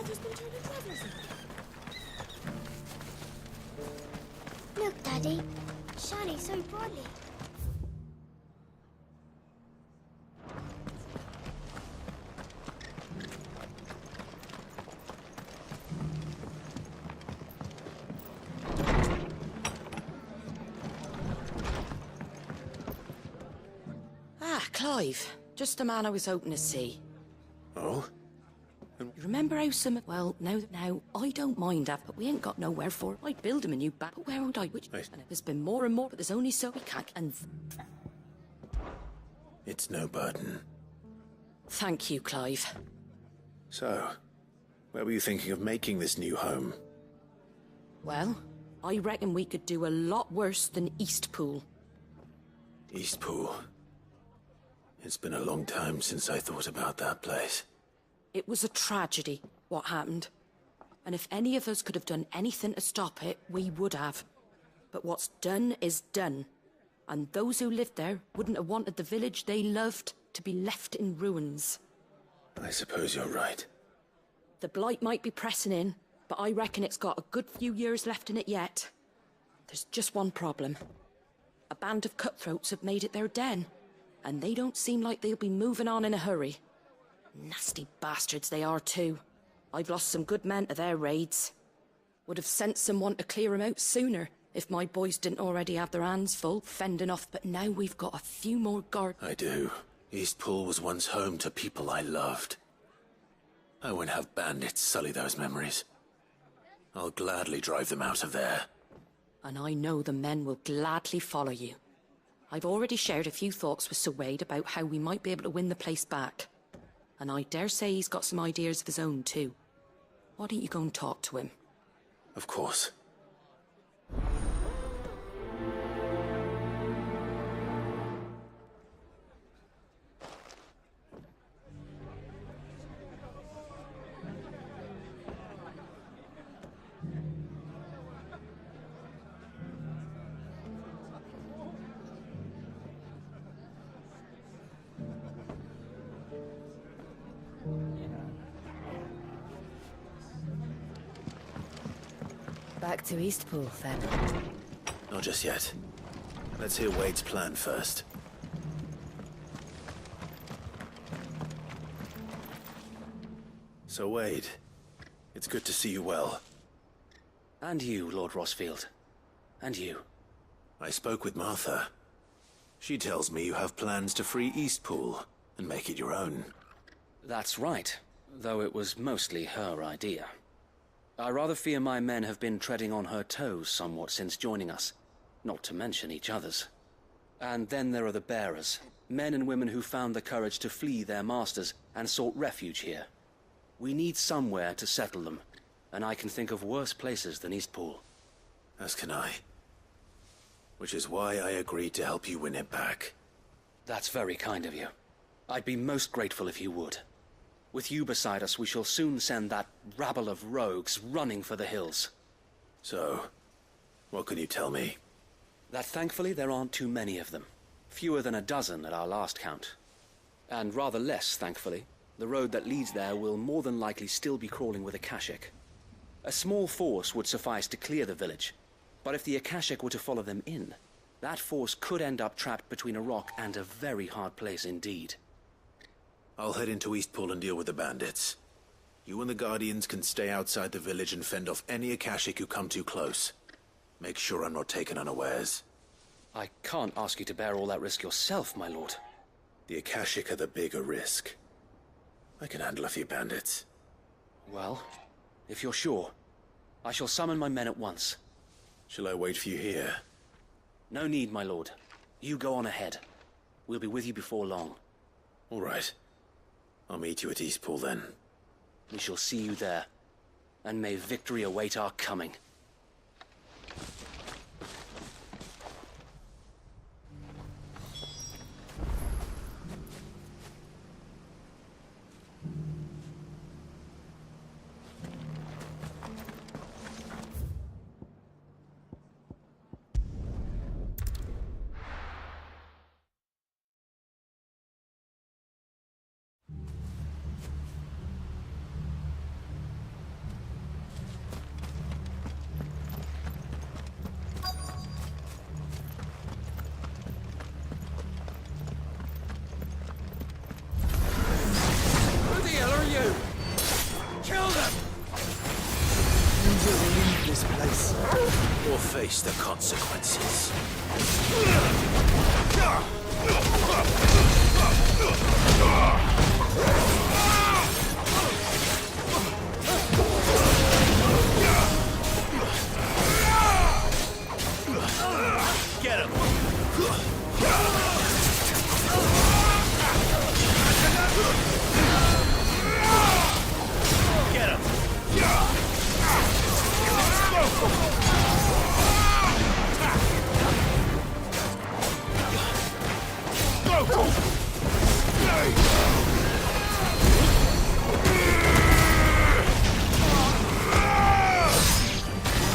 Father's been turning travellers in. Look, Daddy. Shining so brightly. Ah, Clive. Just the man I was hoping to see. Oh? You remember how some... Well, now, I don't mind that, but we ain't got nowhere for it. I'd build him a new back, but where would I? Which... Wait. And there's been more and more, but there's only so we can't... And... It's no burden. Thank you, Clive. So, where were you thinking of making this new home? Well, I reckon we could do a lot worse than Eastpool. Eastpool. It's been a long time since I thought about that place. It was a tragedy, what happened. And if any of us could have done anything to stop it, we would have. But what's done is done. And those who lived there wouldn't have wanted the village they loved to be left in ruins. I suppose you're right. The blight might be pressing in, but I reckon it's got a good few years left in it yet. There's just one problem. A band of cutthroats have made it their den, and they don't seem like they'll be moving on in a hurry. Nasty bastards they are too. I've lost some good men to their raids. Would have sent someone to clear 'em out sooner, if my boys didn't already have their hands full fending off, but now we've got a few more guard... I do. Eastpool was once home to people I loved. I won't have bandits sully those memories. I'll gladly drive them out of there. And I know the men will gladly follow you. I've already shared a few thoughts with Sir Wade about how we might be able to win the place back. And I dare say he's got some ideas of his own too. Why don't you go and talk to him? Of course. Back to Eastpool, then. Not just yet. Let's hear Wade's plan first. So Wade, it's good to see you well. And you, Lord Rosfield. And you. I spoke with Martha. She tells me you have plans to free Eastpool and make it your own. That's right, though it was mostly her idea. I rather fear my men have been treading on her toes somewhat since joining us, not to mention each other's. And then there are the bearers, men and women who found the courage to flee their masters and sought refuge here. We need somewhere to settle them, and I can think of worse places than Eastpool. As can I. Which is why I agreed to help you win it back. That's very kind of you. I'd be most grateful if you would. With you beside us, we shall soon send that rabble of rogues running for the hills. So, what can you tell me? That thankfully there aren't too many of them. Fewer than a dozen at our last count. And rather less, thankfully, the road that leads there will more than likely still be crawling with Akashic. A small force would suffice to clear the village, but if the Akashic were to follow them in, that force could end up trapped between a rock and a very hard place indeed. I'll head into Eastpool and deal with the bandits. You and the Guardians can stay outside the village and fend off any Akashic who come too close. Make sure I'm not taken unawares. I can't ask you to bear all that risk yourself, my lord. The Akashic are the bigger risk. I can handle a few bandits. Well, if you're sure, I shall summon my men at once. Shall I wait for you here? No need, my lord. You go on ahead. We'll be with you before long. All right. I'll meet you at Eastpool then. We shall see you there. And may victory await our coming. or face the consequences. Get him! Get him!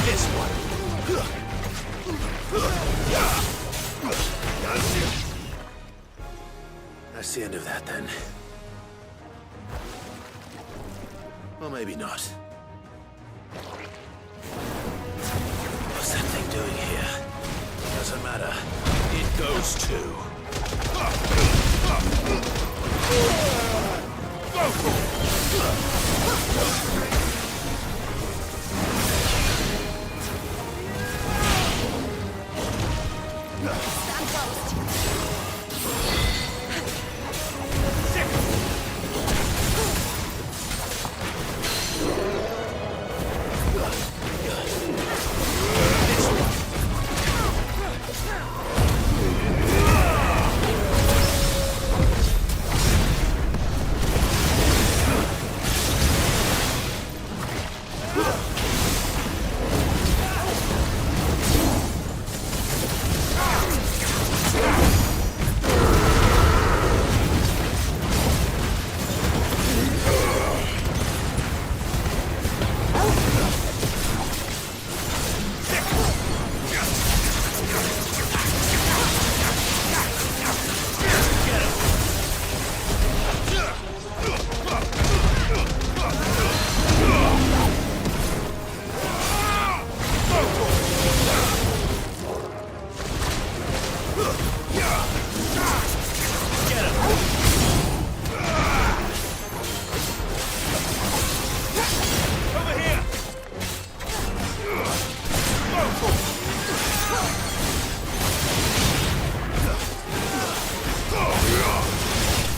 This one. That's the end of that, then. Or maybe not. What's that thing doing here? Doesn't matter. It goes too. Stand fast.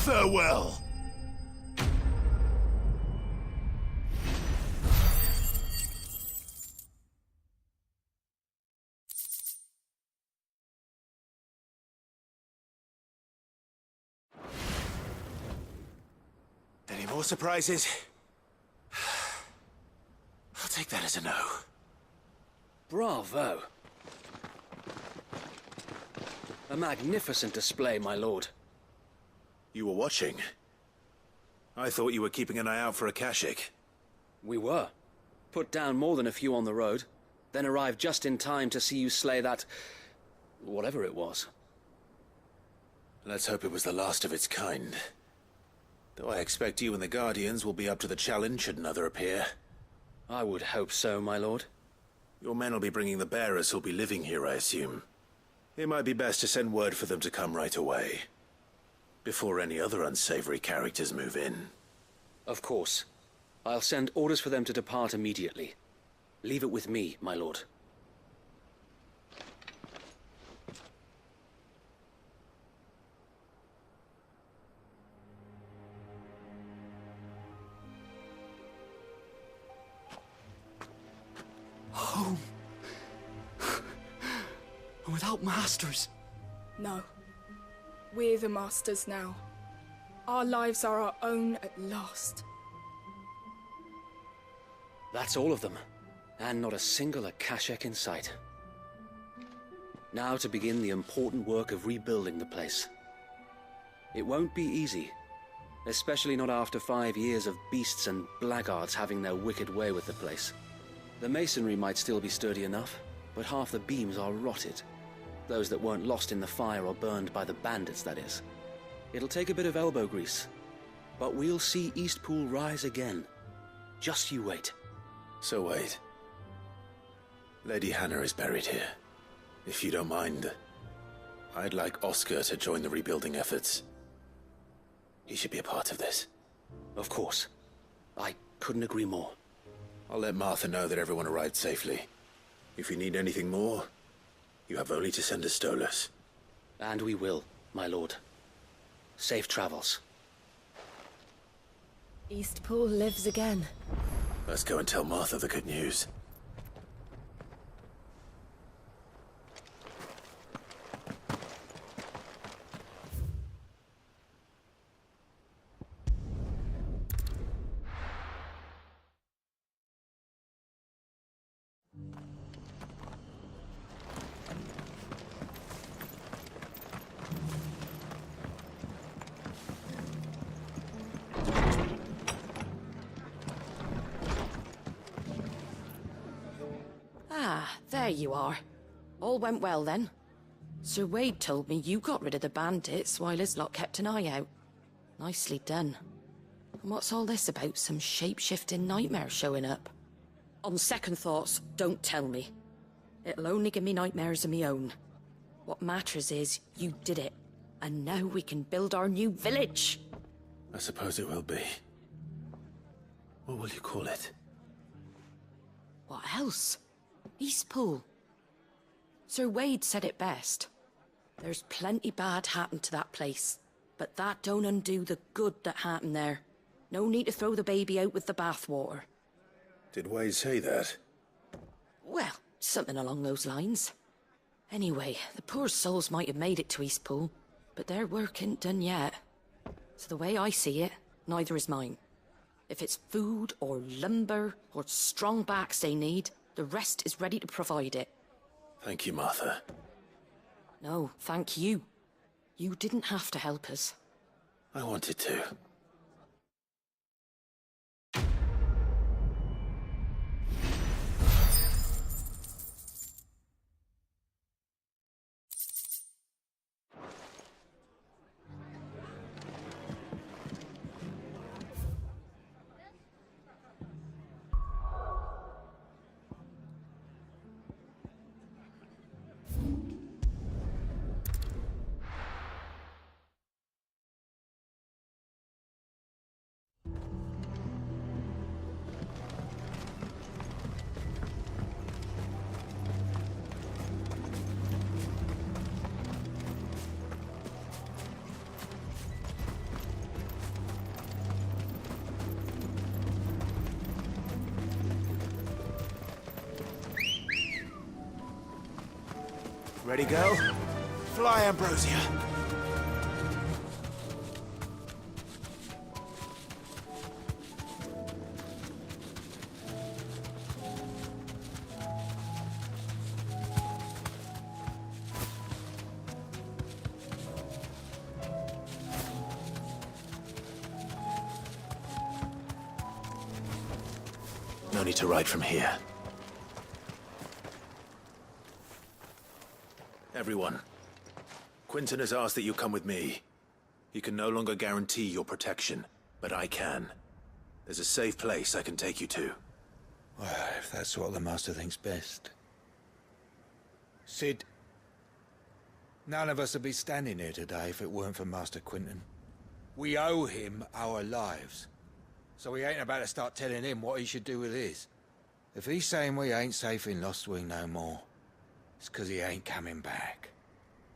Farewell. Any more surprises? I'll take that as a no. Bravo. A magnificent display, my lord. You were watching. I thought you were keeping an eye out for a Kashik. We were. Put down more than a few on the road, then arrived just in time to see you slay that... whatever it was. Let's hope it was the last of its kind. Though I expect you and the Guardians will be up to the challenge should another appear. I would hope so, my lord. Your men will be bringing the bearers who'll be living here, I assume. It might be best to send word for them to come right away, before any other unsavory characters move in. Of course. I'll send orders for them to depart immediately. Leave it with me, my lord. Home. Without masters. No. We're the masters now. Our lives are our own at last. That's all of them. And not a single Akashak in sight. Now to begin the important work of rebuilding the place. It won't be easy. Especially not after 5 years of beasts and blackguards having their wicked way with the place. The masonry might still be sturdy enough, but half the beams are rotted. Those that weren't lost in the fire or burned by the bandits, that is. It'll take a bit of elbow grease. But we'll see Eastpool rise again. Just you wait. So wait. Lady Hannah is buried here. If you don't mind, I'd like Oscar to join the rebuilding efforts. He should be a part of this. Of course. I couldn't agree more. I'll let Martha know that everyone arrived safely. If you need anything more, you have only to send a Stolas. And we will, my lord. Safe travels. Eastpool lives again. Let's go and tell Martha the good news. Ah, there you are. All went well then. Sir Wade told me you got rid of the bandits while his lot kept an eye out. Nicely done. And what's all this about some shape-shifting nightmare showing up? On second thoughts, don't tell me. It'll only give me nightmares of me own. What matters is you did it. And now we can build our new village. I suppose it will be. What will you call it? What else? Eastpool. Sir Wade said it best. There's plenty bad happened to that place, but that don't undo the good that happened there. No need to throw the baby out with the bathwater. Did Wade say that? Well, something along those lines. Anyway, the poor souls might have made it to Eastpool, but their work ain't done yet. So the way I see it, neither is mine. If it's food or lumber or strong backs they need, the rest is ready to provide it. Thank you, Martha. No, thank you. You didn't have to help us. I wanted to. Ready, go? Fly, Ambrosia. No need to ride from here. Everyone, Quinton has asked that you come with me. He can no longer guarantee your protection, but I can. There's a safe place I can take you to. Well, if that's what the Master thinks best. Sid, none of us would be standing here today if it weren't for Master Quinton. We owe him our lives. So we ain't about to start telling him what he should do with his. If he's saying we ain't safe in Lostwing no more, it's 'cause he ain't coming back.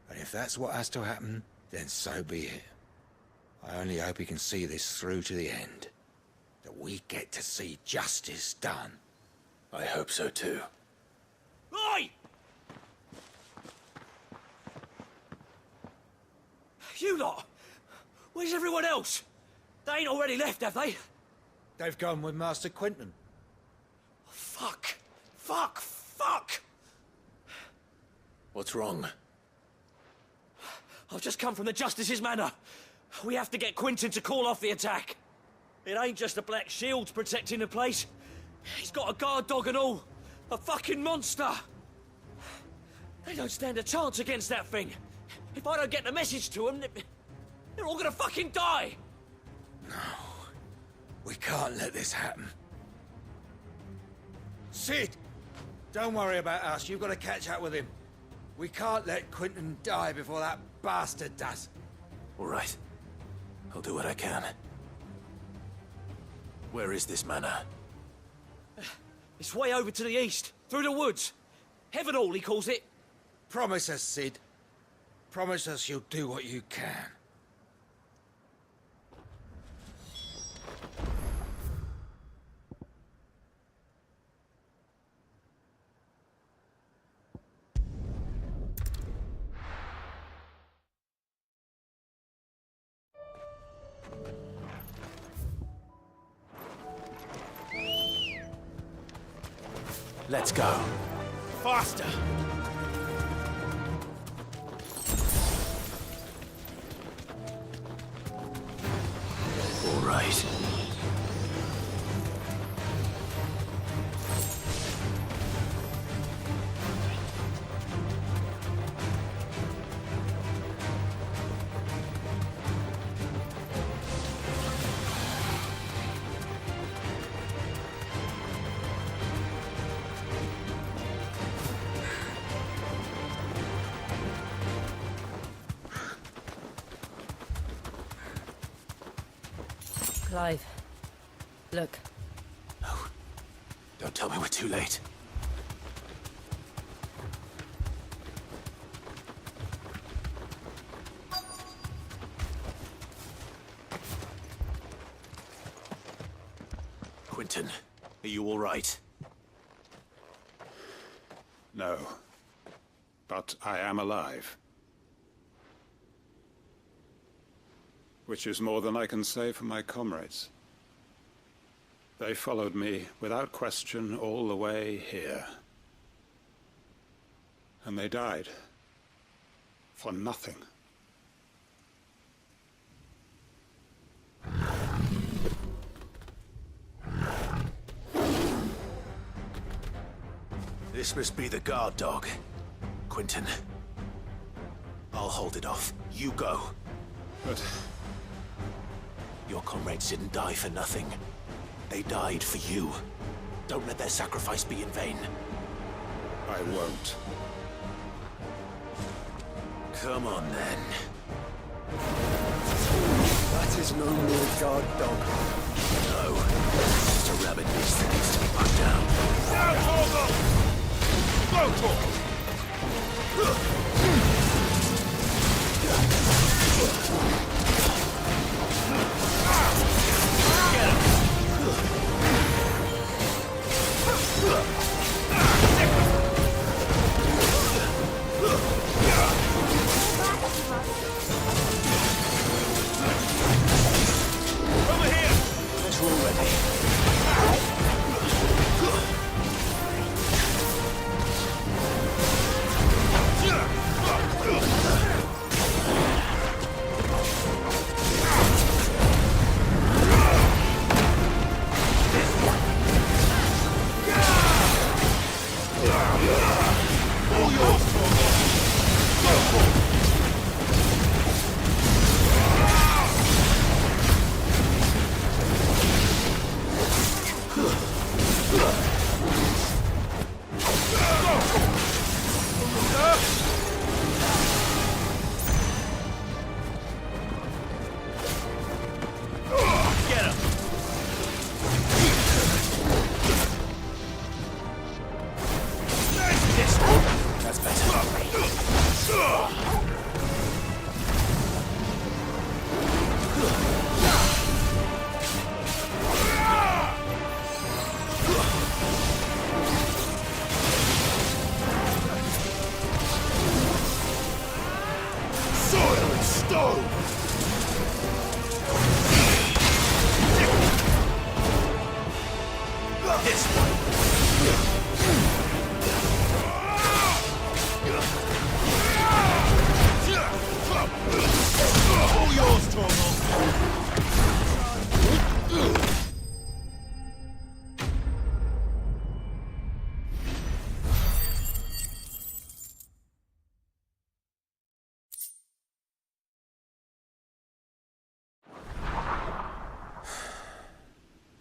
And if that's what has to happen, then so be it. I only hope he can see this through to the end. That we get to see justice done. I hope so too. Oi! You lot! Where's everyone else? They ain't already left, have they? They've gone with Master Quinton. Fuck! Fuck! Fuck! What's wrong? I've just come from the Justice's Manor. We have to get Quinton to call off the attack. It ain't just the Black Shields protecting the place. He's got a guard dog and all. A fucking monster. They don't stand a chance against that thing. If I don't get the message to them, they're all gonna fucking die. No. We can't let this happen. Sid! Don't worry about us. You've got to catch up with him. We can't let Quinton die before that bastard does. All right. I'll do what I can. Where is this manor? It's way over to the east, through the woods. Heaven Hall, he calls it. Promise us, Sid. Promise us you'll do what you can. Let's go. Faster! All right. Clive. Look. No. Don't tell me we're too late. Quentin, are you all right? No. But I am alive. Which is more than I can say for my comrades. They followed me without question all the way here. And they died. For nothing. This must be the guard dog. Quentin. I'll hold it off. You go. But your comrades didn't die for nothing. They died for you. Don't let their sacrifice be in vain. I won't. Come on, then. That is no mere guard dog. No. Just a rabbit beast that needs to be put down. Now, Torgal! Go, Torgal!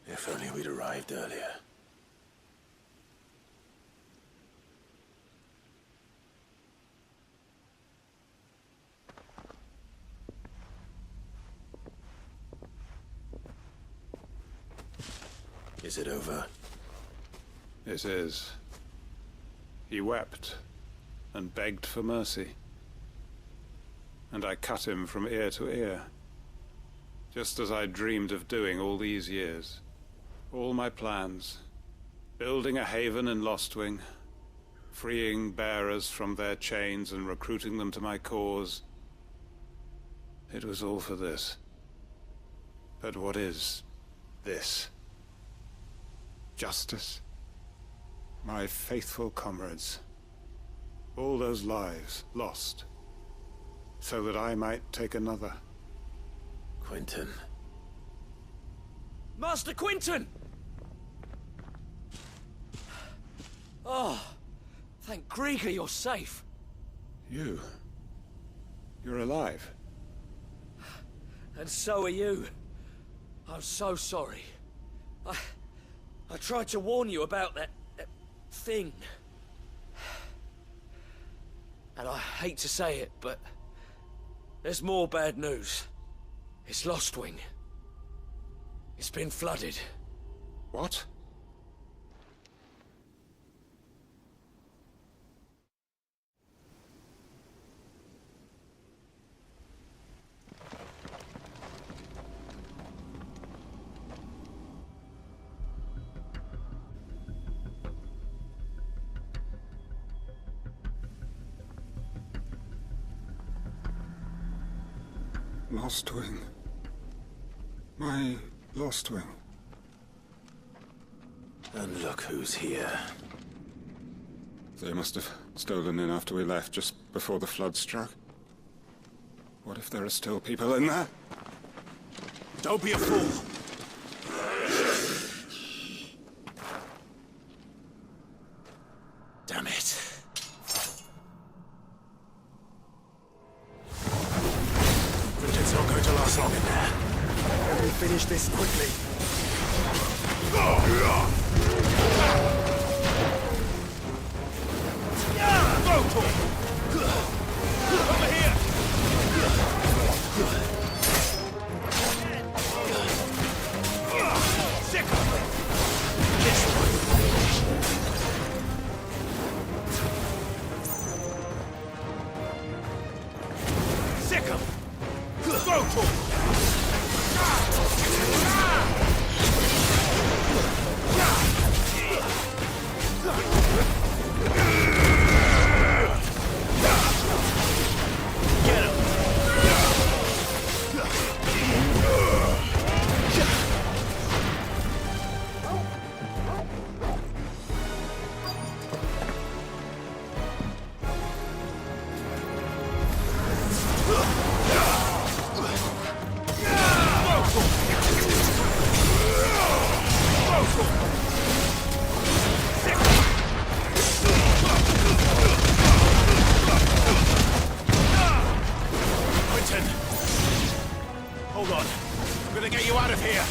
If only we'd arrived earlier. Is it over? It is. He wept and begged for mercy. And I cut him from ear to ear, just as I dreamed of doing all these years. All my plans, building a haven in Lostwing, freeing bearers from their chains and recruiting them to my cause. It was all for this. But what is this? Justice? My faithful comrades. All those lives lost, so that I might take another. Quentin. Master Quinton! Oh, thank Grieger you're safe. You're alive. And so are you. I'm so sorry. I tried to warn you about that thing. And I hate to say it, but there's more bad news. It's Lostwing. It's been flooded. What? Lostwing. My Lostwing. And look who's here. They must have stolen in after we left, just before the flood struck. What if there are still people in there? Don't be a fool! Damn it. It's not going to last long in there. Can we finish this quickly? Over here! Sick of it! This one! Sick of it! Go to him! Hold on. I'm gonna get you out of here.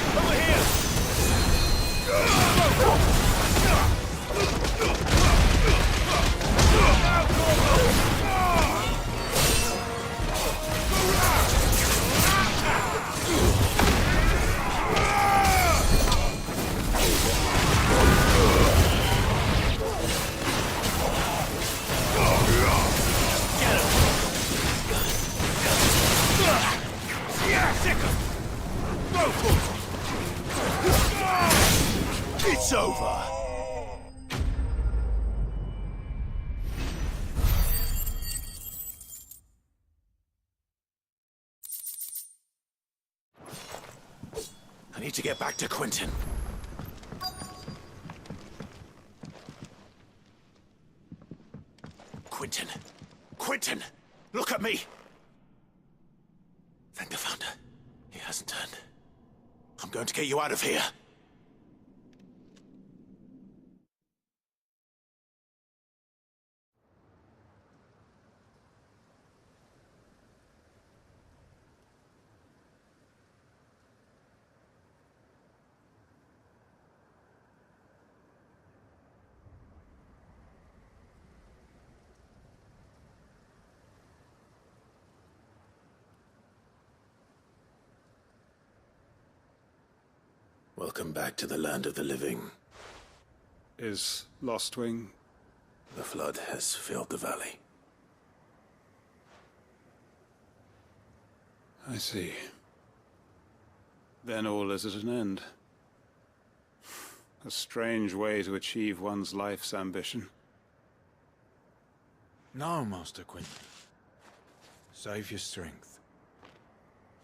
Over here! It's over. I need to get back to Quentin. Quentin! Quentin! Look at me! Thank the Founder. He hasn't turned. I'm going to get you out of here. Welcome back to the land of the living. Is Lostwing? The flood has filled the valley. I see. Then all is at an end. A strange way to achieve one's life's ambition. No, Master Quinton. Save your strength.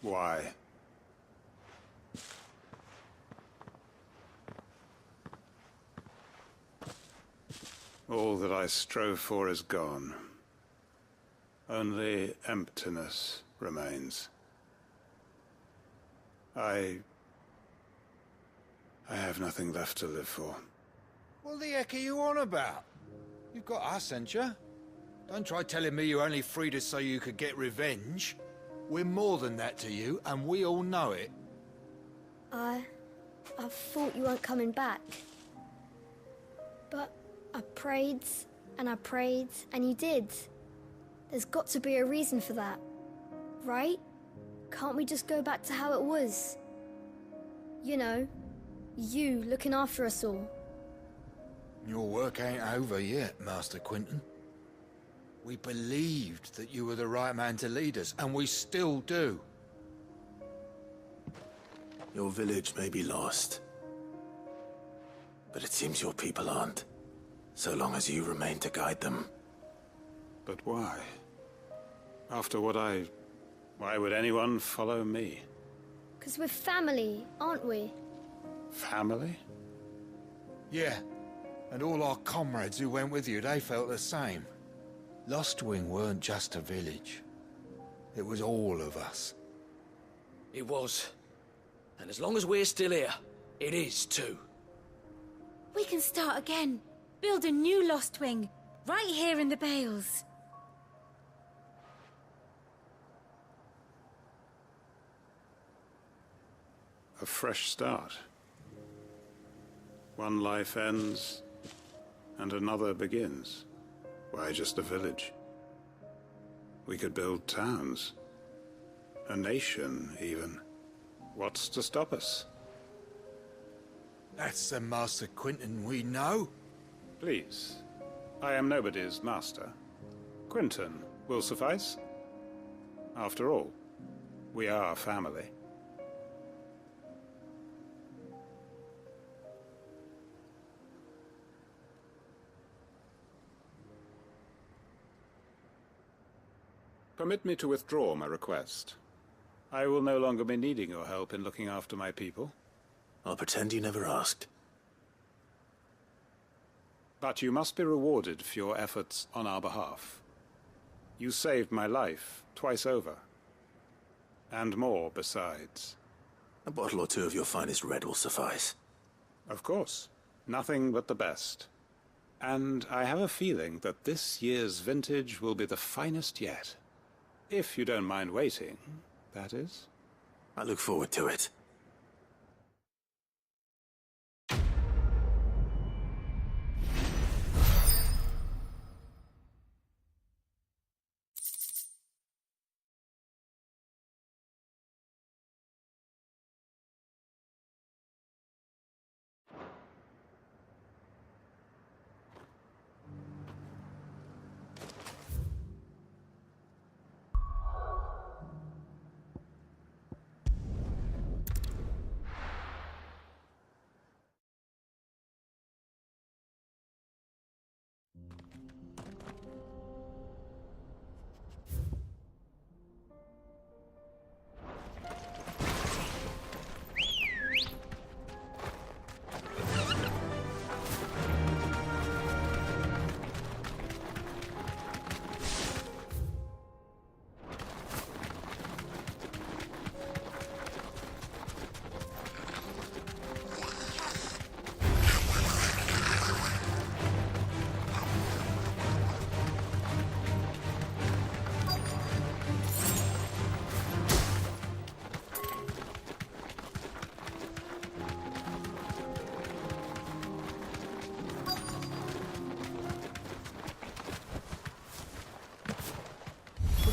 Why? All that I strove for is gone. Only emptiness remains. I have nothing left to live for. What the heck are you on about? You've got us, ain't you? Don't try telling me you only freed us so you could get revenge. We're more than that to you, and we all know it. I thought you weren't coming back. But I prayed, and you did. There's got to be a reason for that, right? Can't we just go back to how it was? You know, you looking after us all. Your work ain't over yet, Master Quinton. We believed that you were the right man to lead us, and we still do. Your village may be lost, but it seems your people aren't, so long as you remain to guide them. But why? After what why would anyone follow me? 'Cause we're family, aren't we? Family? Yeah, and all our comrades who went with you, they felt the same. Lostwing weren't just a village. It was all of us. It was. And as long as we're still here, it is too. We can start again. Build a new Lostwing. Right here in the Bales. A fresh start. One life ends, and another begins. Why just a village? We could build towns. A nation, even. What's to stop us? That's the Master Quinton we know. Please. I am nobody's master. Quinton will suffice. After all, we are family. Permit me to withdraw my request. I will no longer be needing your help in looking after my people. I'll pretend you never asked. But you must be rewarded for your efforts on our behalf. You saved my life twice over. And more besides. A bottle or two of your finest red will suffice. Of course. Nothing but the best. And I have a feeling that this year's vintage will be the finest yet. If you don't mind waiting, that is. I look forward to it.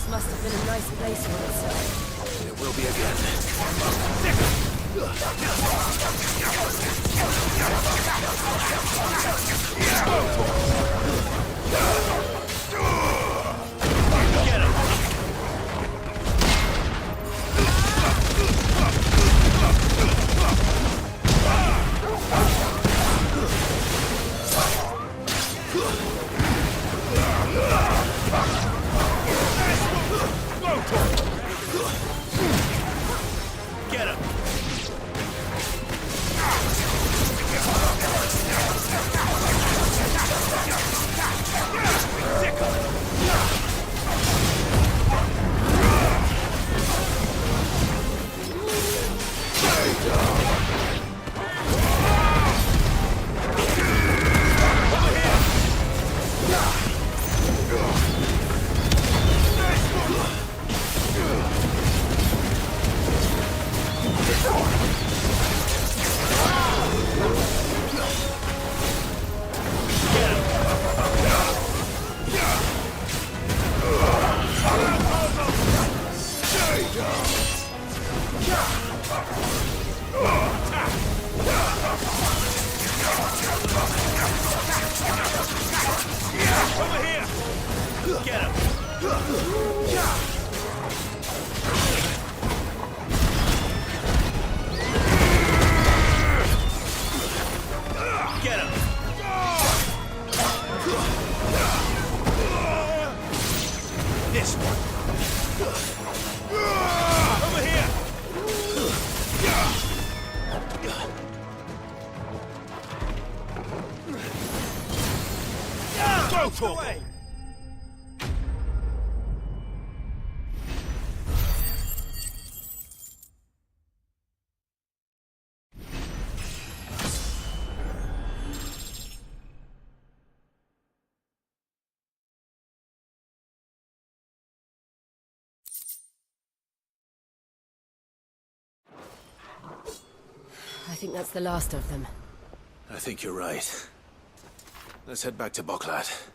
Must have been a nice place once. It will be again. I think that's the last of them. I think you're right. Let's head back to Boklat.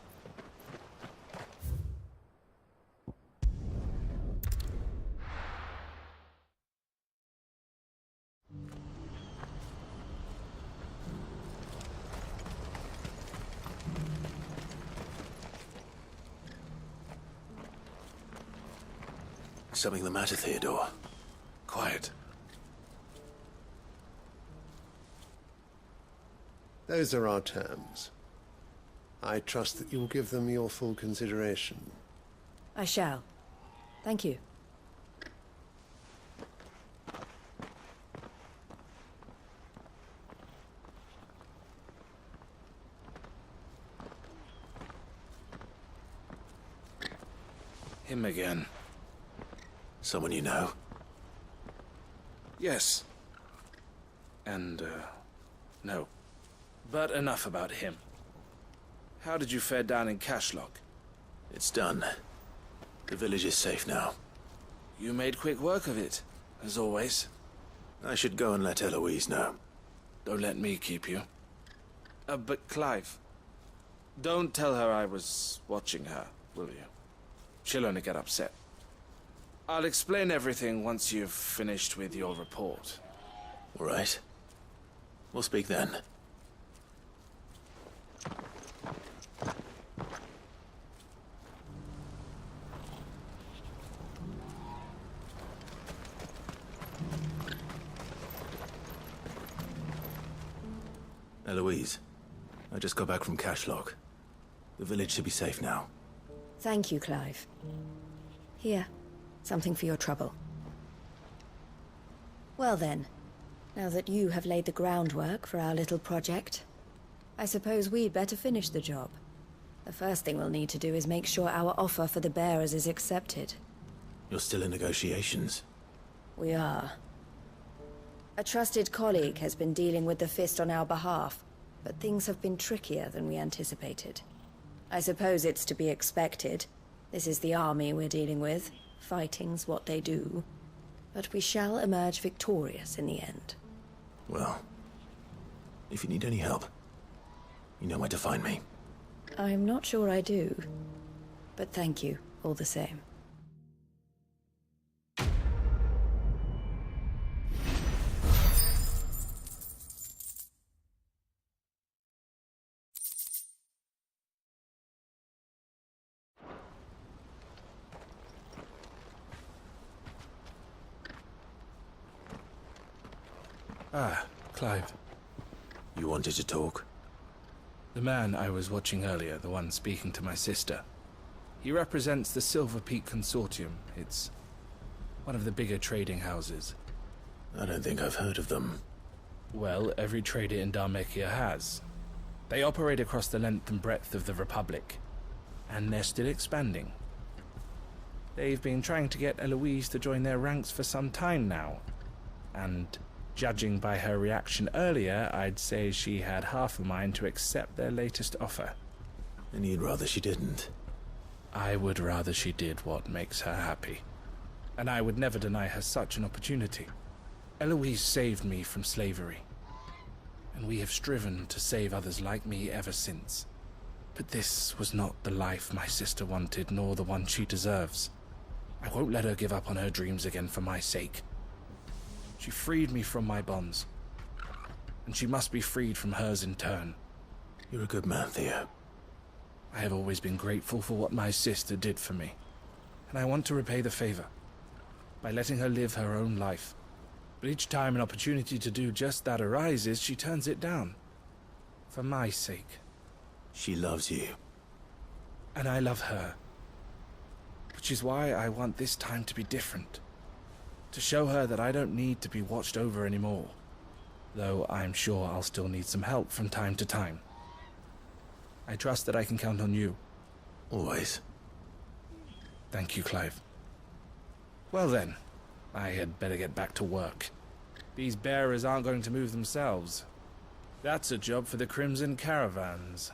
Something the matter, Theodore? Quiet. Those are our terms. I trust that you'll give them your full consideration. I shall. Thank you. Him again. Someone you know? Yes. And, no. But enough about him. How did you fare down in Cashlock? It's done. The village is safe now. You made quick work of it, as always. I should go and let Eloise know. Don't let me keep you. But Clive, don't tell her I was watching her, will you? She'll only get upset. I'll explain everything once you've finished with your report. All right. We'll speak then. Eloise, I just got back from Cashlock. The village should be safe now. Thank you, Clive. Here, something for your trouble. Well then, now that you have laid the groundwork for our little project, I suppose we'd better finish the job. The first thing we'll need to do is make sure our offer for the bearers is accepted. You're still in negotiations? We are. A trusted colleague has been dealing with the Fist on our behalf, but things have been trickier than we anticipated. I suppose it's to be expected. This is the army we're dealing with. Fighting's what they do. But we shall emerge victorious in the end. Well, if you need any help, you know where to find me. I'm not sure I do, but thank you all the same. Ah, Clive. You wanted to talk? The man I was watching earlier, the one speaking to my sister. He represents the Silver Peak Consortium. It's one of the bigger trading houses. I don't think I've heard of them. Well, every trader in Dhalmekia has. They operate across the length and breadth of the Republic, and they're still expanding. They've been trying to get Eloise to join their ranks for some time now, and judging by her reaction earlier, I'd say she had half a mind to accept their latest offer. And you'd rather she didn't? I would rather she did what makes her happy. And I would never deny her such an opportunity. Eloise saved me from slavery, and we have striven to save others like me ever since. But this was not the life my sister wanted, nor the one she deserves. I won't let her give up on her dreams again for my sake. She freed me from my bonds, and she must be freed from hers in turn. You're a good man, Theo. I have always been grateful for what my sister did for me, and I want to repay the favor by letting her live her own life. But each time an opportunity to do just that arises, she turns it down. For my sake. She loves you. And I love her. Which is why I want this time to be different. To show her that I don't need to be watched over anymore. Though I'm sure I'll still need some help from time to time. I trust that I can count on you. Always. Thank you, Clive. Well then, I had better get back to work. These bearers aren't going to move themselves. That's a job for the Crimson Caravans.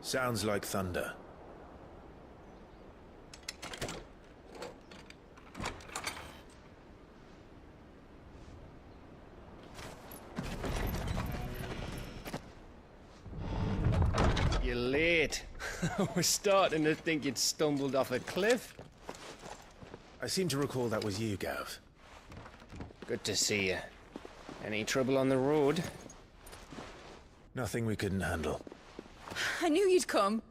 Sounds like thunder. You're late. We're starting to think you'd stumbled off a cliff. I seem to recall that was you, Gav. Good to see you. Any trouble on the road? Nothing we couldn't handle. I knew you'd come.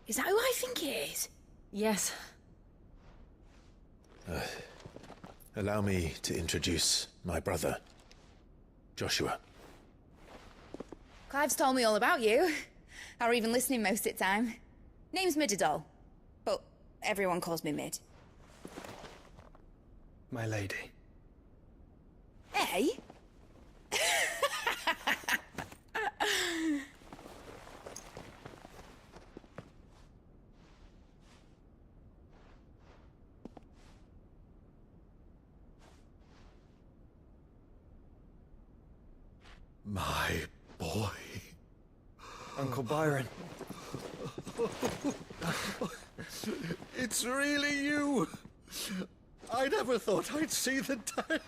Is that who I think it is? Yes. Allow me to introduce my brother, Joshua. Clive's told me all about you. Or even listening most of the time. Name's Midadol, but everyone calls me Mid. My lady. Hey? My boy. Uncle Byron. It's really you. I never thought I'd see the day.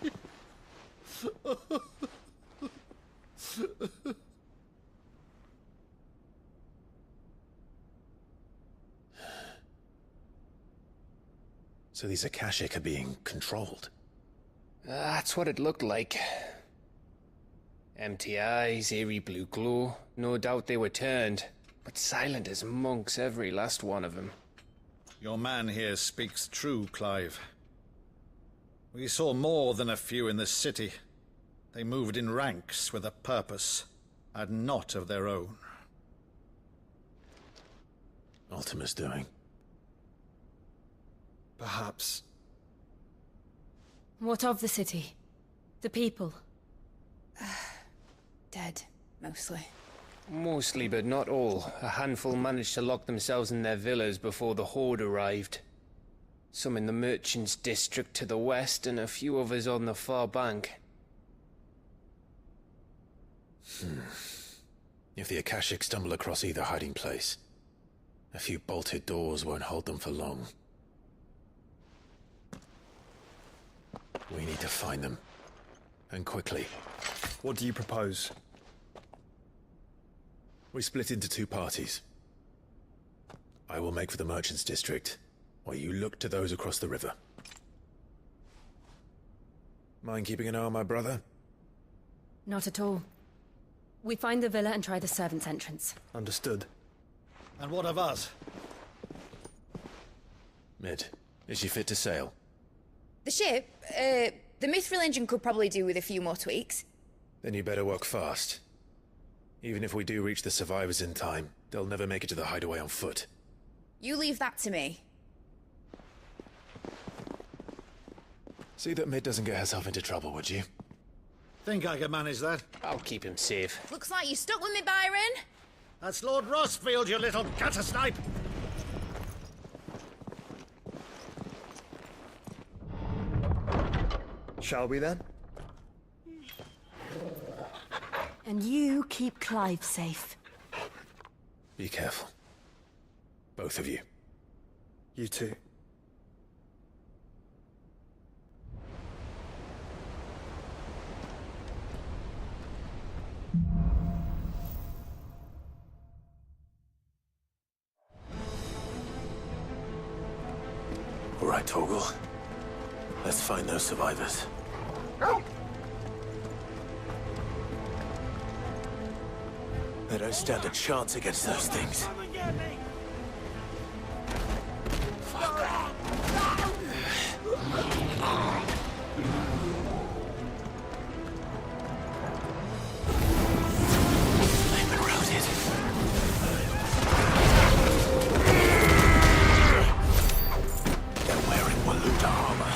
So these Akashic are being controlled? That's what it looked like. Empty eyes, eerie blue glow. No doubt they were turned, but silent as monks, every last one of them. Your man here speaks true, Clive. We saw more than a few in this city. They moved in ranks with a purpose, and not of their own. Ultima's doing. Perhaps. What of the city? The people? Dead, mostly. Mostly, but not all. A handful managed to lock themselves in their villas before the Horde arrived. Some in the Merchants' District to the west, and a few others on the far bank. If the Akashic stumble across either hiding place, a few bolted doors won't hold them for long. We need to find them. And quickly. What do you propose? We split into two parties. I will make for the Merchants District, while you look to those across the river. Mind keeping an eye on my brother? Not at all. We find the villa and try the servants' entrance. Understood. And what of us? Mid, is she fit to sail? The ship, the Mithril engine could probably do with a few more tweaks. Then you better work fast. Even if we do reach the survivors in time, they'll never make it to the hideaway on foot. You leave that to me. See that Mid doesn't get herself into trouble, would you? Think I can manage that? I'll keep him safe. Looks like you stuck with me, Byron. That's Lord Rossfield, you little gutter snipe! Shall we then? And you keep Clive safe. Be careful. Both of you. You too. All right, Torgal. Let's find those survivors. They don't stand a chance against those things. I'm eroded. They're wearing Waluda armor.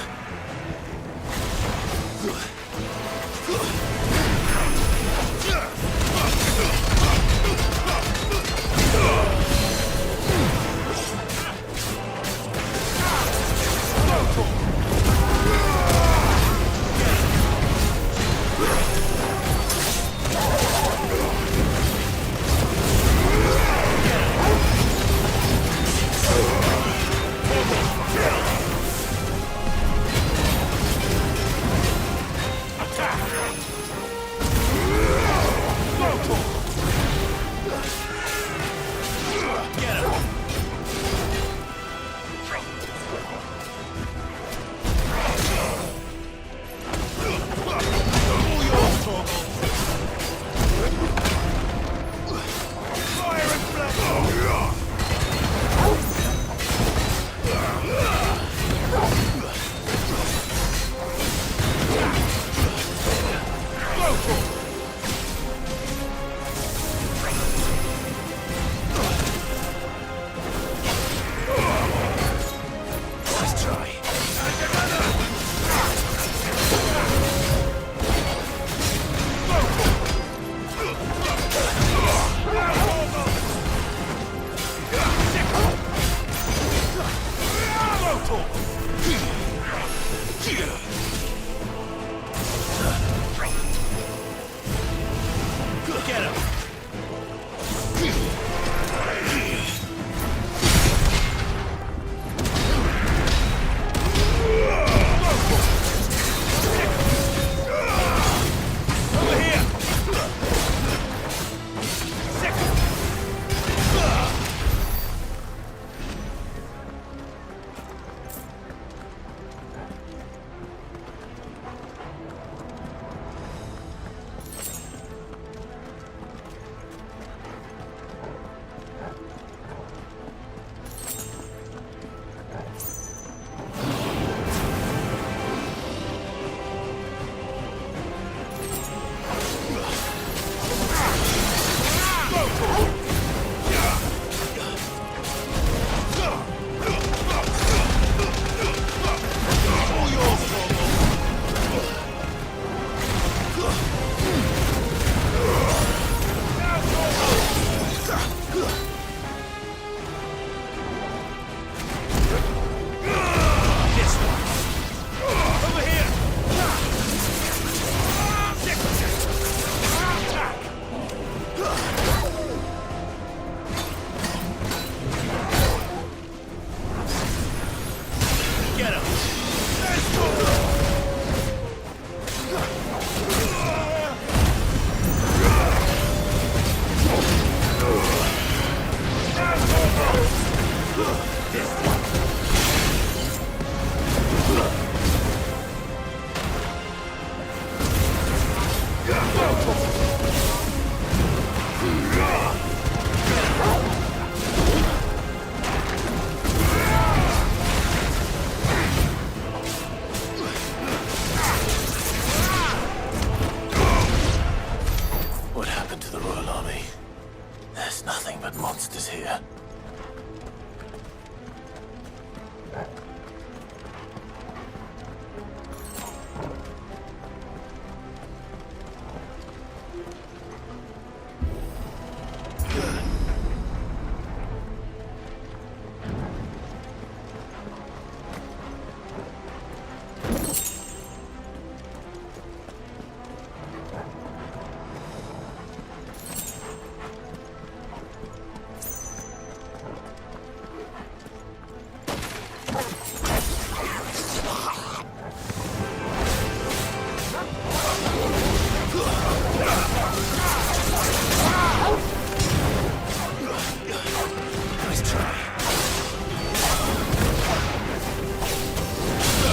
try.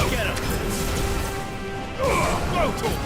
Get him! Go to him!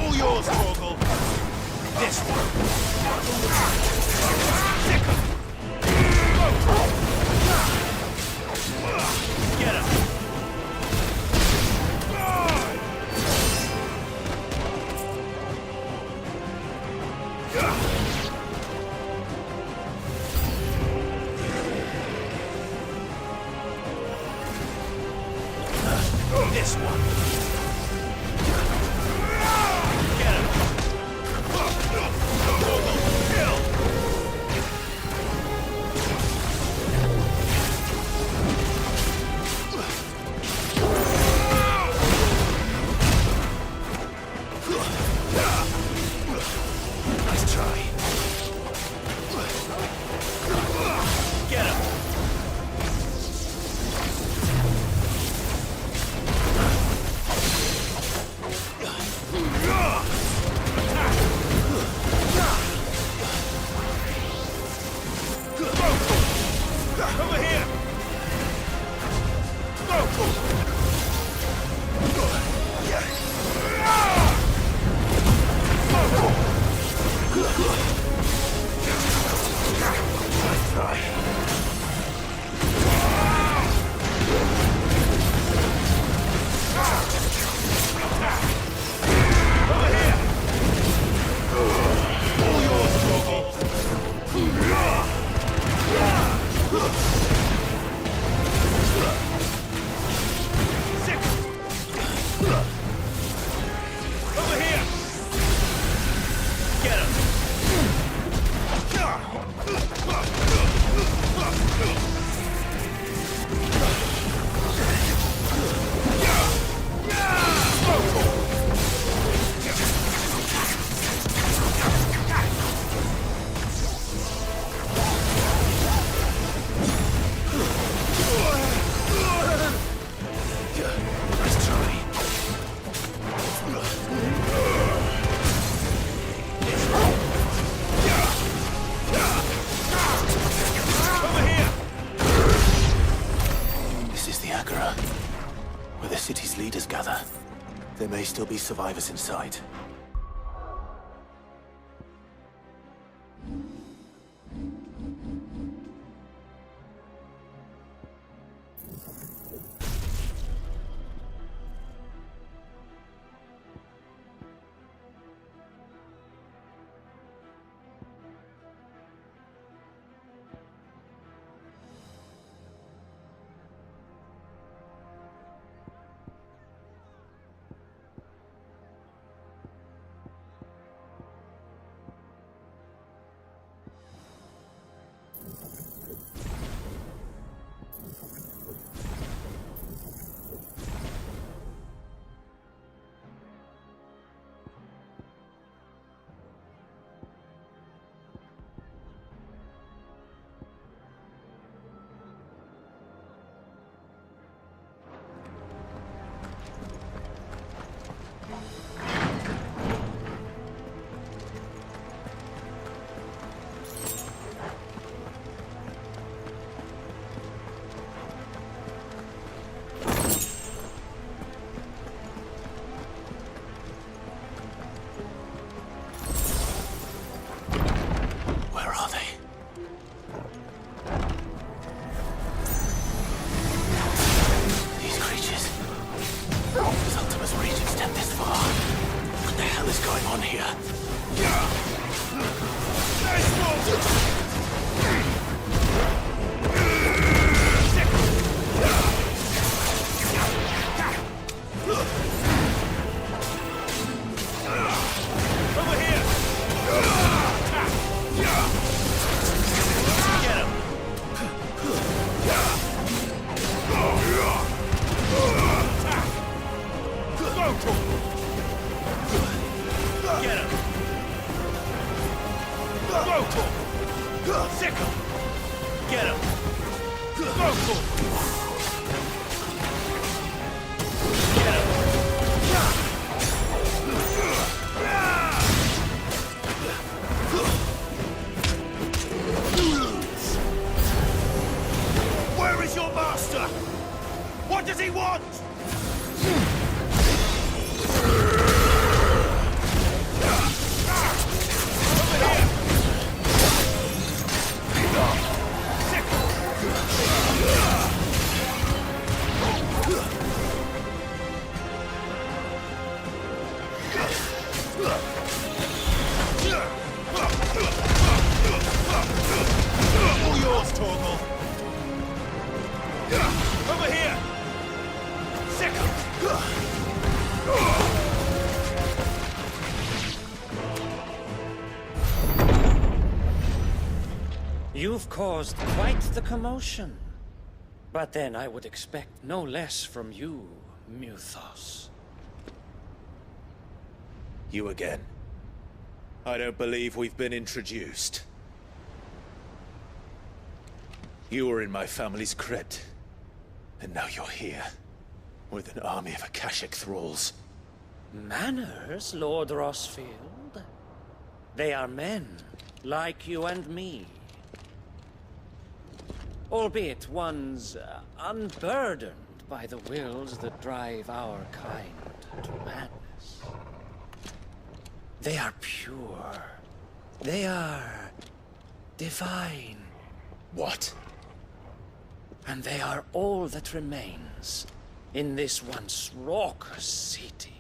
All yours, Torgal. This one. Get him. This one. Get him. Kill. Nice try. Get him. There may still be survivors inside. You've caused quite the commotion. But then I would expect no less from you, Muthos. You again. I don't believe we've been introduced. You were in my family's crypt. And now you're here. With an army of Akashic thralls. Manners, Lord Rosfield? They are men, like you and me. Albeit ones unburdened by the wills that drive our kind to madness. They are pure. They are divine. What? And they are all that remains in this once raucous city.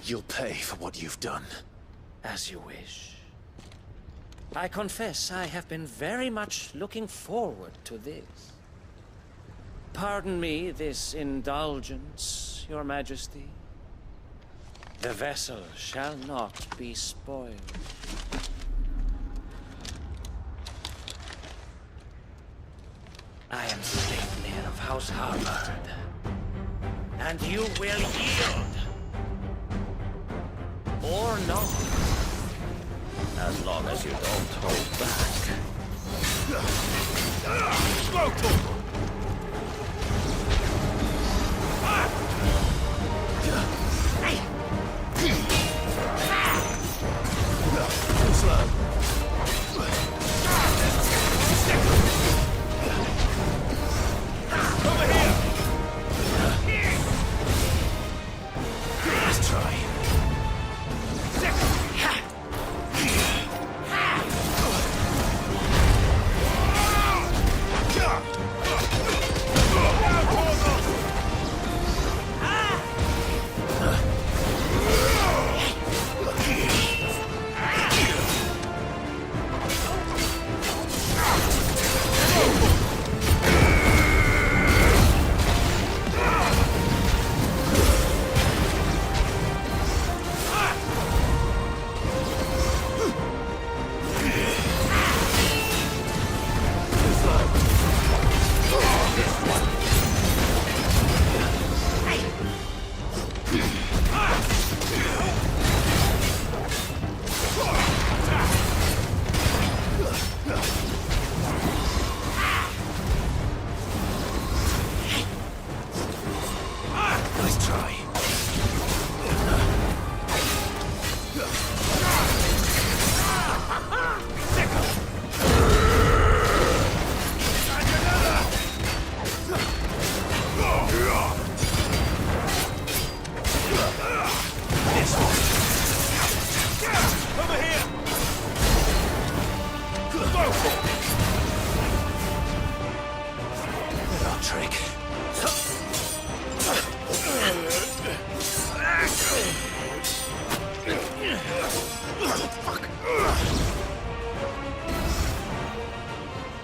You'll pay for what you've done. As you wish. I confess I have been very much looking forward to this. Pardon me this indulgence, Your Majesty. The vessel shall not be spoiled. I am Sleipnir of House Harvard. And you will yield. Or not. As long as you don't hold back. Too slow. Over here! Let's try.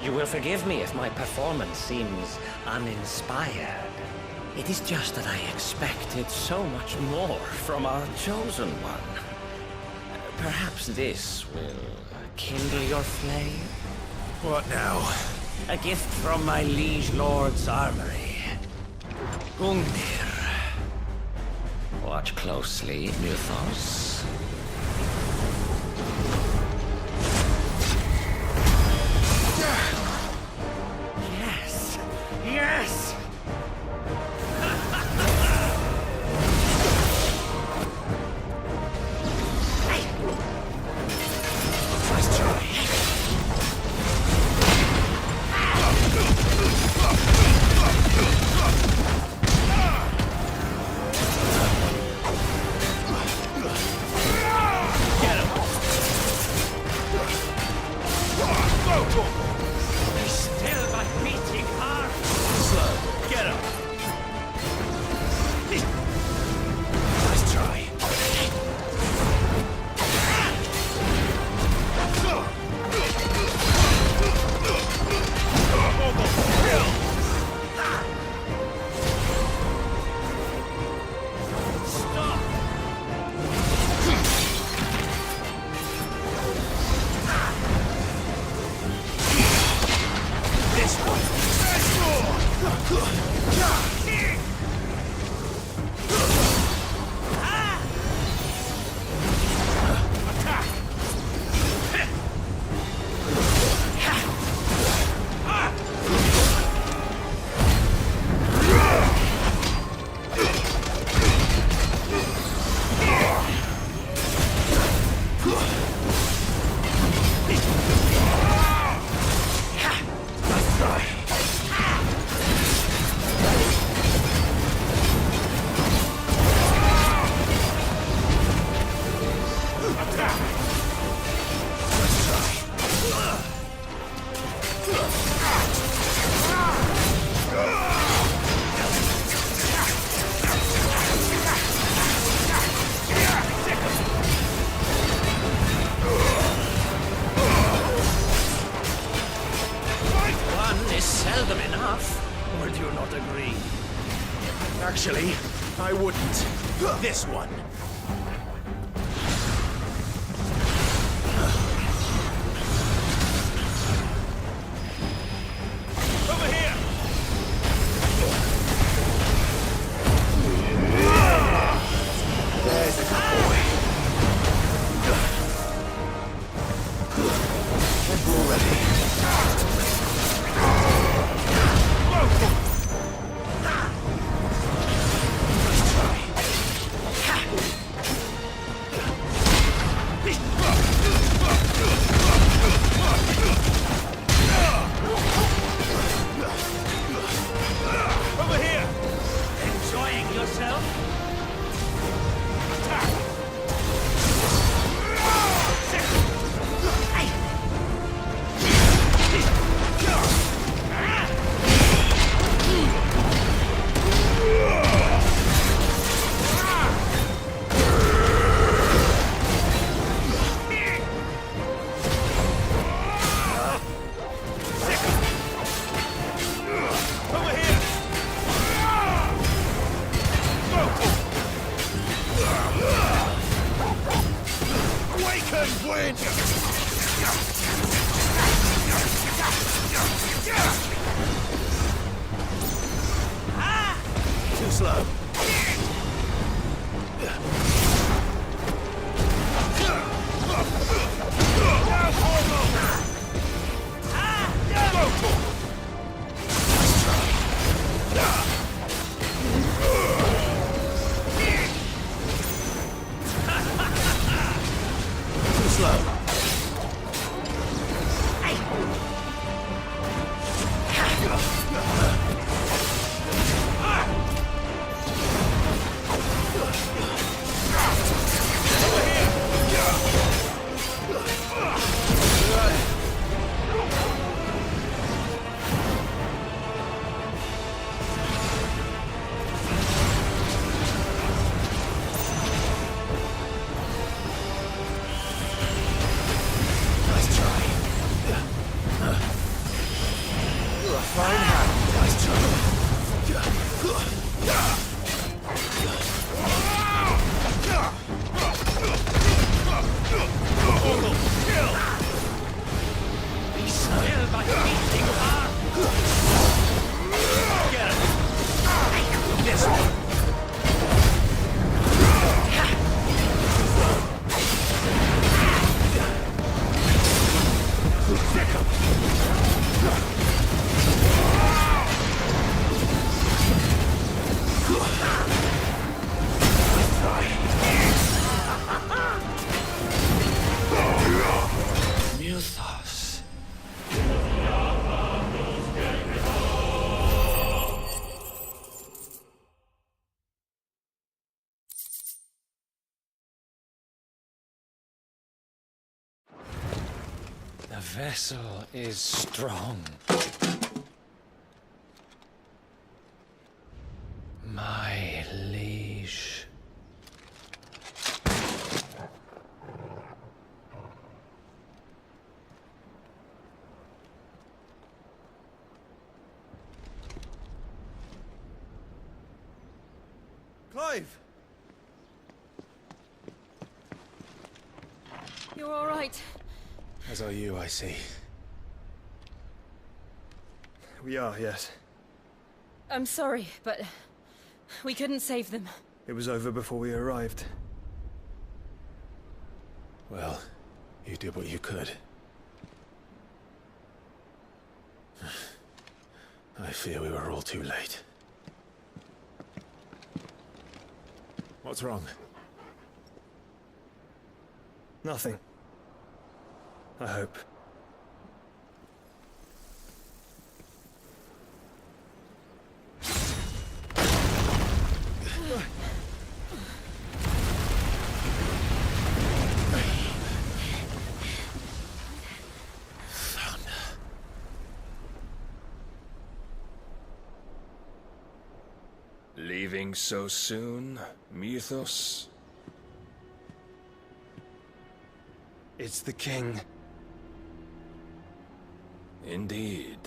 You will forgive me if my performance seems uninspired. It is just that I expected so much more from our chosen one. Perhaps this will kindle your flame? What now? A gift from my liege lord's armory. Gungnir. Watch closely, Mythos. Yes! Yes! Nice try. Seldom enough, or do you not agree? Actually, I wouldn't. This one. Over here! Over here! Enjoying yourself? Too slow. Too slow. Mythos. The vessel is strong. My liege. Clive! You're all right. As are you, I see. We are, yes. I'm sorry, but we couldn't save them. It was over before we arrived. Well, you did what you could. I fear we were all too late. What's wrong? Nothing. I hope. Leaving so soon, Mythos? It's the king. Indeed.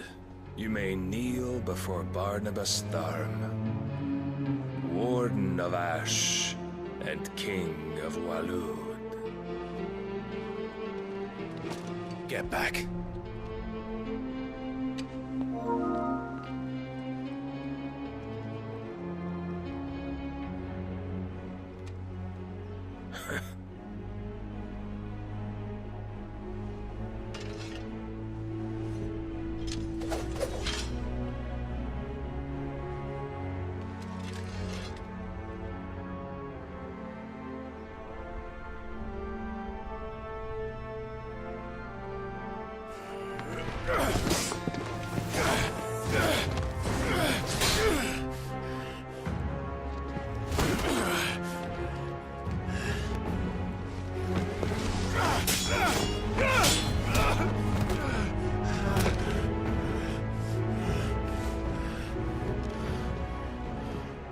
You may kneel before Barnabas Tharm, Warden of Ash and King of Waloed. Get back.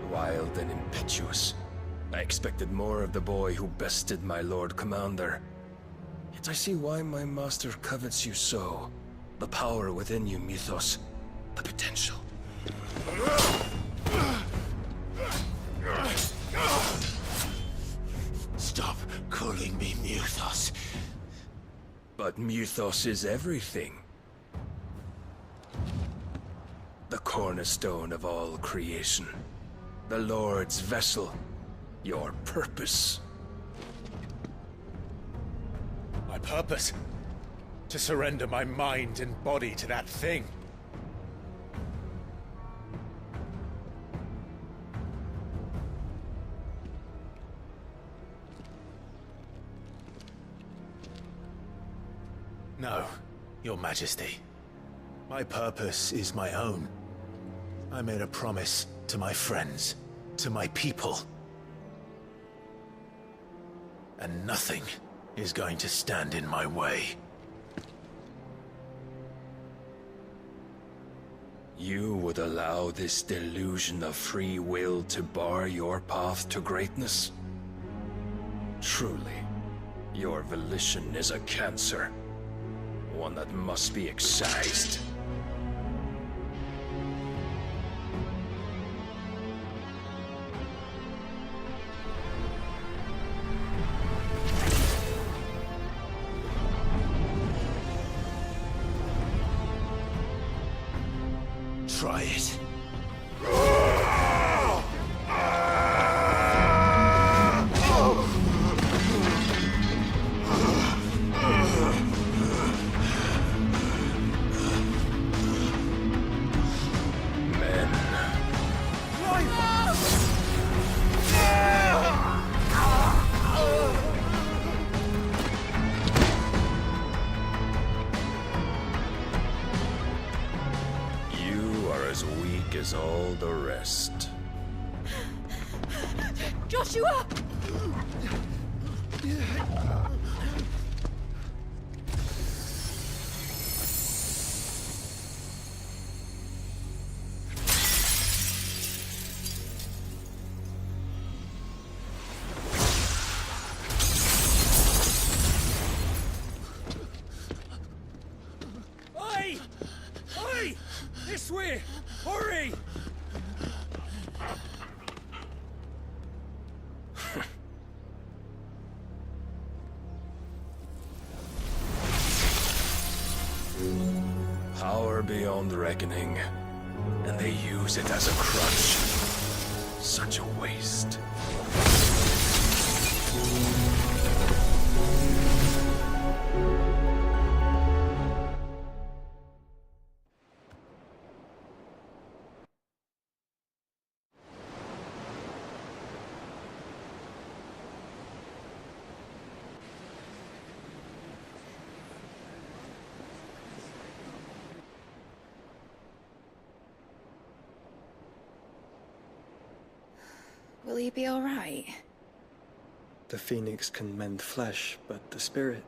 Wild and impetuous. I expected more of the boy who bested my Lord Commander. Yet I see why my master covets you so. The power within you, Mythos. The potential. Stop calling me Mythos. But Mythos is everything. The cornerstone of all creation. The Lord's vessel. Your purpose. My purpose? To surrender my mind and body to that thing. No, Your Majesty. My purpose is my own. I made a promise to my friends, to my people. And nothing is going to stand in my way. You would allow this delusion of free will to bar your path to greatness? Truly, your volition is a cancer. One that must be excised. Try it. As weak as all the rest. Joshua! Oi! Oi! This way! Hurry! Power beyond reckoning, and they use it as a crutch. Such a waste. Will he be all right? The phoenix can mend flesh, but the spirit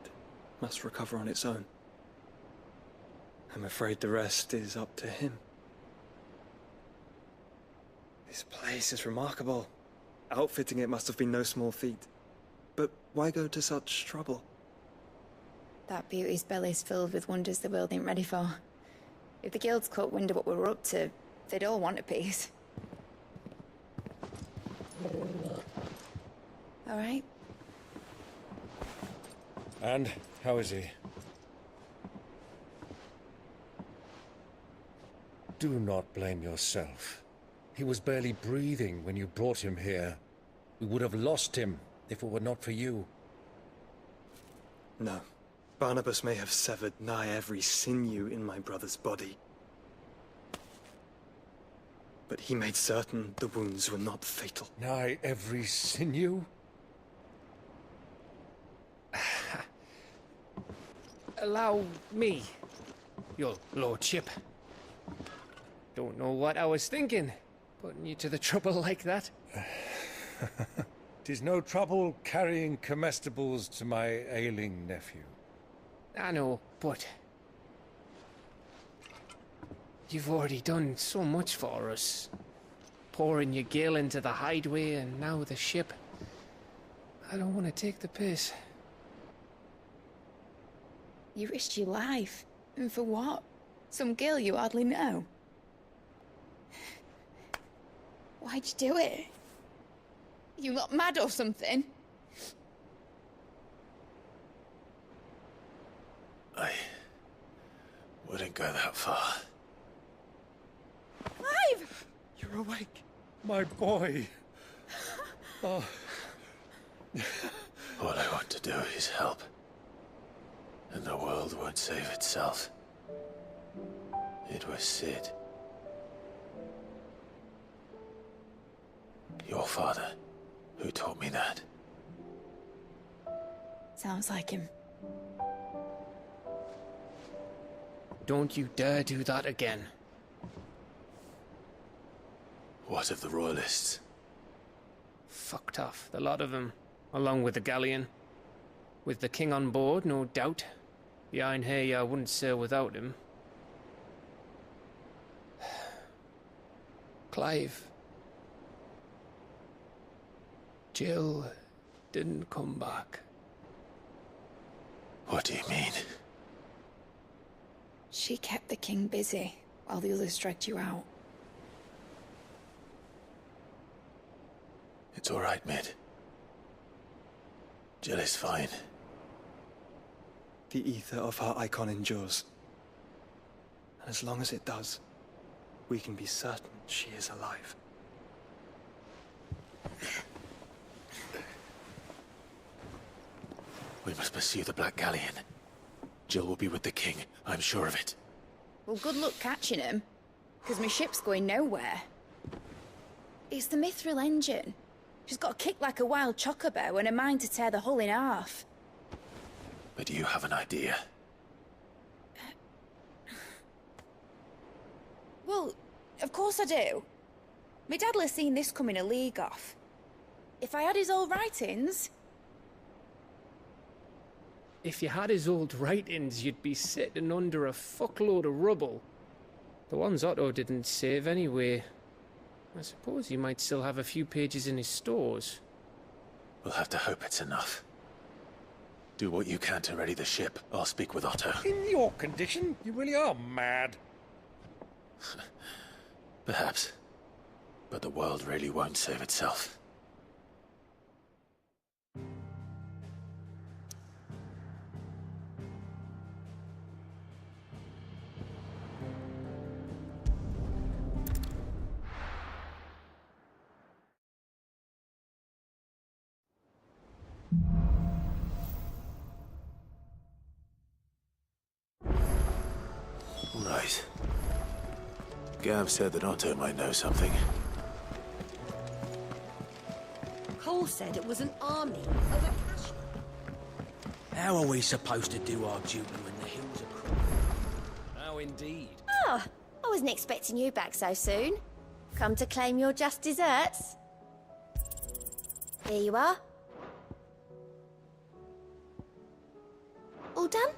must recover on its own. I'm afraid the rest is up to him. This place is remarkable. Outfitting it must have been no small feat. But why go to such trouble? That beauty's belly's filled with wonders the world ain't ready for. If the guilds caught wind of what we were up to, they'd all want a piece. All right. And how is he? Do not blame yourself. He was barely breathing when you brought him here. We would have lost him if it were not for you. No. Barnabas may have severed nigh every sinew in my brother's body. But he made certain the wounds were not fatal. Nigh every sinew? Allow me. Your lordship. Don't know what I was thinking, putting you to the trouble like that. 'Tis no trouble carrying comestibles to my ailing nephew. I know, but you've already done so much for us. Pouring your gil into the hideaway and now the ship. I don't want to take the piss. You risked your life. And for what? Some girl you hardly know. Why'd you do it? You got mad or something? I wouldn't go that far. Clive! You're awake, my boy. Oh. All I want to do is help. And the world won't save itself. It was Cid. Your father, who taught me that. Sounds like him. Don't you dare do that again. What of the Royalists? Fucked off, the lot of them, along with the galleon. With the king on board, no doubt. Behind here, I wouldn't sail without him. Clive. Jill didn't come back. What do you mean? She kept the king busy while the others dragged you out. It's all right, Mid. Jill is fine. The ether of her icon endures. And as long as it does, we can be certain she is alive. We must pursue the Black Galleon. Jill will be with the king, I'm sure of it. Well, good luck catching him, because my ship's going nowhere. It's the Mithril engine. She's got a kick like a wild chocobo and a mind to tear the hull in half. But do you have an idea? Well, of course I do. My dad'll have seen this coming a league off. If I had his old writings... If you had his old writings, you'd be sitting under a fuckload of rubble. The ones Otto didn't save anyway. I suppose he might still have a few pages in his stores. We'll have to hope it's enough. Do what you can to ready the ship. I'll speak with Otto. In your condition, you really are mad. Perhaps. But the world really won't save itself. Right. Gav said that Otto might know something. Cole said it was an army of Akasha. How are we supposed to do our duty when the hills are crumbling? How indeed. Oh, I wasn't expecting you back so soon. Come to claim your just desserts? Here you are. All done?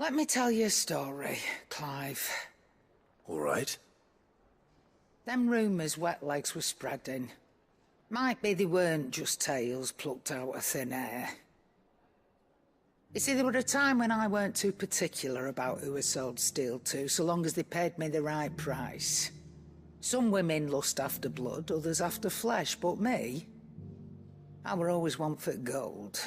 Let me tell you a story, Clive. All right. Them rumours Wetlegs were spreading. Might be they weren't just tales plucked out of thin air. You see, there were a time when I weren't too particular about who I sold steel to, so long as they paid me the right price. Some women lust after blood, others after flesh, but me, I were always one for gold.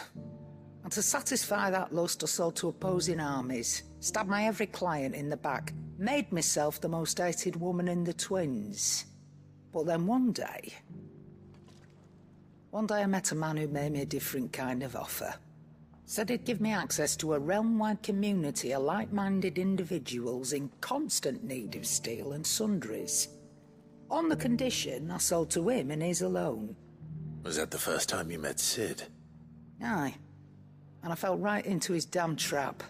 And to satisfy that lust, I sold to opposing armies, stabbed my every client in the back, made myself the most hated woman in the Twins. But then one day I met a man who made me a different kind of offer. Said he'd give me access to a realm-wide community of like-minded individuals in constant need of steel and sundries. On the condition I sold to him and his alone. Was that the first time you met Sid? Aye. And I fell right into his damn trap.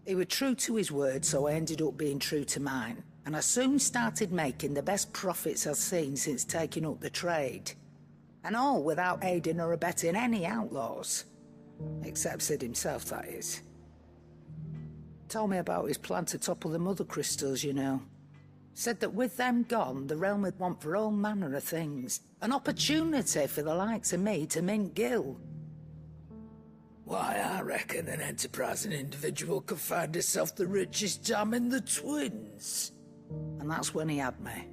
He was true to his word, so I ended up being true to mine. And I soon started making the best profits I've seen since taking up the trade. And all without aiding or abetting any outlaws. Except Sid himself, that is. Told me about his plan to topple the Mother Crystals, you know. Said that with them gone, the realm would want for all manner of things. An opportunity for the likes of me to mint gil. Why, I reckon an enterprising individual could find himself the richest dam in the Twins. And that's when he had me.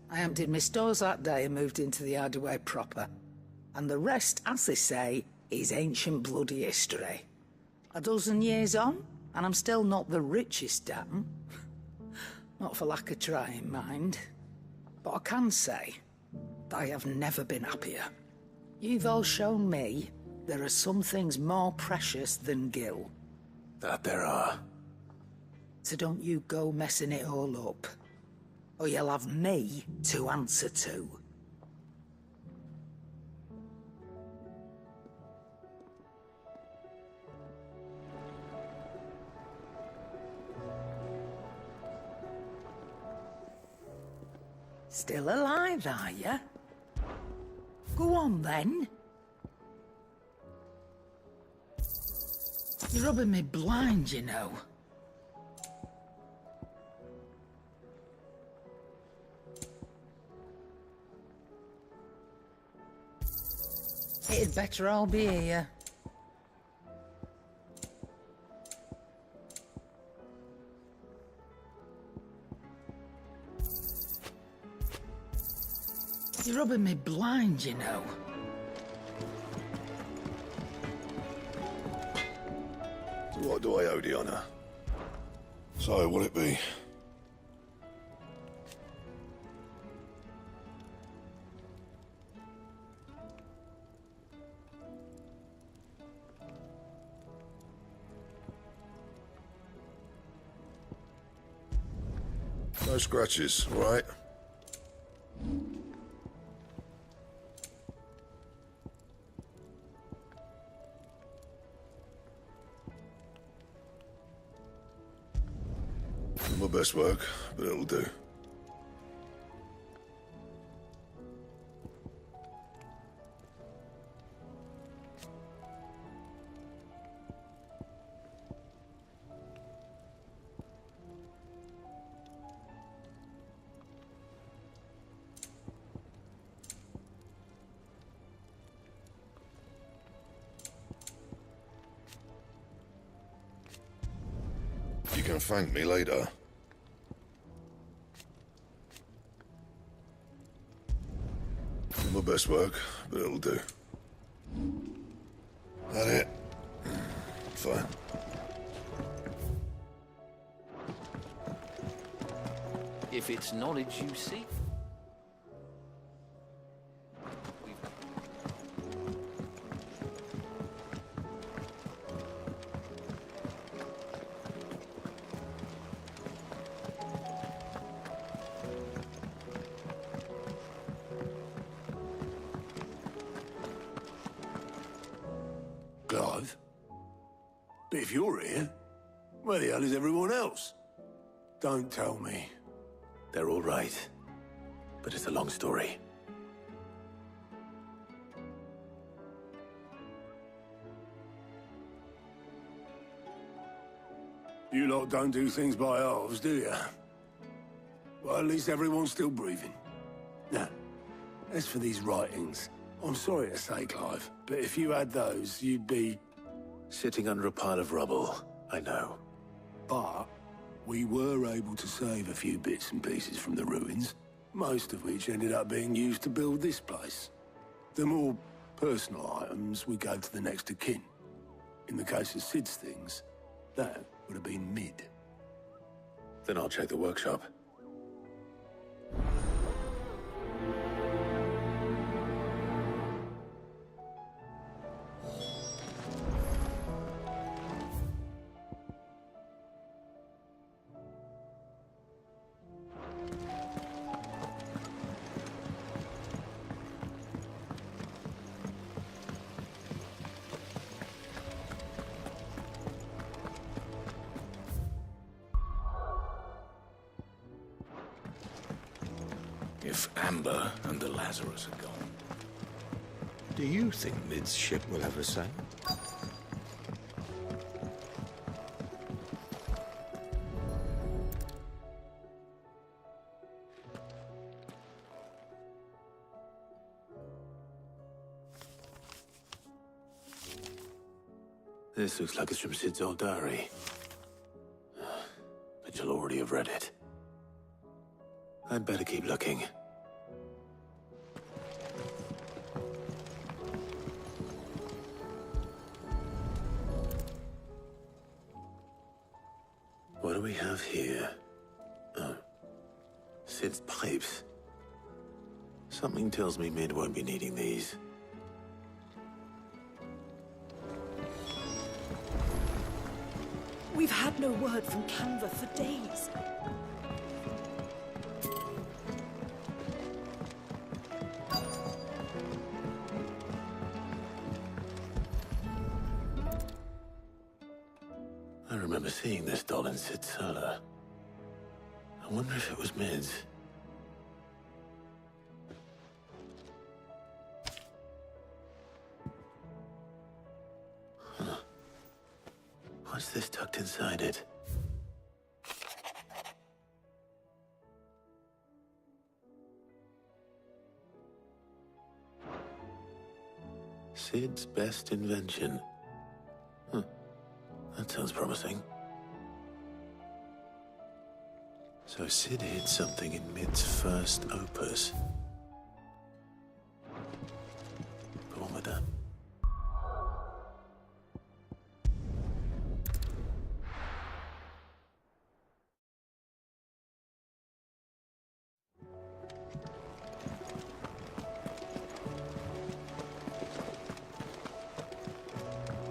I emptied my stores that day and moved into the Hideaway proper. And the rest, as they say, is ancient bloody history. A dozen years on, and I'm still not the richest dam. Not for lack of trying, mind. But I can say that I have never been happier. You've all shown me there are some things more precious than gil. That there are. So don't you go messing it all up, or you'll have me to answer to. Still alive, are you? Go on, then. You're rubbing me blind, you know. It'd better all be here. You're rubbing me blind, you know. What do I owe the honour? So, will it be? No scratches, all right? Not my best work, but it'll do. You can thank me later. Not my best work, but it'll do. That it? Fine. If it's knowledge you seek. Clive? But if you're here, where the hell is everyone else? Don't tell me. They're all right. But it's a long story. You lot don't do things by halves, do you? Well, at least everyone's still breathing. Now, as for these writings, I'm sorry to say, Clive, but if you had those, you'd be... Sitting under a pile of rubble, I know. But we were able to save a few bits and pieces from the ruins, most of which ended up being used to build this place. The more personal items we gave to the next of kin. In the case of Sid's things, that would have been Mid. Then I'll check the workshop. If Amber and the Lazarus are gone, do you think Mid's ship will ever sail? This looks like it's from Sid's old diary. But you'll already have read it. I'd better keep looking. What do we have here? Oh. Sid's pipes. Something tells me Mid won't be needing these. We've had no word from Canva for days. I remember seeing this doll in Sid's cellar. I wonder if it was Mid's. Huh. What's this tucked inside it? Sid's best invention. Huh. That sounds promising. So Sid hid something in Mid's first opus. Go on with that.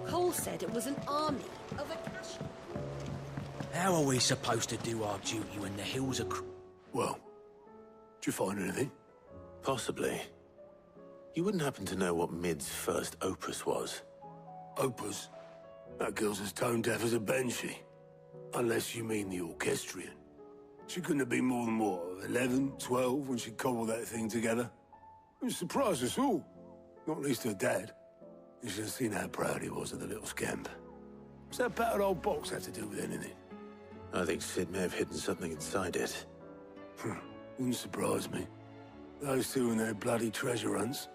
Cole said it was an army of Akashi. How are we supposed to do our duty when the hills are... Well, did you find anything? Possibly. You wouldn't happen to know what Mid's first opus was? Opus? That girl's as tone deaf as a banshee. Unless you mean the orchestrion. She couldn't have been more than, what, 11, 12 when she cobbled that thing together? It surprised us all. Not least her dad. You should have seen how proud he was of the little scamp. What's that battered old box have to do with anything? I think Sid may have hidden something inside it. Wouldn't surprise me. Those two and their bloody treasure hunts.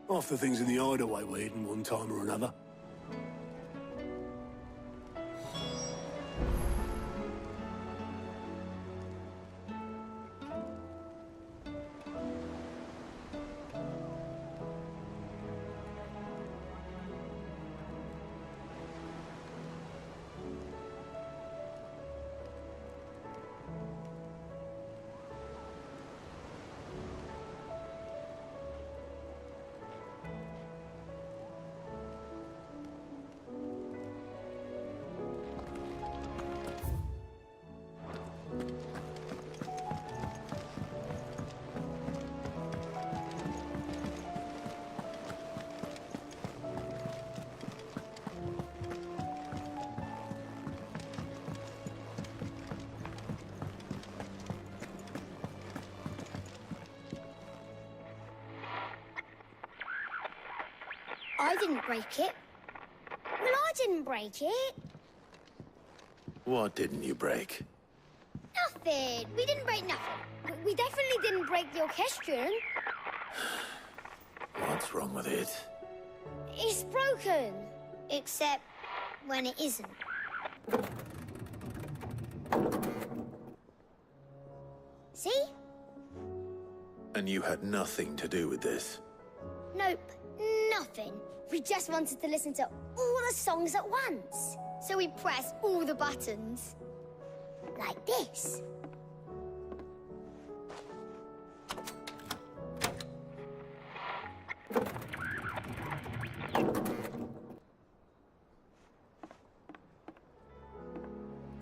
Half the things in the hideaway were hidden one time or another. I didn't break it. Well, I didn't break it. What didn't you break? Nothing. We didn't break nothing. We definitely didn't break the orchestrion. What's wrong with it? It's broken. Except when it isn't. See? And you had nothing to do with this? Nope, nothing. We just wanted to listen to all the songs at once. So we pressed all the buttons. Like this.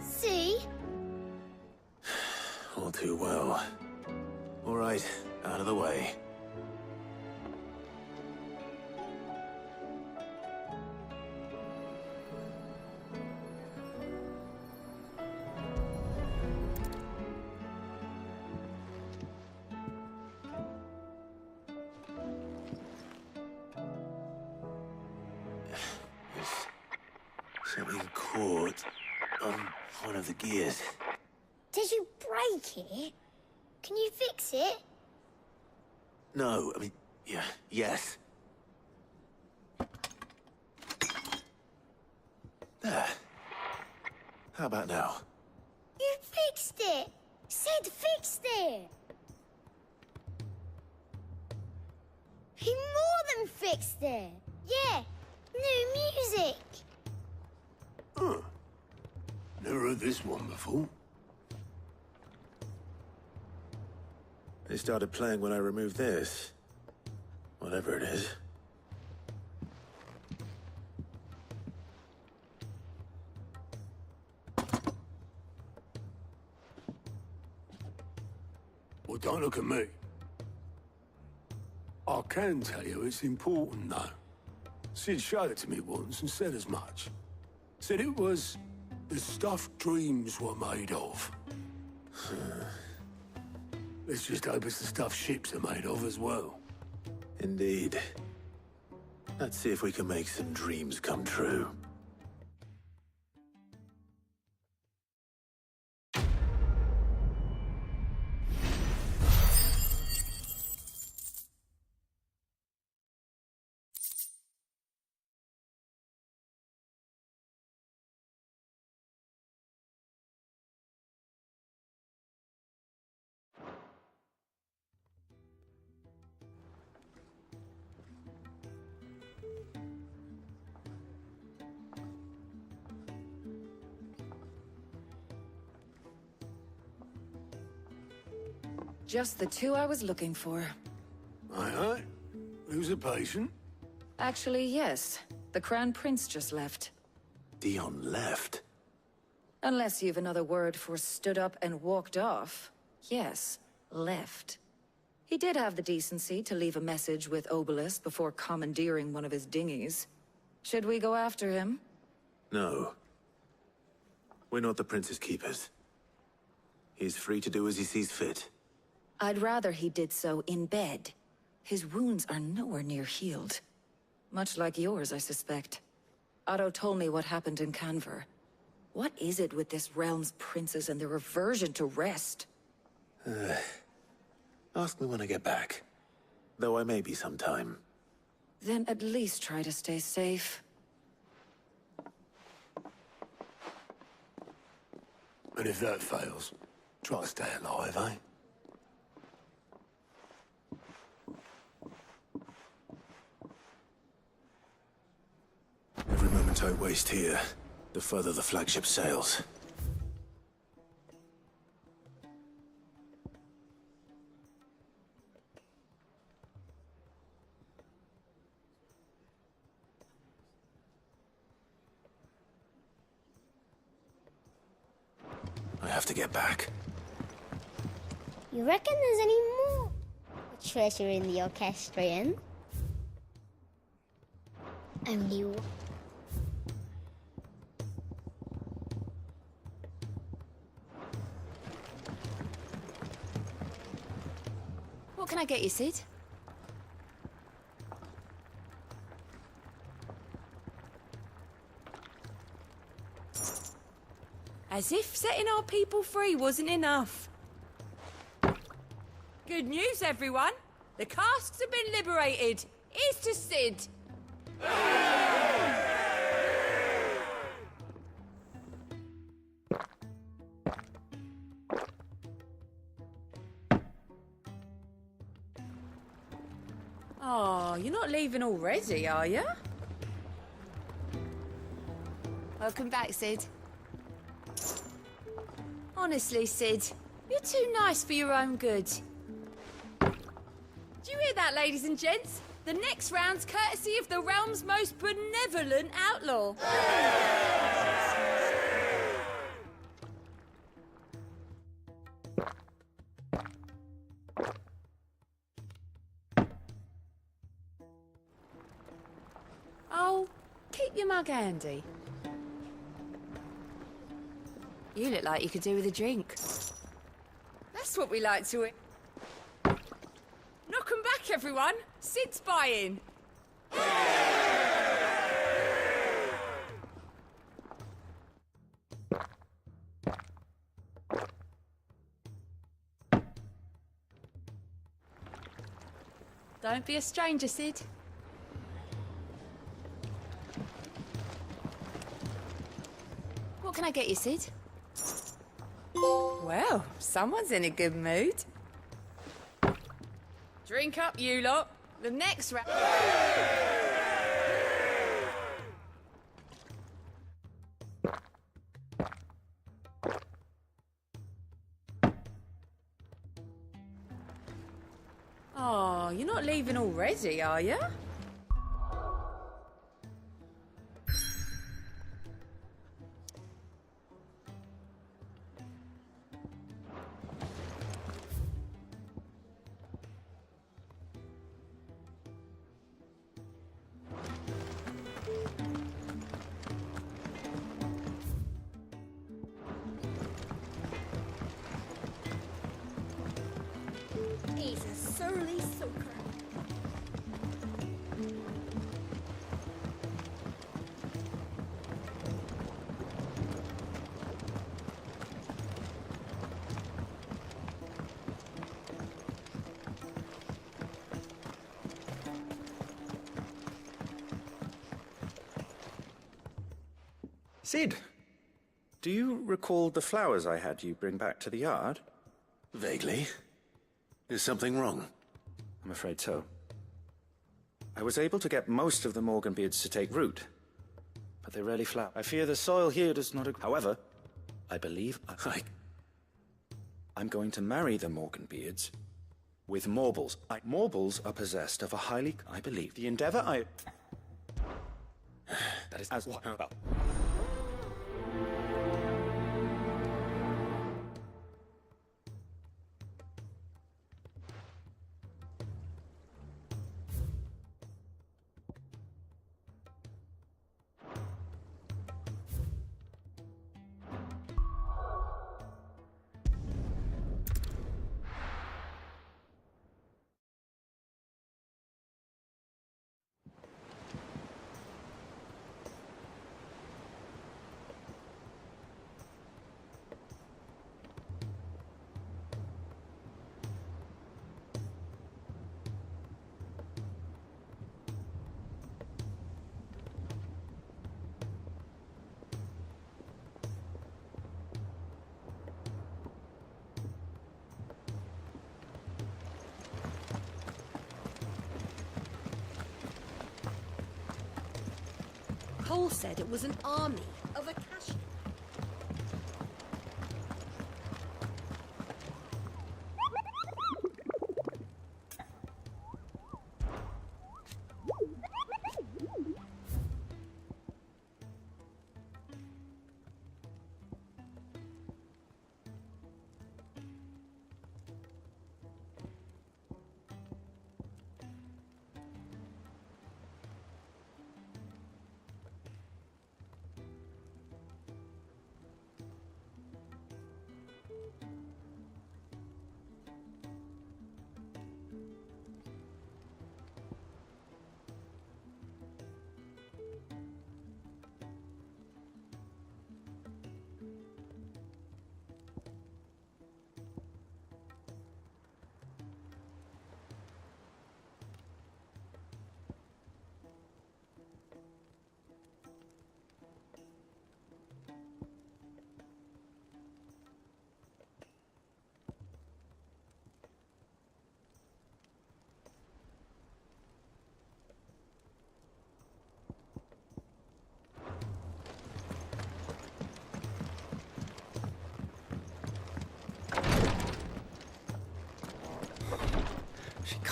See? All too well. All right, out of the way. Something caught on one of the gears. Did you break it? Can you fix it? No, I mean, yeah, yes. There. How about now? You fixed it! Sid fixed it! He more than fixed it! Yeah, new music! Huh. Never heard this one before. They started playing when I removed this. Whatever it is. Well, don't look at me. I can tell you it's important, though. Sid showed it to me once and said as much. Said it was the stuff dreams were made of. Let's just hope it's the stuff ships are made of as well. Indeed. Let's see if we can make some dreams come true. Just the two I was looking for. Aye, aye. Who's a patient? Actually, yes. The Crown Prince just left. Dion left? Unless you've another word for stood up and walked off. Yes, left. He did have the decency to leave a message with Obelisk before commandeering one of his dinghies. Should we go after him? No. We're not the Prince's keepers. He's free to do as he sees fit. I'd rather he did so in bed. His wounds are nowhere near healed. Much like yours, I suspect. Otto told me what happened in Canver. What is it with this realm's princes and their aversion to rest? Ask me when I get back. Though I may be sometime. Then at least try to stay safe. And if that fails, try to stay alive, eh? Every moment I waste here, the further the flagship sails. I have to get back. You reckon there's any more treasure in the orchestrion? Only one. What can I get you, Sid? As if setting our people free wasn't enough. Good news, everyone. The casks have been liberated. Here's to Cid. Oh, you're not leaving already, are you? Welcome back, Cid. Honestly, Cid, you're too nice for your own good. Do you hear that, ladies and gents? The next round's courtesy of the realm's most benevolent outlaw. Oh, keep your mug handy. You look like you could do with a drink. That's what we like to eat. Knock 'em back, everyone. Sid's buying. Don't be a stranger, Cid. What can I get you, Cid? Well, someone's in a good mood. Drink up, you lot. The next round... Oh, you're not leaving already, are you? He's a surly soaker. Cid, do you recall the flowers I had you bring back to the yard? Vaguely. Is something wrong? I'm afraid so. I was able to get most of the Morganbeards to take root, but they rarely flower. I fear the soil here does not agree. However, I believe I'm going to marry the Morganbeards with Morbles. Morbles are possessed of a highly... I believe the endeavor I... That is as well. Cole said it was an army of Acacia.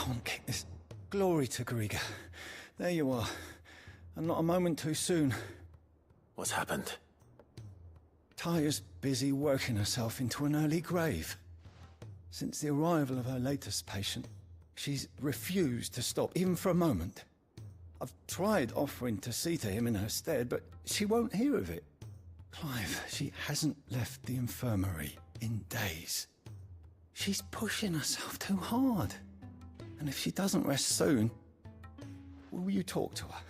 can't kick this. Glory to Griga. There you are. And not a moment too soon. What's happened? Taya's busy working herself into an early grave. Since the arrival of her latest patient, she's refused to stop, even for a moment. I've tried offering to see to him in her stead, but she won't hear of it. Clive, she hasn't left the infirmary in days. She's pushing herself too hard. And if she doesn't rest soon, will you talk to her?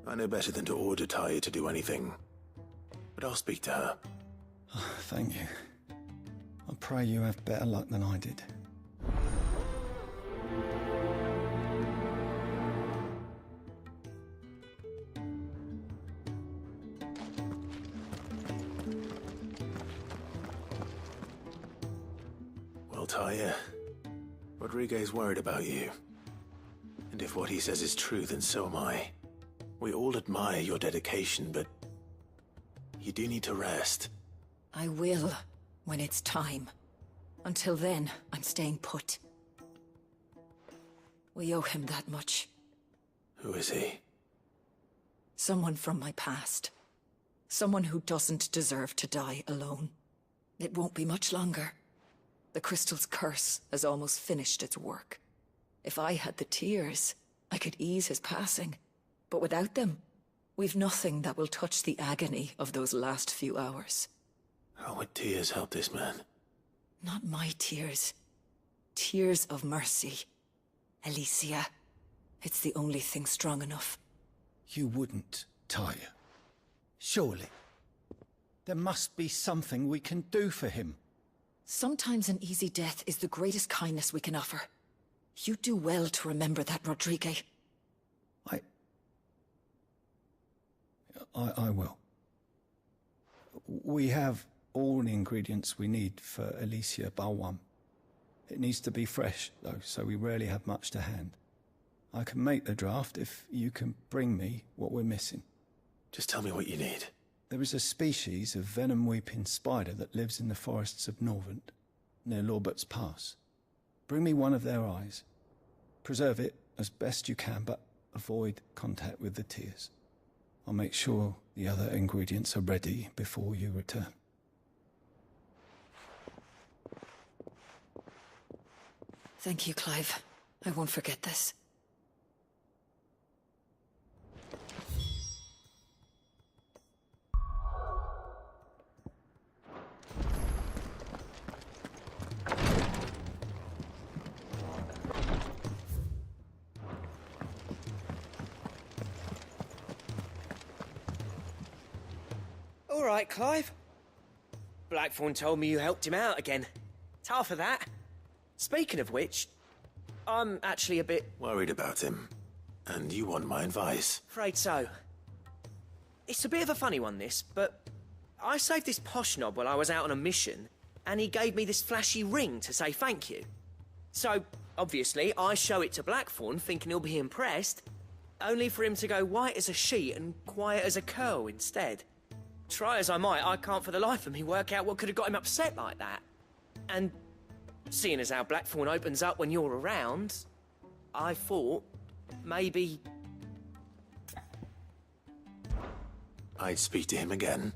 I know better than to order Taya to do anything. But I'll speak to her. Oh, thank you. I pray you have better luck than I did. Well, Taya, Rodriguez worried about you. And if what he says is true, then so am I. We all admire your dedication, but you do need to rest. I will, when it's time. Until then, I'm staying put. We owe him that much. Who is he? Someone from my past. Someone who doesn't deserve to die alone. It won't be much longer. The crystal's curse has almost finished its work. If I had the tears, I could ease his passing. But without them, we've nothing that will touch the agony of those last few hours. How would tears help this man? Not my tears. Tears of mercy. Alicia. It's the only thing strong enough. You wouldn't, Taya. Surely. There must be something we can do for him. Sometimes an easy death is the greatest kindness we can offer. You do well to remember that, Rodrigue. I will. We have all the ingredients we need for Alicia Balwam. It needs to be fresh, though, so we rarely have much to hand. I can make the draft if you can bring me what we're missing. Just tell me what you need. There is a species of venom-weeping spider that lives in the forests of Norvent, near Lorbert's Pass. Bring me one of their eyes. Preserve it as best you can, but avoid contact with the tears. I'll make sure the other ingredients are ready before you return. Thank you, Clive. I won't forget this. All right, Clive. Blackthorn told me you helped him out again. Tough for that. Speaking of which, I'm actually a bit... worried about him. And you want my advice? Afraid so. It's a bit of a funny one, this, but I saved this posh knob while I was out on a mission, and he gave me this flashy ring to say thank you. So, obviously, I show it to Blackthorn, thinking he'll be impressed, only for him to go white as a sheet and quiet as a curl instead. Try as I might, I can't for the life of me work out what could have got him upset like that. And seeing as how Blackthorn opens up when you're around, I thought maybe... I'd speak to him again.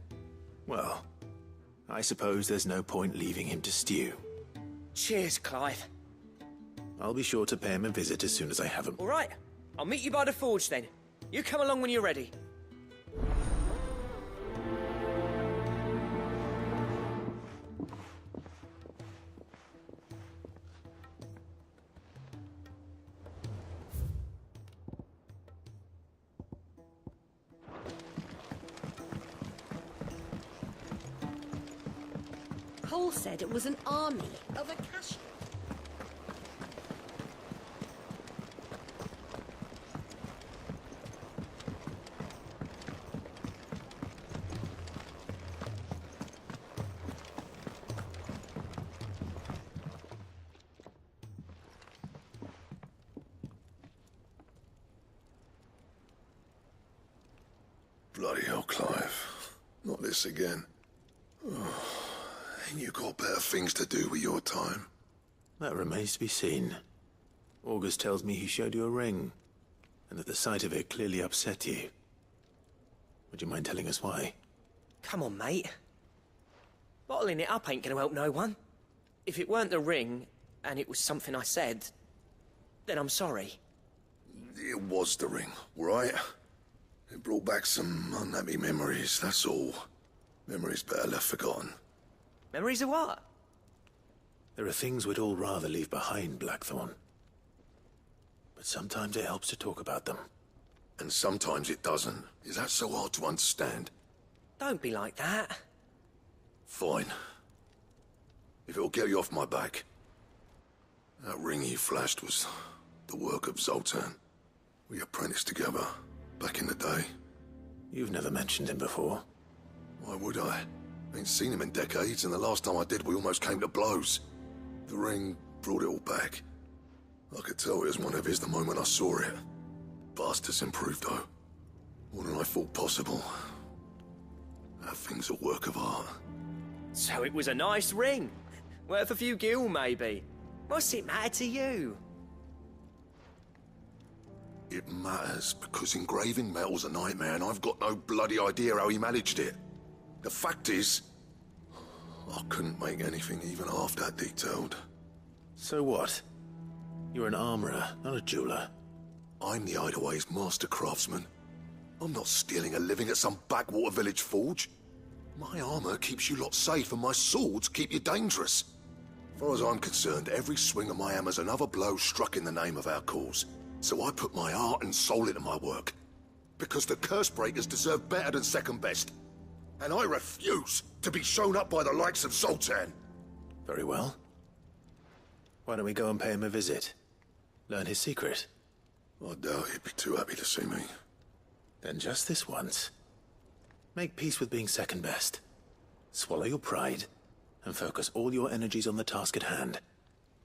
Well, I suppose there's no point leaving him to stew. Cheers, Clive. I'll be sure to pay him a visit as soon as I have him. All right, I'll meet you by the forge then. You come along when you're ready. Cole said it was an army of Acacia. Bloody hell, Clive. Not this again. Oh, ain't you got better things to do with your time? That remains to be seen. August tells me he showed you a ring, and that the sight of it clearly upset you. Would you mind telling us why? Come on, mate. Bottling it up ain't gonna help no one. If it weren't the ring, and it was something I said, then I'm sorry. It was the ring, right? It brought back some unhappy memories, that's all. Memories better left forgotten. Memories of what? There are things we'd all rather leave behind, Blackthorn. But sometimes it helps to talk about them. And sometimes it doesn't. Is that so hard to understand? Don't be like that. Fine. If it'll get you off my back. That ring he flashed was the work of Zoltan. We apprenticed together, back in the day. You've never mentioned him before. Why would I? Ain't seen him in decades, and the last time I did, we almost came to blows. The ring brought it all back. I could tell it was one of his the moment I saw it. Bastard's improved, though. More than I thought possible. That thing's a work of art. So it was a nice ring. Worth a few gil, maybe. What's it matter to you? It matters because engraving metal's a nightmare, and I've got no bloody idea how he managed it. The fact is, I couldn't make anything even half that detailed. So what? You're an armorer, not a jeweler. I'm the Idaway's master craftsman. I'm not stealing a living at some backwater village forge. My armor keeps you lot safe, and my swords keep you dangerous. As far as I'm concerned, every swing of my hammer's another blow struck in the name of our cause. So I put my heart and soul into my work. Because the Cursebreakers deserve better than second best. And I refuse to be shown up by the likes of Zoltan. Very well. Why don't we go and pay him a visit? Learn his secret. I doubt he'd be too happy to see me. Then just this once. Make peace with being second best. Swallow your pride, and focus all your energies on the task at hand.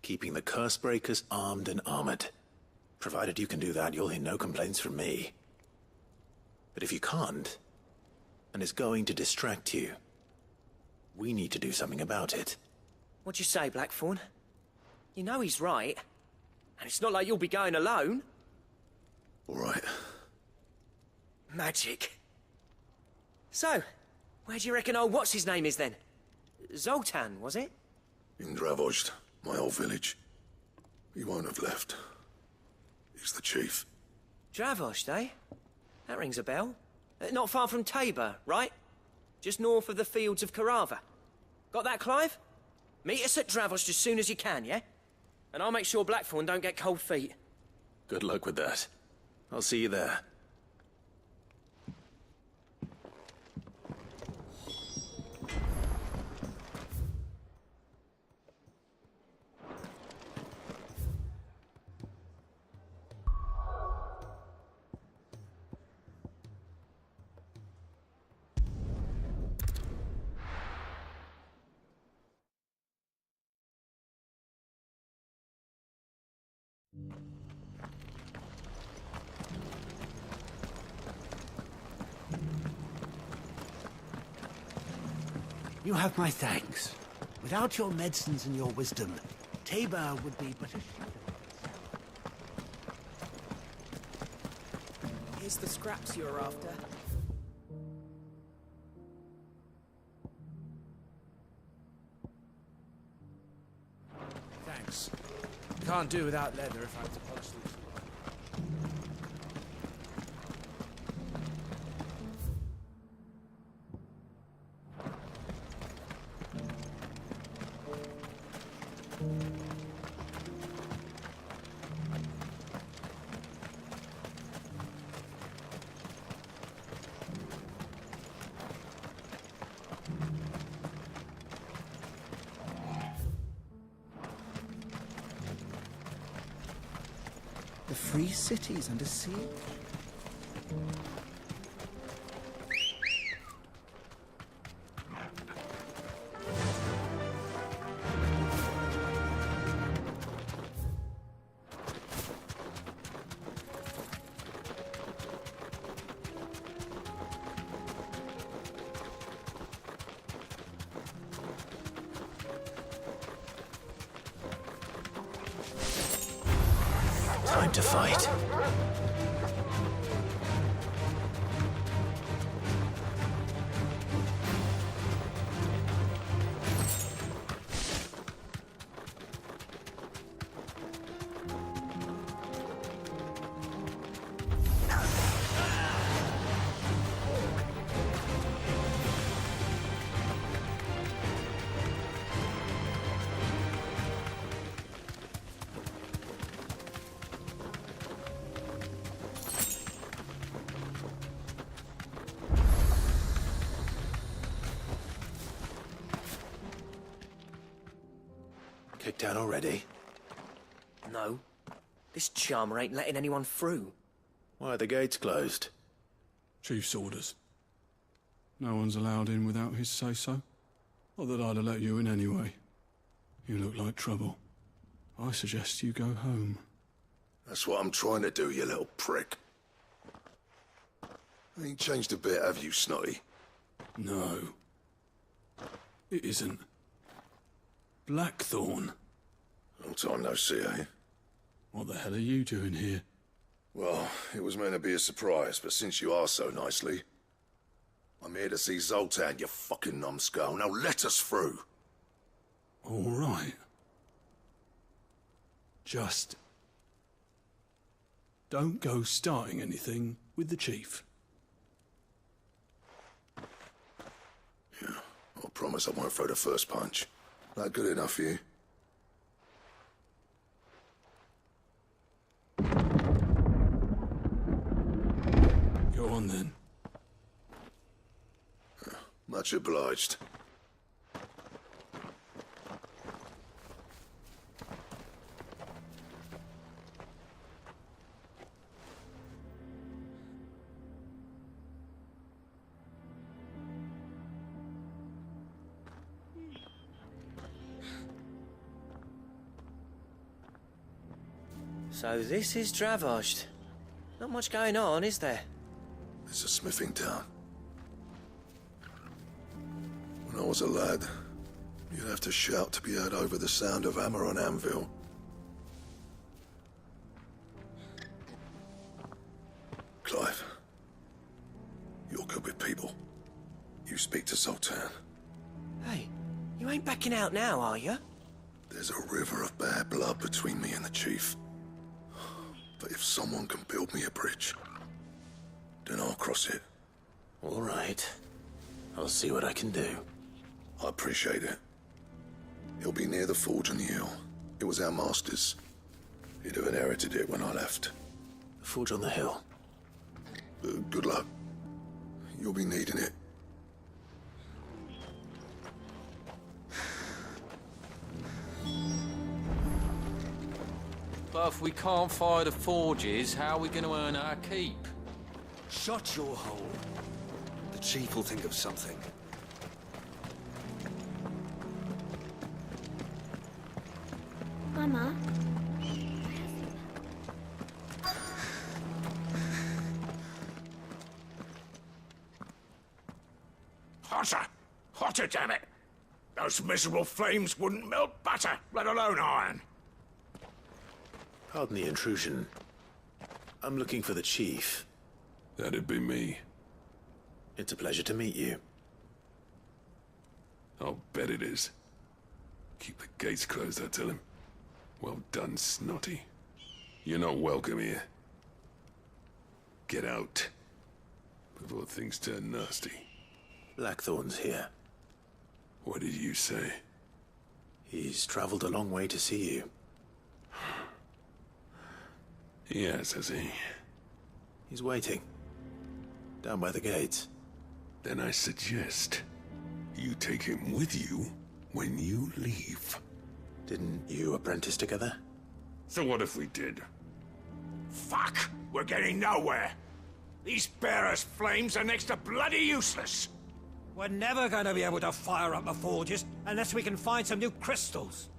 Keeping the Cursebreakers armed and armored. Provided you can do that, you'll hear no complaints from me. But if you can't, and it's going to distract you, we need to do something about it. What'd you say, Blackthorn? You know he's right. And it's not like you'll be going alone. All right. Magic. So, where do you reckon old what's-his-name is then? Zoltan, was it? In Dravozd, my old village. He won't have left. He's the chief. Dravozd, eh? That rings a bell. Not far from Tabor, right? Just north of the fields of Carava. Got that, Clive? Meet us at Dravozd as soon as you can, yeah? And I'll make sure Blackthorn don't get cold feet. Good luck with that. I'll see you there. You have my thanks. Without your medicines and your wisdom, Tabor would be but a shadow. Here's the scraps you're after. Thanks. Can't do without leather if I have to polish these. The free cities under siege. time to fight. Kicked down already? No. This charmer ain't letting anyone through. Why are the gates closed? Chief's orders. No one's allowed in without his say-so. Not that I'd have let you in anyway. You look like trouble. I suggest you go home. That's what I'm trying to do, you little prick. Ain't changed a bit, have you, Snotty? No. It isn't. Blackthorn. Long time no see, eh? What the hell are you doing here? Well, it was meant to be a surprise, but since you are so nicely, I'm here to see Zoltan, you fucking numbskull. Now let us through. All right. Just don't go starting anything with the chief. Yeah, I promise I won't throw the first punch. That good enough for you? Go on then. Much obliged. So this is Dravozd. Not much going on, is there? It's a smithing town. When I was a lad, you'd have to shout to be heard over the sound of hammer on anvil. Clive, you're good with people. You speak to Zoltan. Hey, you ain't backing out now, are you? There's a river of bad blood between me and the chief. But if someone can build me a bridge, then I'll cross it. All right. I'll see what I can do. I appreciate it. It'll be near the forge on the hill. It was our master's. He'd have inherited it when I left. The forge on the hill? Good luck. You'll be needing it. But if we can't fire the forges, how are we going to earn our keep? Shut your hole. The chief will think of something. Mama? Hotter! Hotter, damn it! Those miserable flames wouldn't melt butter, let alone iron. Pardon the intrusion. I'm looking for the chief. That'd be me. It's a pleasure to meet you. I'll bet it is. Keep the gates closed, I tell him. Well done, Snotty. You're not welcome here. Get out. Before things turn nasty. Blackthorn's here. What did you say? He's traveled a long way to see you. Yes, has he? He's waiting. Down by the gates. Then I suggest you take him with you when you leave. Didn't you apprentice together? So what if we did? Fuck! We're getting nowhere. These bearers' flames are next to bloody useless. We're never going to be able to fire up the forges unless we can find some new crystals.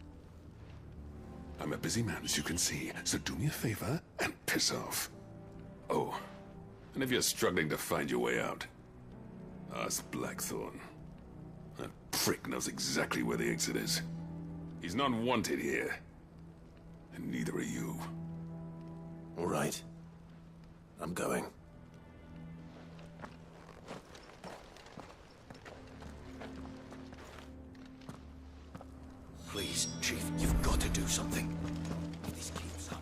I'm a busy man, as you can see, so do me a favor and piss off. Oh, and if you're struggling to find your way out, ask Blackthorn. That prick knows exactly where the exit is. He's not wanted here. And neither are you. All right. I'm going. Please, Chief, you've got to do something. If this keeps up.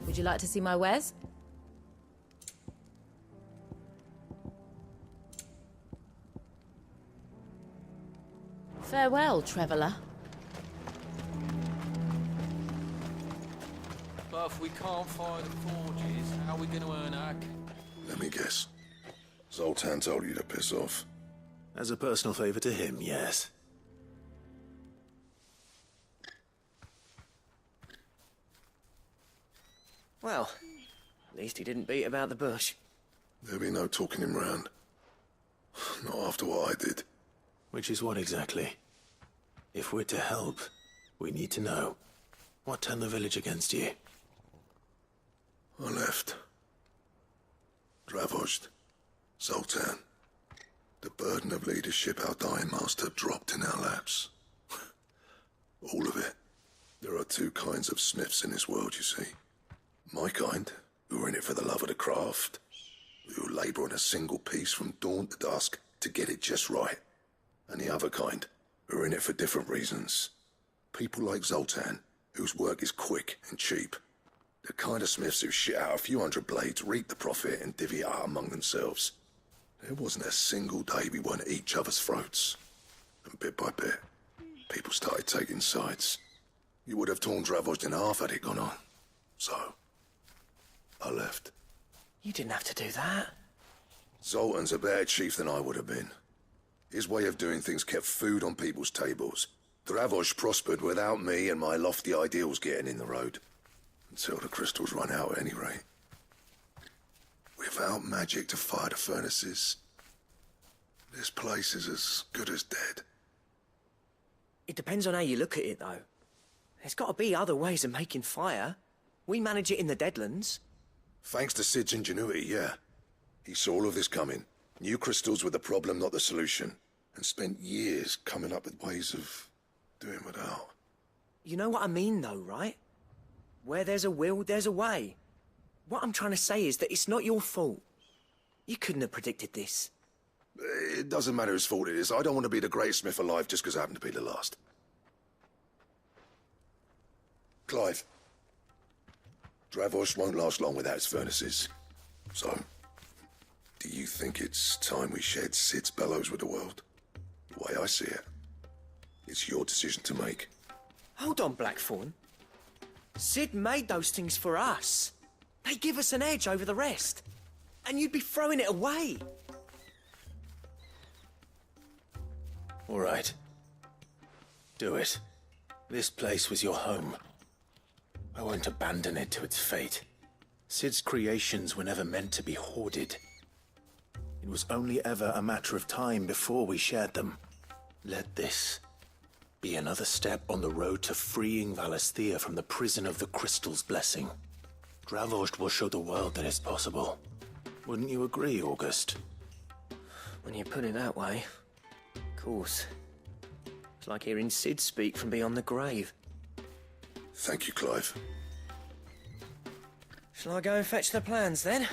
Would you like to see my wares? Farewell, traveller. But if we can't find the forges, how are we going to earn our... Let me guess. Zoltan told you to piss off. As a personal favor to him, yes. Well, at least he didn't beat about the bush. There'll be no talking him round. Not after what I did. Which is what exactly? If we're to help, we need to know. What turned the village against you? I left. Dravojd. Zoltan. The burden of leadership our dying master dropped in our laps. All of it. There are two kinds of smiths in this world, you see. My kind, who are in it for the love of the craft, who labour on a single piece from dawn to dusk to get it just right. And the other kind, who are in it for different reasons. People like Zoltan, whose work is quick and cheap. The kind of smiths who shit out a few hundred blades, reap the profit, and divvy it out among themselves. There wasn't a single day we weren't at each other's throats. And bit by bit, people started taking sides. You would have torn Dravojd in half had it gone on. So, I left. You didn't have to do that. Zoltan's a better chief than I would have been. His way of doing things kept food on people's tables. Dravojd prospered without me and my lofty ideals getting in the road. Until the crystals run out at any rate. Without magic to fire the furnaces, this place is as good as dead. It depends on how you look at it, though. There's got to be other ways of making fire. We manage it in the Deadlands. Thanks to Sid's ingenuity, yeah. He saw all of this coming. Knew crystals were the problem, not the solution. And spent years coming up with ways of doing without. You know what I mean, though, right? Where there's a will, there's a way. What I'm trying to say is that it's not your fault. You couldn't have predicted this. It doesn't matter whose fault it is. I don't want to be the greatest smith alive just because I happen to be the last. Clive. Dravojd won't last long without its furnaces. So, do you think it's time we shared Sid's bellows with the world? The way I see it, it's your decision to make. Hold on, Blackthorn. Sid made those things for us. They give us an edge over the rest. And you'd be throwing it away. All right. Do it. This place was your home. I won't abandon it to its fate. Sid's creations were never meant to be hoarded. It was only ever a matter of time before we shared them. Let this be another step on the road to freeing Valisthea from the prison of the Crystal's blessing. Dravojd will show the world that it's possible. Wouldn't you agree, August? When you put it that way, of course. It's like hearing Sid speak from beyond the grave. Thank you, Clive. Shall I go and fetch the plans, then?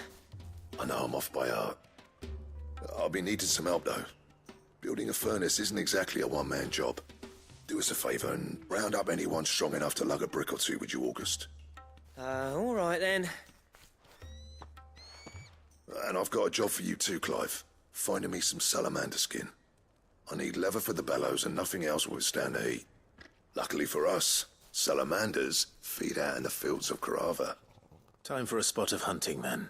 I know I'm off by heart. I'll be needing some help, though. Building a furnace isn't exactly a one-man job. Do us a favour and round up anyone strong enough to lug a brick or two, would you, August? All right, then. And I've got a job for you too, Clive. Finding me some salamander skin. I need leather for the bellows and nothing else will withstand the heat. Luckily for us, salamanders feed out in the fields of Carava. Time for a spot of hunting, then.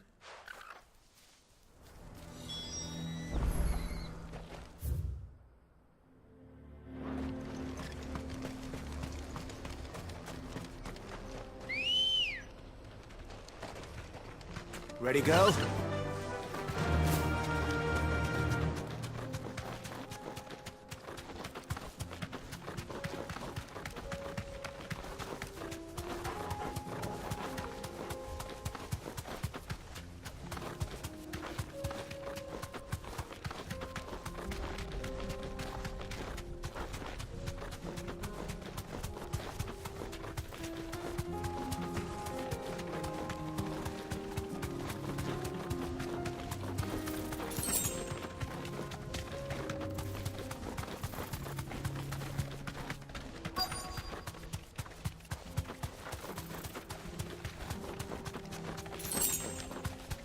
Ready, go?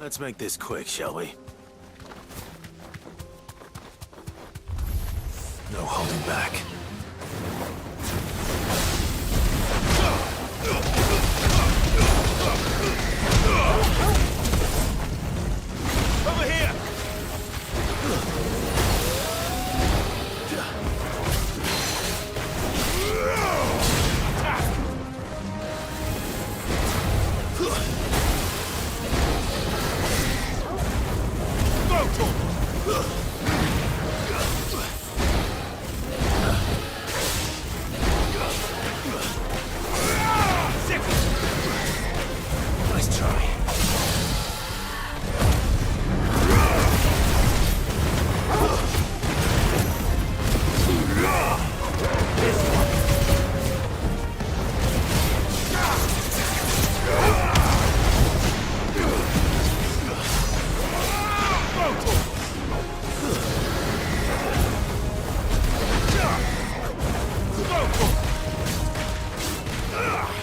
Let's make this quick, shall we? No holding back. Over here! Nice try.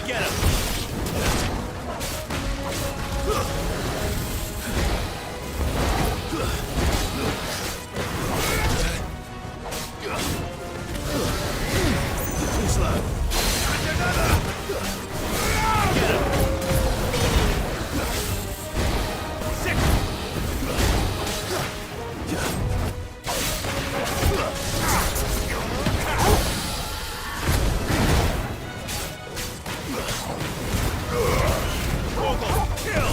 Get him! Too slow. Get him! Sick! Kill!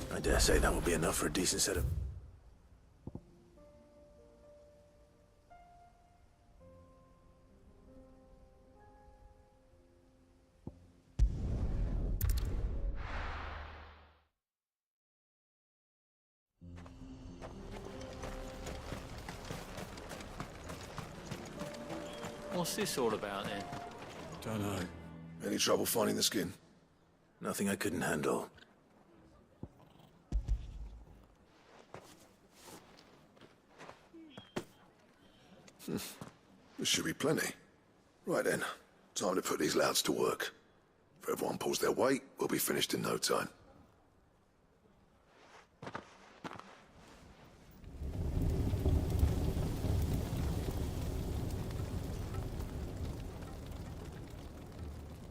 I dare say that will be enough for a decent set of... What's this all about then? Don't know. Any trouble finding the skin? Nothing I couldn't handle. There should be plenty. Right then, time to put these louts to work. If everyone pulls their weight, we'll be finished in no time.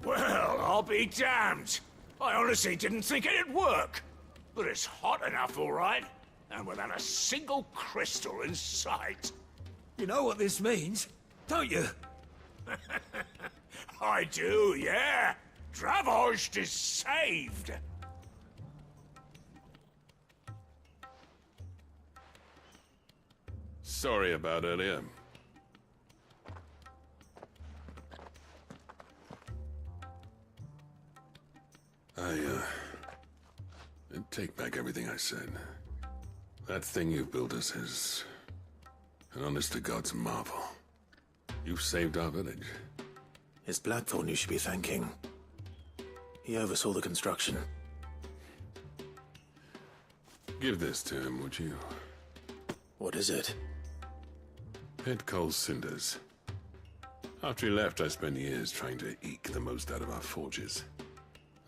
Well, I'll be damned. I honestly didn't think it'd work. But it's hot enough, all right. And without a single crystal in sight. You know what this means, don't you? I do, yeah. Dravost is saved. Sorry about earlier. I take back everything I said. That thing you built us is an honest-to-God's marvel. You've saved our village. It's Blackthorn you should be thanking. He oversaw the construction. Give this to him, would you? What is it? Pit Coal cinders. After he left, I spent years trying to eke the most out of our forges.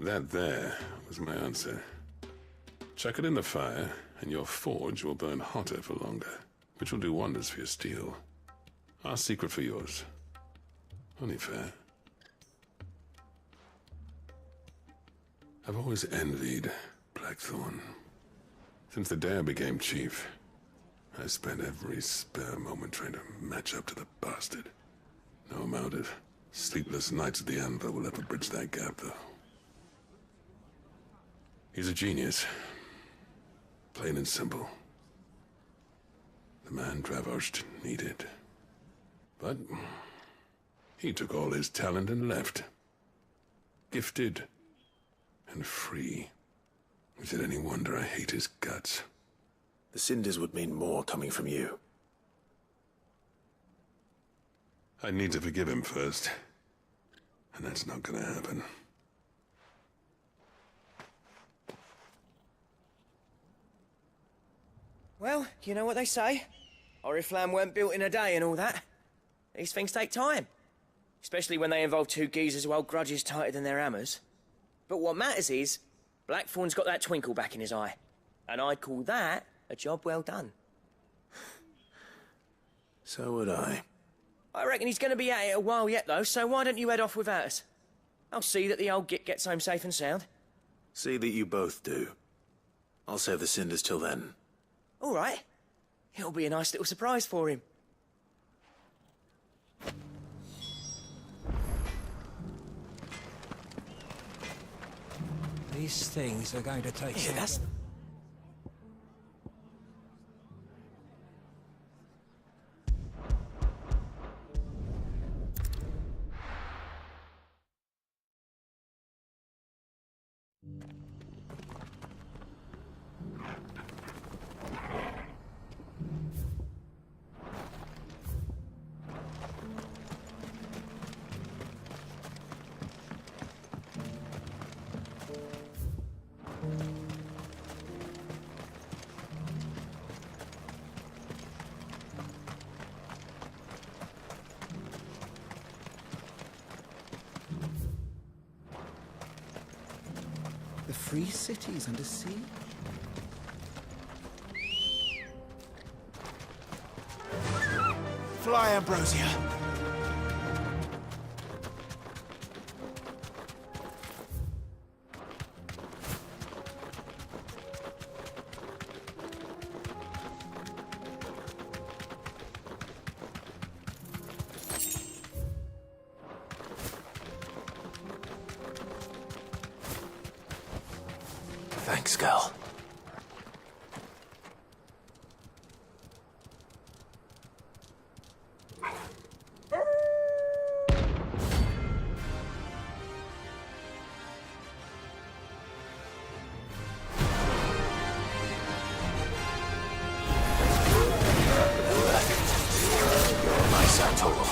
That there was my answer. Chuck it in the fire, and your forge will burn hotter for longer, which will do wonders for your steel. Our secret for yours. Only fair. I've always envied Blackthorn. Since the day I became chief, I spent every spare moment trying to match up to the bastard. No amount of sleepless nights at the Anvil will ever bridge that gap, though. He's a genius. Plain and simple. The man Dravost needed. But he took all his talent and left. Gifted and free. Is it any wonder I hate his guts? The cinders would mean more coming from you. I need to forgive him first. And that's not gonna happen. Well, you know what they say. Oriflamme weren't built in a day and all that. These things take time. Especially when they involve two geezers who hold grudges tighter than their hammers. But what matters is, Blackthorn's got that twinkle back in his eye. And I'd call that a job well done. So would I. I reckon he's going to be at it a while yet, though, so why don't you head off without us? I'll see that the old git gets home safe and sound. See that you both do. I'll save the cinders till then. All right. It'll be a nice little surprise for him. These things are going to take some... that's... The free cities under sea? Fly, Ambrosia. Thanks, Gal. You're my Santor.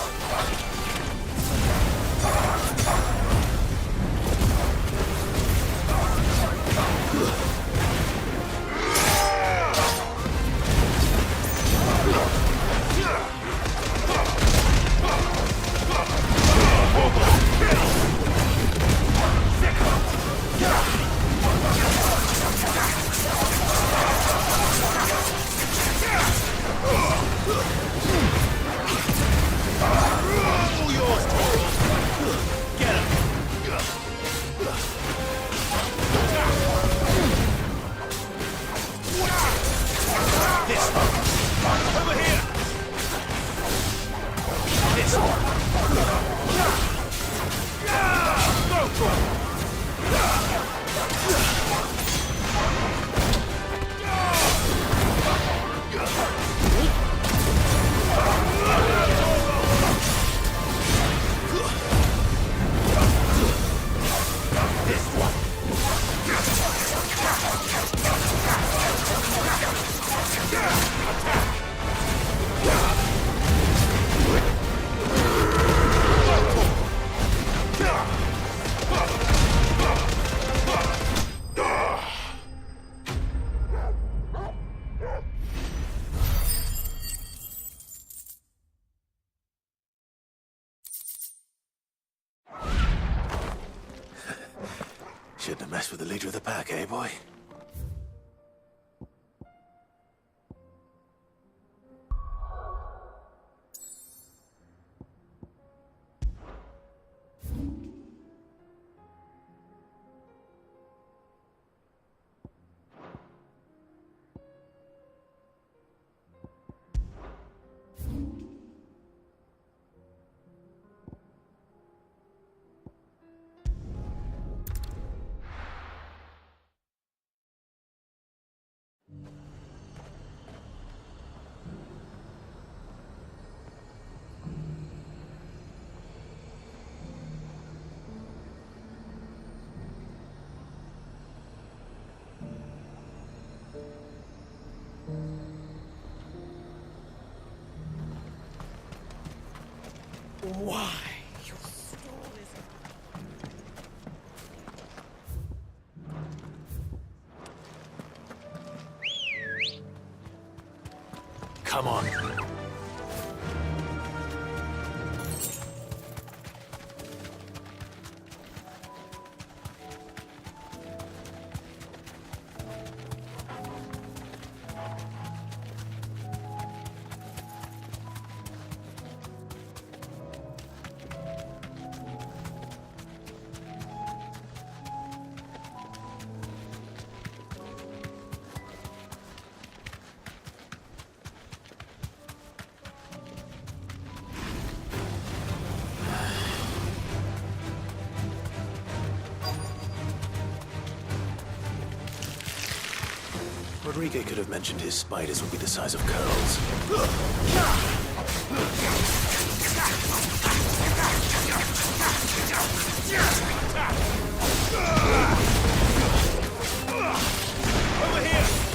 Shouldn't have messed with the leader of the pack, eh, boy? Why? Come on. Rodrigo could have mentioned his spiders would be the size of curls. Over here!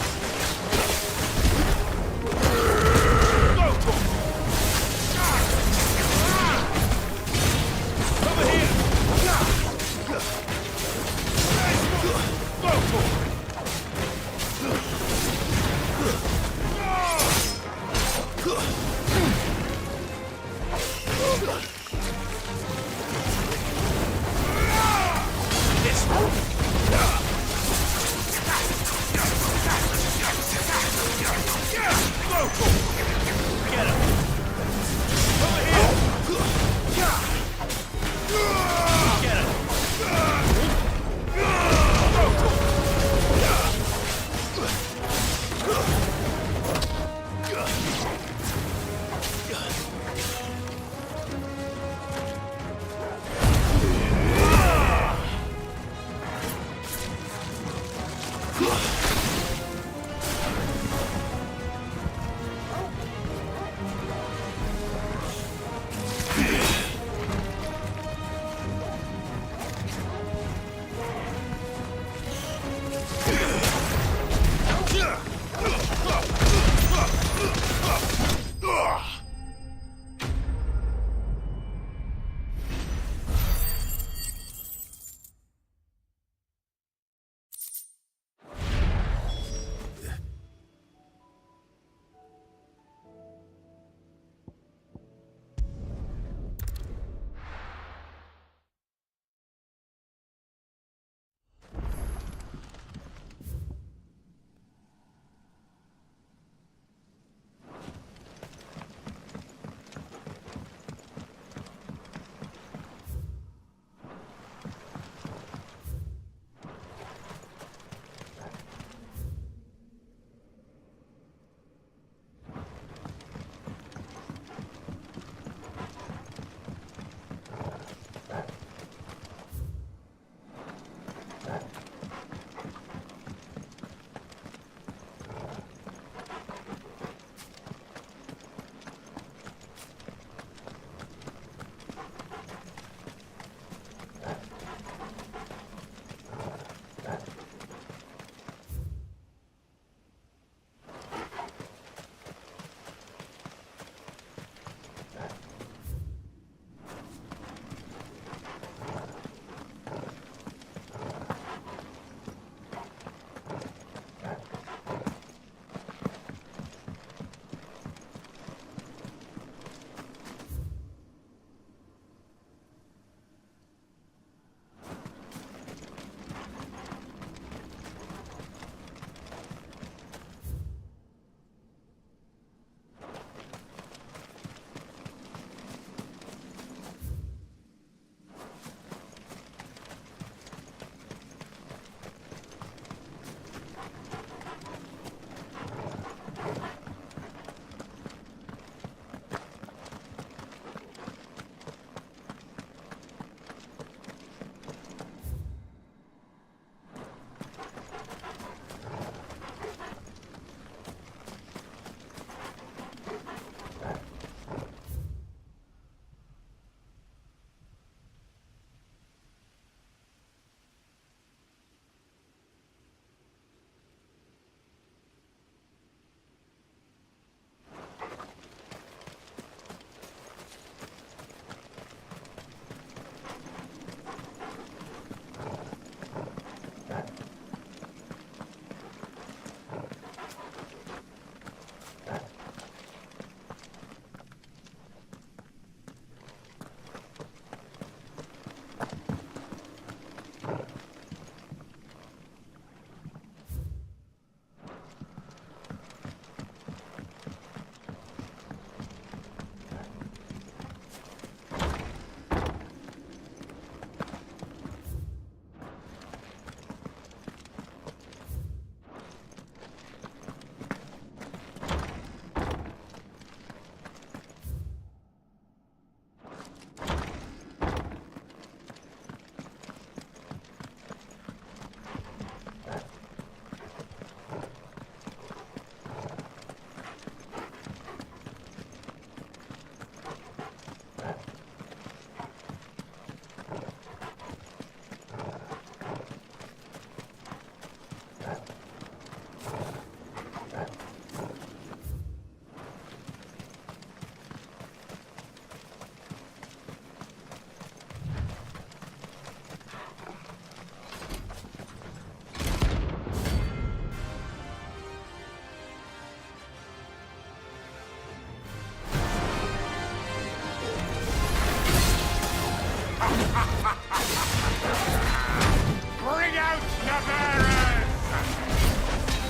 Bring out the bearers!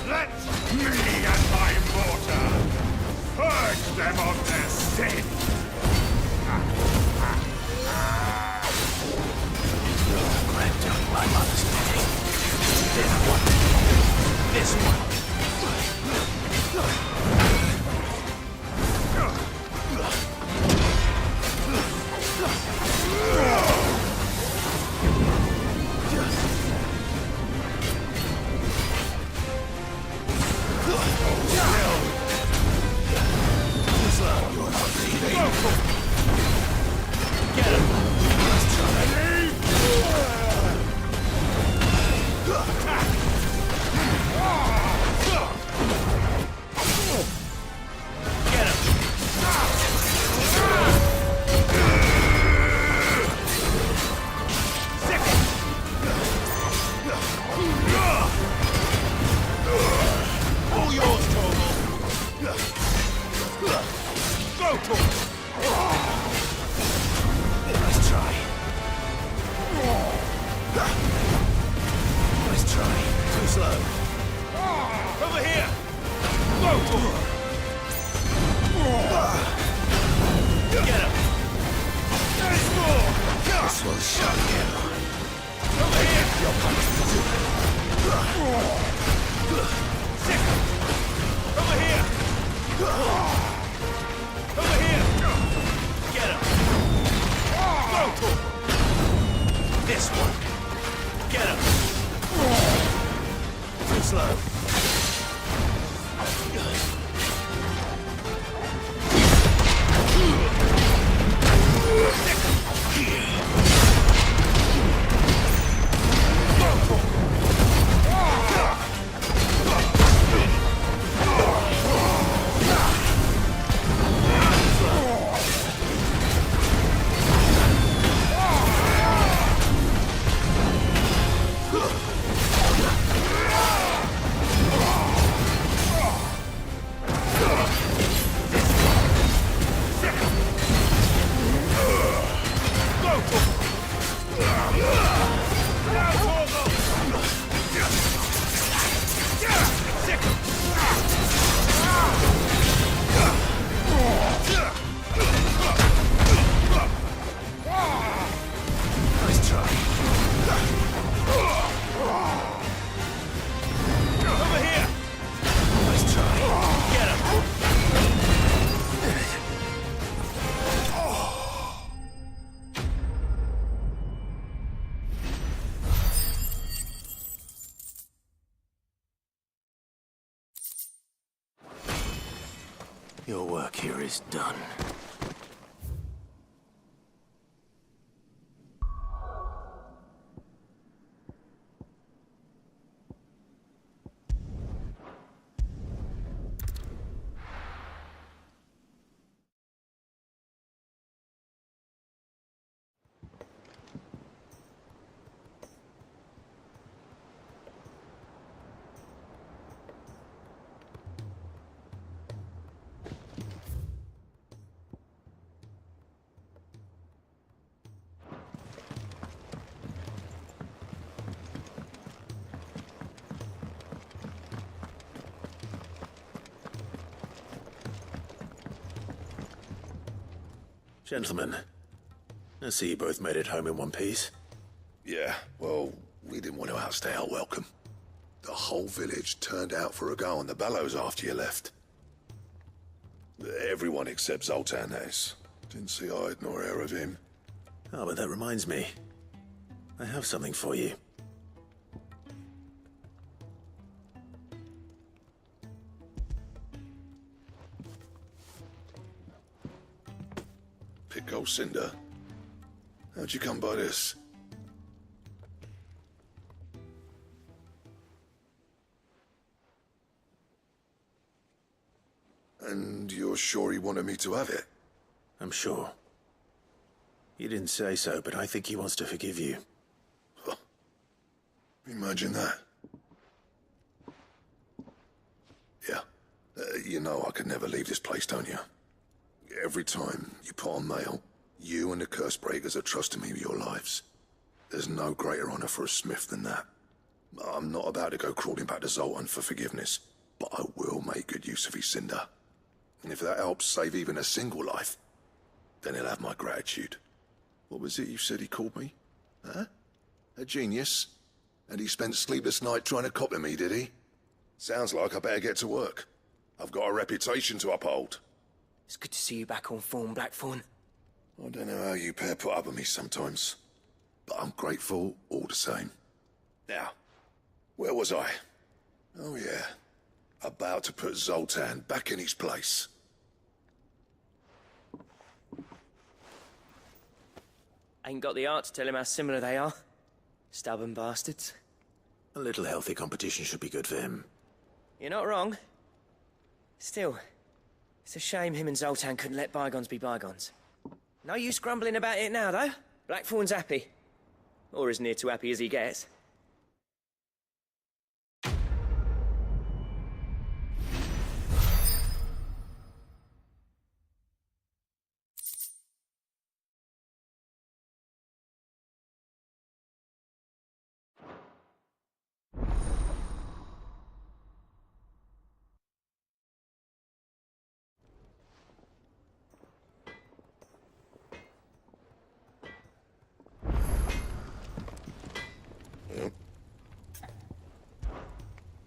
Let me and my mortar purge them of their sin! Doing my mother's bidding. Then what? This one. You're not leaving. Get him. Let's try. All yours, Torgal. Go, Torgal. Nice try. Nice try. Too slow. Over here. Go, Torgal. Get him. There's more. This will shock you. Over here. Your punishment too. Over here. Over here. Get him. Go, Torgal. This one. Get him. Too slow. Your work here is done. Gentlemen, I see you both made it home in one piece. Yeah, well, we didn't want to outstay our welcome. The whole village turned out for a go on the bellows after you left. Everyone except Zoltanes. Didn't see hide nor hair of him. Oh, but that reminds me. I have something for you. Pico Cinder. How'd you come by this? And you're sure he wanted me to have it? I'm sure. He didn't say so, but I think he wants to forgive you. Huh. Imagine that. Yeah. You know I could never leave this place, don't you? Every time you put on mail, You and the Cursebreakers are trusting me with your lives. There's no greater honor for a smith than that. I'm not about to go crawling back to Zoltan for forgiveness, but I will make good use of his cinder. And if that helps save even a single life, then he'll have my gratitude. What was it you said he called me? Huh? A genius? And he spent sleepless night trying to copy me, did he? Sounds like I better get to work. I've got a reputation to uphold. It's good to see you back on form, Blackthorn. I don't know how you pair put up with me sometimes, but I'm grateful all the same. Now, where was I? Oh yeah, about to put Zoltan back in his place. Ain't got the art to tell him how similar they are. Stubborn bastards. A little healthy competition should be good for him. You're not wrong. Still, it's a shame him and Zoltan couldn't let bygones be bygones. No use grumbling about it now, though. Blackthorn's happy. Or as near to happy as he gets.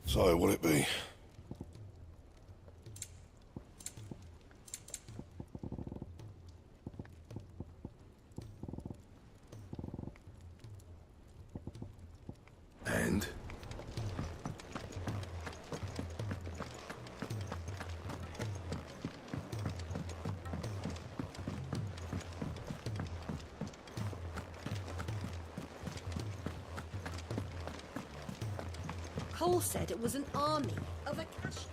So, what'll it be? And? Cole said it was an army of Akashi.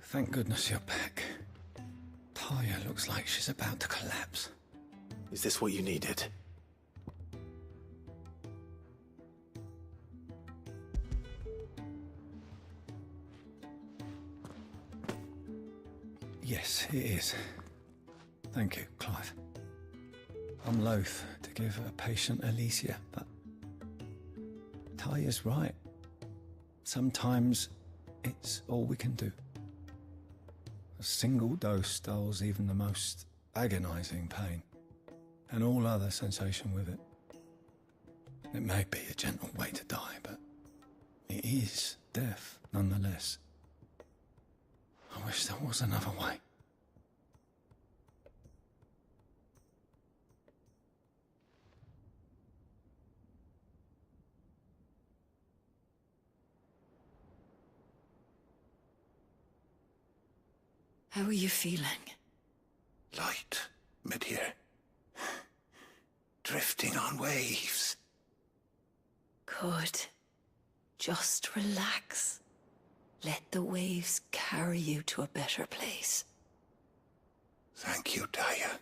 Thank goodness you're back. Talia looks like she's about to collapse. Is this what you needed? Yes, it is. Thank you, Clive. I'm loath to give a patient Alicia, but Talia's right. Sometimes it's all we can do. A single dose dulls even the most agonizing pain, and all other sensation with it. It may be a gentle way to die, but it is death nonetheless. I wish there was another way. How are you feeling? Light, mid-here. Drifting on waves. Good. Just relax. Let the waves carry you to a better place. Thank you, Talia.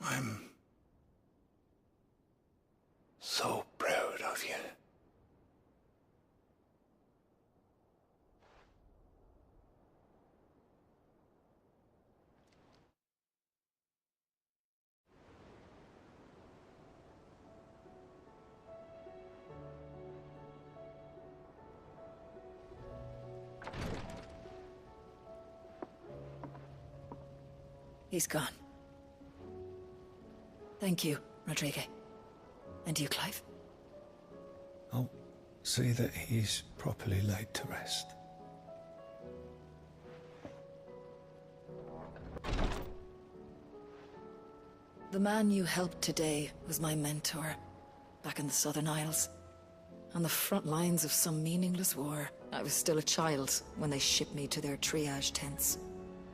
I'm so proud of you. He's gone. Thank you, Rodrigo. And you, Clive? I'll see that he's properly laid to rest. The man you helped today was my mentor, back in the Southern Isles. On the front lines of some meaningless war. I was still a child when they shipped me to their triage tents.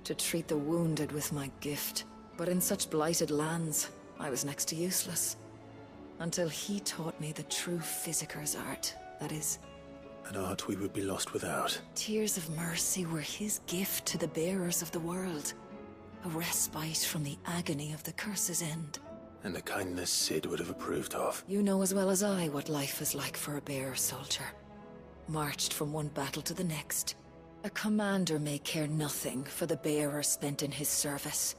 To treat the wounded with my gift. But in such blighted lands, I was next to useless. Until he taught me the true Physicker's art, that is... An art we would be lost without. Tears of mercy were his gift to the bearers of the world. A respite from the agony of the curse's end. And a kindness Cid would have approved of. You know as well as I what life is like for a bearer soldier. Marched from one battle to the next. A commander may care nothing for the bearer spent in his service.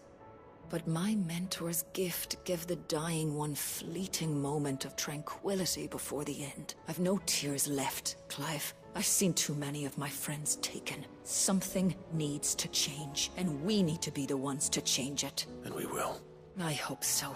But my mentor's gift gave the dying one fleeting moment of tranquility before the end. I've no tears left, Clive. I've seen too many of my friends taken. Something needs to change, and we need to be the ones to change it. And we will. I hope so.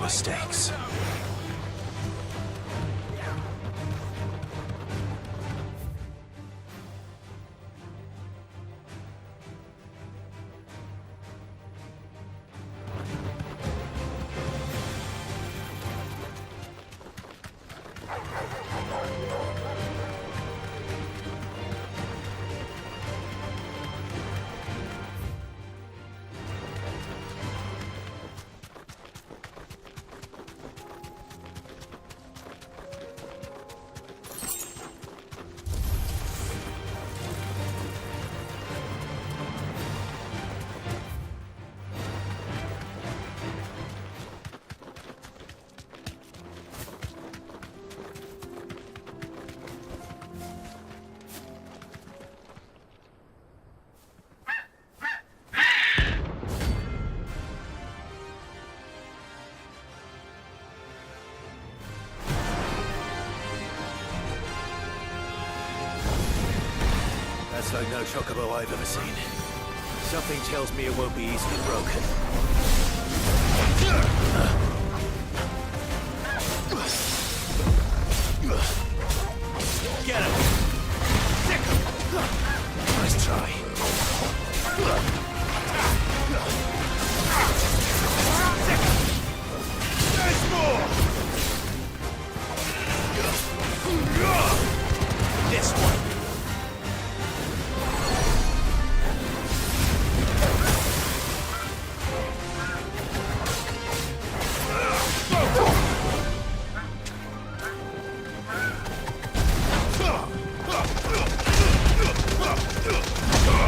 Mistakes. That's like no chocobo I've ever seen. Something tells me it won't be easily broken. Get him! Nice try. There's more! This one!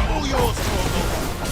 All yours, Morgul!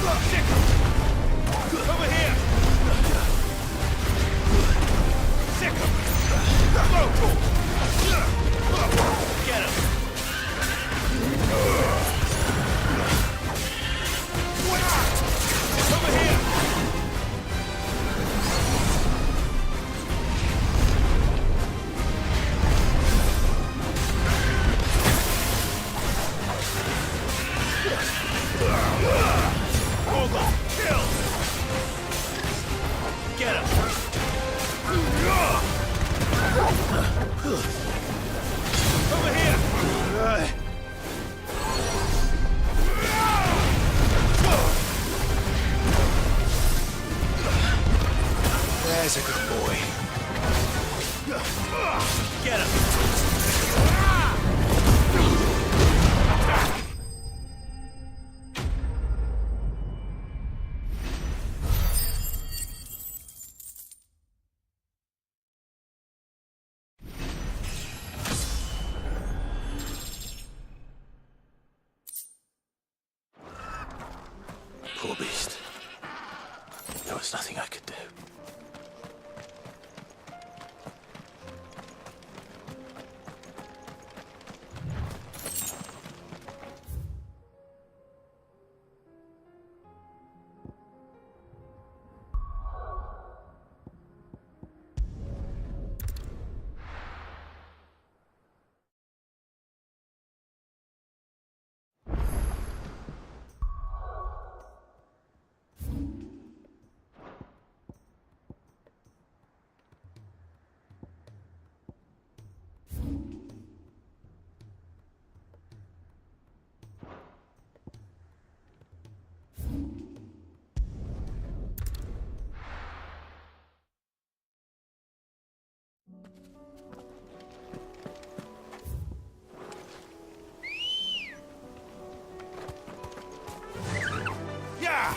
Over here! Sick him! Local! Get him! Over here! Hold on! Kill! Get him! Over here! There's a good boy. Get him! Poor beast. There was nothing I could do. Yeah!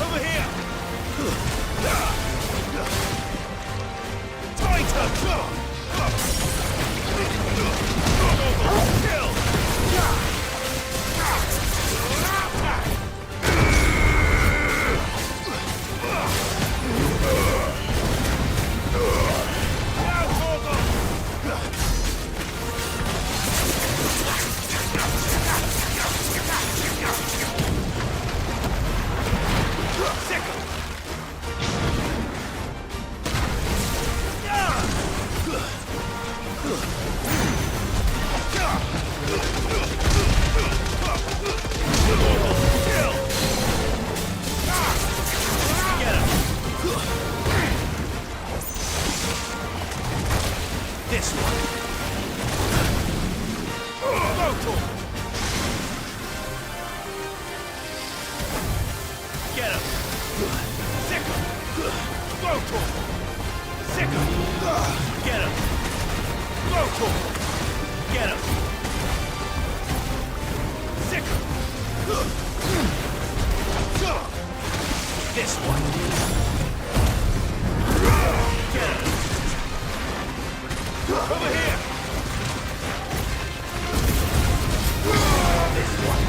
Over here! This one. Local. Get him. Sick him. Local. Sick him. Get him. Local. Get him. Sick him. This one. Get him. Over here. This one.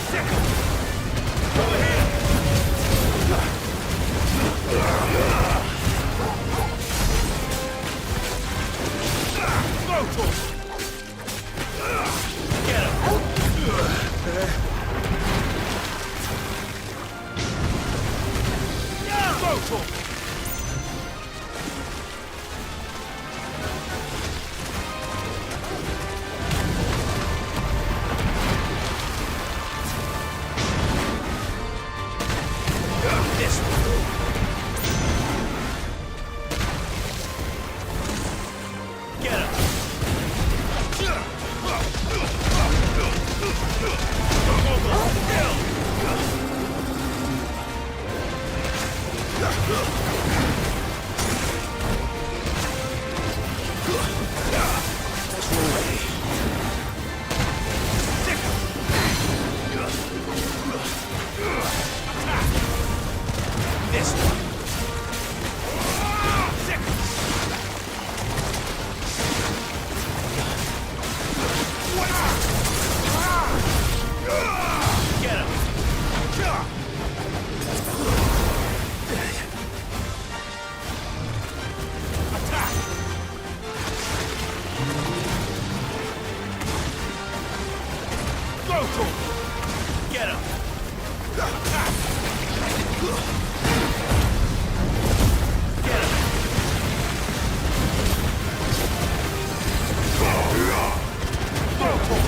Sick him. Over here. Local. Get him. Local. This one. Get him. This one. Sick. Get him. Attack. Local. Get him. Attack. Get him. Local. Local.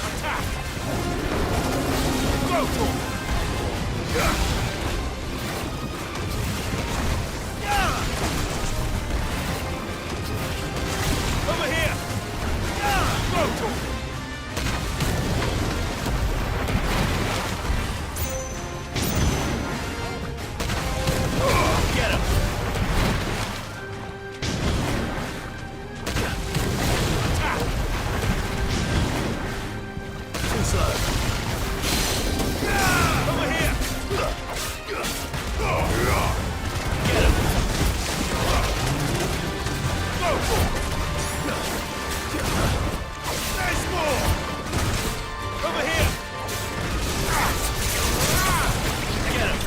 Attack. Local. Over here. Local. Get him. Attack. Too slow. Over here. Get him. Local. There's more. Over here. Get him.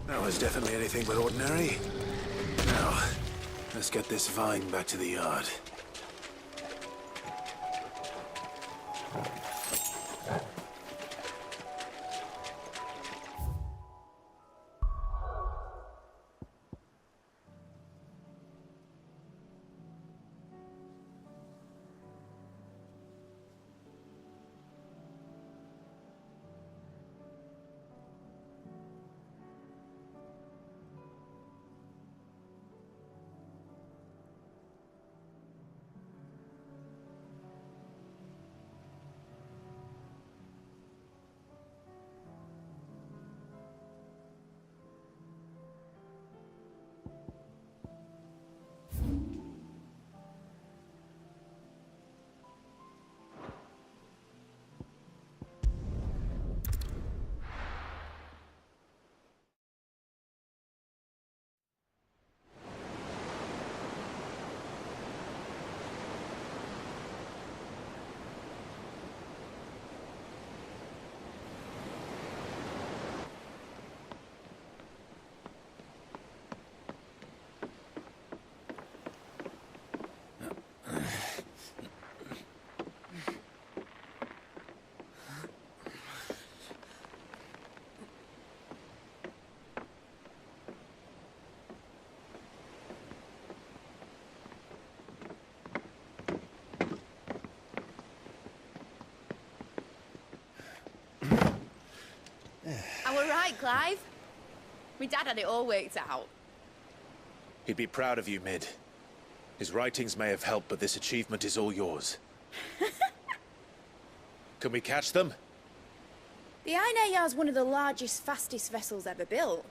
That was definitely anything but ordinary. Now, let's get this vine back to the yard. right, Clive. My dad had it all worked out. He'd be proud of you, Mid. His writings may have helped, but this achievement is all yours. Can we catch them? The Ainayar's one of the largest, fastest vessels ever built.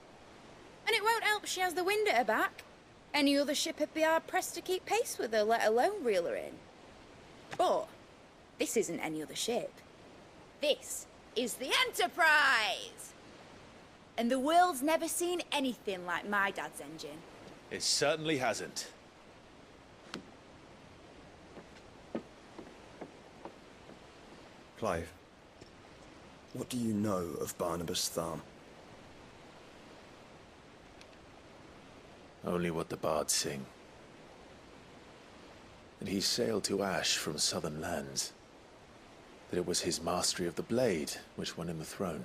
And it won't help she has the wind at her back. Any other ship would be hard-pressed to keep pace with her, let alone reel her in. But this isn't any other ship. This is the Enterprise! And the world's never seen anything like my dad's engine. It certainly hasn't. Clive, what do you know of Barnabas Tharm? Only what the bards sing. That he sailed to Ash from southern lands. That it was his mastery of the blade which won him the throne.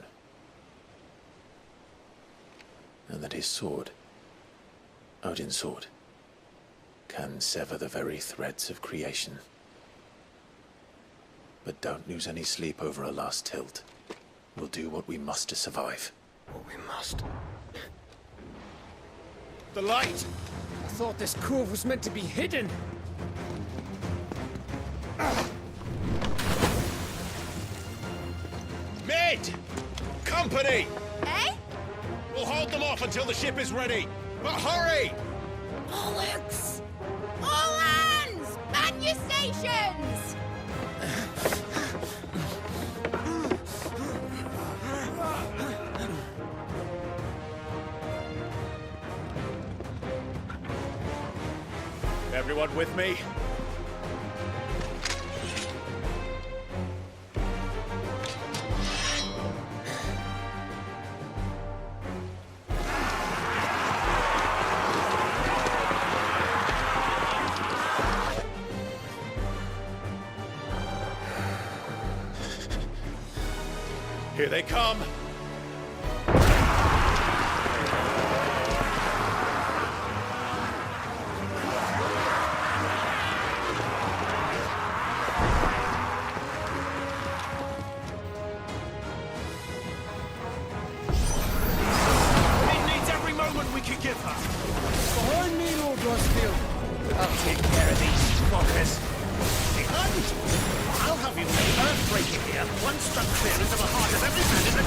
And that his sword, Odin's sword, can sever the very threads of creation. But don't lose any sleep over a last tilt. We'll do what we must to survive. What we must. The light! I thought this cove was meant to be hidden. Mid! Company! Eh? We'll hold them off until the ship is ready. But hurry! Bollocks! All hands! Man your stations! Everyone with me? Here they come! Behind me, Lord Rosfield. I'll take care of these fuckers. Behind? I'll have you know earthbreaking here. One struck clear into the heart of every man in the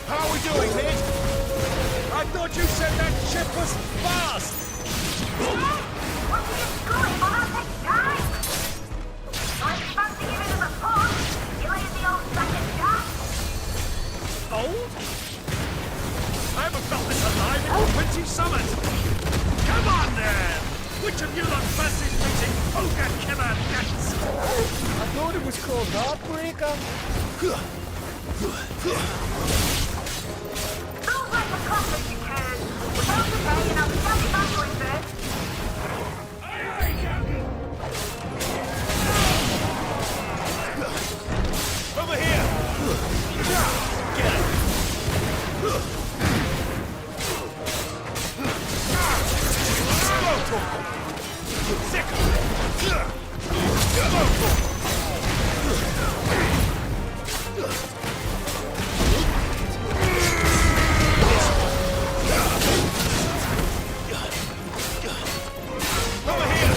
How are we doing, Mid? I thought you said that ship was fast! Old? I haven't felt this alive in 20 summers! Come on, then! Which of you lot fancies meeting Ogre Killer Nuts? I thought it was called Heartbreaker. Don't like a coffin you can. Without the pay, and I'll be back in my voice first. Over here! Get it! Sick! Over here!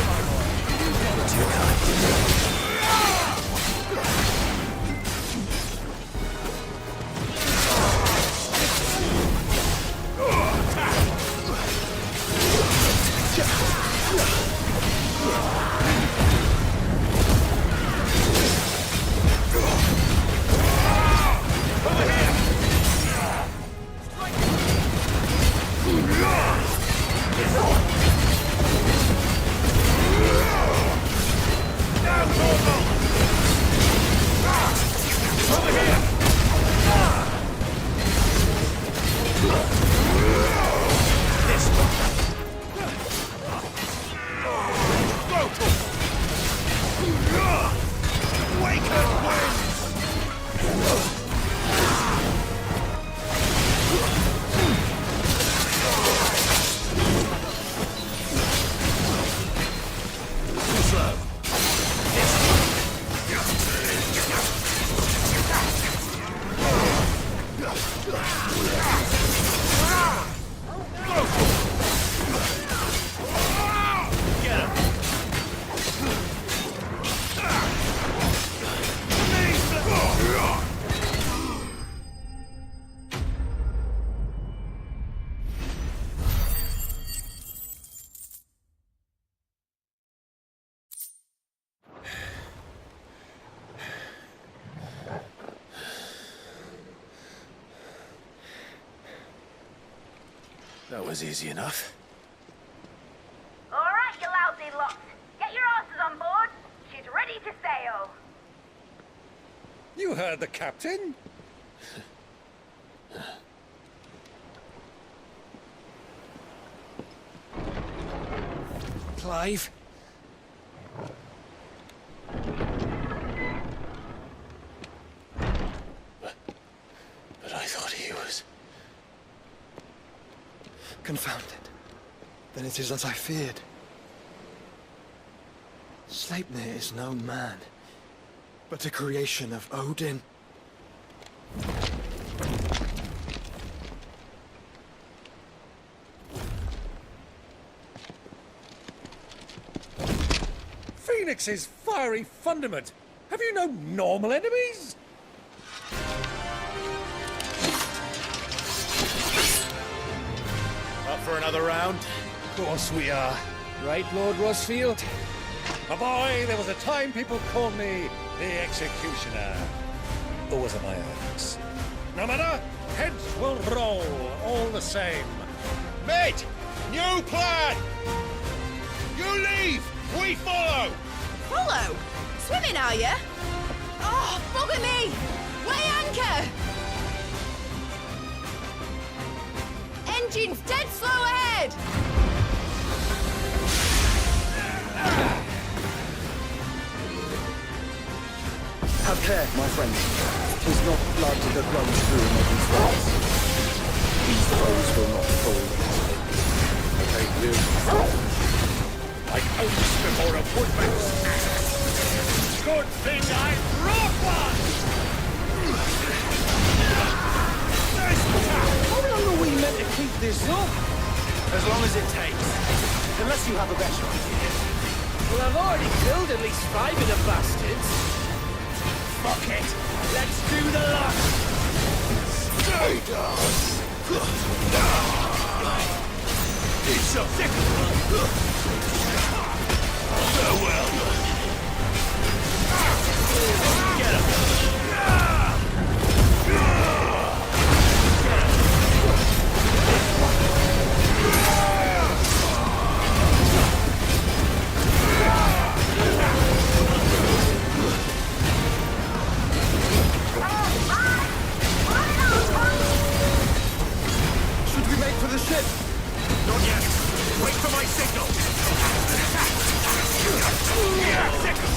was easy enough. All right, you lousy lot. Get your asses on board. She's ready to sail. You heard the captain? Clive? But I thought he was... Confounded. Then it is as I feared. Sleipnir is no man, but a creation of Odin. Phoenix's fiery fundament. Have you no normal enemies? Up for another round? Of course we are. Right, Lord Rosfield? My boy, there was a time people called me the Executioner. Or was it my axe? No matter, heads will roll all the same. Mate! New plan! You leave! We follow! Follow? Swimming, are you? Oh, bugger me! Weigh anchor! Engine's dead slow ahead! Have care, my friend. 'Tis not blood that runs through Modern's veins. These foes will not fall easily. They live like oats before a woodman's axe. Good thing I brought one! How long are we meant to keep this up? As long as it takes. Unless you have a better idea. Well, I've already killed at least 5 of the bastards. Fuck it. Let's do the lot. Stay down! It's a sick. Farewell! Get him. Should we make for the ship? Not yet. Wait for my signal. Yeah, signal.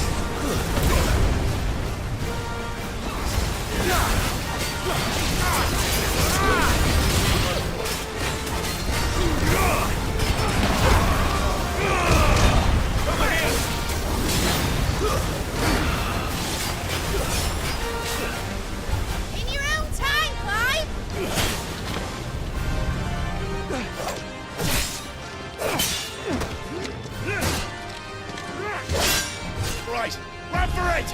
Over here. In your own time, Clive! Right, run for it!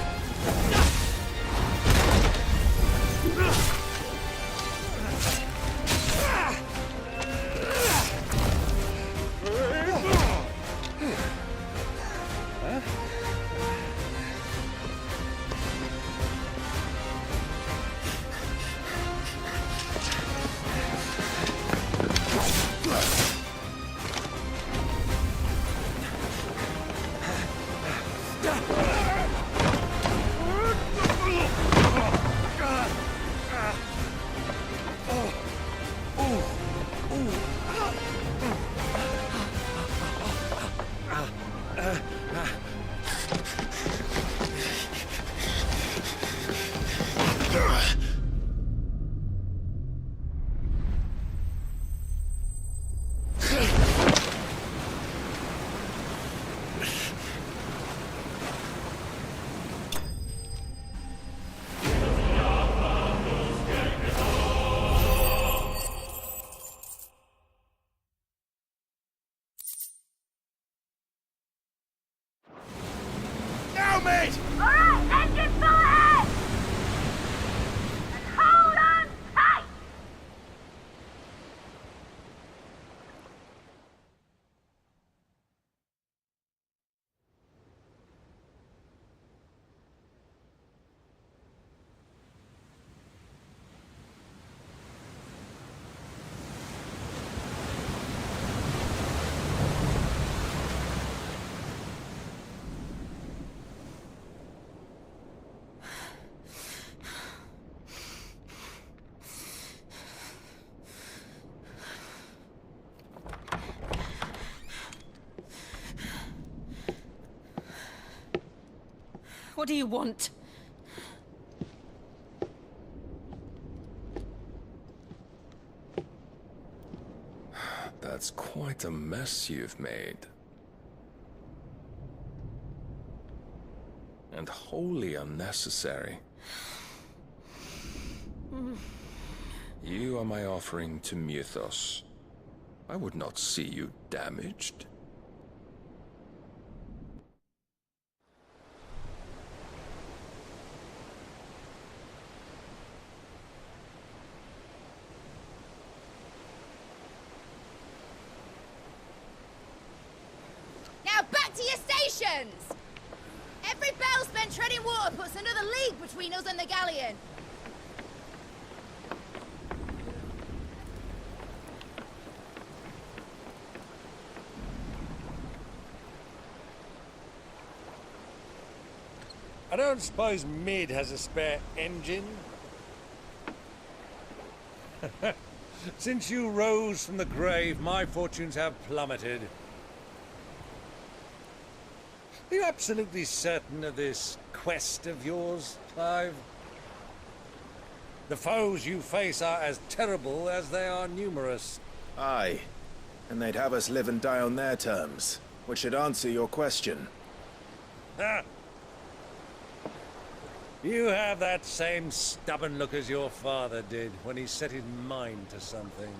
Now, mate! All right, engine full ahead! And hold on tight! What do you want? That's quite a mess you've made. And wholly unnecessary. You are my offering to Mythos. I would not see you damaged. Now back to your stations! Every bell spent treading water puts another league between us and the galleon. I don't suppose Mid has a spare engine? Since you rose from the grave, my fortunes have plummeted. Are you absolutely certain of this quest of yours, Clive? The foes you face are as terrible as they are numerous. Aye. And they'd have us live and die on their terms, which should answer your question. Ha! You have that same stubborn look as your father did when he set his mind to something.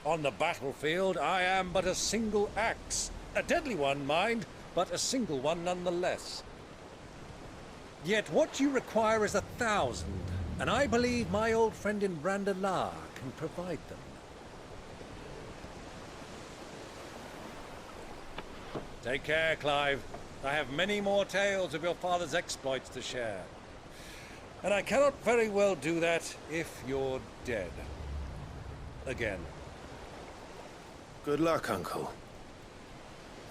On the battlefield, I am but a single axe. A deadly one, mind, but a single one nonetheless. Yet what you require is 1,000, and I believe my old friend in Brandalar can provide them. Take care, Clive. I have many more tales of your father's exploits to share. And I cannot very well do that if you're dead. Again. Good luck, Uncle.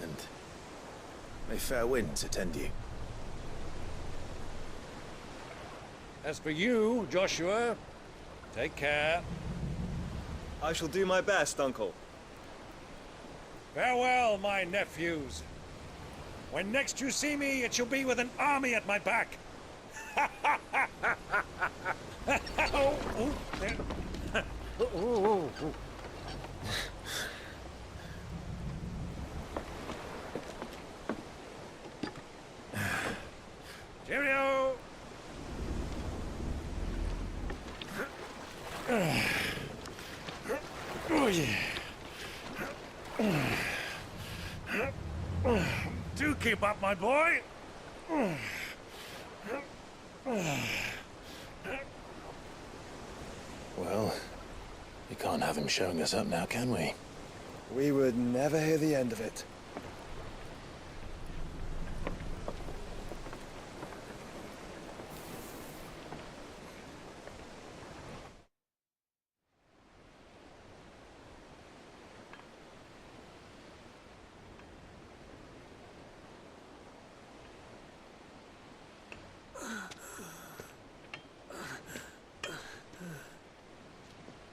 And may fair winds attend you. As for you, Joshua, take care. I shall do my best, Uncle. Farewell, my nephews. When next you see me, it shall be with an army at my back. Oh, oh, there. Oh, oh, oh. Cheerio! Oh, yeah. Do keep up, my boy. Well, we can't have him showing us up now, can we? We would never hear the end of it.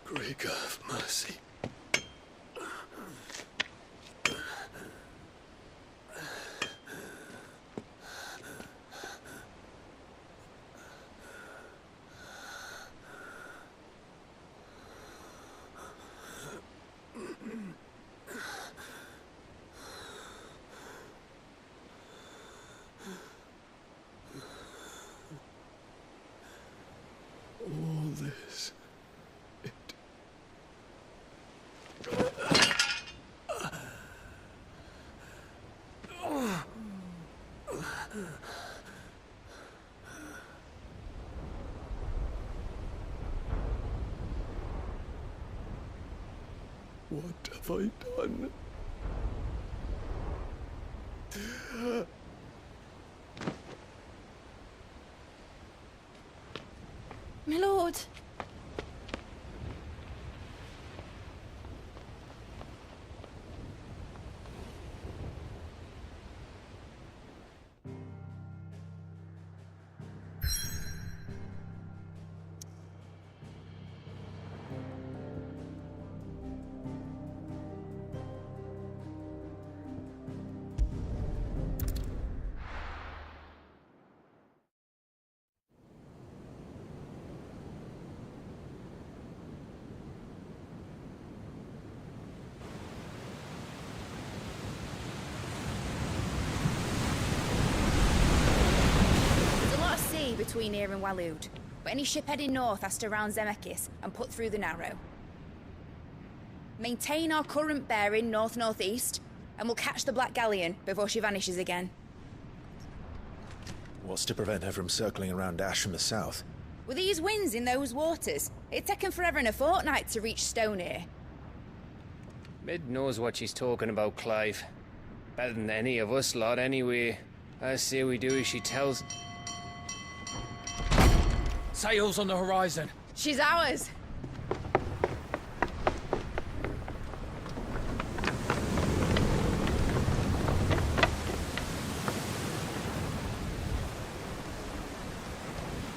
Great God of mercy. All this. What have I done? My lord. between here and Waloed, but any ship heading north has to round Zemeckis and put through the Narrow. Maintain our current bearing north-northeast, and we'll catch the Black Galleon before she vanishes again. What's to prevent her from circling around Ash from the south? With these winds in those waters, it'd taken forever and a fortnight to reach Stonehenge. Mid knows what she's talking about, Clive. Better than any of us lot, anyway. I say we do as she tells. Sails on the horizon. She's ours.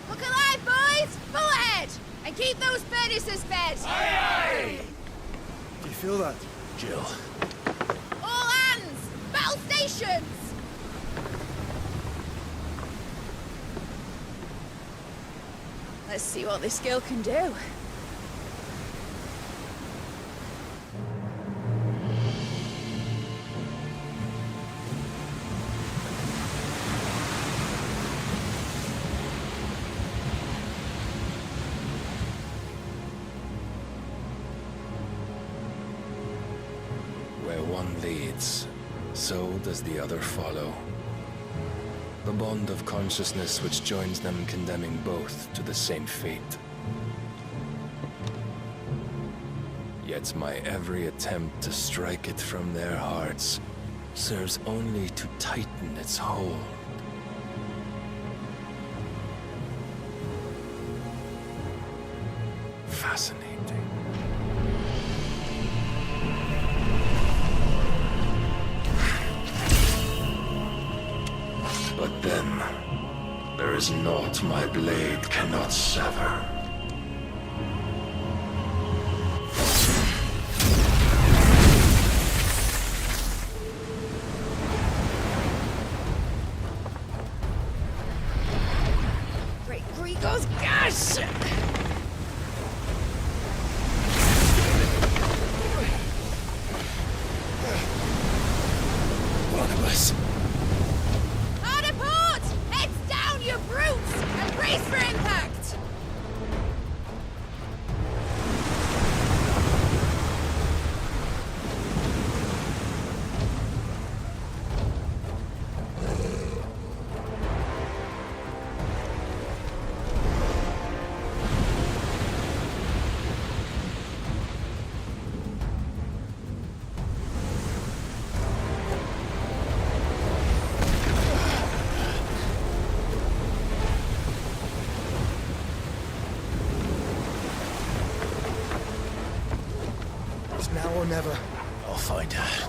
Look alive, boys! Full ahead! And keep those furnaces fed! Aye, aye! Do you feel that, Jill? All hands! Battle stations! Let's see what this girl can do. Where one leads, so does the other follow. The bond of consciousness which joins them condemning both to the same fate. Yet my every attempt to strike it from their hearts serves only to tighten its hold. Fascinating. But then, there is naught my blade cannot sever. Great Grigor's gas! Barnabas! Harder port! Heads down, you brutes! And brace for impact! It's now or never. I'll find her.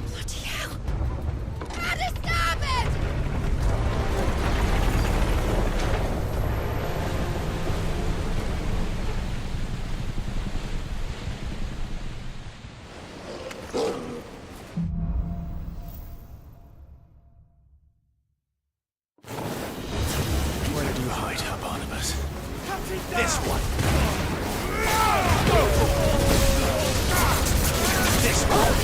Bloody hell! Harder starboard! Where did you hide her, Barnabas? This one! This one!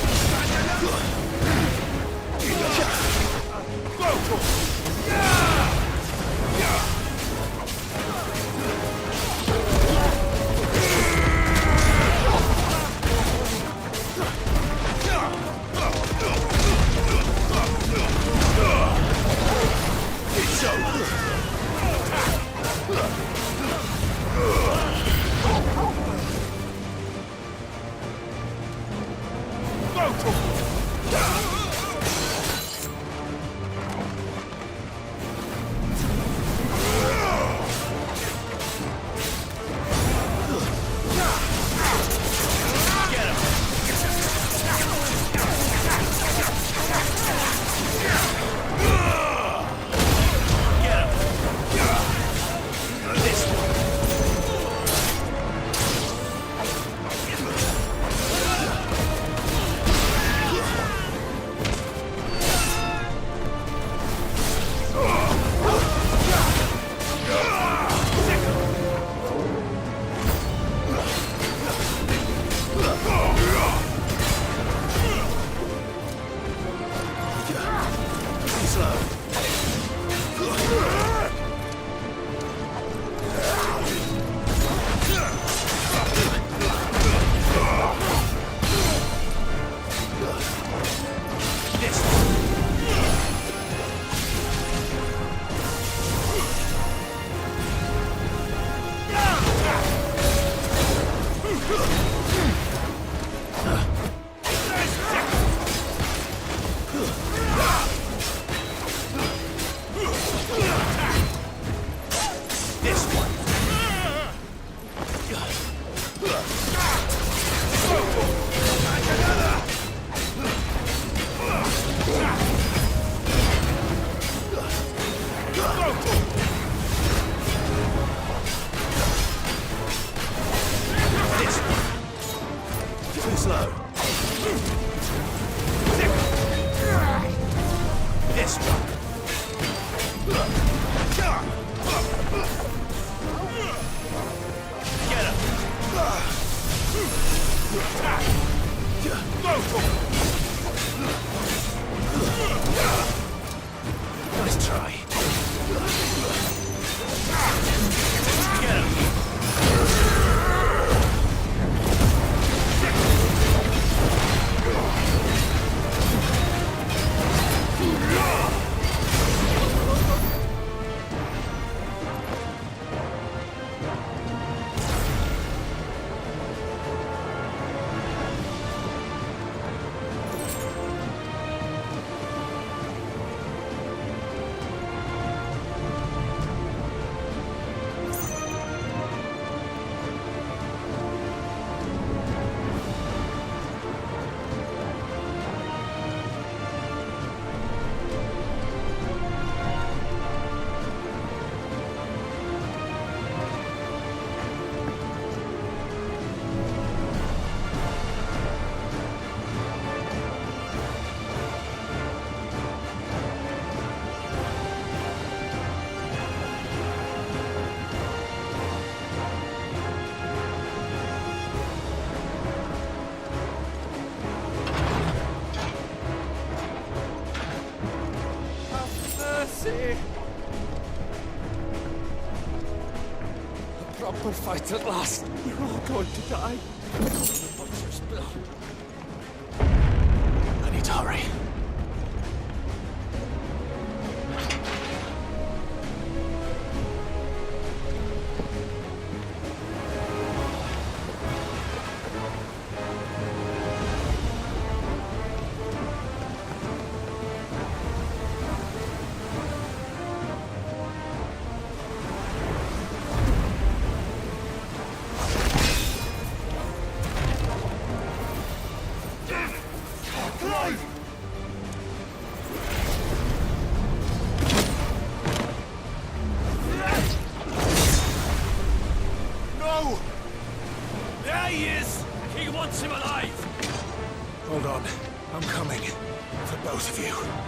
It's over! Go! proper fight at last. We're all going to die. I need to hurry. No! There he is! He wants him alive! Hold on. I'm coming. For both of you.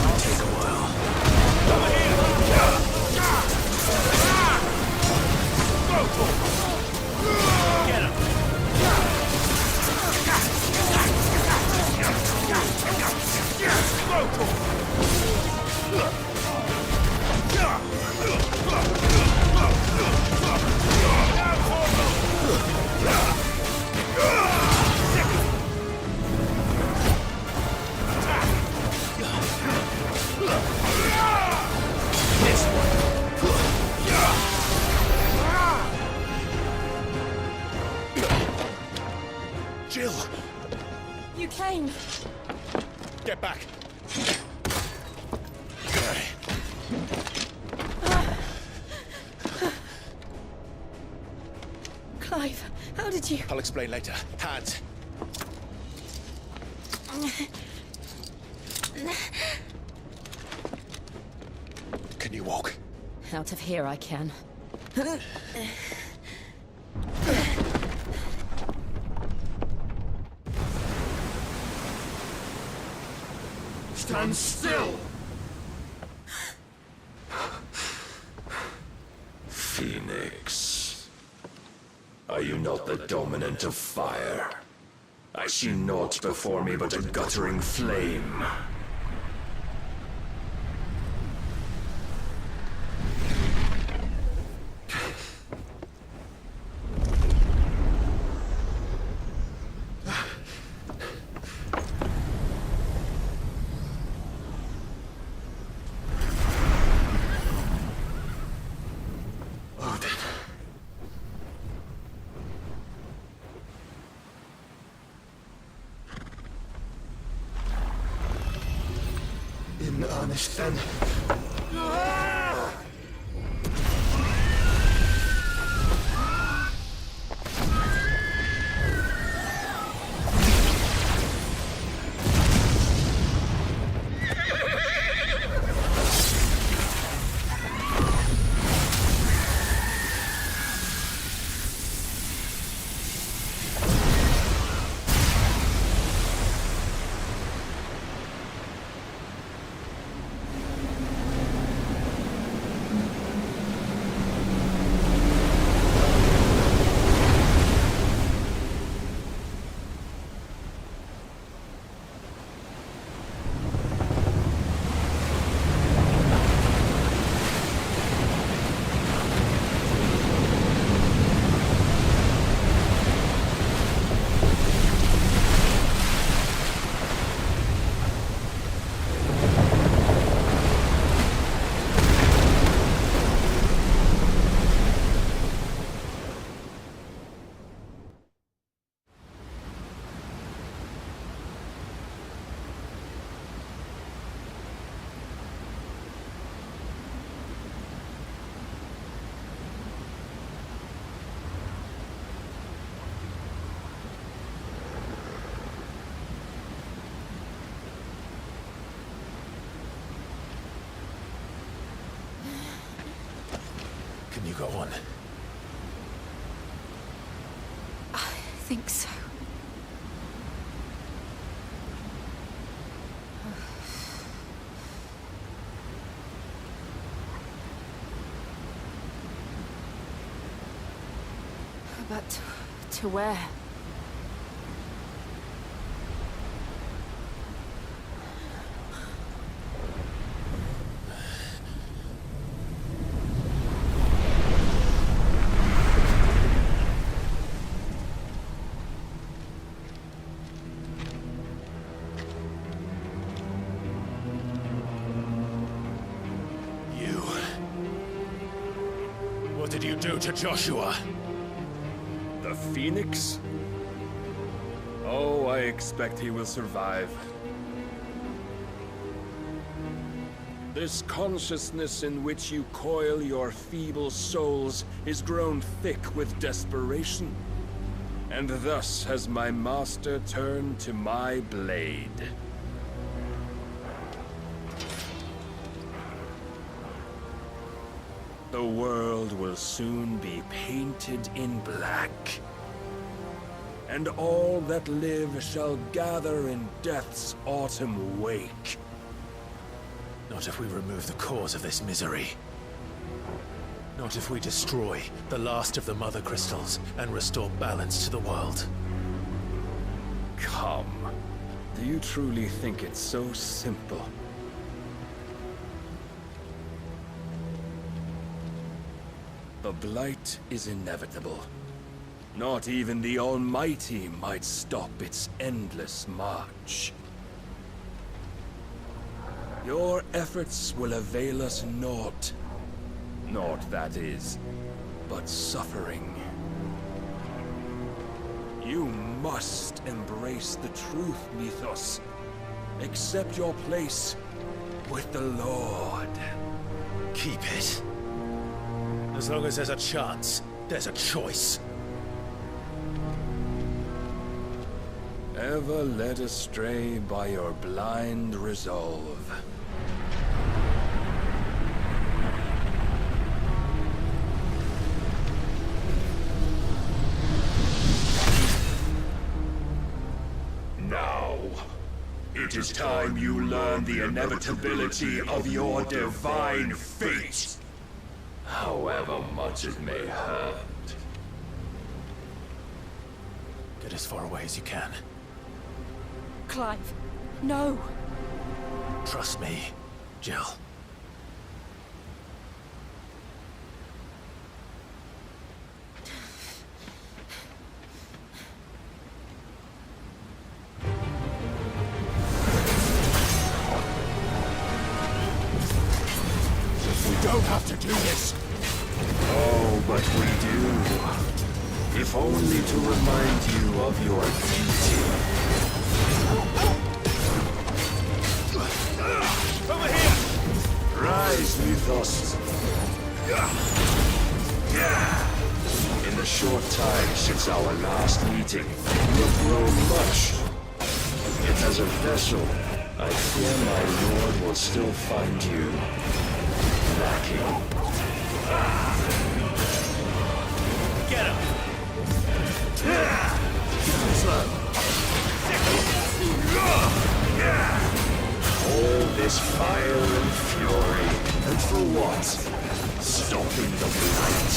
Might take a while. Get him! Jill! You came. Get back! Clive, how did you... I'll explain later. Hands! Can you walk? Out of here I can. Stand still! Phoenix. Are you not the dominant of fire? I see naught before me but a guttering flame. In earnest, then. Can you go on? I think so. But to where? What did you do to Joshua? The Phoenix? Oh, I expect he will survive. This consciousness in which you coil your feeble souls is grown thick with desperation. And thus has my master turned to my blade. The world will soon be painted in black. And all that live shall gather in death's autumn wake. Not if we remove the cause of this misery. Not if we destroy the last of the Mother Crystals and restore balance to the world. Come. Do you truly think it's so simple? The Blight is inevitable. Not even the Almighty might stop its endless march. Your efforts will avail us naught. Naught, that is, but suffering. You must embrace the truth, Mythos. Accept your place with the Lord. Keep it. As long as there's a chance, there's a choice. Ever led astray by your blind resolve. Now, it is time you learn the inevitability of your divine fate, however much it may hurt. Get as far away as you can. Clive, no. Trust me, Jill. We don't have to do this. Oh, but we do. If only to remind you of your duty. Over here! Rise, Mythos. In the short time since our last meeting, you have grown much. Yet as a vessel, I fear my lord will still find you lacking. Get him! Slow. All this fire and fury, and for what? Stopping the Blight.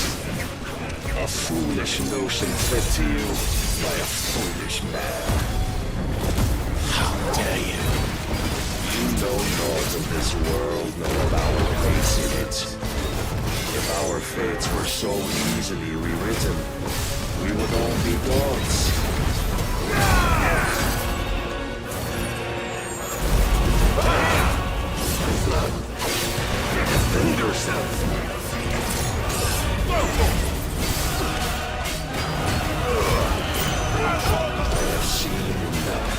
A foolish notion fed to you by a foolish man. How dare you? You know naught of this world, nor of our place in it. If our fates were so easily rewritten, we would all be gods. Defend yourself. I have seen enough.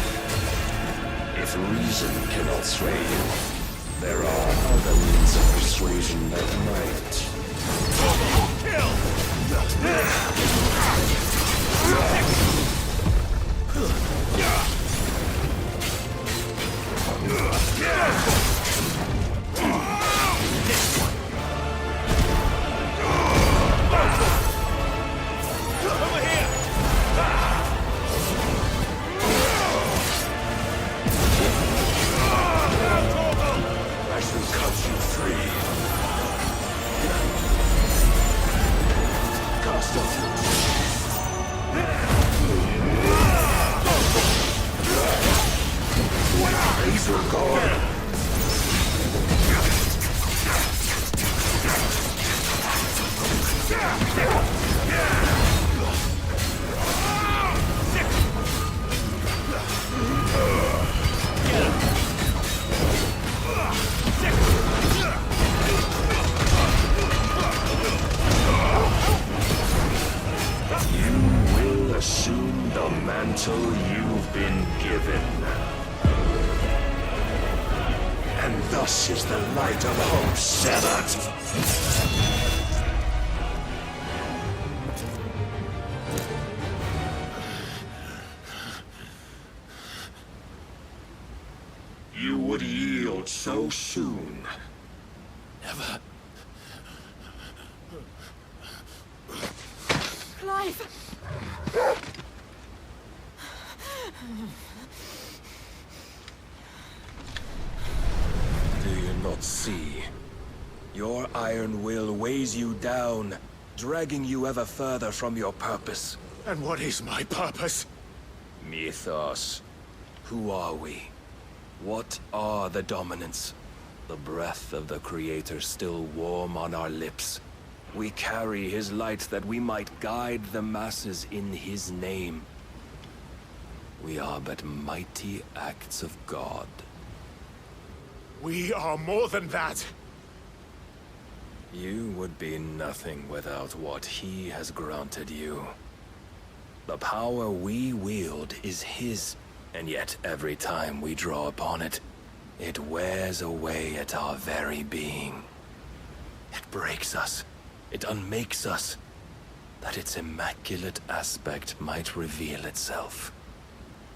If reason cannot sway you, there are other means of persuasion that might. I shall cut you free. Cast off your Razor guard. You will assume the mantle you've been given. And thus is the light of hope severed. You would yield so soon. Never. Clive! Do you not cannot see. Your iron will weighs you down, dragging you ever further from your purpose. And what is my purpose? Mythos. Who are we? What are the dominants? The breath of the Creator still warm on our lips. We carry his light that we might guide the masses in his name. We are but mighty acts of God. We are more than that. You would be nothing without what he has granted you. The power we wield is his, and yet every time we draw upon it, it wears away at our very being. It breaks us. It unmakes us, that its immaculate aspect might reveal itself.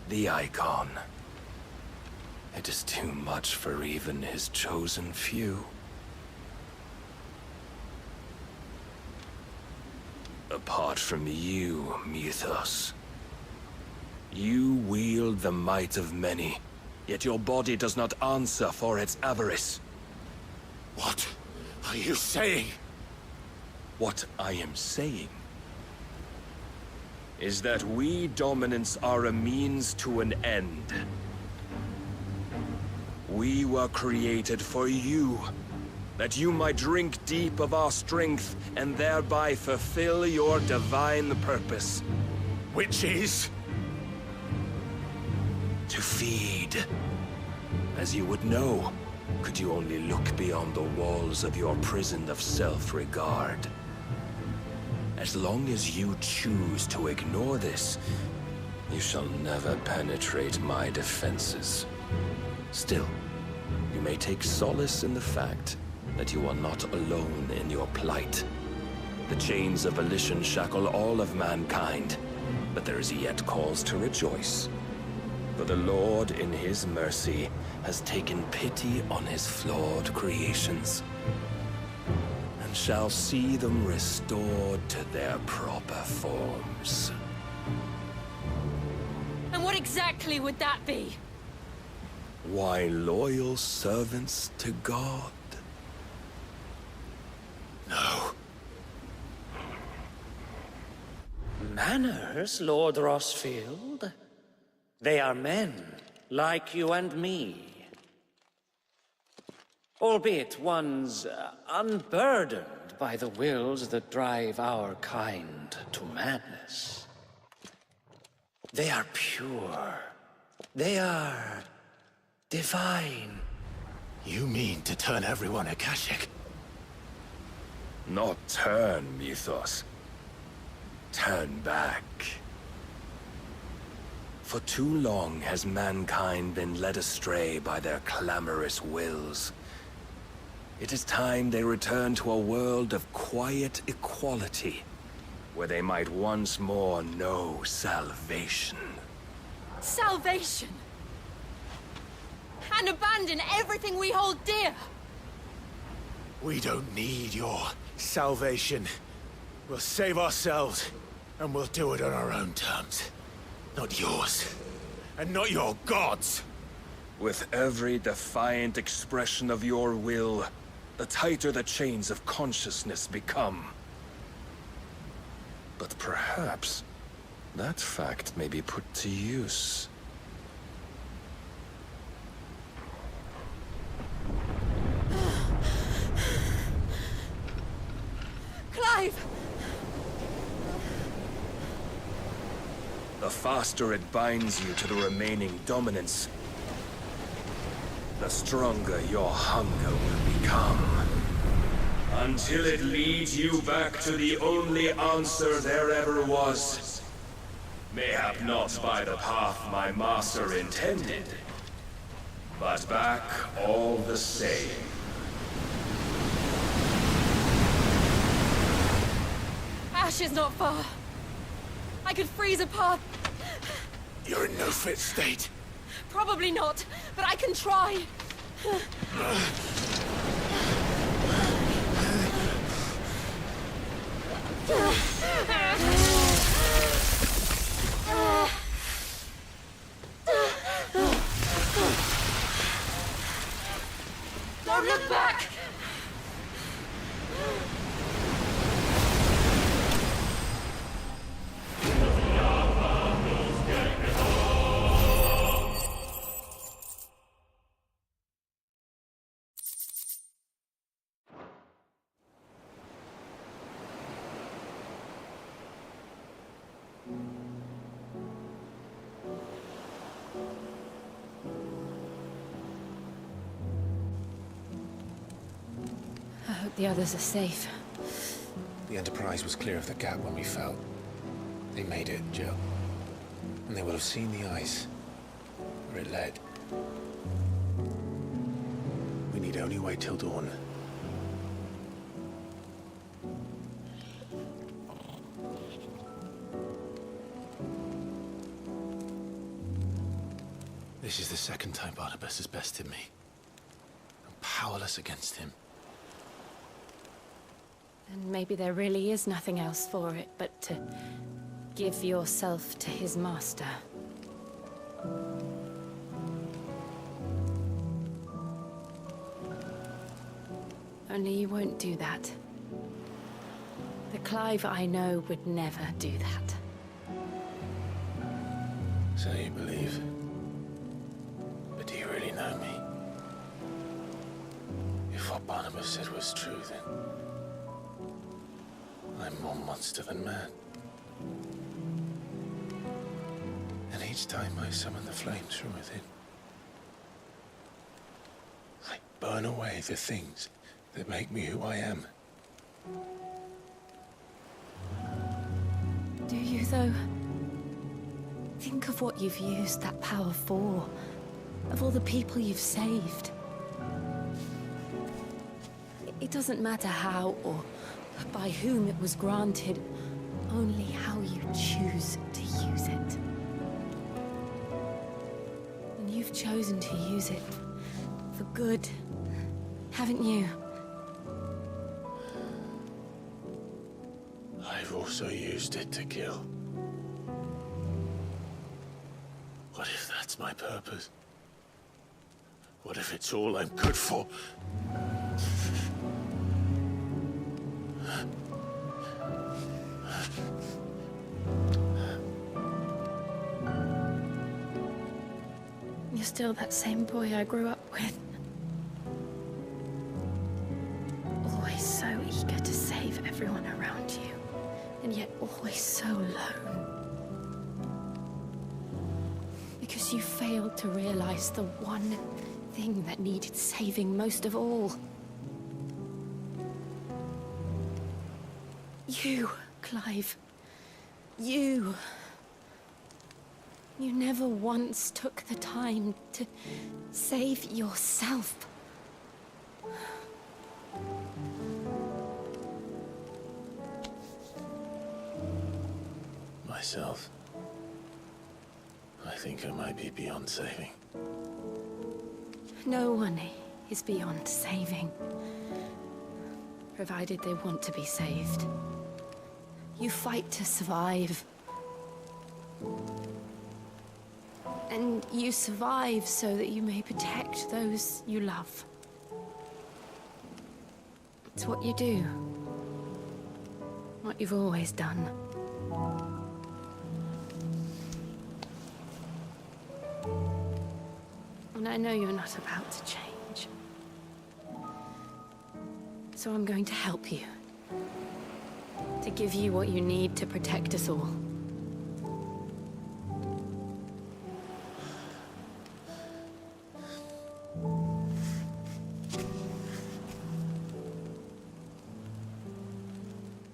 The icon. It is too much for even his chosen few. Apart from you, Mythos. You wield the might of many, yet your body does not answer for its avarice. What are you saying? What I am saying is that we dominants are a means to an end. We were created for you, that you might drink deep of our strength and thereby fulfill your divine purpose. Which is? To feed. As you would know, could you only look beyond the walls of your prison of self-regard. As long as you choose to ignore this, you shall never penetrate my defenses. Still, you may take solace in the fact that you are not alone in your plight. The chains of volition shackle all of mankind, but there is yet cause to rejoice. For the Lord, in his mercy, has taken pity on his flawed creations, and shall see them restored to their proper forms. And what exactly would that be? Why, loyal servants to God. No. Manners, Lord Rossfield? They are men, like you and me. Albeit ones unburdened by the wills that drive our kind to madness. They are pure. They are divine. You mean to turn everyone Akashic? Not turn, Mythos. Turn back. For too long has mankind been led astray by their clamorous wills. It is time they return to a world of quiet equality, where they might once more know salvation. Salvation! And abandon everything we hold dear! We don't need your salvation. We'll save ourselves, and we'll do it on our own terms. Not yours. And not your gods! With every defiant expression of your will, the tighter the chains of consciousness become. But perhaps that fact may be put to use. Clive! The faster it binds you to the remaining dominance, the stronger your hunger will become. Until it leads you back to the only answer there ever was. Mayhap not by the path my master intended, but back all the same. Ash is not far. I could freeze a path. You're in no fit state. Probably not, but I can try. Don't look back! I hope the others are safe. The Enterprise was clear of the gap when we fell. They made it, Jill. And they will have seen the ice where it led. We need only wait till dawn. This is the second time Barnabas has bested me. I'm powerless against him. And maybe there really is nothing else for it but to give yourself to his master. Only you won't do that. The Clive I know would never do that. So you believe? But do you really know me? If what Barnabas said was true, then I'm more monster than man. And each time I summon the flames from within, I burn away the things that make me who I am. Do you, though? Think of what you've used that power for. Of all the people you've saved. It doesn't matter how or by whom it was granted, only how you choose to use it. And you've chosen to use it for good, haven't you? I've also used it to kill. What if that's my purpose? What if it's all I'm good for? You're still that same boy I grew up with. Always so eager to save everyone around you, and yet always so alone. Because you failed to realize the one thing that needed saving most of all. You, Clive. You. You never once took the time to save yourself. Myself. I think I might be beyond saving. No one is beyond saving. Provided they want to be saved. You fight to survive. And you survive so that you may protect those you love. It's what you do. What you've always done. And I know you're not about to change. So I'm going to help you. To give you what you need to protect us all.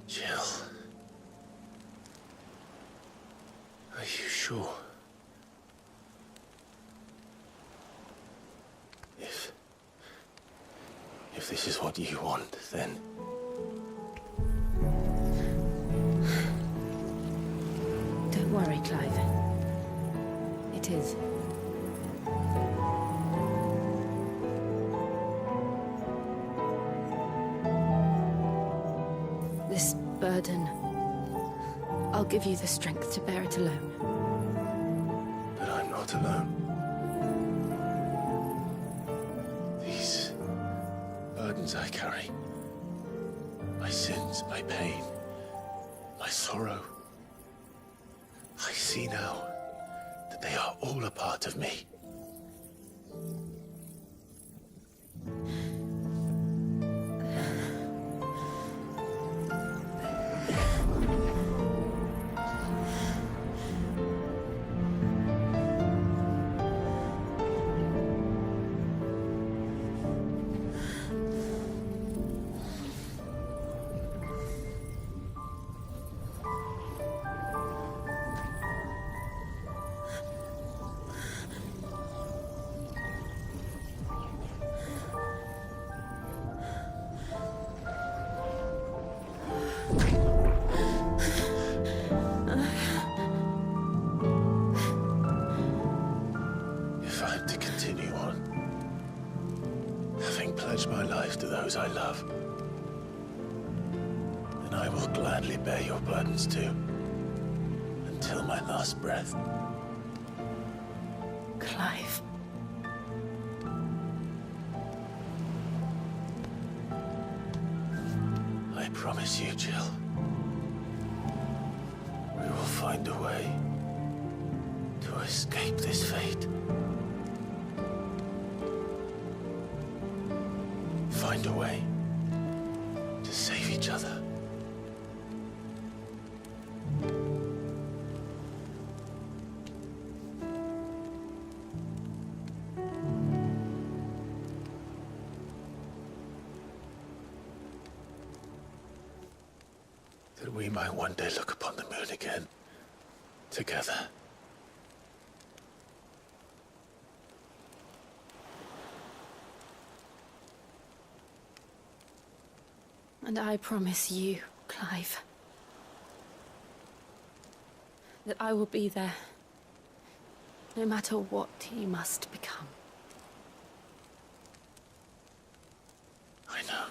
Jill. Are you sure? If this is what you want, then... Don't worry, Clive. It is. This burden, I'll give you the strength to bear it alone. But I'm not alone. burdens I carry. My sins, my pain, my sorrow. I see now that they are all a part of me. If I'm to continue on, having pledged my life to those I love, then I will gladly bear your burdens too, until my last breath. Clive. I promise you, Jill, we will find a way to escape this fate. Find a way to save each other. That we might one day look upon the moon again, together. And I promise you, Clive, that I will be there, no matter what you must become. I know.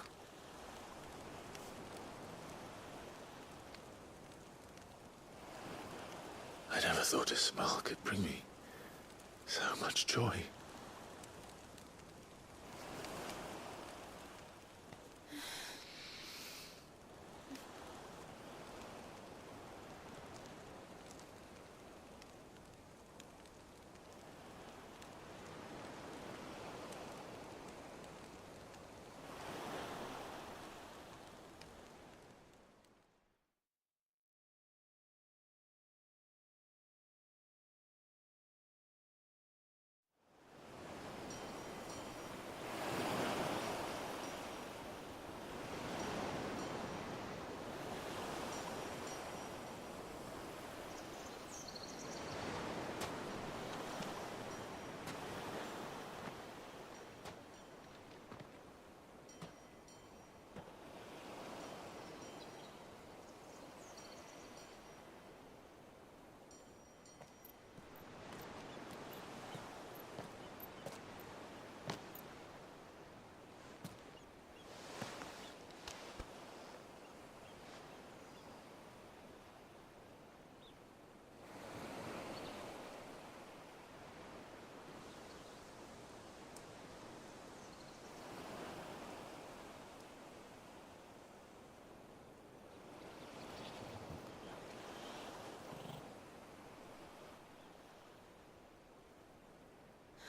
I never thought a smile could bring me so much joy.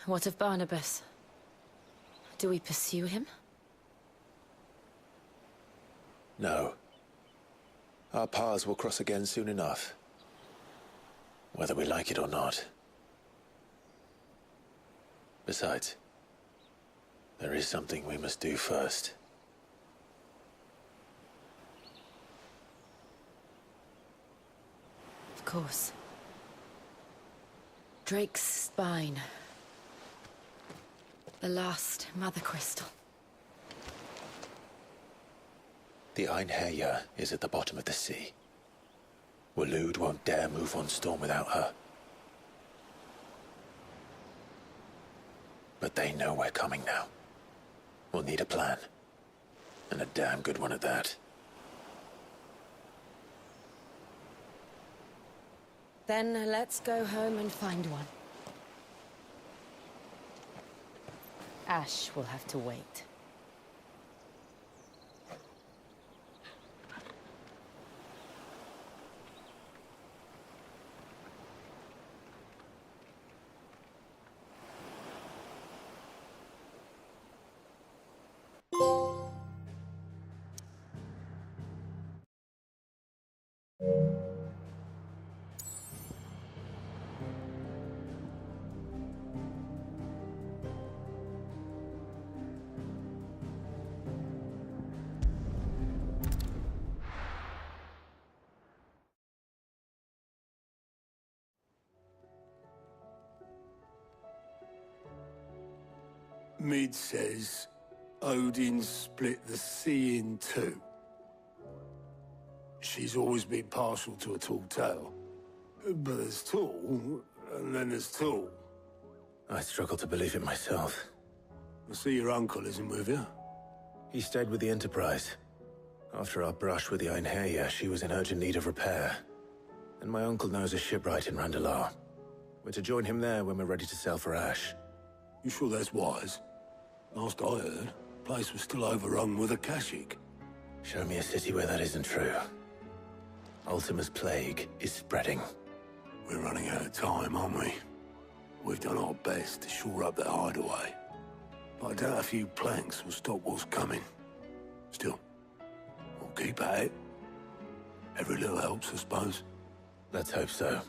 What of Barnabas? Do we pursue him? No. Our paths will cross again soon enough. Whether we like it or not. Besides, there is something we must do first. Of course. Drake's spine. The last Mother Crystal. The Einherjar is at the bottom of the sea. Waloed won't dare move on Storm without her. But they know we're coming now. We'll need a plan. And a damn good one at that. Then let's go home and find one. Ash will have to wait. Mid says Odin split the sea in two. She's always been partial to a tall tale. But there's tall, and then there's tall. I struggle to believe it myself. I see your uncle isn't with you. He stayed with the Enterprise. After our brush with the Einherja, she was in urgent need of repair. And my uncle knows a shipwright in Randalar. We're to join him there when we're ready to sail for Ash. You sure that's wise? Last I heard, the place was still overrun with Akashic. Show me a city where that isn't true. Ultima's plague is spreading. We're running out of time, aren't we? We've done our best to shore up that hideaway. But I doubt a few planks will stop what's coming. Still, we'll keep at it. Every little helps, I suppose. Let's hope so.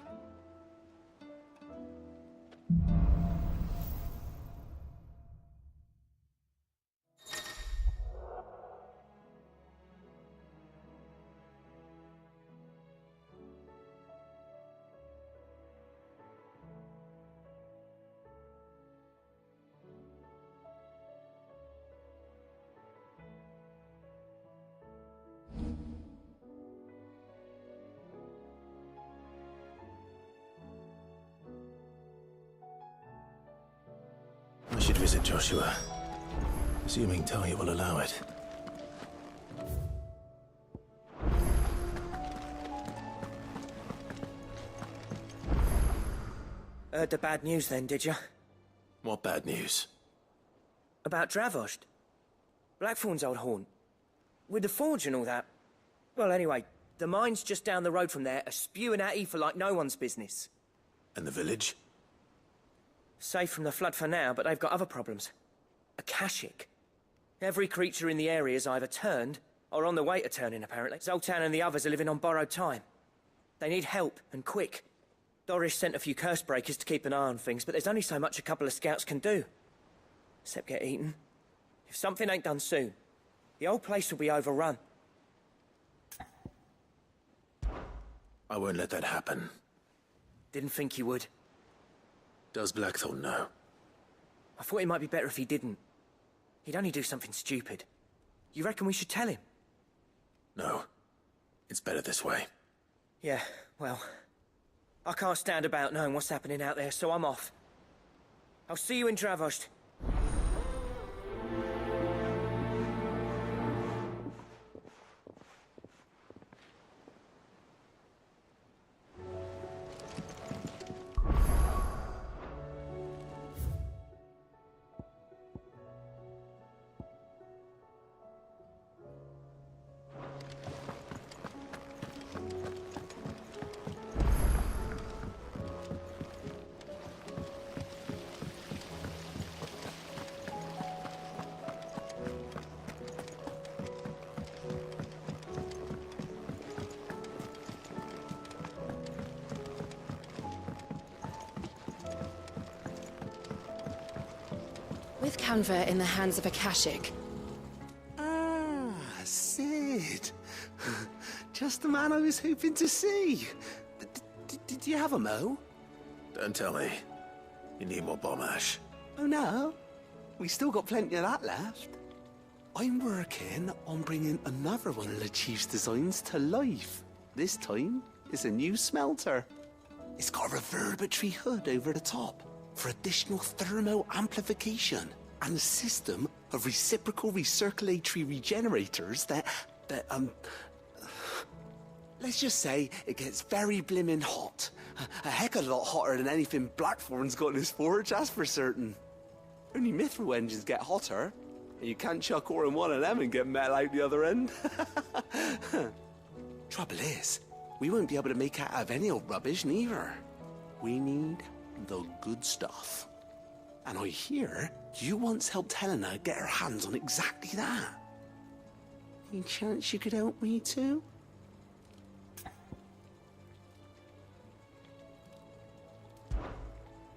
I should visit Joshua, assuming Talia will allow it. Heard the bad news then, did you? What bad news? About Dravost. Blackthorn's old haunt. With the forge and all that. Well, anyway, the mines just down the road from there are spewing out ether like no one's business. And the village? Safe from the flood for now, but they've got other problems. Akashic. Every creature in the area is either turned, or on the way to turning, apparently. Zoltan and the others are living on borrowed time. They need help, and quick. Doris sent a few curse breakers to keep an eye on things, but there's only so much a couple of scouts can do. Except get eaten. If something ain't done soon, the old place will be overrun. I won't let that happen. Didn't think you would. Does Blackthorn know? I thought it might be better if he didn't. He'd only do something stupid. You reckon we should tell him? No. It's better this way. Yeah, well... I can't stand about knowing what's happening out there, so I'm off. I'll see you in Dravost. With Canver in the hands of Akashic. Ah, Sid. Just the man I was hoping to see. Did you have a mo? Don't tell me. You need more bomb ash. Oh no, we still got plenty of that left. I'm working on bringing another one of the Chief's designs to life. This time, it's a new smelter. It's got a reverberatory hood over the top for additional thermo amplification and a system of reciprocal recirculatory regenerators that let's just say it gets very blimmin' hot. A heck of a lot hotter than anything Blackthorn's got in his forge, that's for certain. Only mithril engines get hotter, and you can't chuck ore in one of them and get metal out the other end. Trouble is, we won't be able to make out of any old rubbish neither. We need the good stuff. And I hear you once helped Helena get her hands on exactly that. Any chance you could help me too?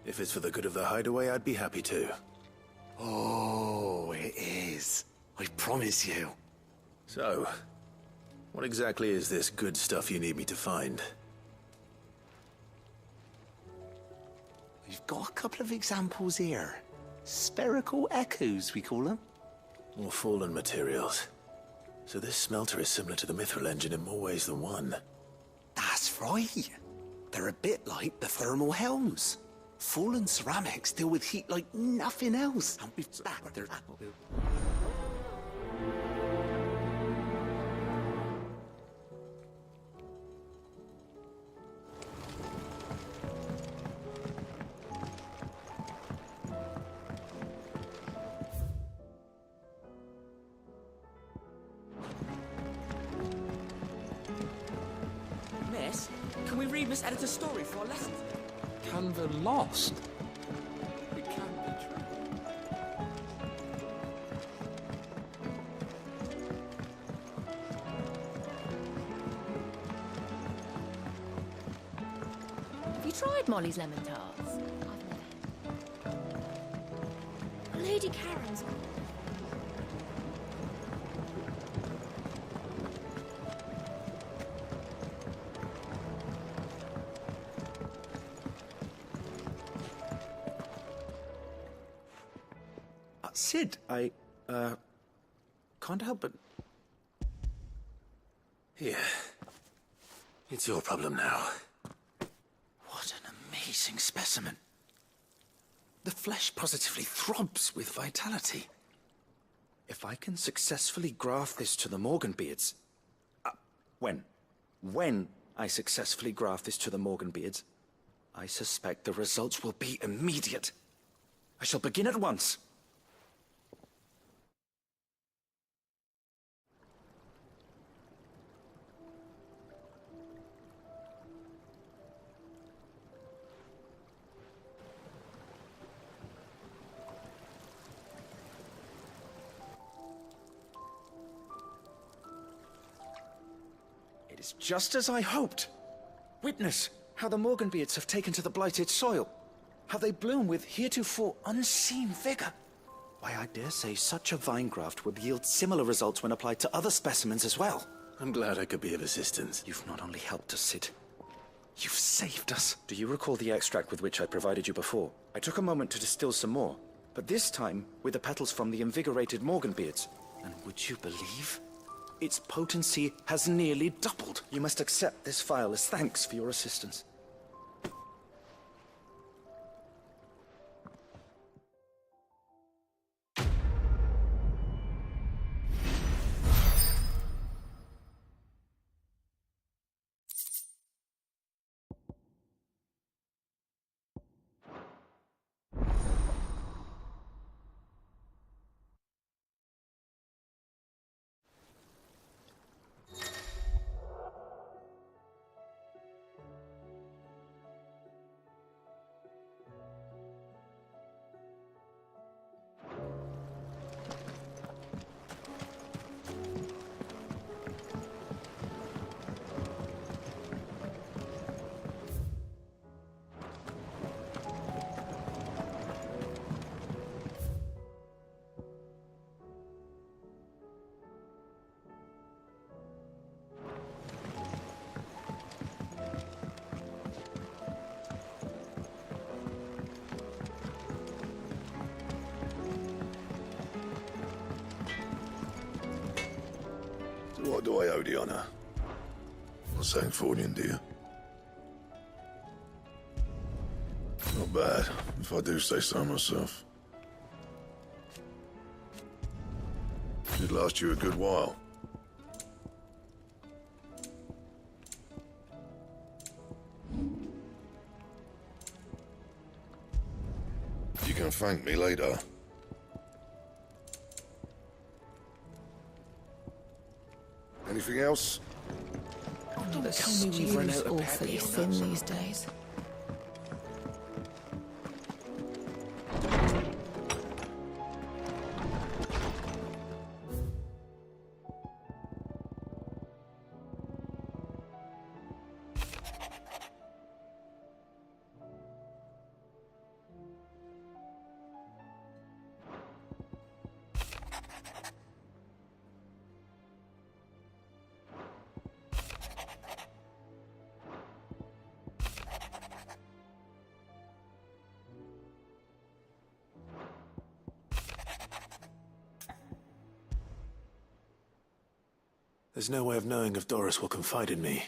If it's for the good of the hideaway, I'd be happy to. Oh, it is. I promise you. So, what exactly is this good stuff you need me to find? We've got a couple of examples here. Spherical echoes, we call them. More fallen materials. So this smelter is similar to the Mithril engine in more ways than one. That's right. They're a bit like the thermal helms. Fallen ceramics deal with heat like nothing else. And with that, they're... Miss, can we read Miss Editor's story for our lesson? Can the lost? It can be true. Have you tried Molly's lemon tarts? I've never. Lady Karen's. Sid, I can't help but... Here. It's your problem now. What an amazing specimen. The flesh positively throbs with vitality. If I can successfully graft this to the Morganbeards... When I successfully graft this to the Morganbeards, I suspect the results will be immediate. I shall begin at once. It is just as I hoped. Witness how the Morganbeards have taken to the blighted soil. How they bloom with heretofore unseen vigor. Why, I dare say such a vine graft would yield similar results when applied to other specimens as well. I'm glad I could be of assistance. You've not only helped us, Sid. You've saved us. Do you recall the extract with which I provided you before? I took a moment to distill some more, but this time with the petals from the invigorated Morganbeards. And would you believe? Its potency has nearly doubled. You must accept this vial as thanks for your assistance. What do I owe the honor? Not saying Fornian, do you? Not bad, if I do say so myself. Should last you a good while. You can thank me later. Anything else? Don't tell me we've run out of awfully thin these days. There's no way of knowing if Doris will confide in me.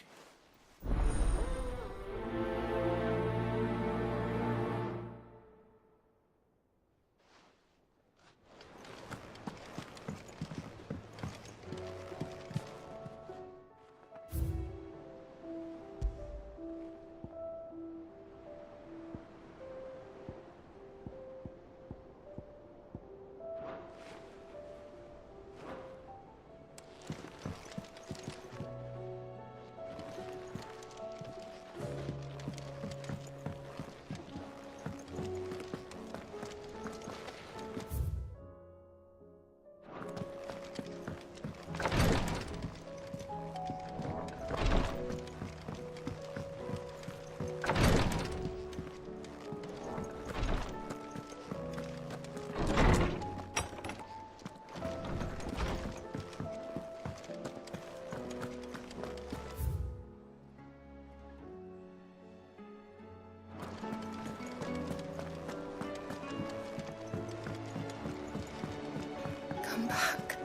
Come back.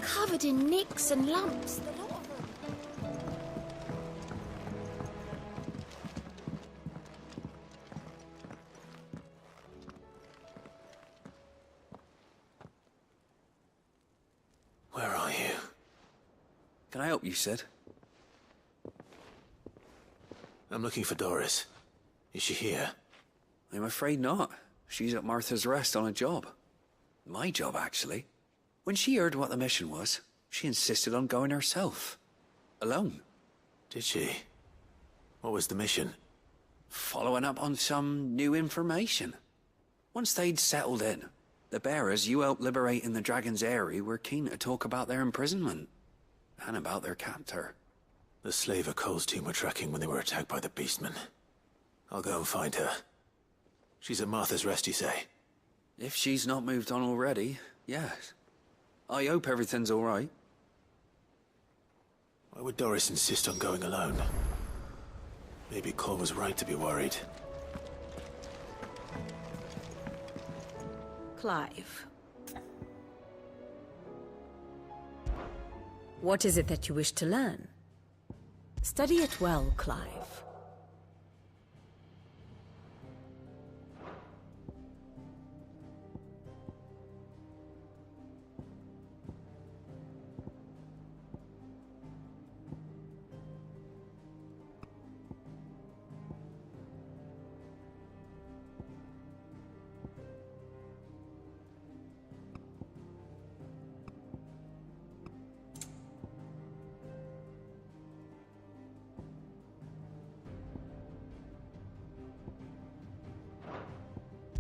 Covered in nicks and lumps, the lot of them. Where are you? Can I help you, Sid? I'm looking for Doris. Is she here? I'm afraid not. She's at Martha's Rest on a job. My job, actually. When she heard what the mission was, she insisted on going herself. Alone. Did she? What was the mission? Following up on some new information. Once they'd settled in, the bearers you helped liberate in the Dragon's Eyrie were keen to talk about their imprisonment. And about their captor. The slaver Cole's team were tracking when they were attacked by the Beastmen. I'll go and find her. She's at Martha's Rest, you say? If she's not moved on already, yes. I hope everything's all right. Why would Doris insist on going alone? Maybe Cole was right to be worried. Clive. What is it that you wish to learn? Study it well, Clive.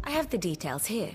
I have the details here.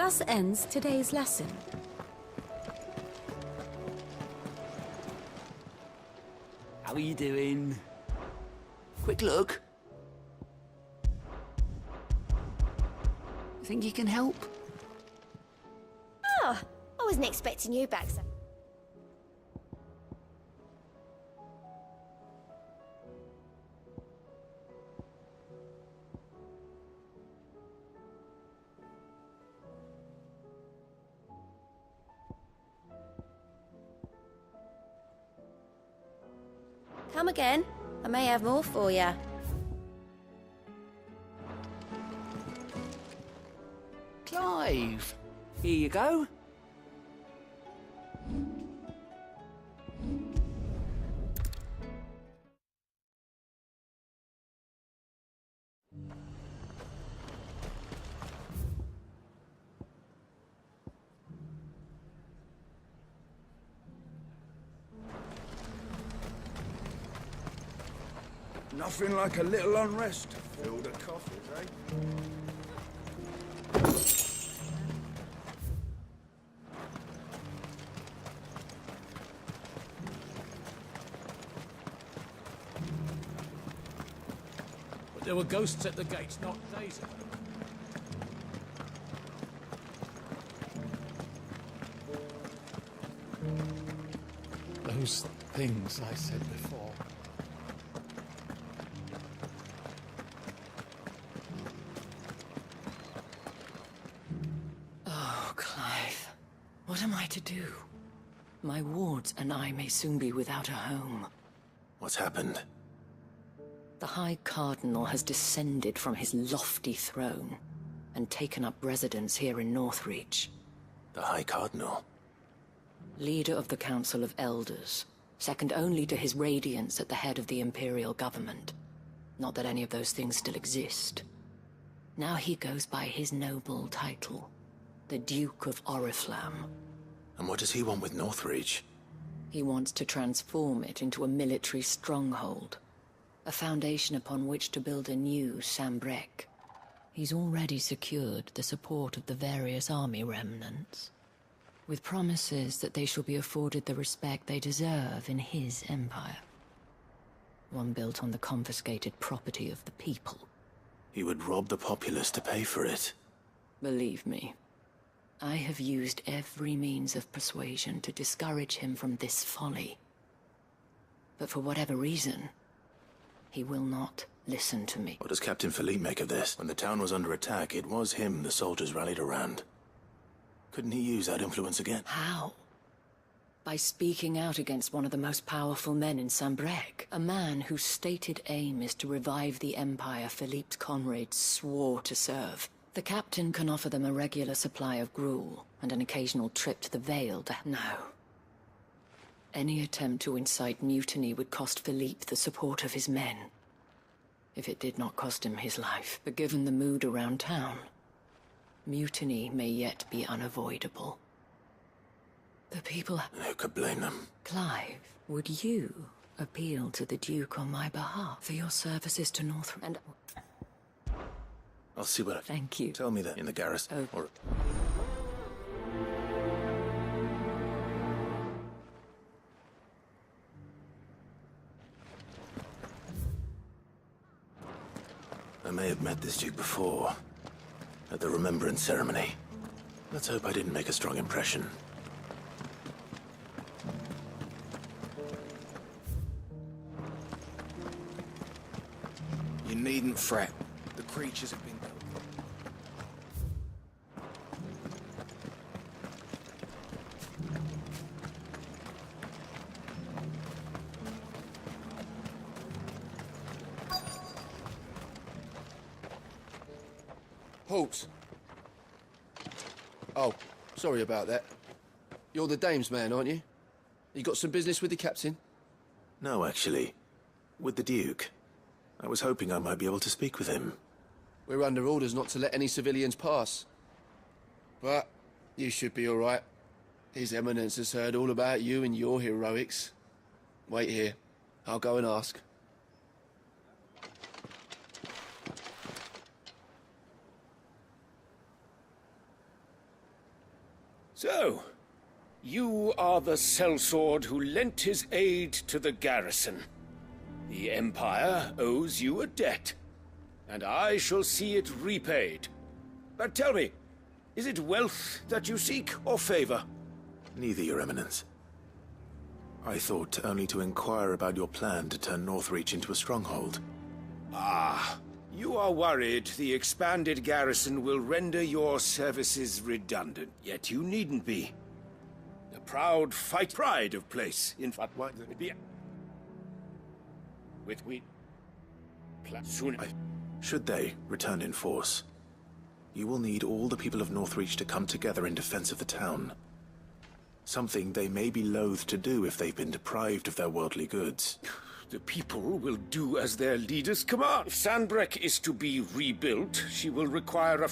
Thus ends today's lesson. How are you doing? Quick look. Think you can help? Oh, I wasn't expecting you back, sir. Come again. I may have more for you. Clive, here you go. Nothing like a little unrest to fill the coffers, eh? But there were ghosts at the gates not days ago. Those things I said before. Oh, Clive. What am I to do? My wards and I may soon be without a home. What's happened? The High Cardinal has descended from his lofty throne and taken up residence here in Northreach. The High Cardinal? Leader of the Council of Elders, second only to his Radiance at the head of the Imperial government. Not that any of those things still exist. Now he goes by his noble title, the Duke of Oriflamme. And what does he want with Northreach? He wants to transform it into a military stronghold, a foundation upon which to build a new Sambrec. He's already secured the support of the various army remnants, with promises that they shall be afforded the respect they deserve in his empire. One built on the confiscated property of the people. He would rob the populace to pay for it. Believe me, I have used every means of persuasion to discourage him from this folly. But for whatever reason, he will not listen to me. What does Captain Philippe make of this? When the town was under attack, it was him the soldiers rallied around. Couldn't he use that influence again? How? By speaking out against one of the most powerful men in Sambrec, a man whose stated aim is to revive the empire Philippe's comrades swore to serve. The captain can offer them a regular supply of gruel and an occasional trip to the Vale to... No. Any attempt to incite mutiny would cost Philippe the support of his men. If it did not cost him his life. But given the mood around town, mutiny may yet be unavoidable. The people... Who could blame them? Clive, would you appeal to the Duke on my behalf for your services to North... and... I'll see what I... Thank you. Tell me that in the garrison. Oh. Or... I may have met this Duke before, at the Remembrance Ceremony. Let's hope I didn't make a strong impression. You needn't fret. The creatures have been... Halt! Oh, sorry about that. You're the dame's man, aren't you? You got some business with the captain? No, actually. With the Duke. I was hoping I might be able to speak with him. We're under orders not to let any civilians pass. But you should be all right. His Eminence has heard all about you and your heroics. Wait here. I'll go and ask. So, you are the sellsword who lent his aid to the garrison. The Empire owes you a debt, and I shall see it repaid. But tell me, is it wealth that you seek, or favor? Neither, Your Eminence. I thought only to inquire about your plan to turn Northreach into a stronghold. Ah, you are worried the expanded garrison will render your services redundant, yet you needn't be. The proud pride of place, in fact, would be... soon... Should they return in force, you will need all the people of Northreach to come together in defense of the town. Something they may be loath to do if they've been deprived of their worldly goods. The people will do as their leaders command. If Sanbreque is to be rebuilt, she will require a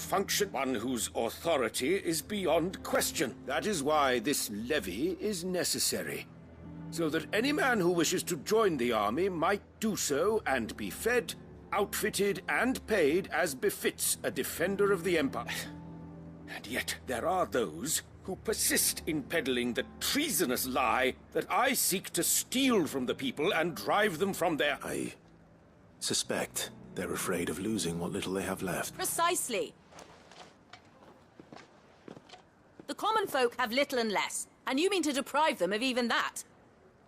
one whose authority is beyond question. That is why this levy is necessary, so that any man who wishes to join the army might do so and be fed, outfitted, and paid as befits a defender of the Empire. And yet there are those who persist in peddling the treasonous lie that I seek to steal from the people and drive them from their... I suspect they're afraid of losing what little they have left. Precisely. The common folk have little and less, and you mean to deprive them of even that.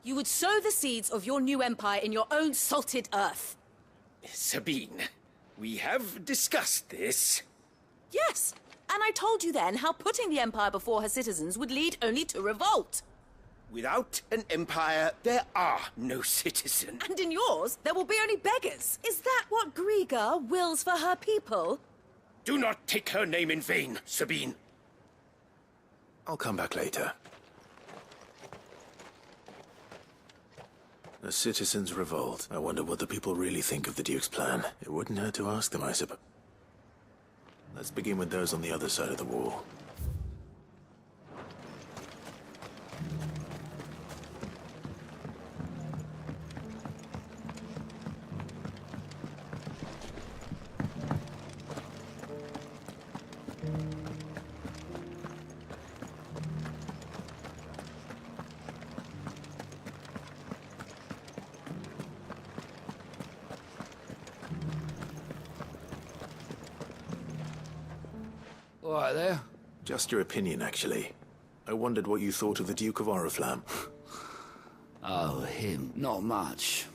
You would sow the seeds of your new empire in your own salted earth. Sabine, we have discussed this. Yes. And I told you then how putting the Empire before her citizens would lead only to revolt. Without an empire, there are no citizens. And in yours, there will be only beggars. Is that what Griga wills for her people? Do not take her name in vain, Sabine. I'll come back later. The citizens revolt. I wonder what the people really think of the Duke's plan. It wouldn't hurt to ask them, I suppose. Let's begin with those on the other side of the wall. All right there. Just your opinion, actually. I wondered what you thought of the Duke of Oriflamme. Oh, him. Not much.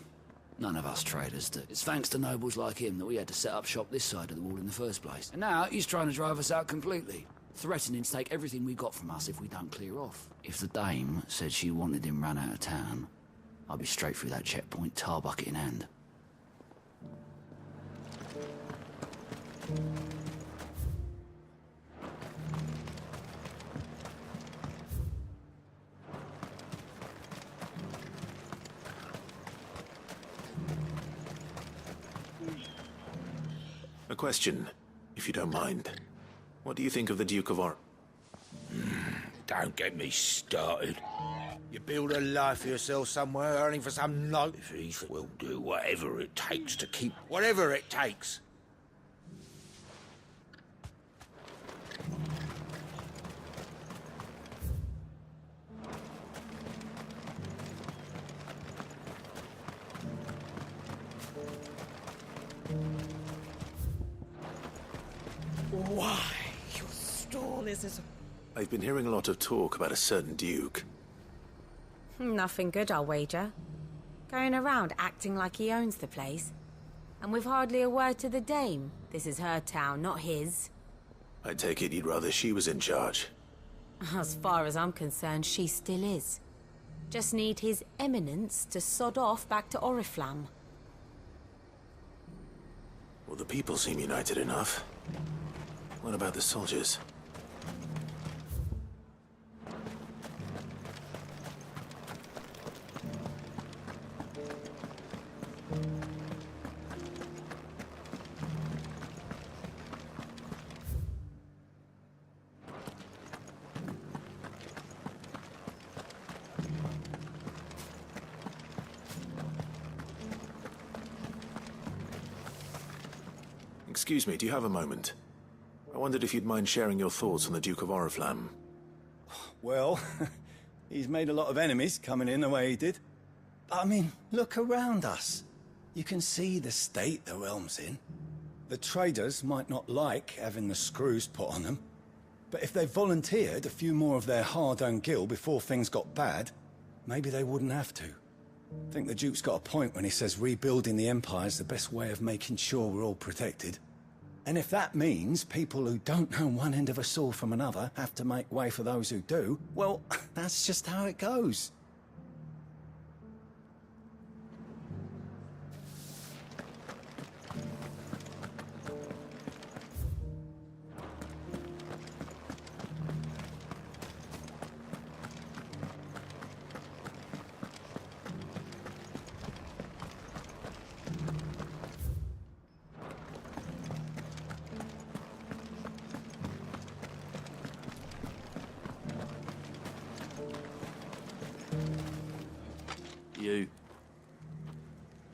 None of us traders do. It's thanks to nobles like him that we had to set up shop this side of the wall in the first place. And now he's trying to drive us out completely, threatening to take everything we got from us if we don't clear off. If the dame said she wanted him run out of town, I'd be straight through that checkpoint, tar bucket in hand. A question, if you don't mind. What do you think of the Duke of Don't get me started. You build a life for yourself somewhere, earning for some note. If he will do whatever it takes to keep... Whatever it takes. Why, your stall is as... I've been hearing a lot of talk about a certain Duke. Nothing good, I'll wager. Going around acting like he owns the place. And with hardly a word to the dame. This is her town, not his. I take it you'd rather she was in charge. As far as I'm concerned, she still is. Just need his eminence to sod off back to Oriflamme. Well, the people seem united enough. What about the soldiers? Excuse me, do you have a moment? I wondered if you'd mind sharing your thoughts on the Duke of Oriflamme. Well, he's made a lot of enemies coming in the way he did. I mean, look around us. You can see the state the realm's in. The traders might not like having the screws put on them, but if they volunteered a few more of their hard-earned gil before things got bad, maybe they wouldn't have to. I think the Duke's got a point when he says rebuilding the Empire's the best way of making sure we're all protected. And if that means people who don't know one end of a sword from another have to make way for those who do, well, that's just how it goes.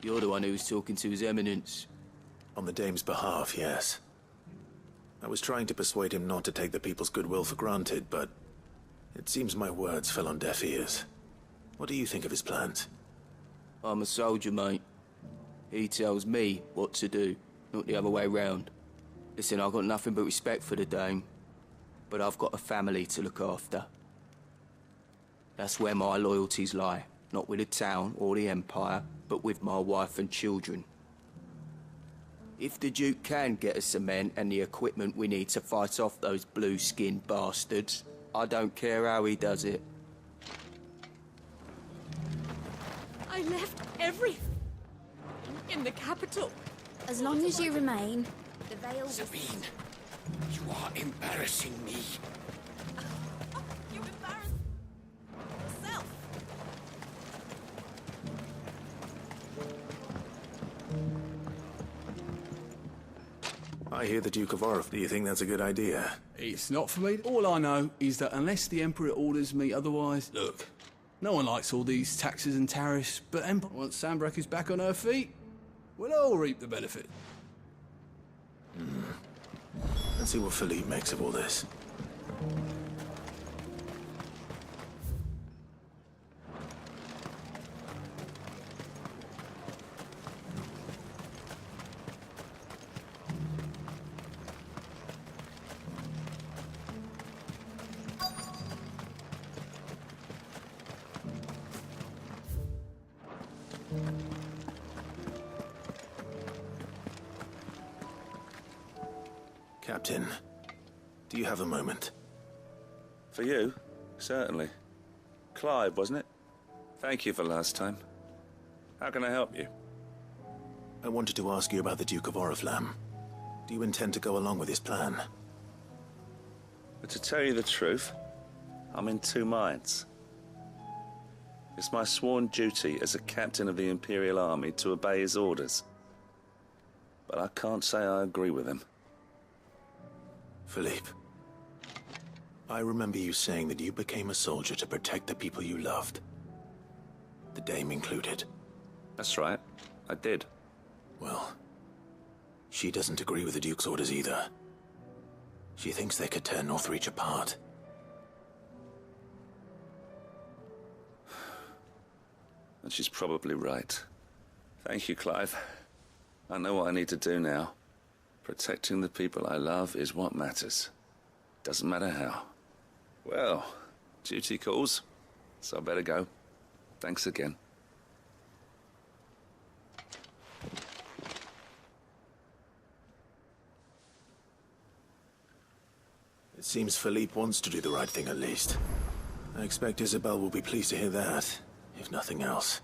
You're the one who was talking to His Eminence. On the Dame's behalf, yes. I was trying to persuade him not to take the people's goodwill for granted, but it seems my words fell on deaf ears. What do you think of his plans? I'm a soldier, mate. He tells me what to do, not the other way round. Listen, I've got nothing but respect for the Dame, but I've got a family to look after. That's where my loyalties lie. Not with the town or the Empire, but with my wife and children. If the Duke can get us the men and the equipment we need to fight off those blue-skinned bastards, I don't care how he does it. I left everything in the capital. As long as you remain, the veil... Sabine, you are embarrassing me. You embarrassed yourself. I hear the Duke of Orif. Do you think that's a good idea? It's not for me. All I know is that unless the Emperor orders me otherwise... Look, no one likes all these taxes and tariffs, but Empire, once Sanbreque is back on her feet, we'll all reap the benefit. Let's see what Philippe makes of all this. Captain, do you have a moment? For you? Certainly. Clive, wasn't it? Thank you for last time. How can I help you? I wanted to ask you about the Duke of Oriflamme. Do you intend to go along with his plan? But to tell you the truth, I'm in two minds. It's my sworn duty as a captain of the Imperial Army to obey his orders. But I can't say I agree with him. Philippe, I remember you saying that you became a soldier to protect the people you loved. The Dame included. That's right. I did. Well, she doesn't agree with the Duke's orders either. She thinks they could tear Northreach apart. And she's probably right. Thank you, Clive. I know what I need to do now. Protecting the people I love is what matters. Doesn't matter how. Well, duty calls, so I better go. Thanks again. It seems Philippe wants to do the right thing at least. I expect Isabel will be pleased to hear that, if nothing else.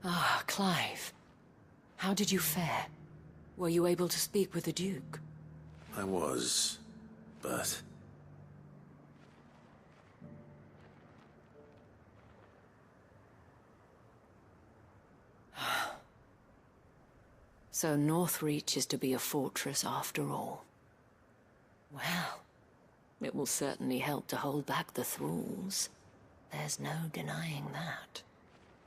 Ah, Clive. How did you fare? Were you able to speak with the Duke? I was, but... So Northreach is to be a fortress after all. Well, it will certainly help to hold back the thralls. There's no denying that.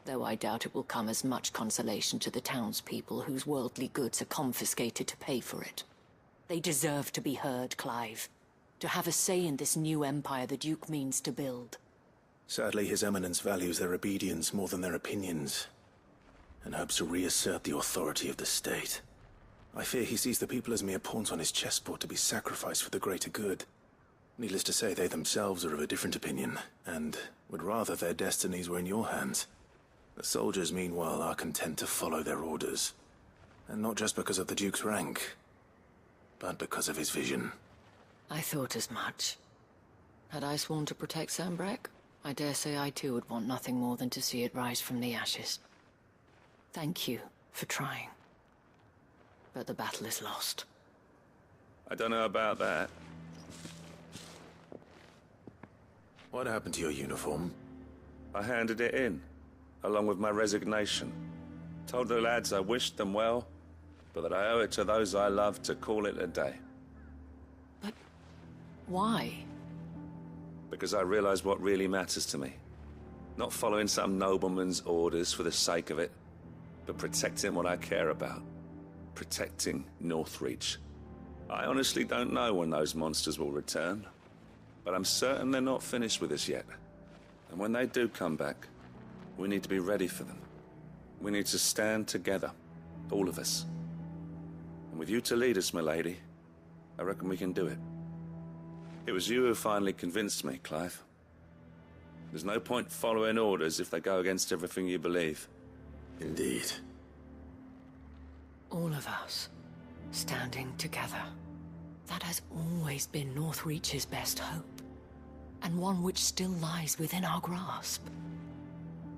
Though I doubt it will come as much consolation to the townspeople whose worldly goods are confiscated to pay for it. They deserve to be heard, Clive. To have a say in this new empire the Duke means to build. Sadly, His Eminence values their obedience more than their opinions, and hopes to reassert the authority of the state. I fear he sees the people as mere pawns on his chessboard to be sacrificed for the greater good. Needless to say, they themselves are of a different opinion, and would rather their destinies were in your hands. The soldiers, meanwhile, are content to follow their orders. And not just because of the Duke's rank, but because of his vision. I thought as much. Had I sworn to protect Sanbreque, I dare say I too would want nothing more than to see it rise from the ashes. Thank you for trying. But the battle is lost. I don't know about that. What happened to your uniform? I handed it in, along with my resignation. Told the lads I wished them well, but that I owe it to those I love to call it a day. But why? Because I realize what really matters to me. Not following some nobleman's orders for the sake of it, but protecting what I care about. Protecting Northreach. I honestly don't know when those monsters will return, but I'm certain they're not finished with us yet. And when they do come back, we need to be ready for them. We need to stand together, all of us. And with you to lead us, milady, I reckon we can do it. It was you who finally convinced me, Clive. There's no point following orders if they go against everything you believe. Indeed. All of us, standing together. That has always been Northreach's best hope, and one which still lies within our grasp.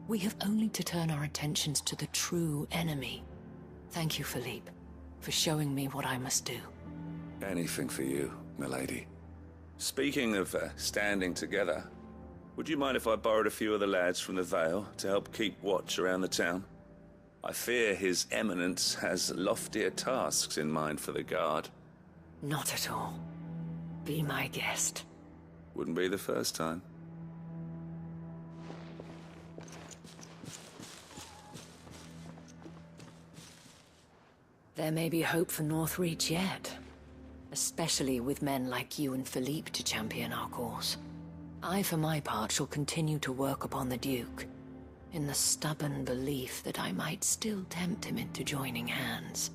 We have only to turn our attentions to the true enemy. Thank you, Philippe, for showing me what I must do. Anything for you, milady. Speaking of standing together, would you mind if I borrowed a few of the lads from the Vale to help keep watch around the town? I fear His Eminence has loftier tasks in mind for the guard. Not at all. Be my guest. Wouldn't be the first time. There may be hope for Northreach yet. Especially with men like you and Philippe to champion our cause. I, for my part, shall continue to work upon the Duke, in the stubborn belief that I might still tempt him into joining hands.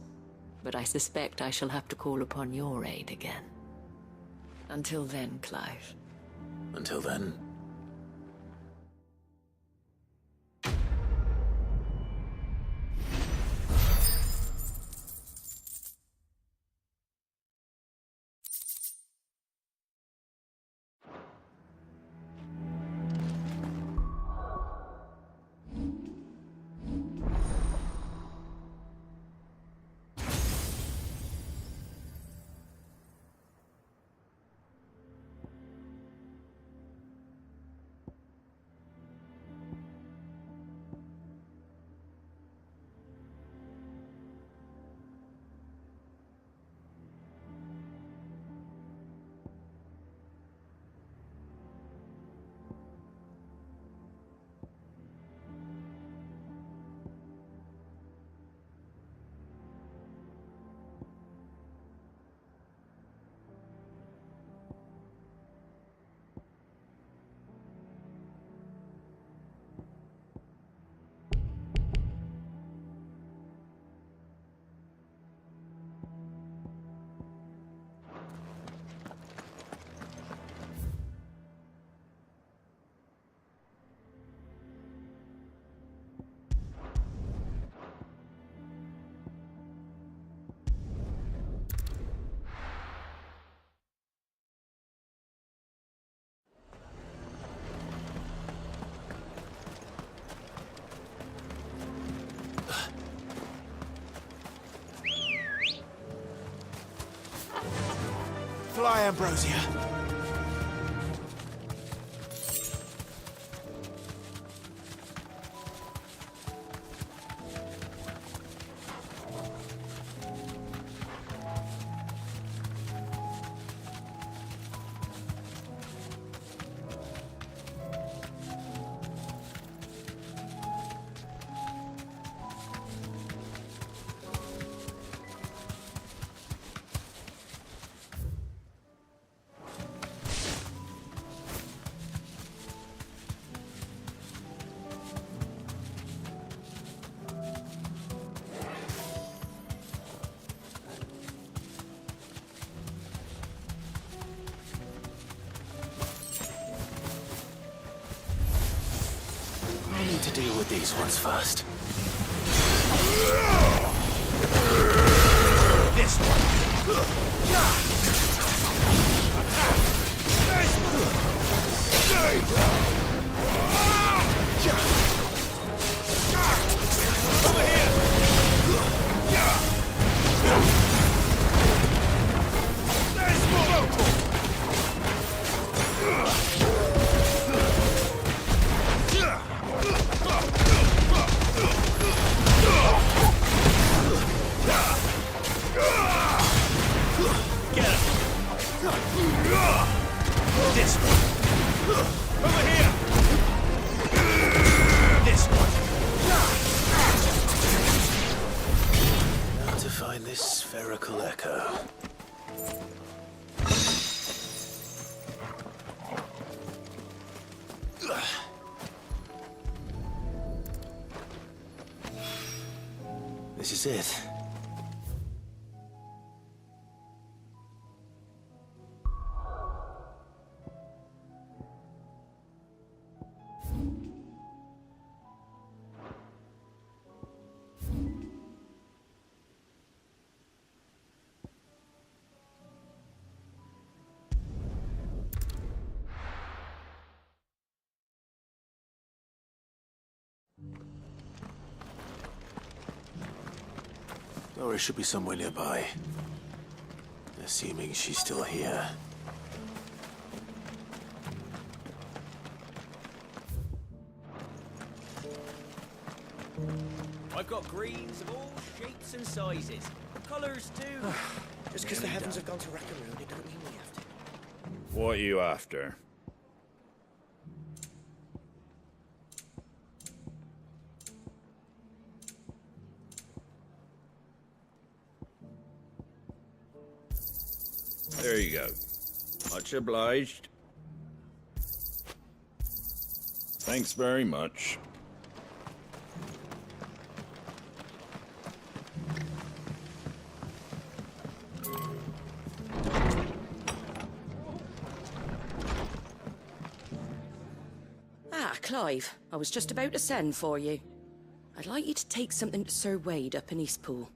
But I suspect I shall have to call upon your aid again. Until then, Clive. Until then... fly, Ambrosia. I need to deal with these ones first. This one. Over here. There's more. Get him! This one! Over here! This one! Now to find this spherical echo. This is it. Doris should be somewhere nearby. Assuming she's still here. I've got greens of all shapes and sizes. Colours too. Just because the heavens have gone to Rackaroon, it don't mean we have to. What are you after? There you go. Much obliged. Thanks very much. Ah, Clive. I was just about to send for you. I'd like you to take something to Sir Wade up in Eastpool.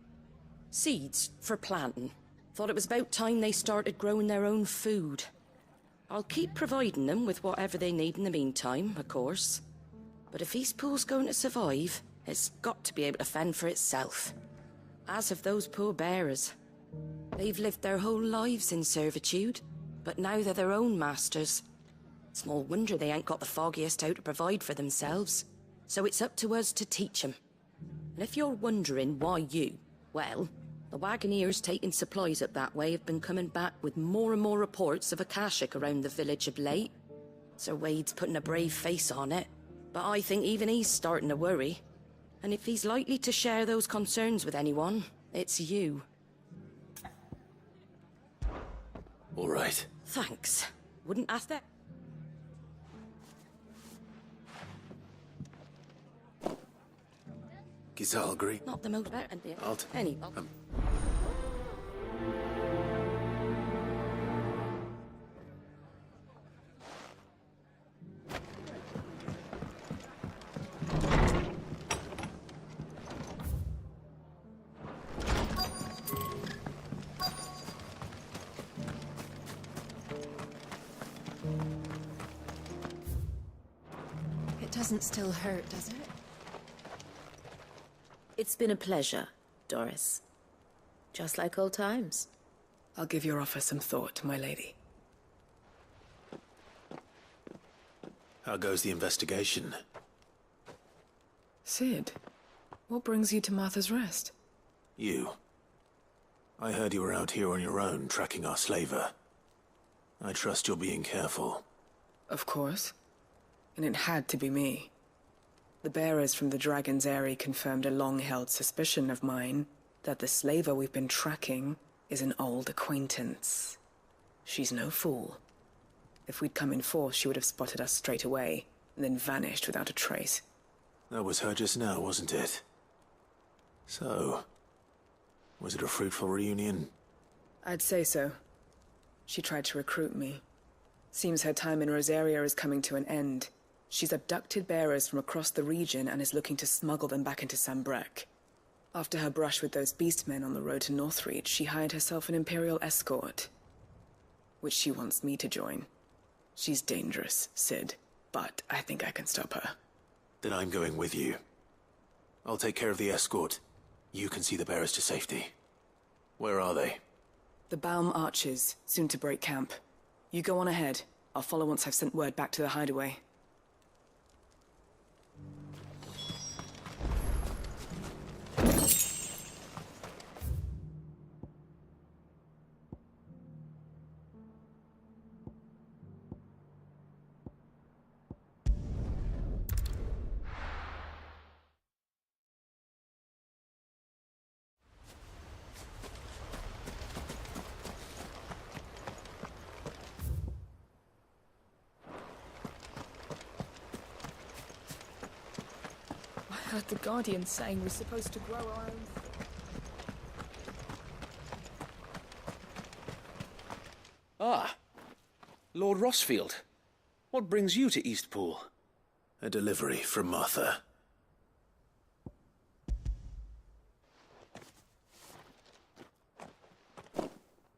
Seeds for planting. Thought it was about time they started growing their own food. I'll keep providing them with whatever they need in the meantime, of course. But if Eastpool's going to survive, it's got to be able to fend for itself. As have those poor bearers. They've lived their whole lives in servitude, but now they're their own masters. Small wonder they ain't got the foggiest how to provide for themselves. So it's up to us to teach them. And if you're wondering why you, well, the Wagoneers taking supplies up that way have been coming back with more and more reports of Akashic around the village of late. Sir Wade's putting a brave face on it, but I think even he's starting to worry. And if he's likely to share those concerns with anyone, it's you. All right. Thanks. Wouldn't ask that. Gizal agree? Not the most better. Any. It doesn't still hurt, does it? It's been a pleasure, Doris. Just like old times. I'll give your offer some thought, my lady. How goes the investigation? Cid, what brings you to Martha's Rest? You. I heard you were out here on your own, tracking our slaver. I trust you're being careful. Of course. And it had to be me. The bearers from the Dragon's Eyrie confirmed a long-held suspicion of mine that the slaver we've been tracking is an old acquaintance. She's no fool. If we'd come in force, she would have spotted us straight away, and then vanished without a trace. That was her just now, wasn't it? So, was it a fruitful reunion? I'd say so. She tried to recruit me. Seems her time in Rosaria is coming to an end. She's abducted bearers from across the region and is looking to smuggle them back into Sanbreque. After her brush with those beastmen on the road to Northreach, she hired herself an Imperial escort, which she wants me to join. She's dangerous, Cid, but I think I can stop her. Then I'm going with you. I'll take care of the escort. You can see the bearers to safety. Where are they? The Baum Archers, soon to break camp. You go on ahead. I'll follow once I've sent word back to the hideaway. I heard the Guardian saying we're supposed to grow our own. Ah, Lord Rossfield. What brings you to Eastpool? A delivery from Martha.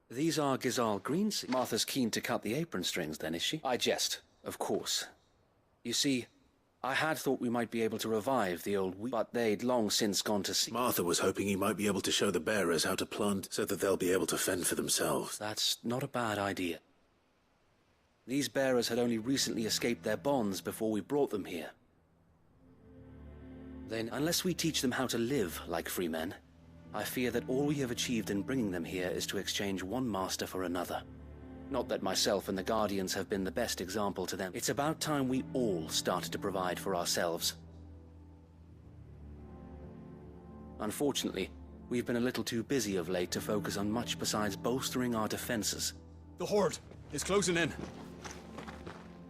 These are Gizal green seeds. Martha's keen to cut the apron strings, then, is she? I jest, of course. You see, I had thought we might be able to revive the old but they'd long since gone to sea. Martha was hoping he might be able to show the bearers how to plant so that they'll be able to fend for themselves. That's not a bad idea. These bearers had only recently escaped their bonds before we brought them here. Then, unless we teach them how to live like free men, I fear that all we have achieved in bringing them here is to exchange one master for another. Not that myself and the Guardians have been the best example to them. It's about time we all started to provide for ourselves. Unfortunately, we've been a little too busy of late to focus on much besides bolstering our defenses. The Horde is closing in.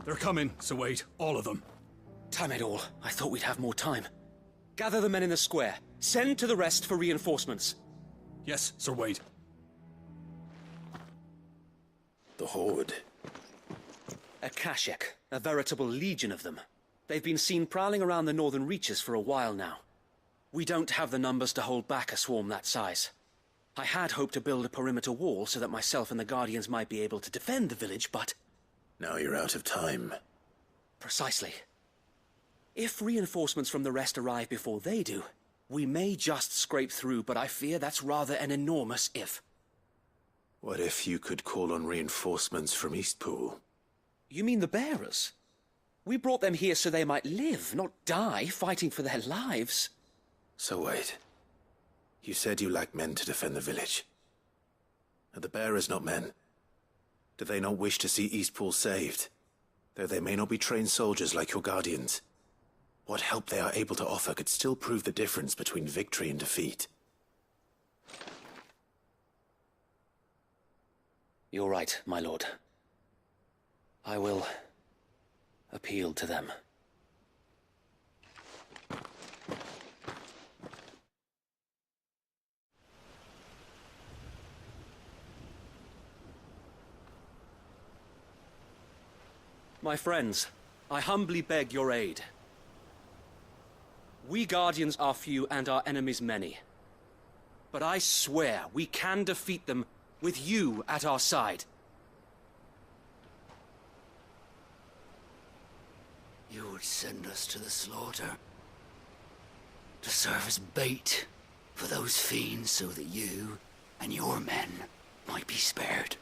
They're coming, so wait, all of them. Damn it all, I thought we'd have more time. Gather the men in the square. Send to the rest for reinforcements. Yes, Sir Wade. The Horde. Akashik, a veritable legion of them. They've been seen prowling around the northern reaches for a while now. We don't have the numbers to hold back a swarm that size. I had hoped to build a perimeter wall so that myself and the Guardians might be able to defend the village, but... Now you're out of time. Precisely. If reinforcements from the rest arrive before they do, we may just scrape through, but I fear that's rather an enormous if. What if you could call on reinforcements from Eastpool? You mean the bearers? We brought them here so they might live, not die fighting for their lives. So wait. You said you lack men to defend the village. Are the bearers not men? Do they not wish to see Eastpool saved? Though they may not be trained soldiers like your Guardians. What help they are able to offer could still prove the difference between victory and defeat. You're right, my lord. I will appeal to them. My friends, I humbly beg your aid. We Guardians are few and our enemies many. But I swear we can defeat them with you at our side. You would send us to the slaughter. To serve as bait for those fiends so that you and your men might be spared.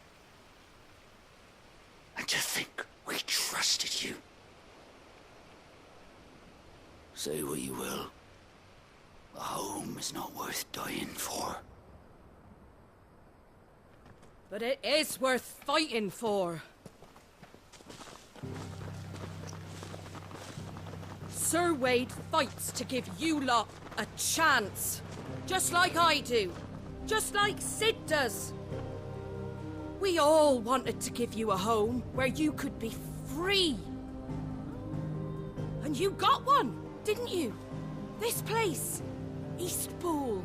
And to think we trusted you. Say what you will. A home is not worth dying for. But it is worth fighting for. Sir Wade fights to give you lot a chance. Just like I do. Just like Sid does. We all wanted to give you a home where you could be free. And you got one, didn't you? This place, Eastpool.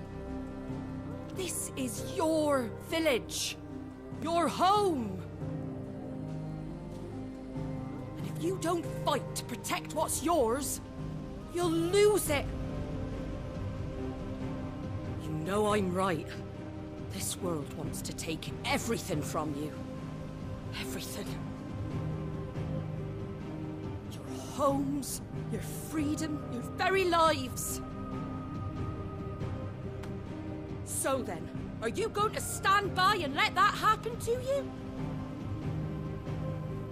This is your village. Your home. And if you don't fight to protect what's yours, you'll lose it. You know I'm right. This world wants to take everything from you. Everything. Your homes, your freedom, your very lives. So then, are you going to stand by and let that happen to you?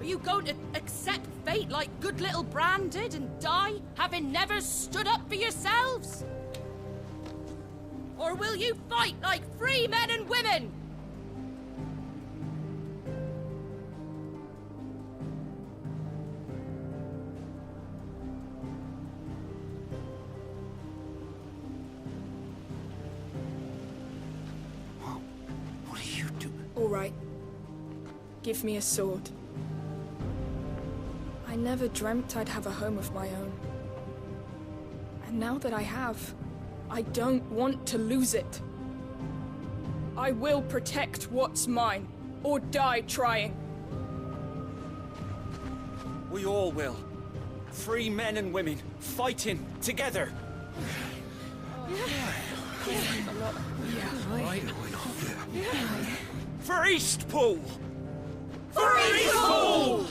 Are you going to accept fate like good little Bran did and die, having never stood up for yourselves? Or will you fight like free men and women? What are you doing? All right. Give me a sword. I never dreamt I'd have a home of my own. And now that I have, I don't want to lose it. I will protect what's mine, or die trying. We all will. Free men and women, fighting together. For Eastpool! For Eastpool!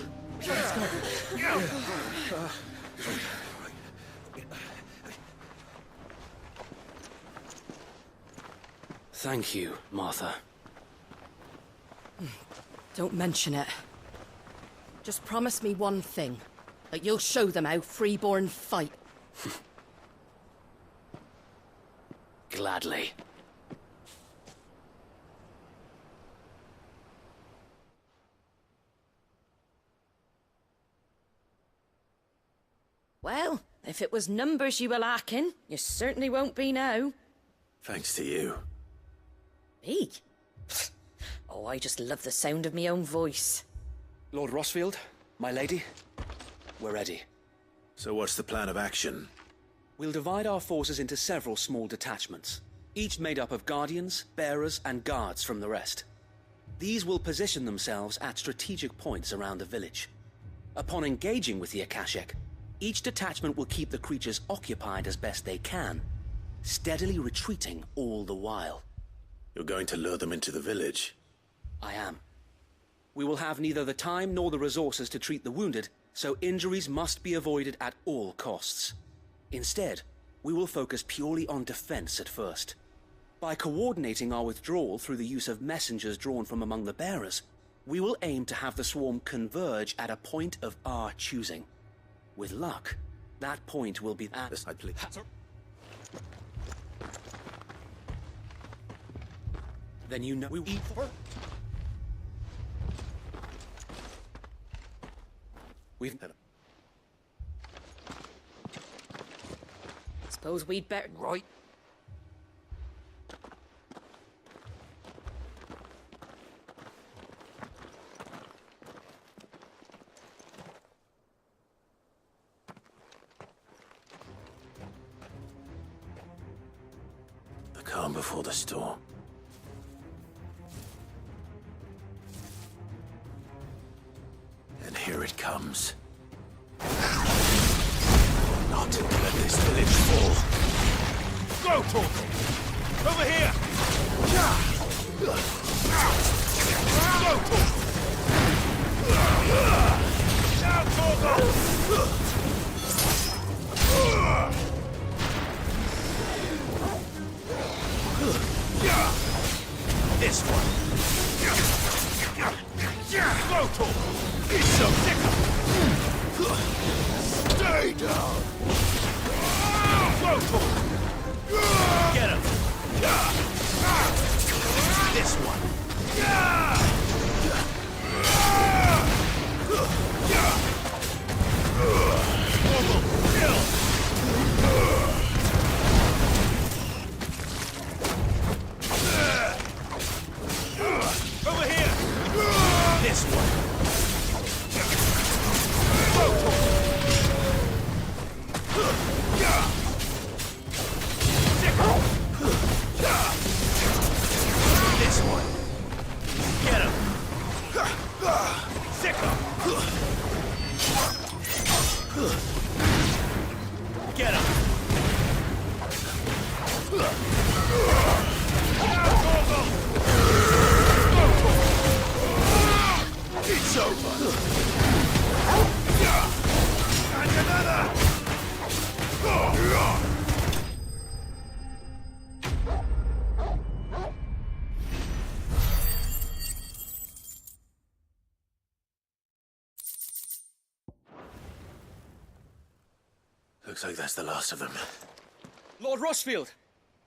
Thank you, Martha. Don't mention it. Just promise me one thing. That you'll show them how freeborn fight. Gladly. Well, if it was numbers you were lacking, you certainly won't be now. Thanks to you. Me? Oh, I just love the sound of my own voice. Lord Rosfield, my lady, we're ready. So what's the plan of action? We'll divide our forces into several small detachments, each made up of guardians, bearers, and guards from the rest. These will position themselves at strategic points around the village. Upon engaging with the Akashic, each detachment will keep the creatures occupied as best they can, steadily retreating all the while. You're going to lure them into the village? I am. We will have neither the time nor the resources to treat the wounded, so injuries must be avoided at all costs. Instead, we will focus purely on defense at first. By coordinating our withdrawal through the use of messengers drawn from among the bearers, we will aim to have the swarm converge at a point of our choosing. With luck, that point will be at... Then you know we eat for... We've... Suppose we'd better... Right. The calm before the storm. And here it comes. Not to let this village fall. Go, Torgal! Over here! Go, Torgal! Down, Torgal! This one! This one. Get him. Sick him. Get him. It's over. And another. Looks like that's the last of them. Lord Rossfield!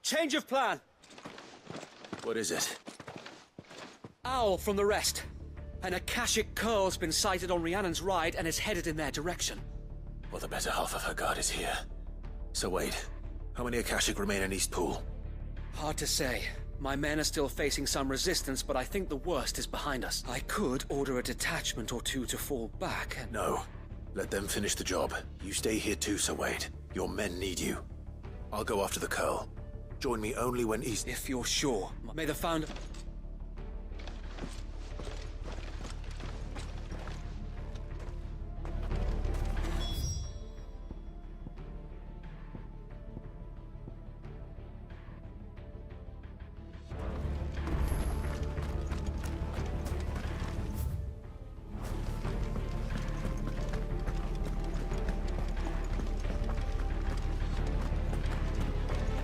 Change of plan! What is it? Owl from the rest. An Akashic Curl's been sighted on Rhiannon's ride and is headed in their direction. Well, the better half of her guard is here. So wait, how many Akashic remain in East Pool? Hard to say. My men are still facing some resistance, but I think the worst is behind us. I could order a detachment or two to fall back and... No. Let them finish the job. You stay here too, Sir Wade. Your men need you. I'll go after the Curl. Join me only when East... If you're sure. May the Founder...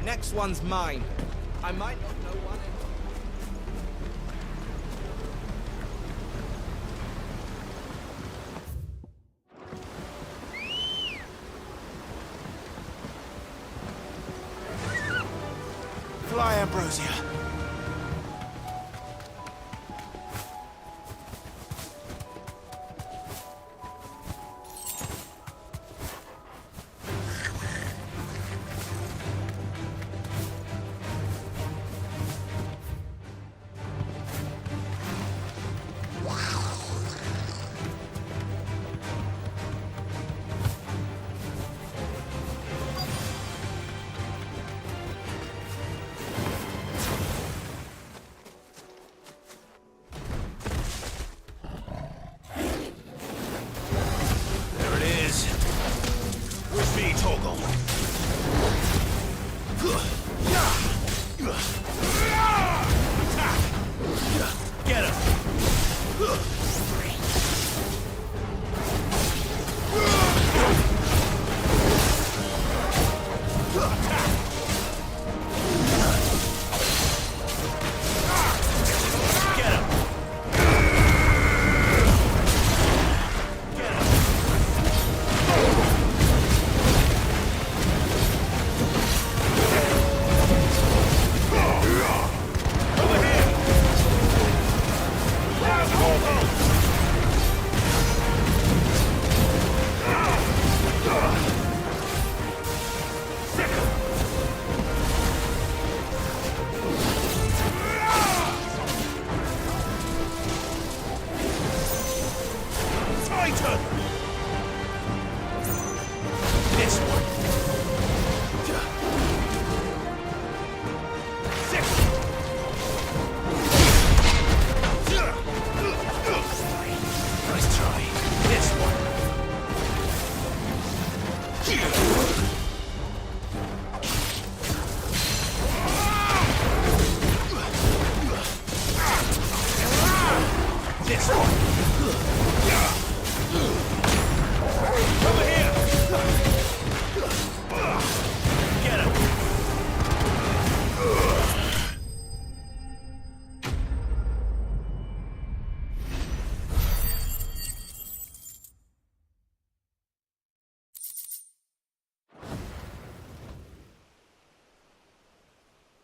Next one's mine. I might not know one. Fly, Ambrosia.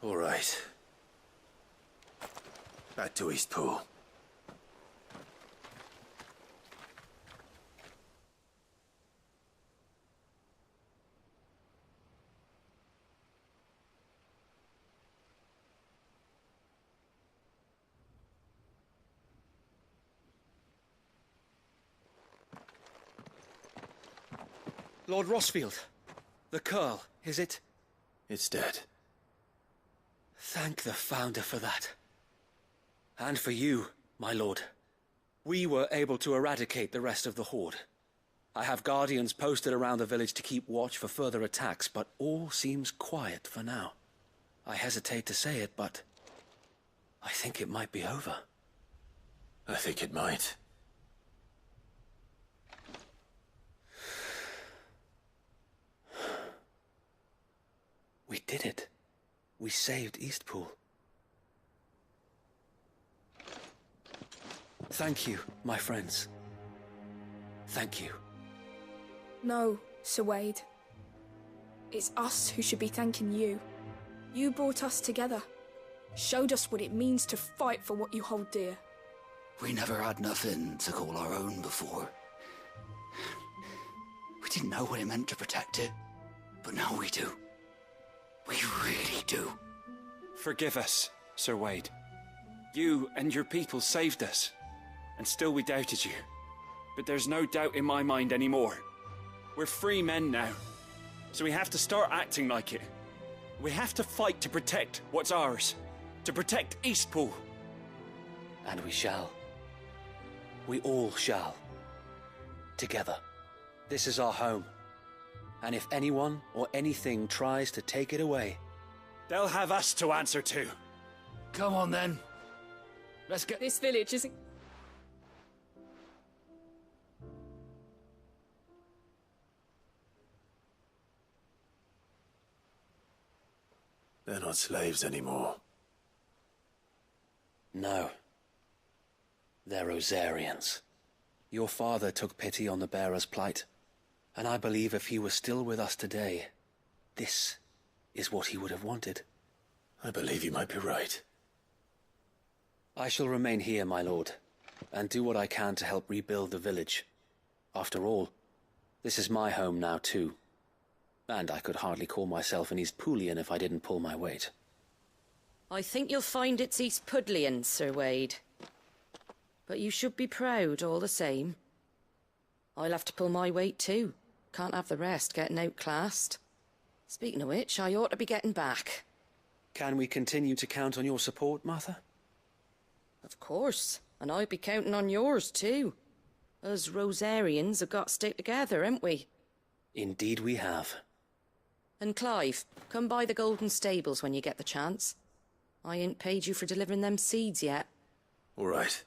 All right. Back to East Pool. Lord Rossfield, The curl, is it? It's dead. Thank the Founder for that. And for you, my lord. We were able to eradicate the rest of the Horde. I have guardians posted around the village to keep watch for further attacks, but all seems quiet for now. I hesitate to say it, but I think it might be over. I think it might. We did it. We saved Eastpool. Thank you, my friends. Thank you. No, Sir Wade. It's us who should be thanking you. You brought us together. Showed us what it means to fight for what you hold dear. We never had nothing to call our own before. We didn't know what it meant to protect it, but now we do. We really do. Forgive us, Sir Wade. You and your people saved us, and still we doubted you. But there's no doubt in my mind anymore. We're free men now, so we have to start acting like it. We have to fight to protect what's ours, to protect Eastpool. And we shall. We all shall. Together. This is our home. And if anyone or anything tries to take it away, they'll have us to answer to. Come on then. Let's get... This village isn't... They're not slaves anymore. No. They're Rosarians. Your father took pity on the bearer's plight, and I believe if he was still with us today, this is what he would have wanted. I believe you might be right. I shall remain here, my lord, and do what I can to help rebuild the village. After all, this is my home now too. And I could hardly call myself an Eastpoolian if I didn't pull my weight. I think you'll find it's Eastpudlian, Sir Wade. But you should be proud all the same. I'll have to pull my weight too. Can't have the rest getting outclassed. Speaking of which, I ought to be getting back. Can we continue to count on your support, Martha? Of course, and I'll be counting on yours too. Us Rosarians have got to stick together, haven't we? Indeed we have. And Clive, come by the Golden Stables when you get the chance. I ain't paid you for delivering them seeds yet. All right.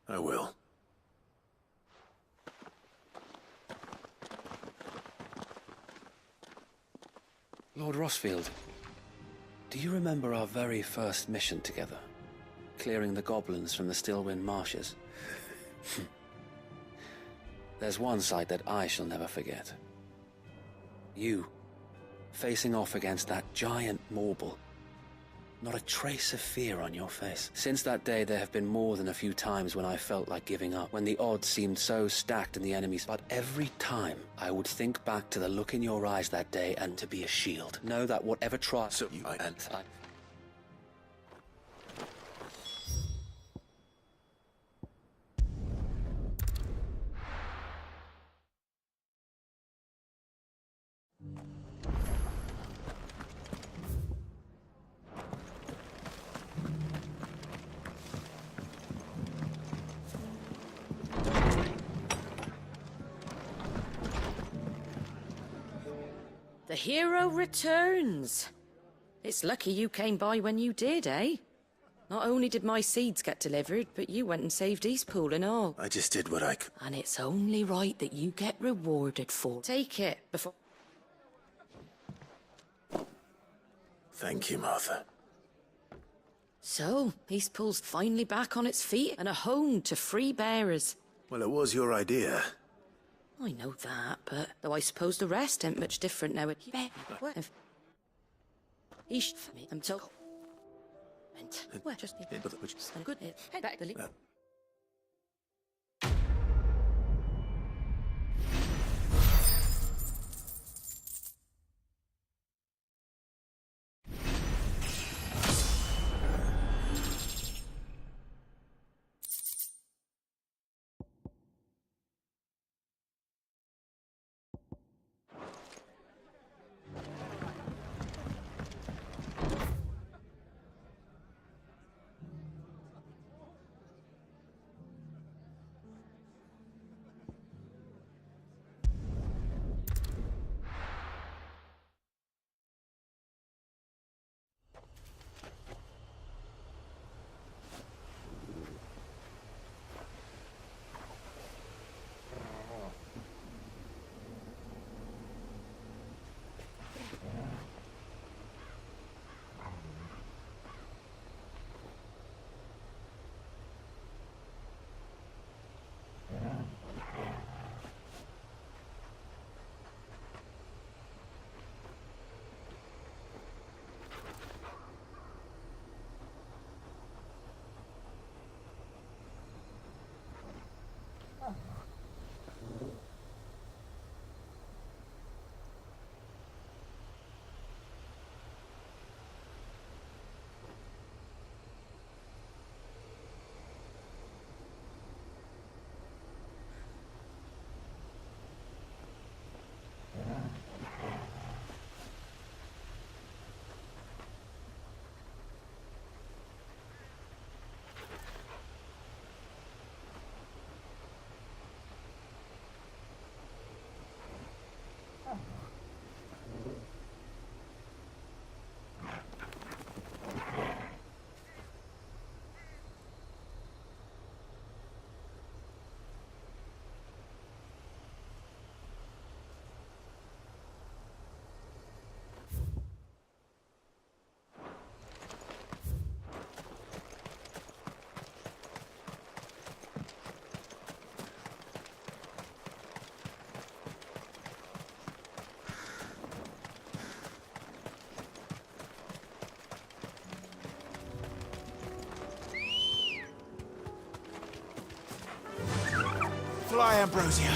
I will. Lord Rosfield, do you remember our very first mission together? Clearing the goblins from the Stillwind Marshes? There's one sight that I shall never forget. You, facing off against that giant Morble. Not a trace of fear on your face. Since that day, there have been more than a few times when I felt like giving up, when the odds seemed so stacked in the enemy's. But every time, I would think back to the look in your eyes that day and to be a shield. Know that whatever trial... So you The hero returns. It's lucky you came by when you did, eh? Not only did my seeds get delivered, but you went and saved Eastpool and all. I just did what I could. And it's only right that you get rewarded for it. Take it before... Thank you, Martha. So, Eastpool's finally back on its feet and a home to free bearers. Well, it was your idea. I know that, but though I suppose the rest ain't much different now. I'm so... Well, just... Good. Head back the... Fly, Ambrosia.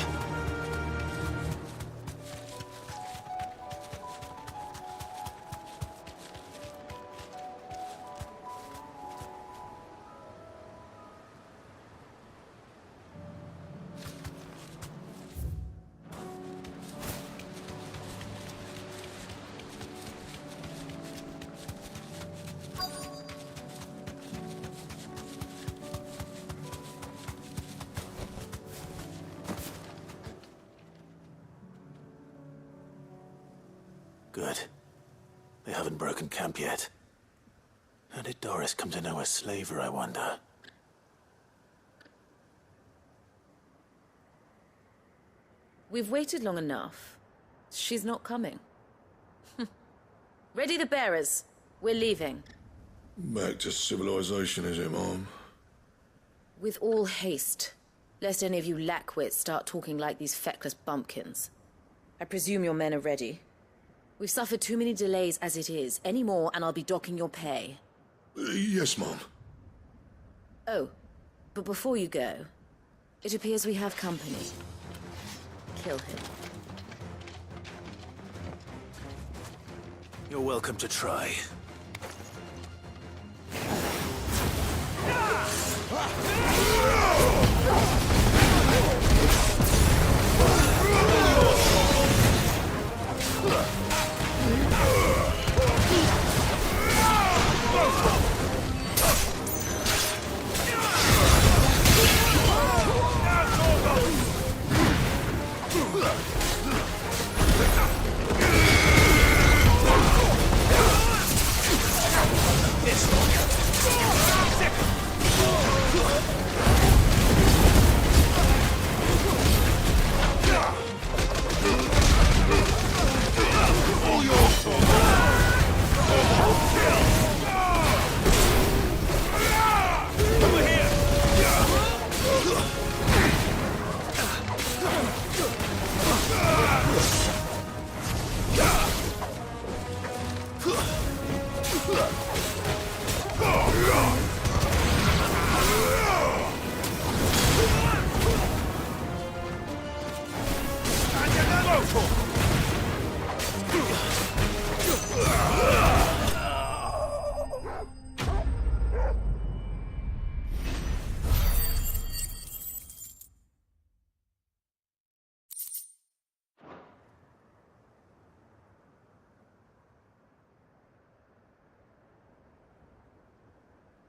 Good. They haven't broken camp yet. How did Doris come to know a slaver, I wonder? We've waited long enough. She's not coming. Ready the bearers. We're leaving. Back to civilization, is it, Mom? With all haste, lest any of you lackwits start talking like these feckless bumpkins. I presume your men are ready. We've suffered too many delays as it is. Any more and I'll be docking your pay. Yes, Mom. Oh, but before you go, it appears we have company. Kill him. You're welcome to try.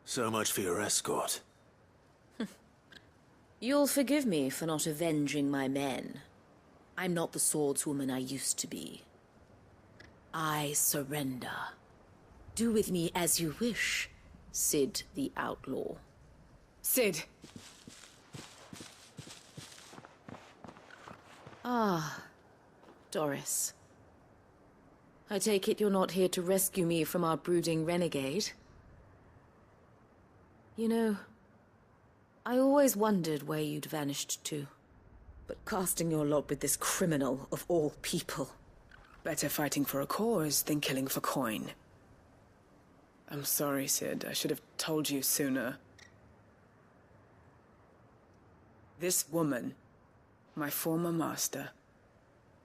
So much for your escort. You'll forgive me for not avenging my men. I'm not the swordswoman I used to be. I surrender. Do with me as you wish, Cid the Outlaw. Cid! Ah, Doris. I take it you're not here to rescue me from our brooding renegade? You know, I always wondered where you'd vanished to. But casting your lot with this criminal of all people... Better fighting for a cause than killing for coin. I'm sorry, Cid. I should have told you sooner. This woman, my former master,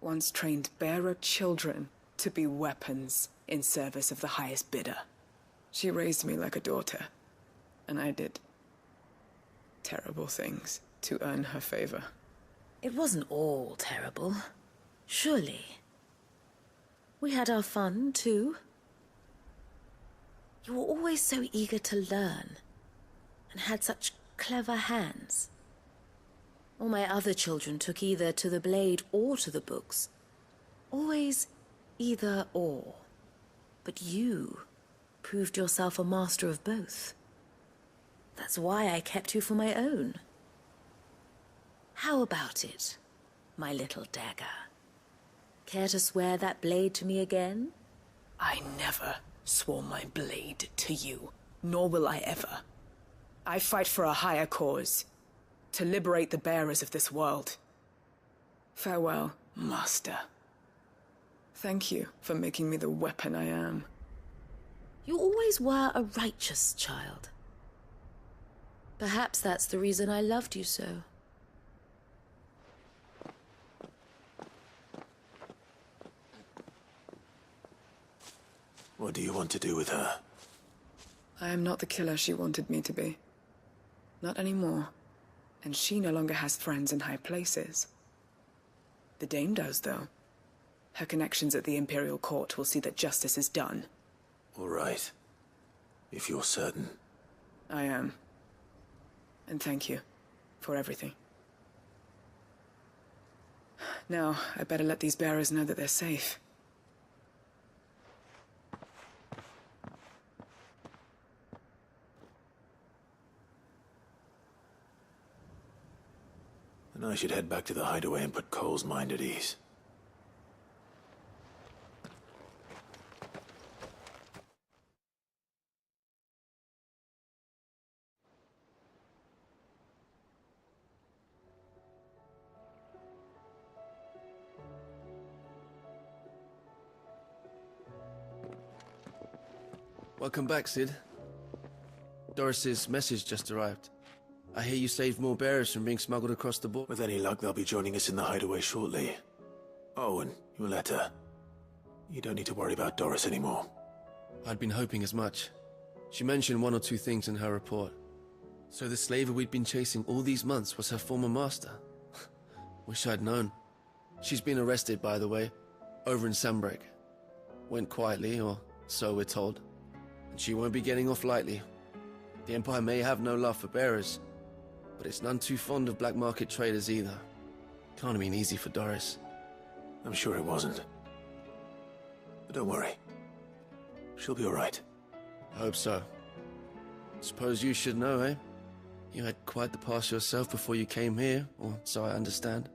once trained bearer children to be weapons in service of the highest bidder. She raised me like a daughter. And I did terrible things to earn her favor. It wasn't all terrible, surely. We had our fun, too. You were always so eager to learn, and had such clever hands. All my other children took either to the blade or to the books. Always either or. But you proved yourself a master of both. That's why I kept you for my own. How about it, my little dagger? Care to swear that blade to me again? I never swore my blade to you, nor will I ever. I fight for a higher cause, to liberate the bearers of this world. Farewell, Master. Thank you for making me the weapon I am. You always were a righteous child. Perhaps that's the reason I loved you so. What do you want to do with her? I am not the killer she wanted me to be. Not anymore. And she no longer has friends in high places. The Dame does, though. Her connections at the Imperial Court will see that justice is done. All right. If you're certain. I am. And thank you for everything. Now, I better let these bearers know that they're safe. And I should head back to the hideaway and put Cole's mind at ease. Welcome back, Cid. Doris's message just arrived. I hear you saved more bearers from being smuggled across the border. With any luck, they'll be joining us in the hideaway shortly. Oh, and your letter. You don't need to worry about Doris anymore. I'd been hoping as much. She mentioned one or two things in her report. So the slaver we'd been chasing all these months was her former master. Wish I'd known. She's been arrested, by the way, over in Sanbreque. Went quietly, or so we're told. And she won't be getting off lightly. The Empire may have no love for bearers, but it's none too fond of black market traders either. Can't have been easy for Doris. I'm sure it wasn't. But don't worry. She'll be all right. I hope so. Suppose you should know, eh? You had quite the past yourself before you came here, or so I understand.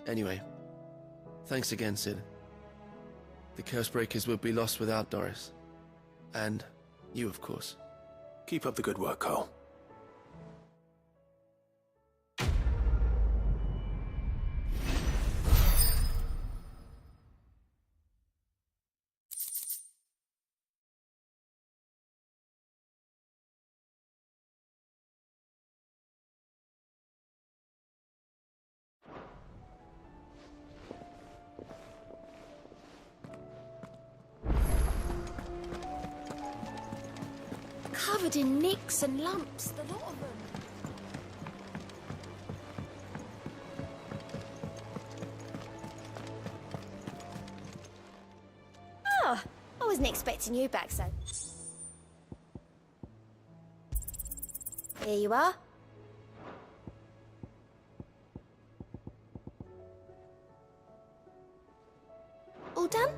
Anyway, thanks again, Cid. The Cursebreakers would be lost without Doris. And you, of course. Keep up the good work, Cole. Covered in nicks and lumps, the lot of them. Oh, I wasn't expecting you back, so. Here you are. All done?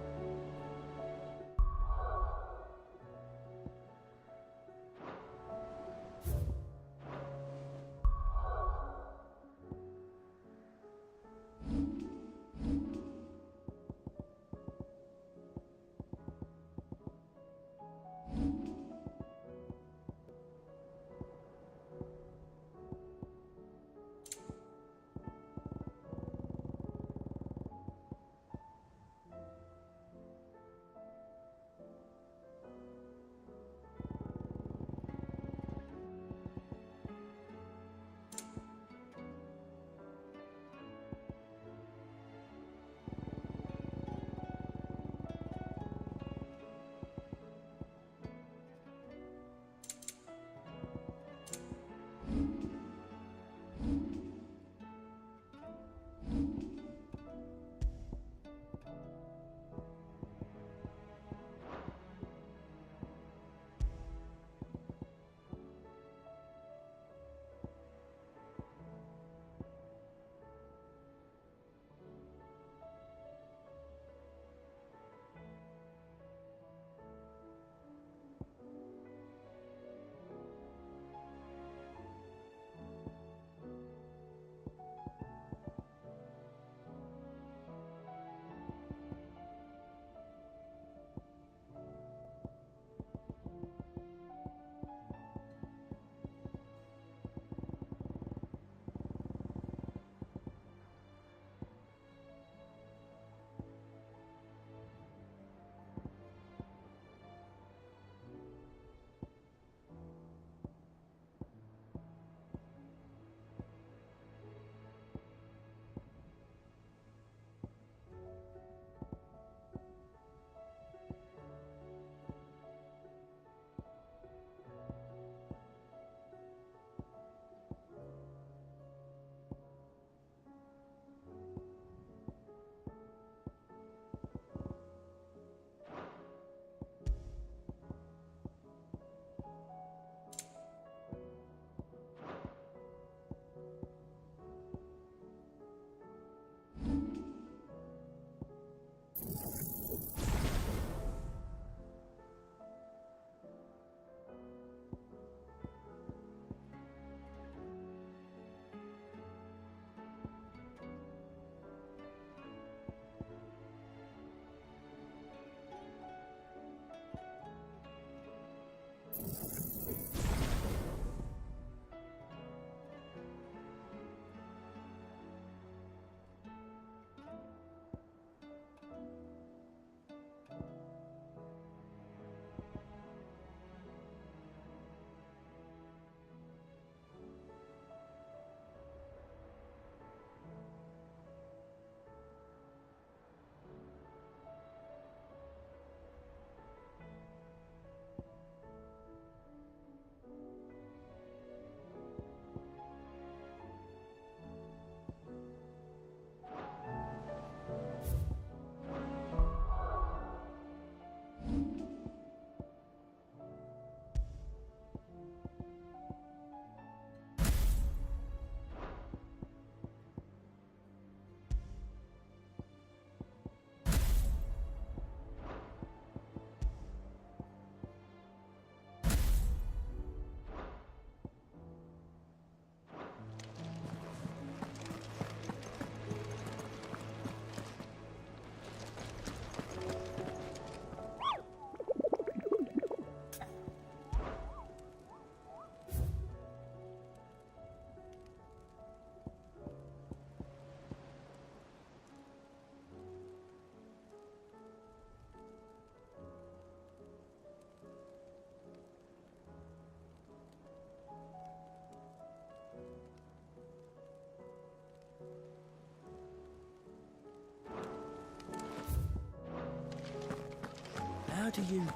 How do you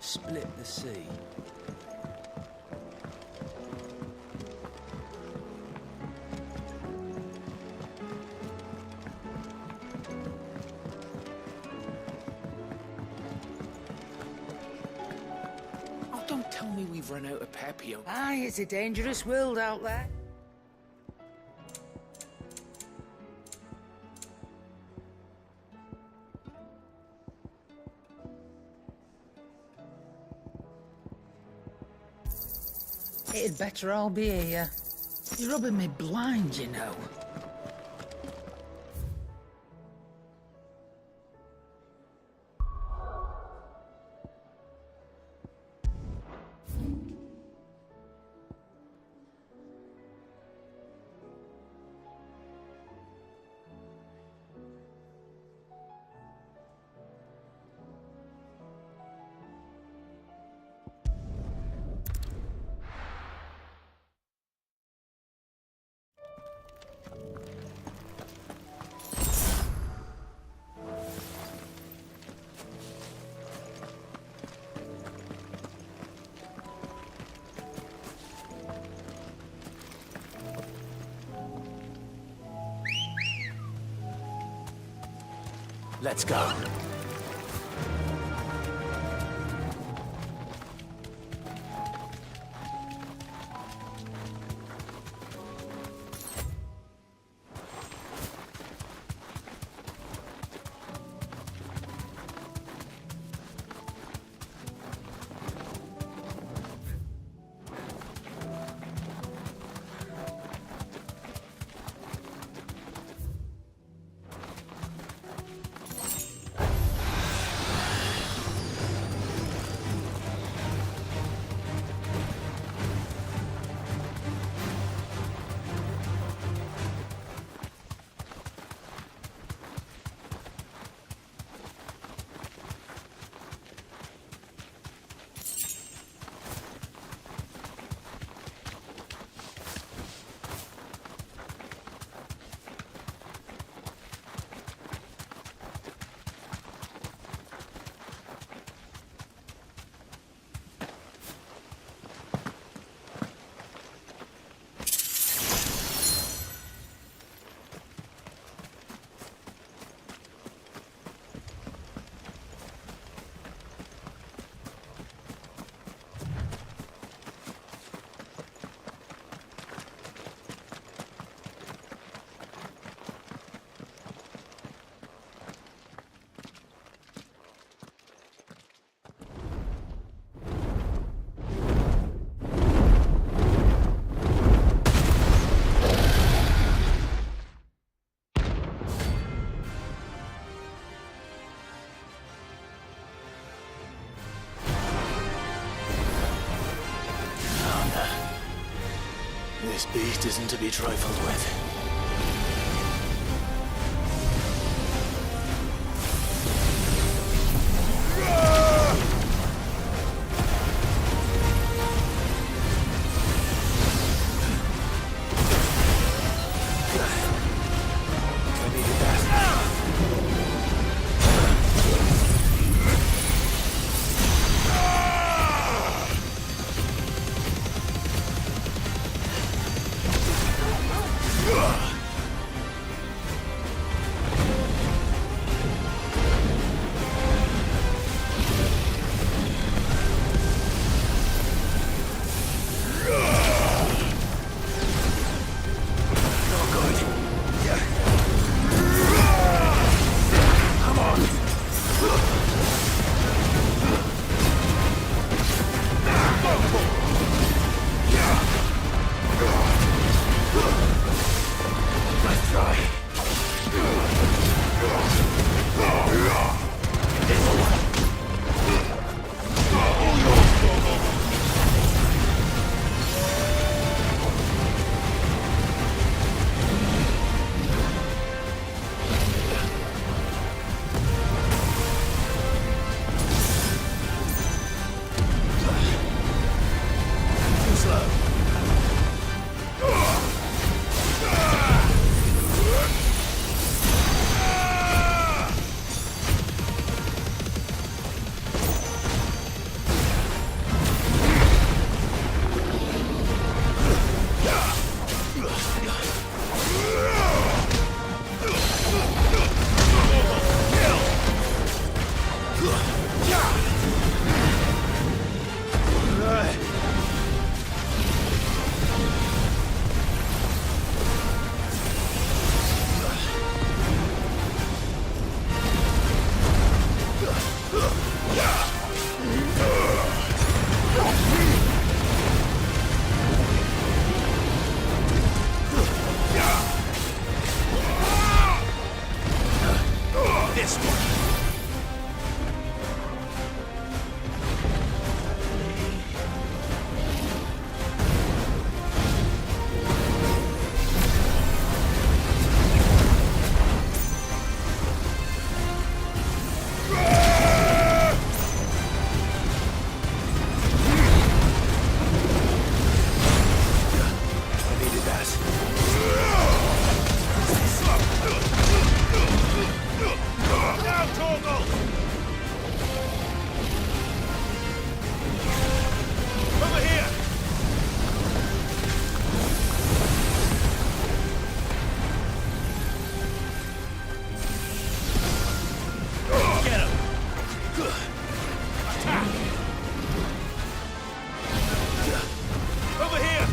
split the sea? Oh, don't tell me we've run out of Papio. Aye, it's a dangerous world out there. It'd better all be here. You're rubbing me blind, you know. Let's go. This beast isn't to be trifled with. Ugh! Over here!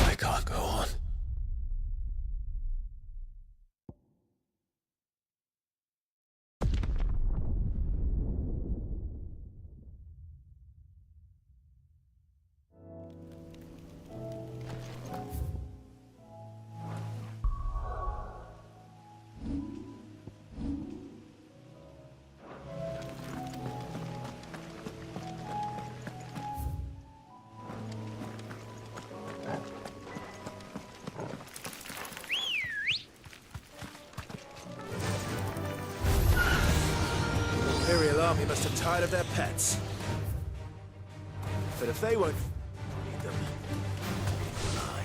I can't go on. The Imperial Army must have tired of their pets. But if they won't feed them, I.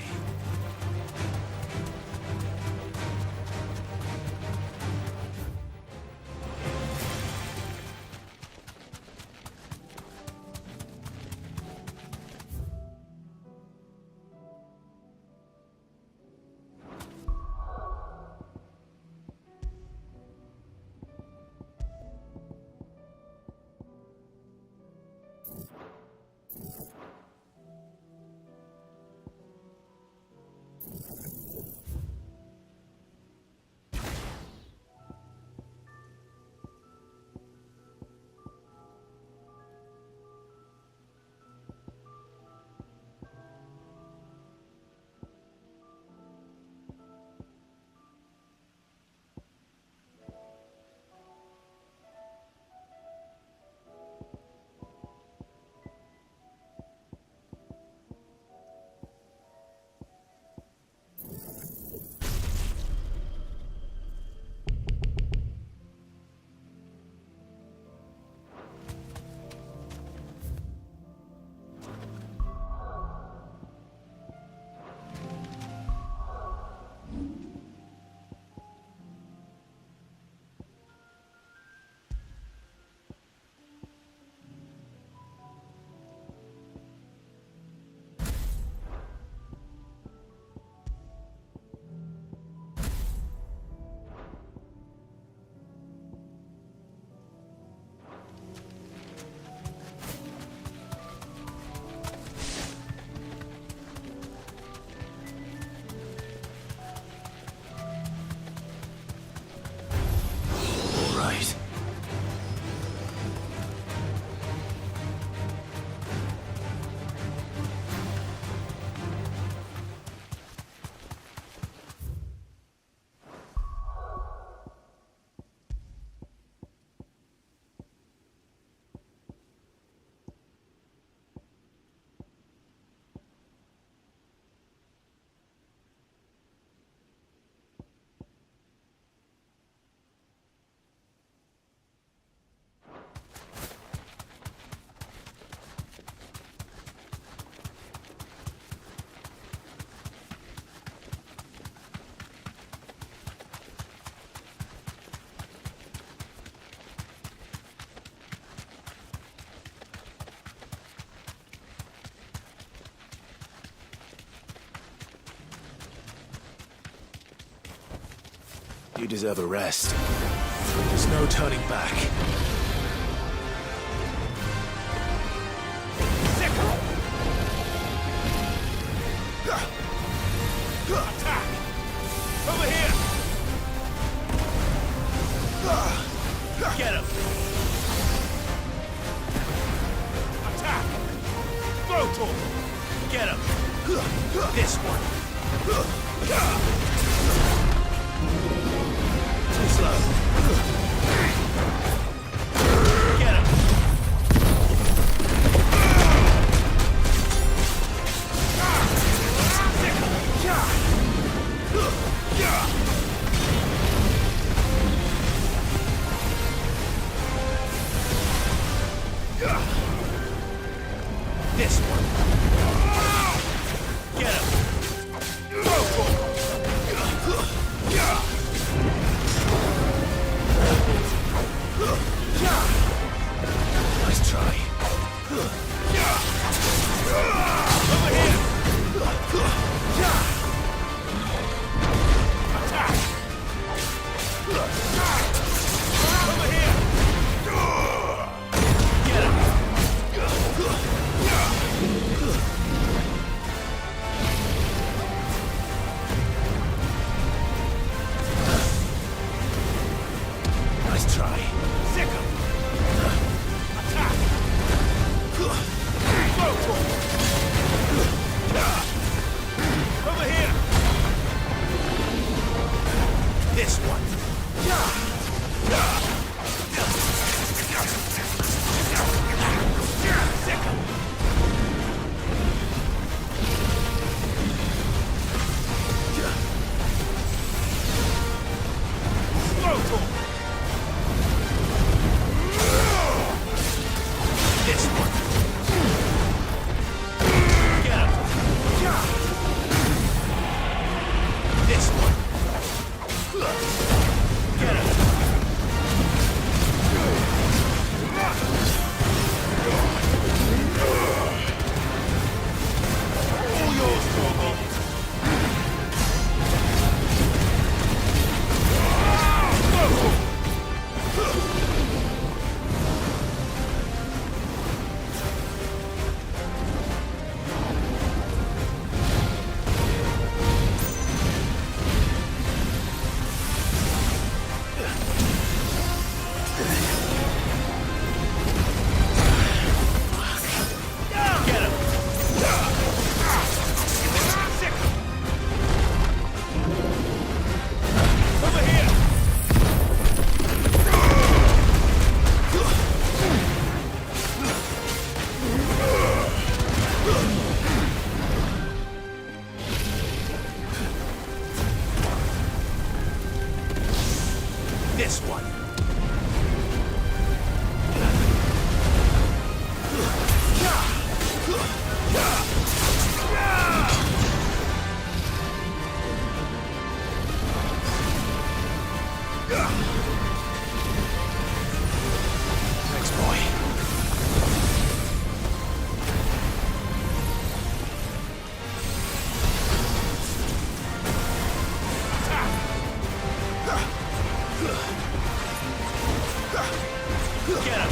Wait. You deserve a rest. There's no turning back. Attack! Over here! Get him! Attack! Throw to him! Get him! This one! Too slow. Get him! This one. Get him! Throw for him! Nice try. Over here! Attack! Over here! Get him! Nice try. Sick him! Attack! Throw for him! Over here! This one! Sick him! Throw for him! This one. Get him. This one. Get him. All yours, Torvald. This one. Thanks, boy. Get him!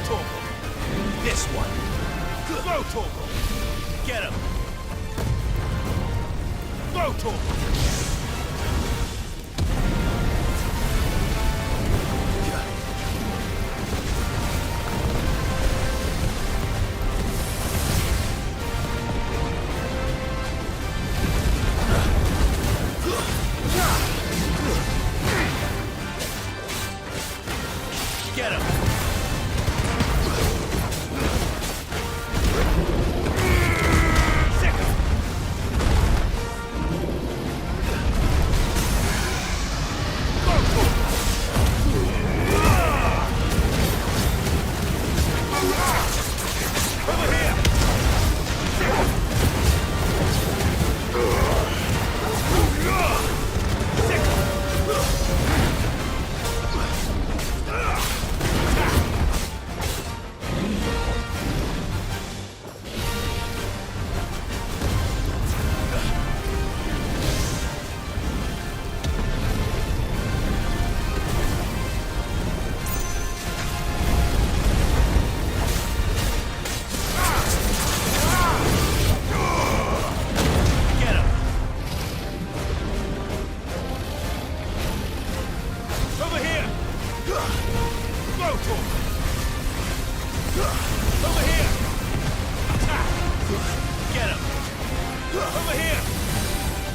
Torgal! This one! Go, Torgal! Get him! Go, Torgal! Get him!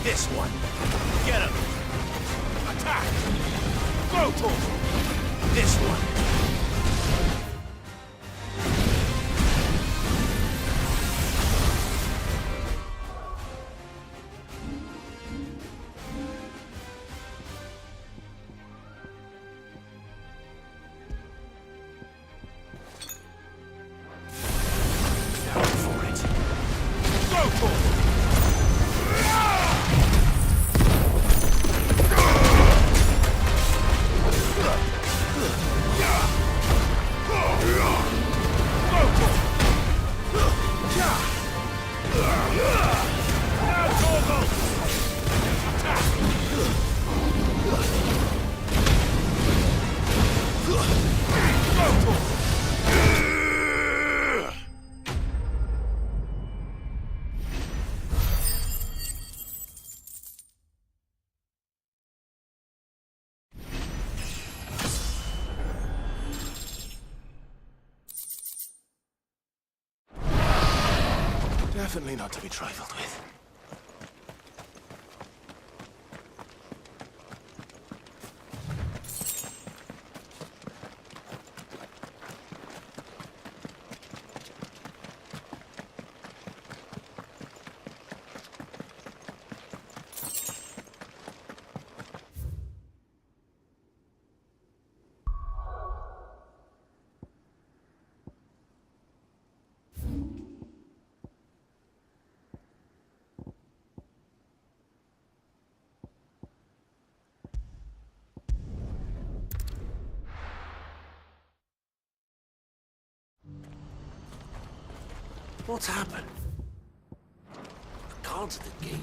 This one. Get him. Attack. Go, Torgal. This one. Definitely not to be trifled with. What's happened? The guards at the gate.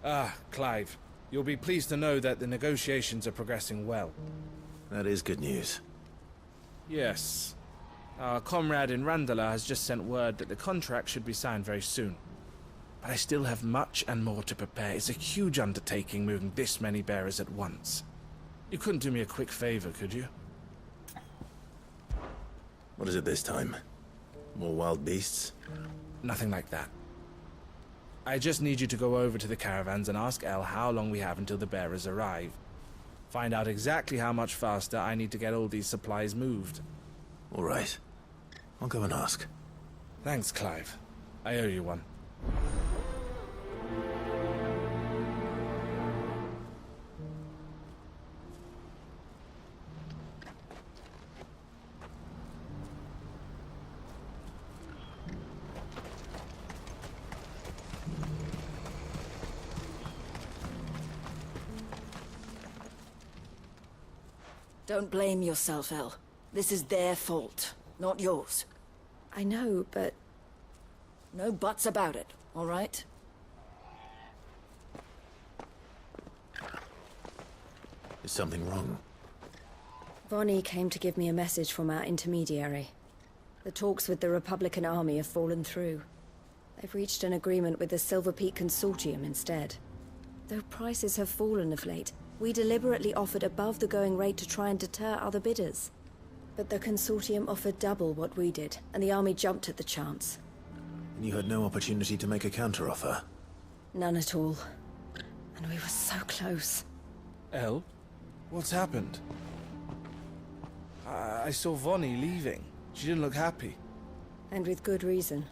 Ah, Clive. You'll be pleased to know that the negotiations are progressing well. That is good news. Yes. Our comrade in Randala has just sent word that the contract should be signed very soon. But I still have much and more to prepare. It's a huge undertaking moving this many bearers at once. You couldn't do me a quick favor, could you? What is it this time? More wild beasts? Nothing like that. I just need you to go over to the caravans and ask El how long we have until the bearers arrive. Find out exactly how much faster I need to get all these supplies moved. All right. I'll go and ask. Thanks, Clive. I owe you one. Don't blame yourself, El. This is their fault, not yours. I know, but... No buts about it, all right? Is something wrong? Vonnie came to give me a message from our intermediary. The talks with the Republican army have fallen through. They've reached an agreement with the Silver Peak Consortium instead. Though prices have fallen of late, we deliberately offered above the going rate to try and deter other bidders. But the Consortium offered double what we did, and the army jumped at the chance. And you had no opportunity to make a counteroffer? None at all. And we were so close. Elle? What's happened? I saw Vonnie leaving. She didn't look happy. And with good reason.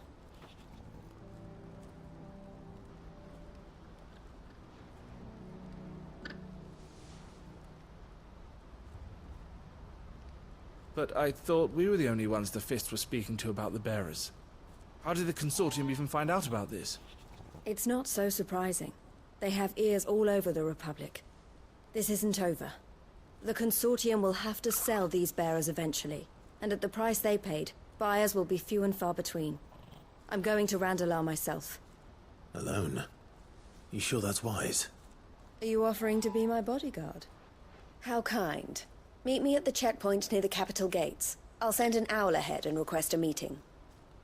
But I thought we were the only ones the Fist were speaking to about the bearers. How did the Consortium even find out about this? It's not so surprising. They have ears all over the Republic. This isn't over. The Consortium will have to sell these bearers eventually, and at the price they paid, buyers will be few and far between. I'm going to Randalar myself. Alone? You sure that's wise? Are you offering to be my bodyguard? How kind. Meet me at the checkpoint near the capital gates. I'll send an owl ahead and request a meeting.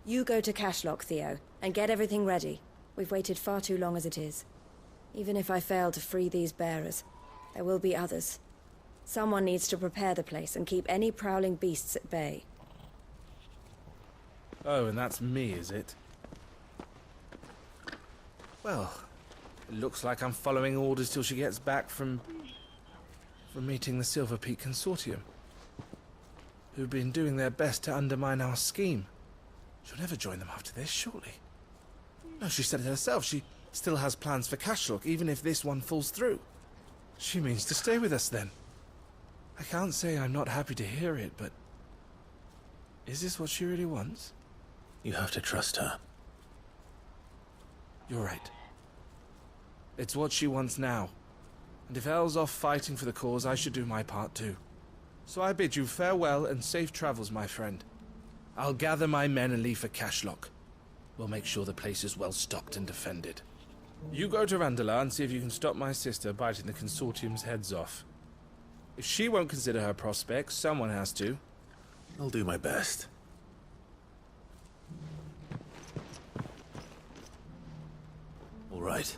You go to Cashlock, Theo, and get everything ready. We've waited far too long as it is. Even if I fail to free these bearers, there will be others. Someone needs to prepare the place and keep any prowling beasts at bay. Oh, and that's me, is it? Well, it looks like I'm following orders till she gets back from meeting the Silver Peak Consortium, who've been doing their best to undermine our scheme. She'll never join them after this, surely. No, she said it herself. She still has plans for Cashlock, even if this one falls through. She means to stay with us, then. I can't say I'm not happy to hear it, but... is this what she really wants? You have to trust her. You're right. It's what she wants now. And if Elle's off fighting for the cause, I should do my part too. So I bid you farewell and safe travels, my friend. I'll gather my men and leave for Cashlock. We'll make sure the place is well stocked and defended. You go to Randalar and see if you can stop my sister biting the Consortium's heads off. If she won't consider her prospects, someone has to. I'll do my best. All right.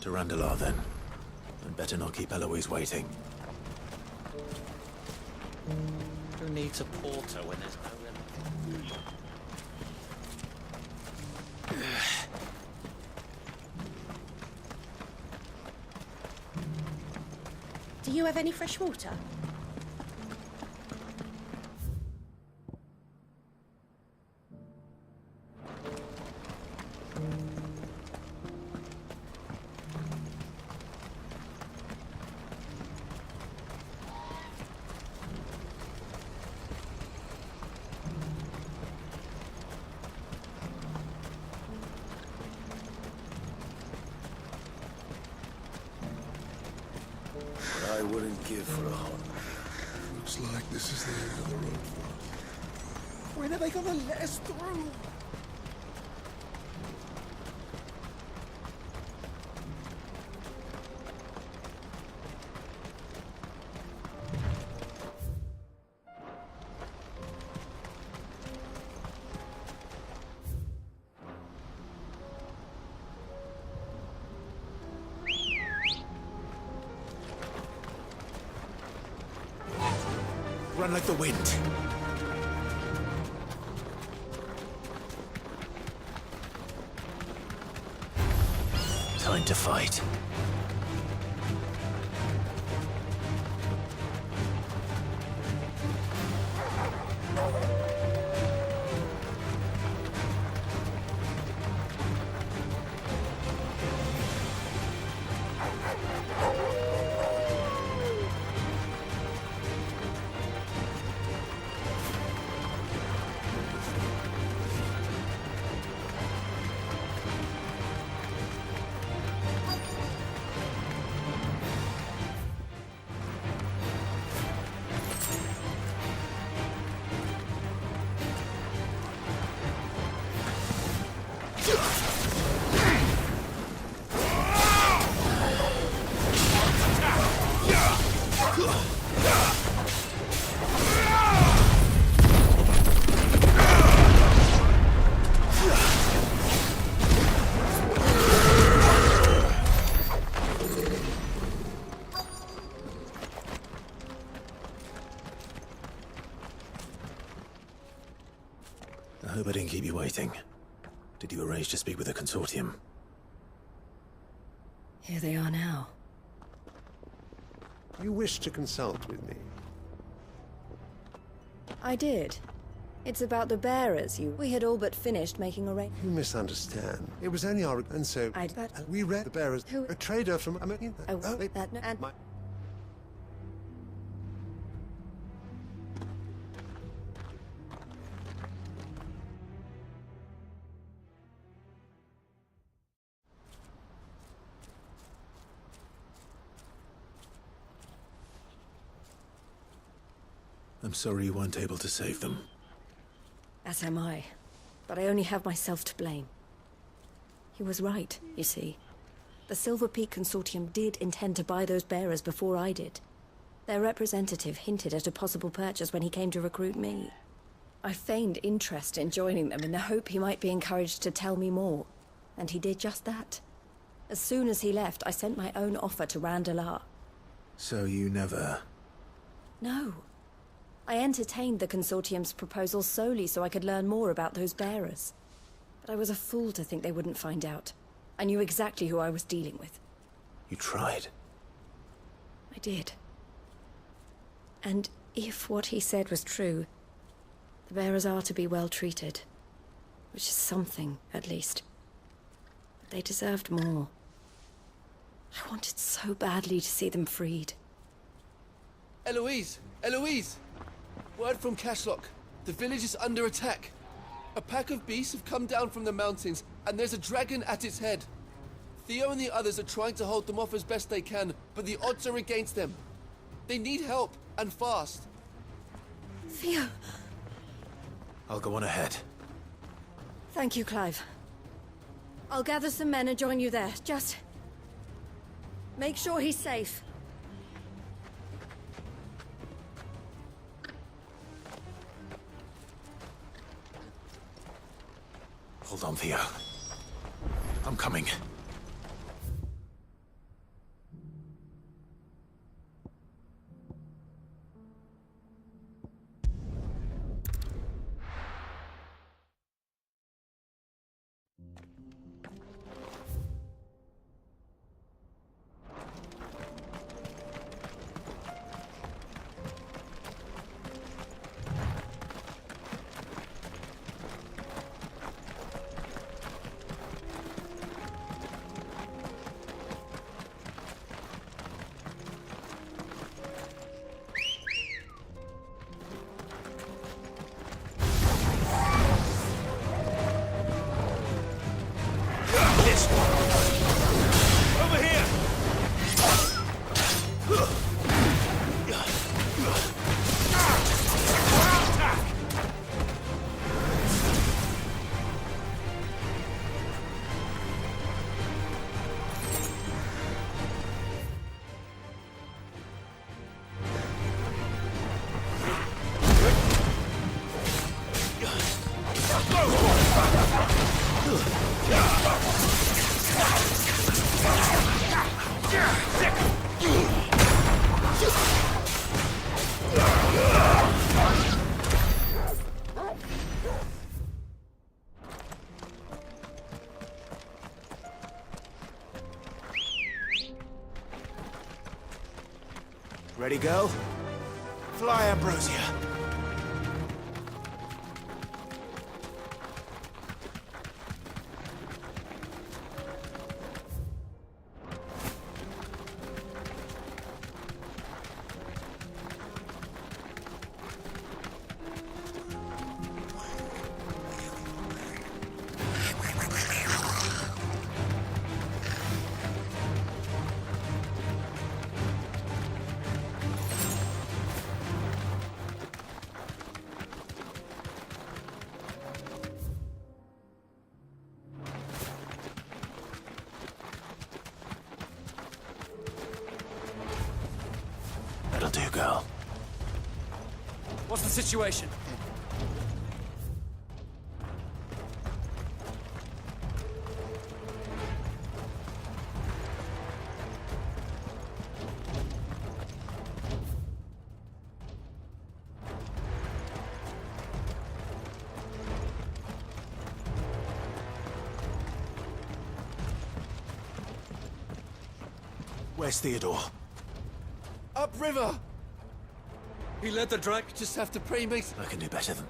To Randalar, then. I'd better not keep Eloise waiting. Who needs a porter when there's no one? Do you have any fresh water? I wouldn't give for a hug. Looks like this is the end of the road for us. When are they gonna let us through? Run like the wind. Time to fight. everything. Did you arrange to speak with the Consortium? Here they are now. You wish to consult with me? I did. It's about the bearers. We had all but finished making arrangements. You misunderstand. It was only our... And so... we read the bearers. A trader from... I'm sorry you weren't able to save them. As am I. But I only have myself to blame. He was right, you see. The Silver Peak Consortium did intend to buy those bearers before I did. Their representative hinted at a possible purchase when he came to recruit me. I feigned interest in joining them in the hope he might be encouraged to tell me more. And he did just that. As soon as he left, I sent my own offer to Randalar. So you never... No. I entertained the Consortium's proposal solely so I could learn more about those bearers. But I was a fool to think they wouldn't find out. I knew exactly who I was dealing with. You tried. I did. And if what he said was true, the bearers are to be well treated. Which is something, at least. But they deserved more. I wanted so badly to see them freed. Eloise! Eloise! Word from Cashlock. The village is under attack. A pack of beasts have come down from the mountains, and there's a dragon at its head. Theo and the others are trying to hold them off as best they can, but the odds are against them. They need help, and fast. Theo! I'll go on ahead. Thank you, Clive. I'll gather some men and join you there. Just... make sure he's safe. Hold on, Theo. I'm coming. Over here! Ready, go? Fly, Ambrosia. That'll do, girl. What's the situation? Where's Theodore? Upriver! He led the drag just after pre-meet. I can do better than...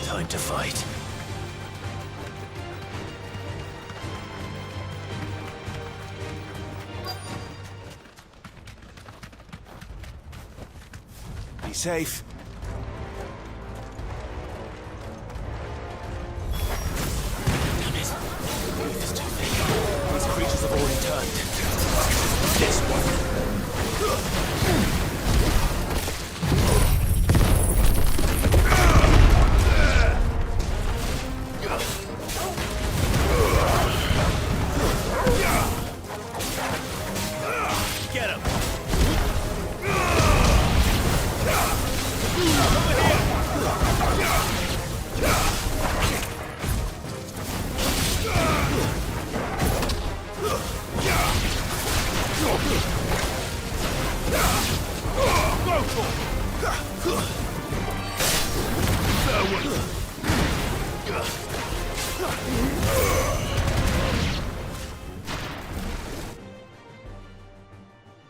Time to fight. Be safe. Damn it. Breathe is too thick. These creatures have already turned. This one.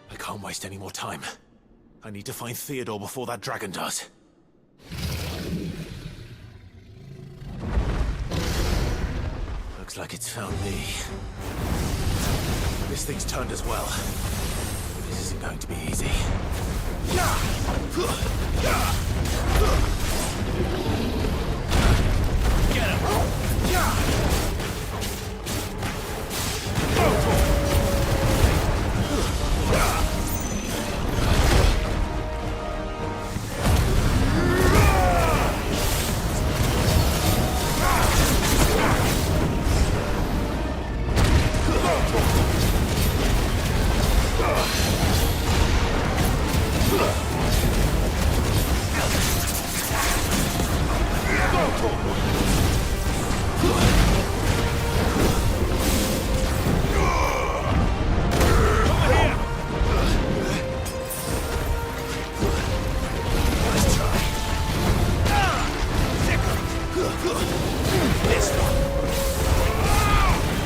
I can't waste any more time. I need to find Theodore before that dragon does. Looks like it's found me. This thing's turned as well. This isn't going to be easy.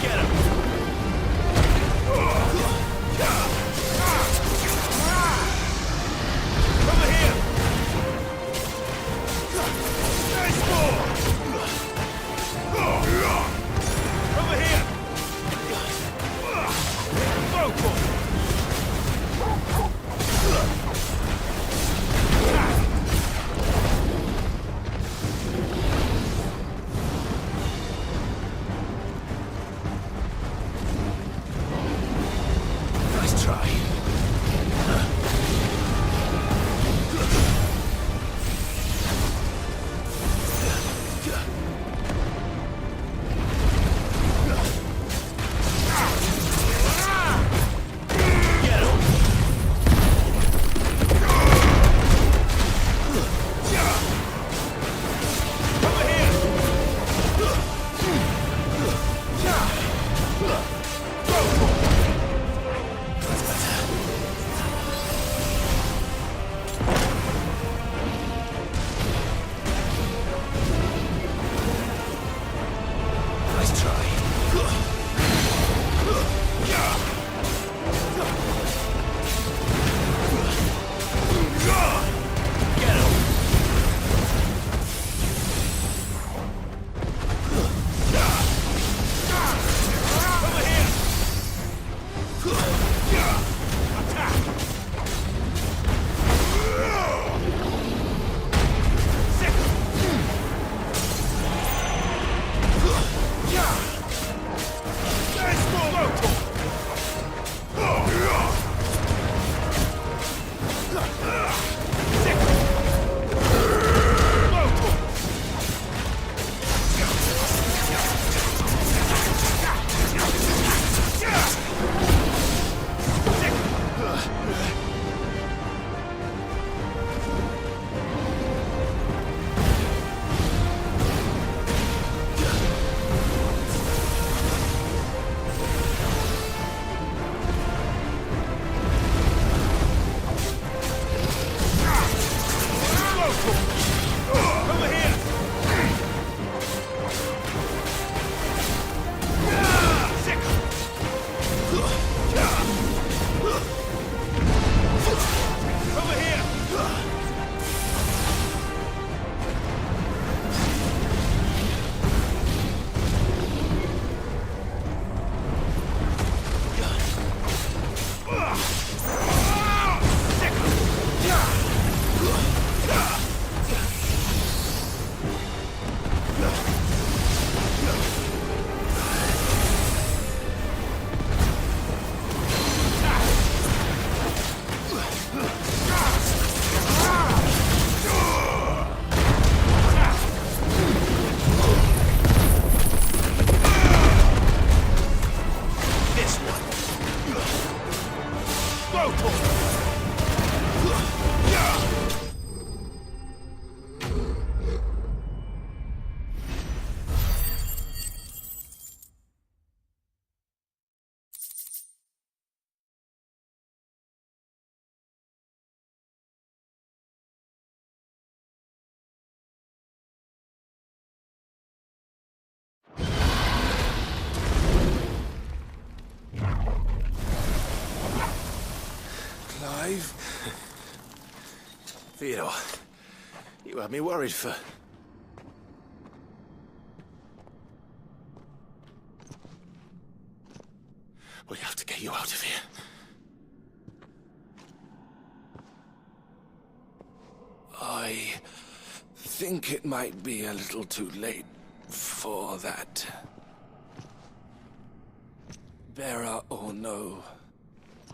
Get him! That's better. Over here! Clive? Theodore, you had me worried for... We have to get you out of here. I think it might be a little too late for that. Bearer or no,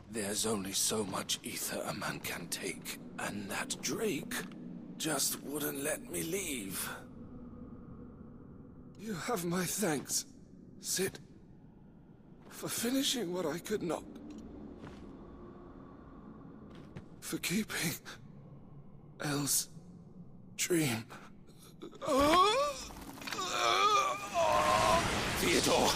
there's only so much ether a man can take, and that Drake just wouldn't let me leave. You have my thanks, Cid, for finishing what I could not. For keeping Elle's dream. Theodore!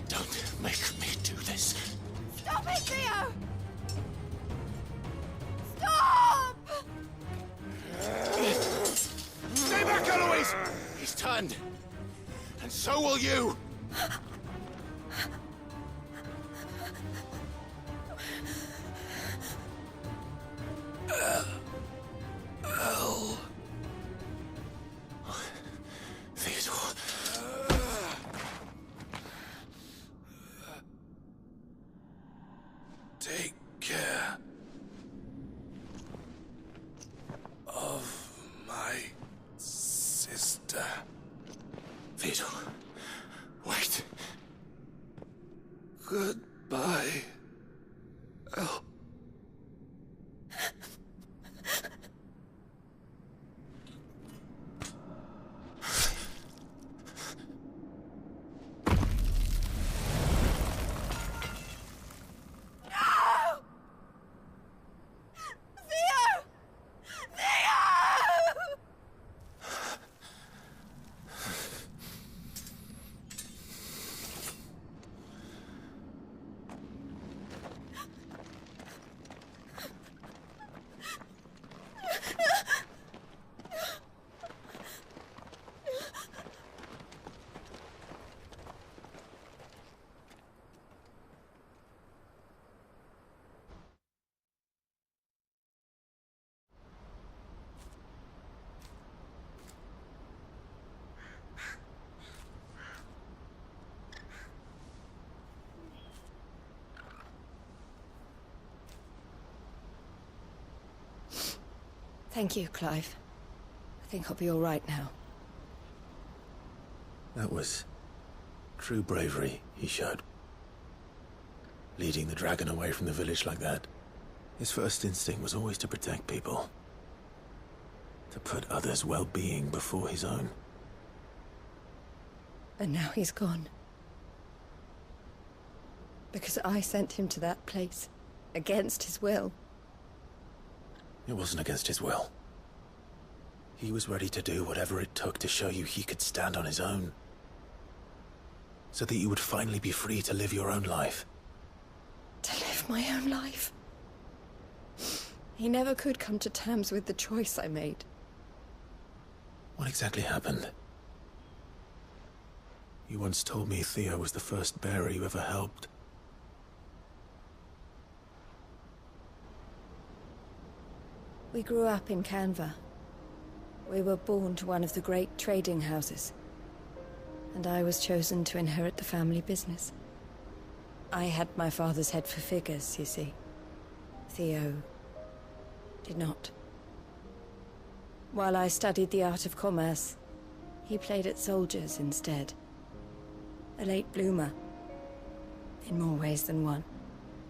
Don't make me do this. Stop it, Theo! Stop! Stay back, Eloise! He's turned. And so will you! Elle. Theodore. Take care of my sister. Theodore, wait. Goodbye, Elle. Thank you, Clive. I think I'll be all right now. That was true bravery he showed. Leading the dragon away from the village like that. His first instinct was always to protect people. To put others' well-being before his own. And now he's gone. Because I sent him to that place, against his will. It wasn't against his will. He was ready to do whatever it took to show you he could stand on his own. So that you would finally be free to live your own life. To live my own life? He never could come to terms with the choice I made. What exactly happened? You once told me Theo was the first bearer you ever helped. We grew up in Canva. We were born to one of the great trading houses. And I was chosen to inherit the family business. I had my father's head for figures, you see. Theo did not. While I studied the art of commerce, he played at soldiers instead. A late bloomer. In more ways than one.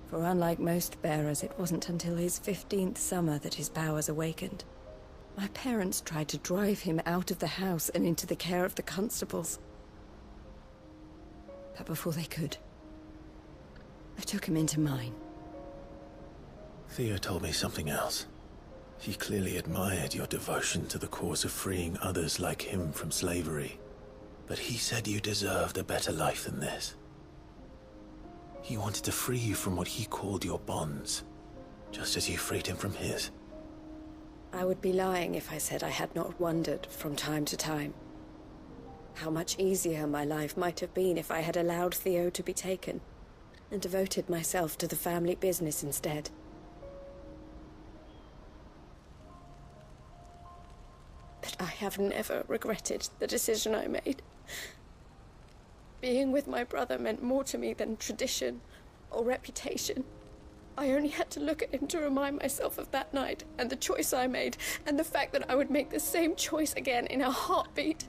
For unlike most bearers, it wasn't until his 15th summer that his powers awakened. My parents tried to drive him out of the house and into the care of the constables. But before they could, I took him into mine. Theo told me something else. He clearly admired your devotion to the cause of freeing others like him from slavery. But he said you deserved a better life than this. He wanted to free you from what he called your bonds, just as you freed him from his. I would be lying if I said I had not wondered from time to time how much easier my life might have been if I had allowed Theo to be taken and devoted myself to the family business instead. But I have never regretted the decision I made. Being with my brother meant more to me than tradition or reputation. I only had to look at him to remind myself of that night, and the choice I made, and the fact that I would make the same choice again in a heartbeat.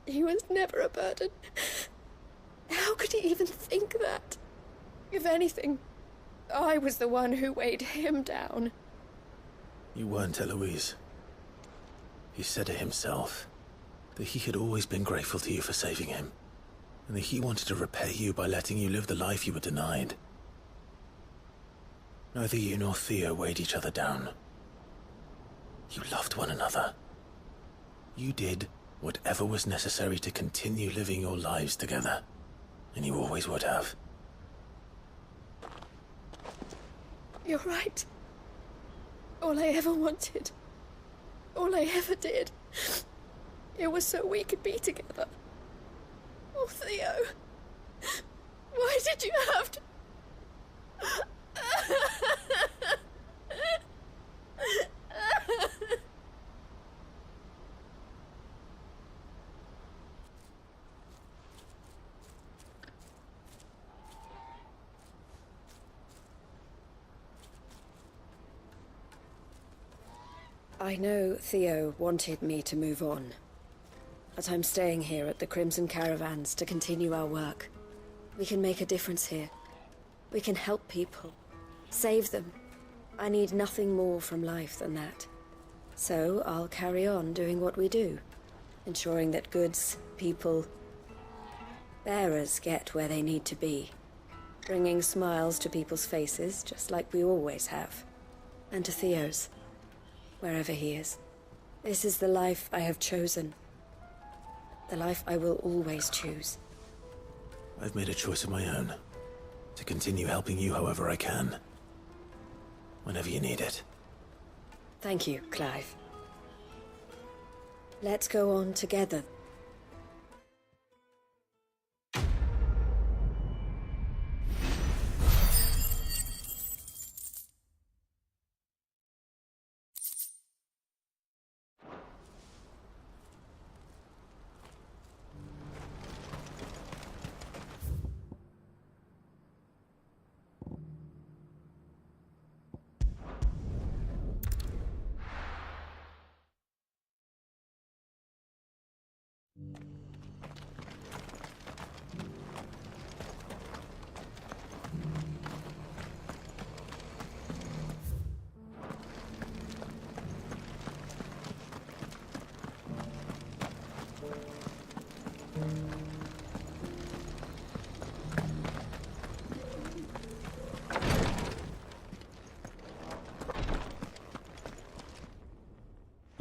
He was never a burden. How could he even think that? If anything, I was the one who weighed him down. You weren't, Eloise. He said it himself, that he had always been grateful to you for saving him, and that he wanted to repay you by letting you live the life you were denied. Neither you nor Theo weighed each other down. You loved one another. You did whatever was necessary to continue living your lives together, and you always would have. You're right. All I ever wanted, all I ever did, it was so we could be together. Oh, Theo, why did you have to... I know Theo wanted me to move on, but I'm staying here at the Crimson Caravans to continue our work. We can make a difference here. We can help people, save them. I need nothing more from life than that. So I'll carry on doing what we do, ensuring that goods, people, bearers get where they need to be, bringing smiles to people's faces just like we always have, and to Theo's. Wherever he is. This is the life I have chosen. The life I will always choose. I've made a choice of my own. To continue helping you however I can. Whenever you need it. Thank you, Clive. Let's go on together.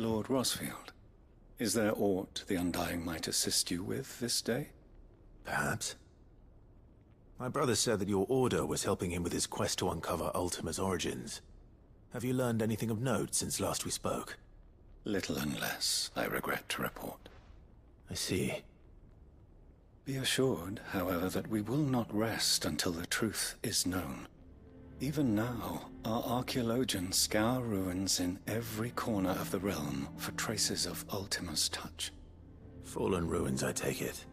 Lord Rosfield, is there aught the Undying might assist you with this day? Perhaps. My brother said that your order was helping him with his quest to uncover Ultima's origins. Have you learned anything of note since last we spoke? Little unless, I regret to report. I see. Be assured, however, that we will not rest until the truth is known. Even now, our archaeologians scour ruins in every corner of the realm for traces of Ultima's touch. Fallen ruins, I take it.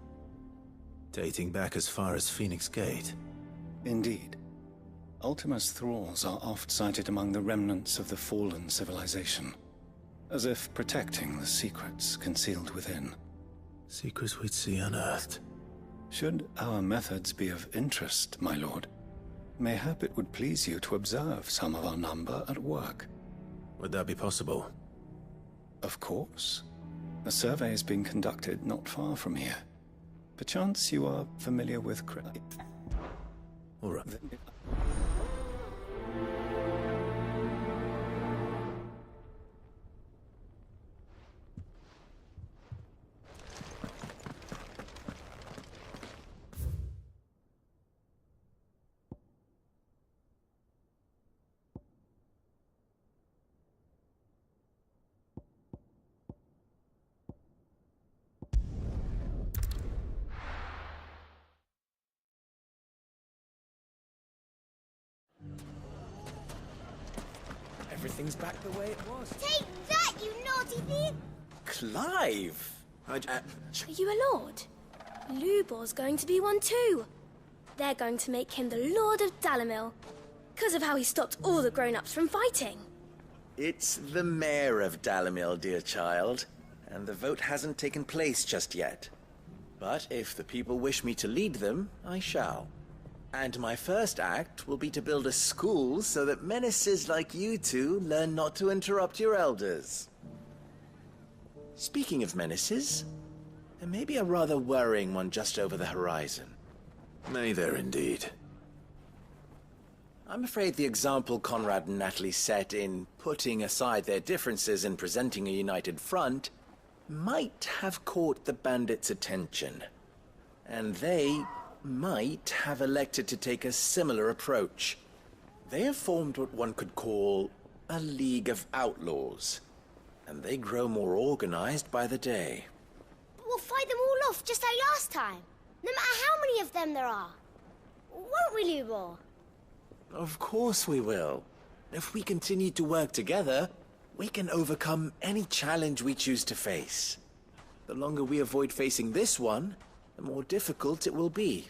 Dating back as far as Phoenix Gate. Indeed. Ultima's thralls are oft sighted among the remnants of the fallen civilization, as if protecting the secrets concealed within. Secrets we'd see unearthed. Should our methods be of interest, my lord, mayhap it would please you to observe some of our number at work. Would that be possible? Of course. A survey is being conducted not far from here. Perchance you are familiar with... All right. Everything's back the way it was. Take that, you naughty thief! Clive! Are you a lord? Lubor's going to be one too. They're going to make him the Lord of Dalimil, because of how he stopped all the grown-ups from fighting. It's the mayor of Dalimil, dear child, and the vote hasn't taken place just yet. But if the people wish me to lead them, I shall. And my first act will be to build a school so that menaces like you two learn not to interrupt your elders. Speaking of menaces, there may be a rather worrying one just over the horizon. May there indeed. I'm afraid the example Conrad and Natalie set in putting aside their differences and presenting a united front might have caught the bandits' attention. And they might have elected to take a similar approach. They have formed what one could call a League of Outlaws, and they grow more organized by the day. But we'll fight them all off just like last time, no matter how many of them there are. Won't we, Lubor? Of course we will. If we continue to work together, we can overcome any challenge we choose to face. The longer we avoid facing this one, the more difficult it will be,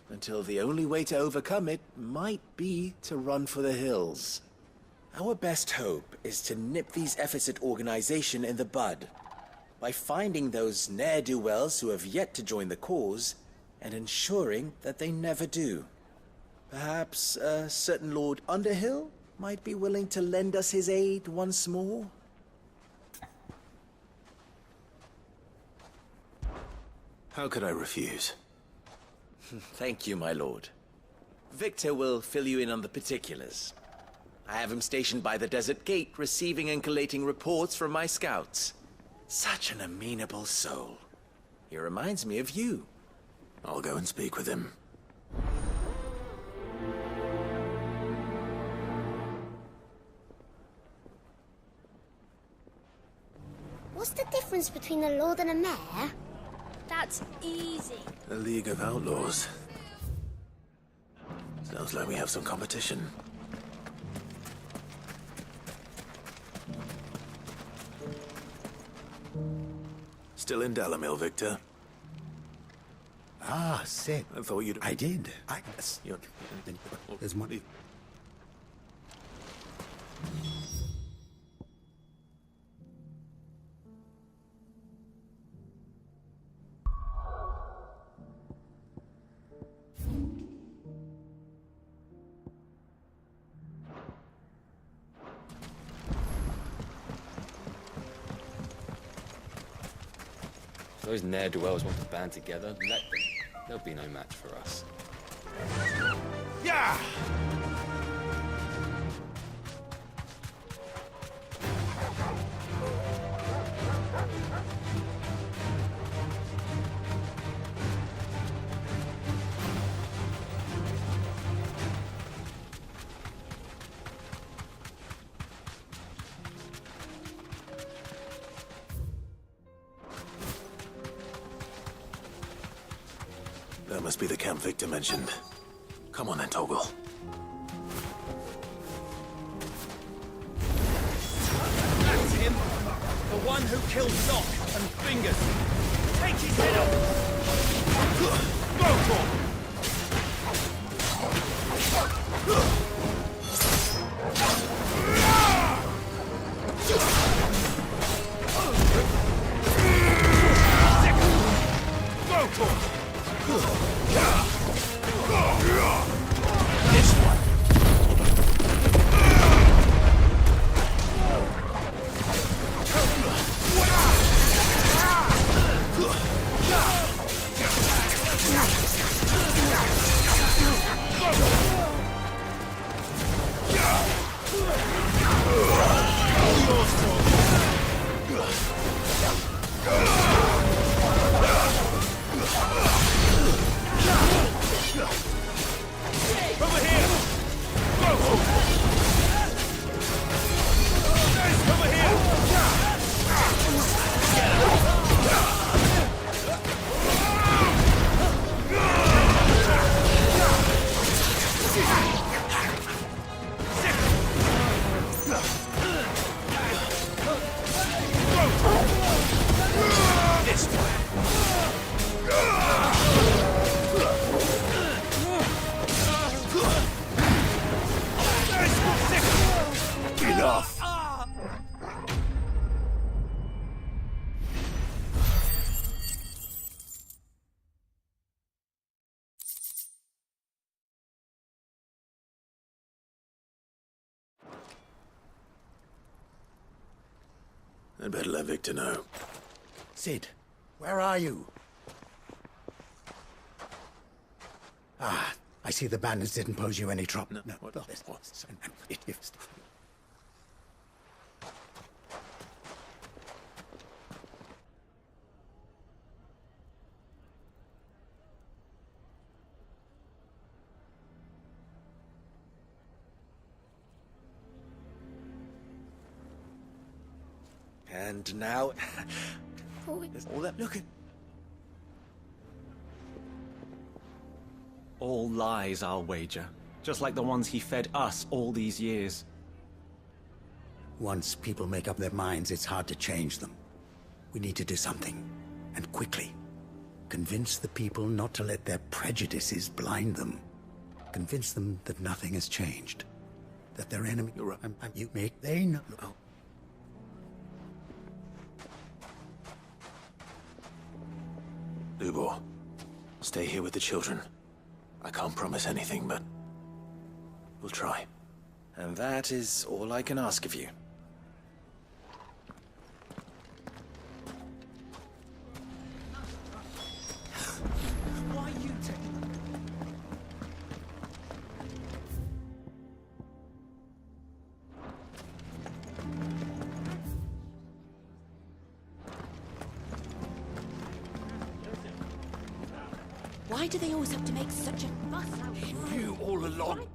until the only way to overcome it might be to run for the hills. Our best hope is to nip these efforts at organization in the bud, by finding those ne'er-do-wells who have yet to join the cause, and ensuring that they never do. Perhaps a certain Lord Underhill might be willing to lend us his aid once more? How could I refuse? Thank you, my lord. Victor will fill you in on the particulars. I have him stationed by the Desert Gate, receiving and collating reports from my scouts. Such an amenable soul. He reminds me of you. I'll go and speak with him. What's the difference between a lord and a mayor? That's easy. The League of Outlaws. Sounds like we have some competition. Still in Dalimil, Victor? Ah, Sid. I thought you'd... I did. There's money. Those ne'er-do-wells want to band together. Let them. They'll be no match for us. Yeah! That must be the camp Victor mentioned. Come on then, Torgal. That's him! The one who killed Nock and Fingers! Take his head off! Go for it! This one. I'd better let Victor know. Cid, where are you? Ah, I see the bandits didn't pose you any trouble. No, what? And now... There's all that... Look at... All lies, I'll wager. Just like the ones he fed us all these years. Once people make up their minds, it's hard to change them. We need to do something, and quickly. Convince the people not to let their prejudices blind them. Convince them that nothing has changed. That their enemy... You're right. You make... They know... Oh. Lubor, stay here with the children. I can't promise anything, but we'll try. And that is all I can ask of you. Why you take... Why do they always have to make such a fuss out He knew all along.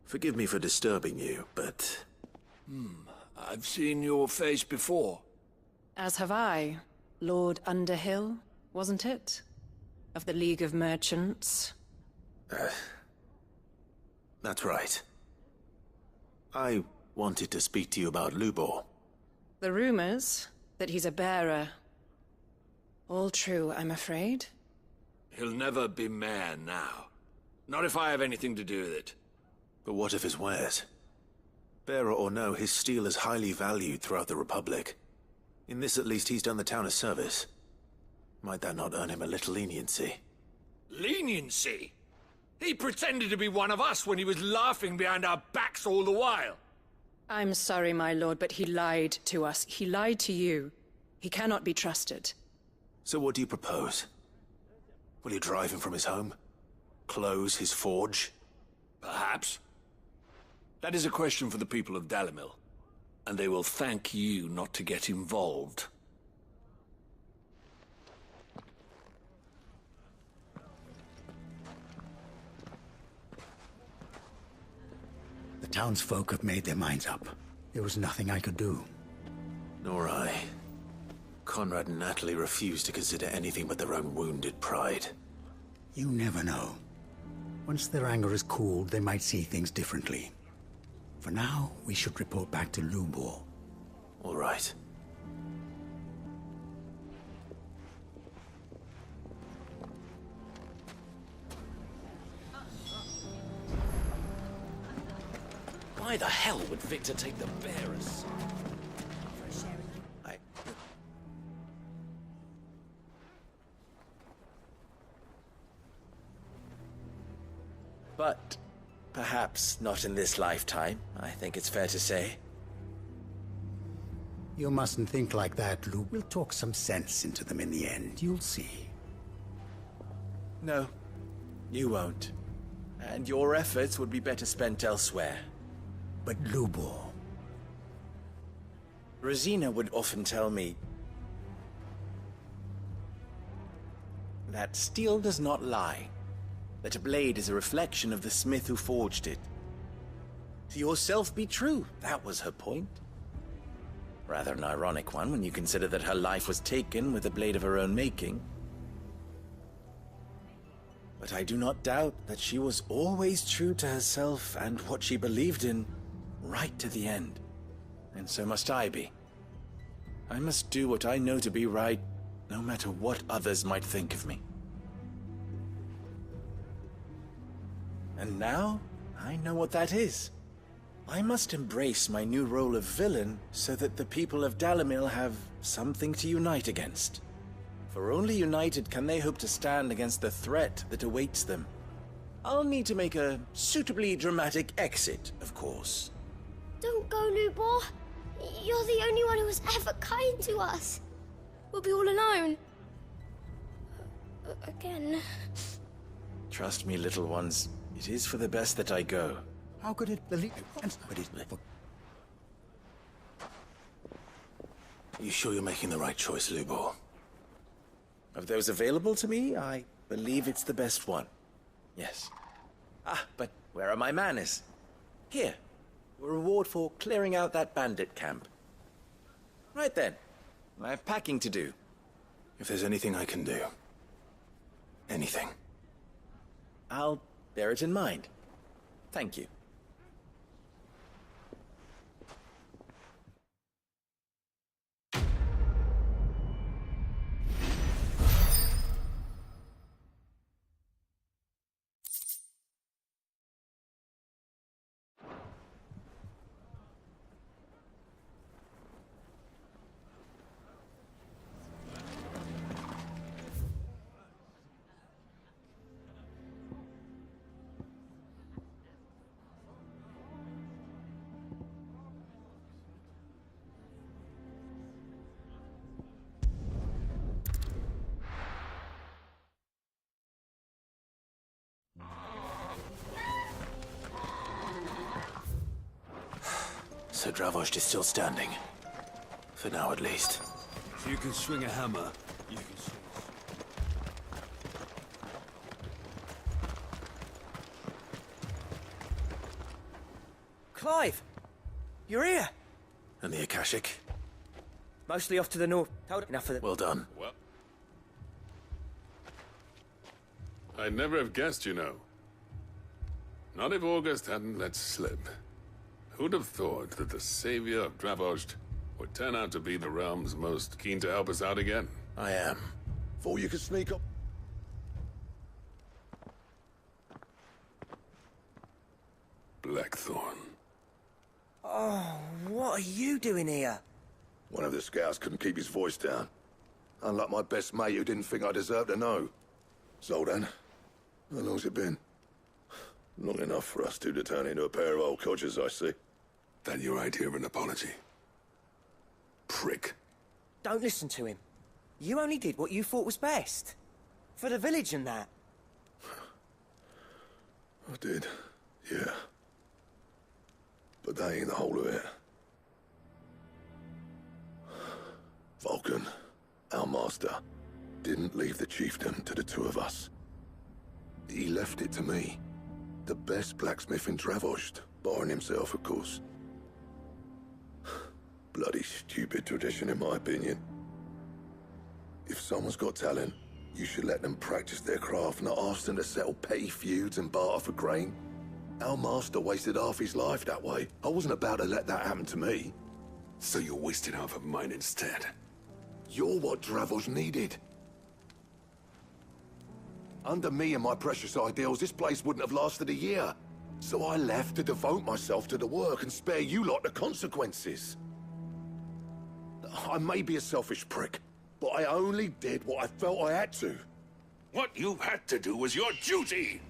Forgive me for disturbing you, but... I've seen your face before. As have I. Lord Underhill, wasn't it? Of the League of Merchants. That's right. I wanted to speak to you about Lubor. The rumors that he's a bearer. All true, I'm afraid. He'll never be mayor now. Not if I have anything to do with it. But what of his wares? Bearer or no, his steel is highly valued throughout the Republic. In this at least, he's done the town a service. Might that not earn him a little leniency? Leniency? He pretended to be one of us when he was laughing behind our backs all the while. I'm sorry, my lord, but he lied to us. He lied to you. He cannot be trusted. So what do you propose? Will you drive him from his home? Close his forge? Perhaps. That is a question for the people of Dalimil. And they will thank you not to get involved. The townsfolk have made their minds up. There was nothing I could do. Nor I. Conrad and Natalie refuse to consider anything but their own wounded pride. You never know. Once their anger is cooled, they might see things differently. For now, we should report back to Lubor. All right. Why the hell would Victor take the bearers? But perhaps not in this lifetime, I think it's fair to say. You mustn't think like that, Lou. We'll talk some sense into them in the end. You'll see. No, you won't. And your efforts would be better spent elsewhere. But Lubor... Rosina would often tell me that steel does not lie. That a blade is a reflection of the smith who forged it. To yourself be true, that was her point. Rather an ironic one when you consider that her life was taken with a blade of her own making. But I do not doubt that she was always true to herself and what she believed in, right to the end. And so must I be. I must do what I know to be right, no matter what others might think of me. And now, I know what that is. I must embrace my new role of villain so that the people of Dalimil have something to unite against. For only united can they hope to stand against the threat that awaits them. I'll need to make a suitably dramatic exit, of course. Don't go, Lubor. You're the only one who was ever kind to us. We'll be all alone. Again. Trust me, little ones. It is for the best that I go. How could it believe? You sure you're making the right choice, Lubor? Of those available to me, I believe it's the best one. Yes. Ah, but where are my manners? Here. A reward for clearing out that bandit camp. Right then. I have packing to do. If there's anything I can do. Anything. I'll bear it in mind. Thank you. So Dravost is still standing. For now, at least. If you can swing a hammer, you can swing Clive! You're here! And the Akashic? Mostly off to the north. Told enough of the... Well done. Well... I'd never have guessed, you know. Not if August hadn't let slip. Who'd have thought that the savior of Dravost would turn out to be the realm's most keen to help us out again? I am. Thought you could sneak up. Blackthorn. Oh, what are you doing here? One of the scouts couldn't keep his voice down. Unlike my best mate who didn't think I deserved to know. Zoldan, how long's it been? Long enough for us two to turn into a pair of old codgers, I see. That your idea of an apology? Prick. Don't listen to him. You only did what you thought was best. For the village and that. I did, yeah. But that ain't the whole of it. Vulcan, our master, didn't leave the chiefdom to the two of us. He left it to me. The best blacksmith in Dravost, barring himself, of course. Bloody stupid tradition, in my opinion. If someone's got talent, you should let them practice their craft, not ask them to settle petty feuds and barter for grain. Our master wasted half his life that way. I wasn't about to let that happen to me. So you wasted half of mine instead. You're what Dravos needed. Under me and my precious ideals, this place wouldn't have lasted a year. So I left to devote myself to the work and spare you lot the consequences. I may be a selfish prick, but I only did what I felt I had to. What you had to do was your duty!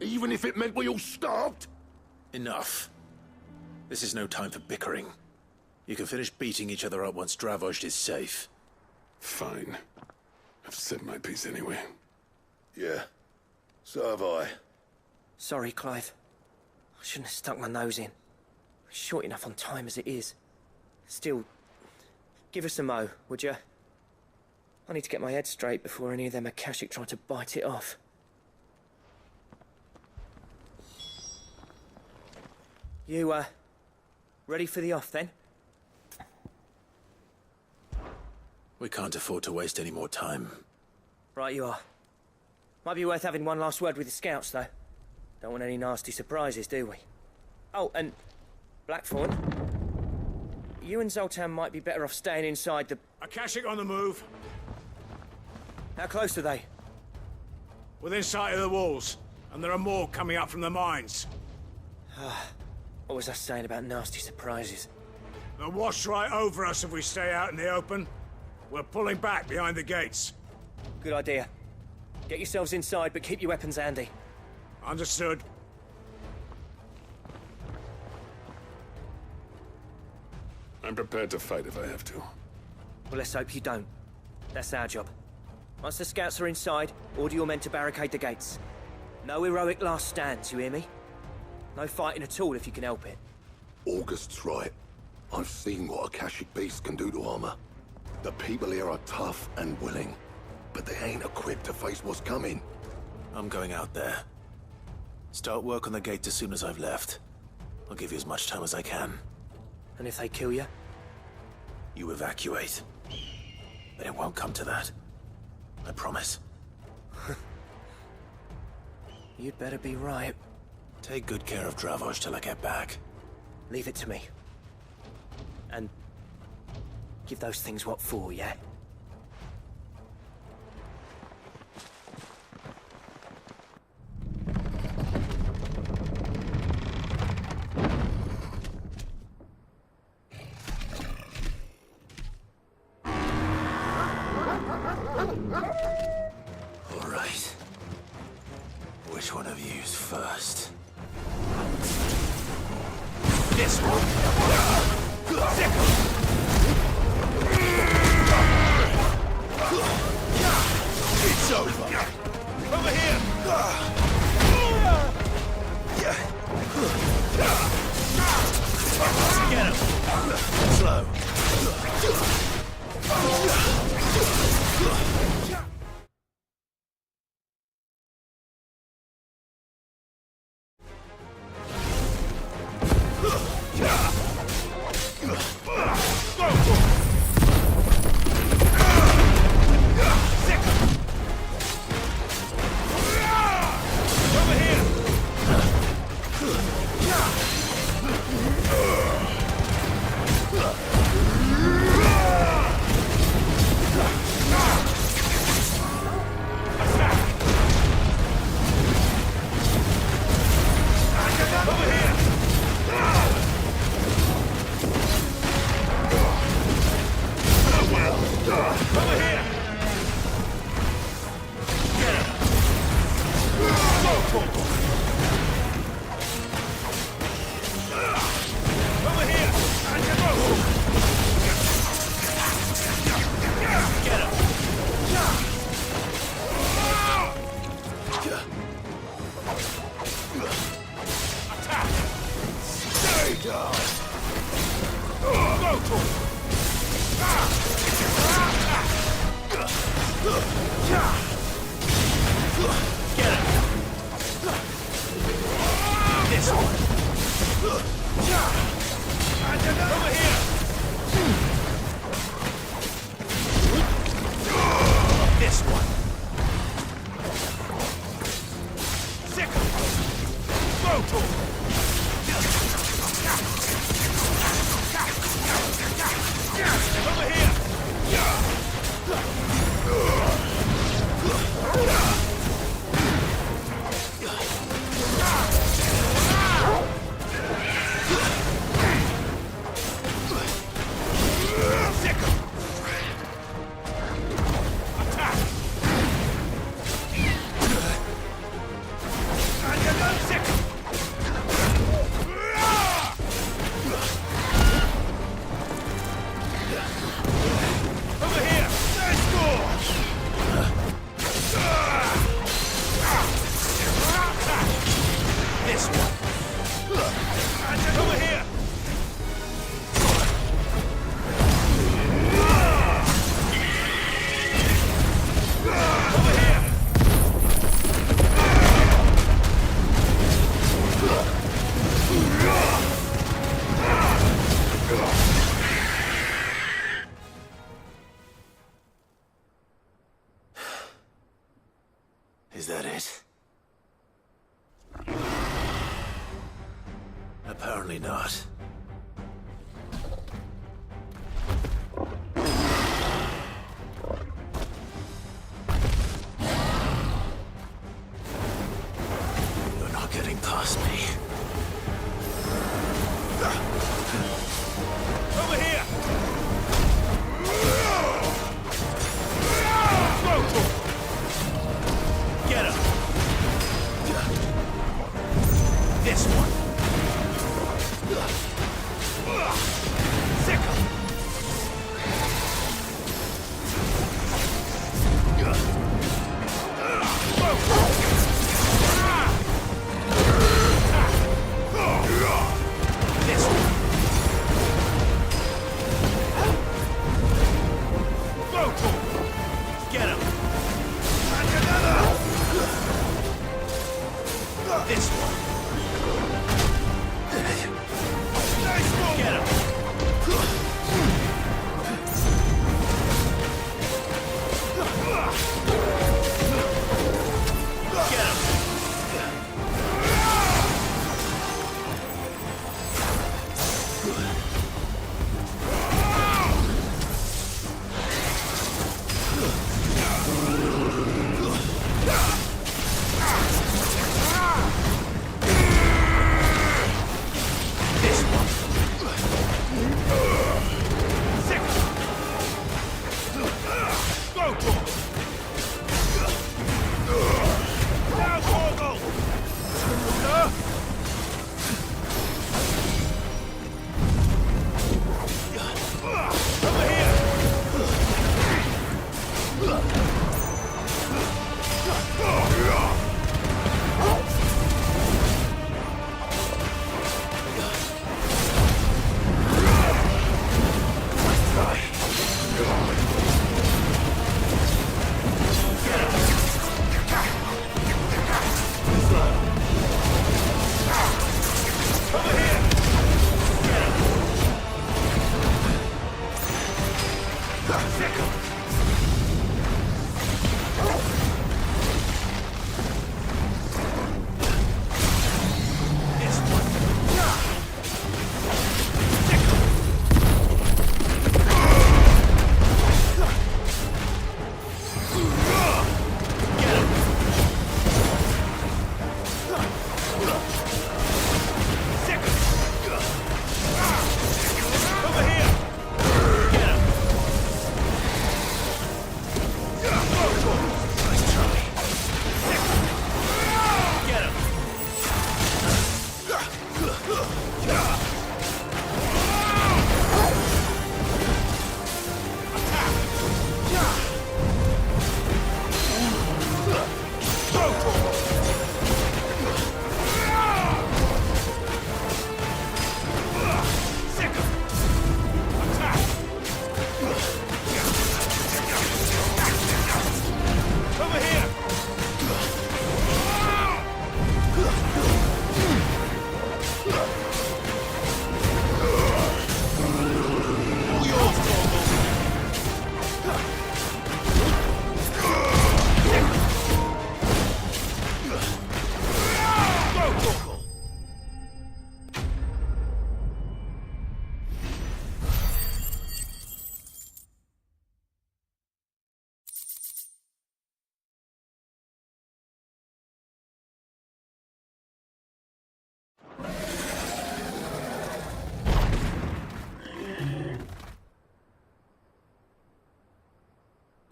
Even if it meant we all starved? Enough. This is no time for bickering. You can finish beating each other up once Dravos is safe. Fine. I've said my piece anyway. Yeah, so have I. Sorry, Clive. I shouldn't have stuck my nose in. We're short enough on time as it is. Still, give us a mo, would you? I need to get my head straight before any of them Akashic try to bite it off. You, ready for the off, then? We can't afford to waste any more time. Right you are. Might be worth having one last word with the scouts, though. Don't want any nasty surprises, do we? Oh, and Blackthorn, you and Zoltan might be better off staying inside the... Akashic on the move. How close are they? Within sight of the walls, and there are more coming up from the mines. What was I saying about nasty surprises? They'll wash right over us if we stay out in the open. We're pulling back behind the gates. Good idea. Get yourselves inside, but keep your weapons handy. Understood. I'm prepared to fight if I have to. Well, let's hope you don't. That's our job. Once the scouts are inside, order your men to barricade the gates. No heroic last stands, you hear me? No fighting at all if you can help it. August's right. I've seen what Akashic beasts can do to armor. The people here are tough and willing, but they ain't equipped to face what's coming. I'm going out there. Start work on the gate as soon as I've left. I'll give you as much time as I can. And if they kill you? You evacuate. But it won't come to that. I promise. You'd better be right. Take good care of Dravos till I get back. Leave it to me. And give those things what for, yeah? All right. Which one of you's first? This one. It's over. Over here. Get him. Slow. Over here. Is that it? Apparently not. You're not getting past me. Over here! Get him! This one! Sick him! This one! Go to him! Get him! And another! This one! Nice move! Get him! Get him!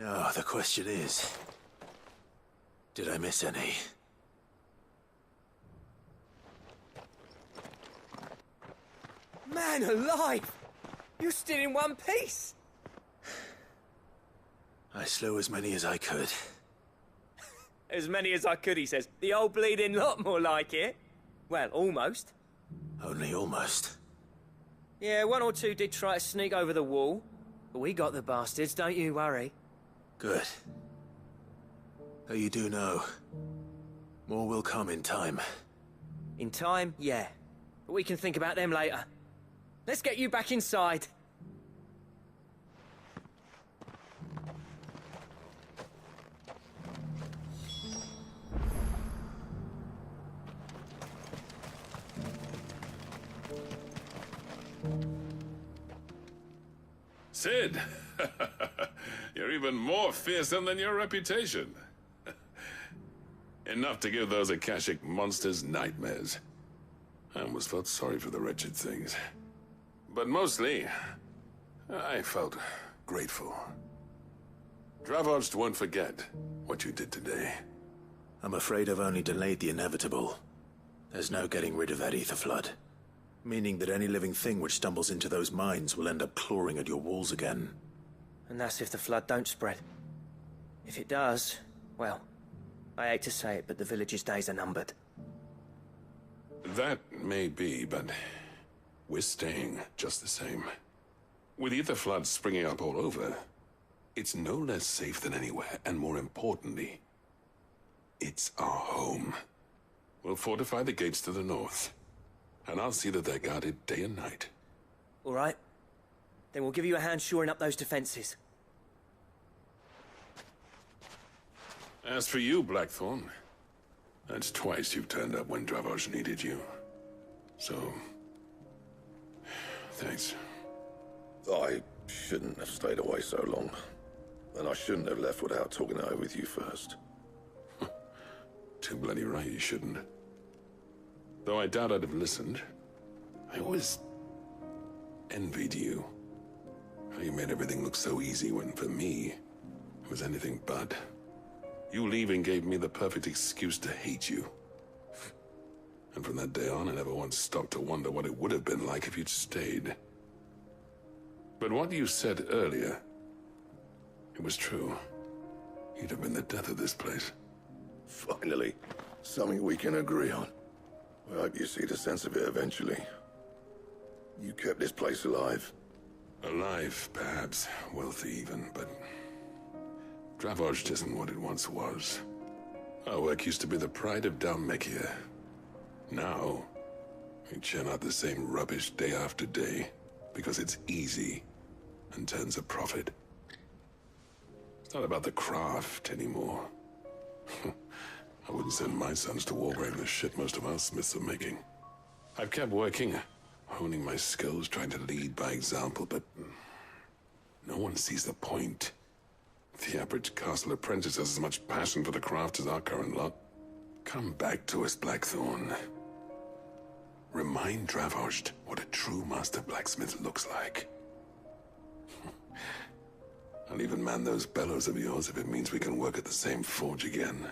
Now, the question is, did I miss any? Man alive! You're still in one piece! I slew as many as I could. As many as I could, he says. The old bleeding lot, more like it. Well, almost. Only almost. Yeah, one or two did try to sneak over the wall. But we got the bastards, don't you worry. Good. Though you do know, more will come in time. In time, yeah. But we can think about them later. Let's get you back inside. Sid! You're even more fearsome than your reputation. Enough to give those Akashic monsters nightmares. I almost felt sorry for the wretched things. But mostly, I felt grateful. Dravoged won't forget what you did today. I'm afraid I've only delayed the inevitable. There's no getting rid of that ether flood. Meaning that any living thing which stumbles into those mines will end up clawing at your walls again. And that's if the flood don't spread. If it does, well, I hate to say it, but the village's days are numbered. That may be, but we're staying just the same. With ether floods springing up all over, it's no less safe than anywhere, and more importantly, it's our home. We'll fortify the gates to the north, and I'll see that they're guarded day and night. All right. Then we'll give you a hand shoring up those defenses. As for you, Blackthorn, that's twice you've turned up when Dravos needed you. So, thanks. I shouldn't have stayed away so long. And I shouldn't have left without talking it over with you first. Too bloody right you shouldn't. Though I doubt I'd have listened. I always envied you. How you made everything look so easy when, for me, it was anything but. You leaving gave me the perfect excuse to hate you. And from that day on, I never once stopped to wonder what it would have been like if you'd stayed. But what you said earlier, it was true. You'd have been the death of this place. Finally, something we can agree on. I hope you see the sense of it eventually. You kept this place alive. Alive, perhaps. Wealthy even, but Dravoged isn't what it once was. Our work used to be the pride of Dhalmekia. Now, we churn out the same rubbish day after day because it's easy and turns a profit. It's not about the craft anymore. I wouldn't send my sons to war wearing the shit most of our smiths are making. I've kept working, honing my skills, trying to lead by example, but no one sees the point. The average castle apprentice has as much passion for the craft as our current lot. Come back to us, Blackthorn. Remind Dravoged what a true master blacksmith looks like. I'll even man those bellows of yours if it means we can work at the same forge again.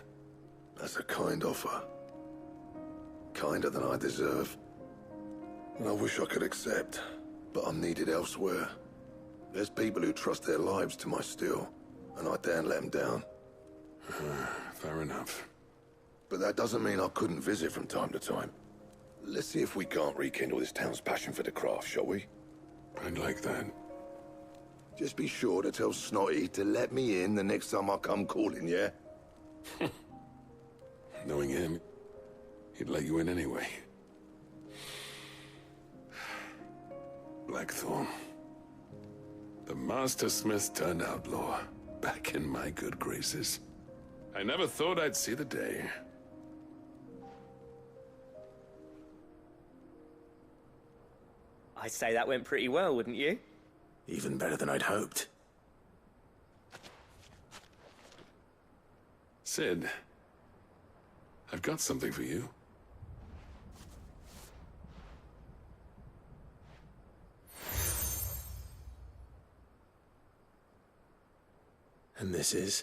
That's a kind offer. Kinder than I deserve. And I wish I could accept, but I'm needed elsewhere. There's people who trust their lives to my steel, and I daren't let them down. Fair enough. But that doesn't mean I couldn't visit from time to time. Let's see if we can't rekindle this town's passion for the craft, shall we? I'd like that. Just be sure to tell Snotty to let me in the next time I come calling, yeah? Knowing him, he'd let you in anyway. Blackthorn. The Master Smith turned outlaw, back in my good graces. I never thought I'd see the day. I'd say that went pretty well, wouldn't you? Even better than I'd hoped. Sid, I've got something for you. And this is?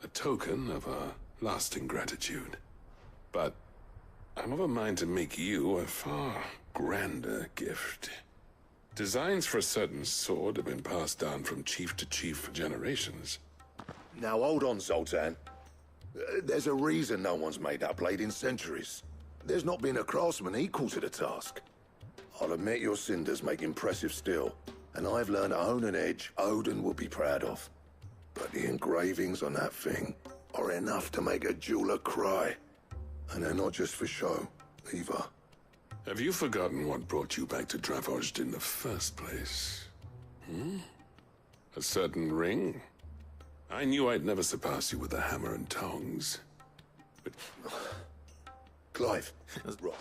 A token of our lasting gratitude. But I'm of a mind to make you a far grander gift. Designs for a certain sword have been passed down from chief to chief for generations. Now hold on, Zoltan. There's a reason no one's made that blade in centuries. There's not been a craftsman equal to the task. I'll admit your cinders make impressive steel, and I've learned to own an edge Odin will be proud of. But the engravings on that thing are enough to make a jeweler cry. And they're not just for show, either. Have you forgotten what brought you back to Dravozd in the first place? A certain ring? I knew I'd never surpass you with a hammer and tongs. But... Clive, right.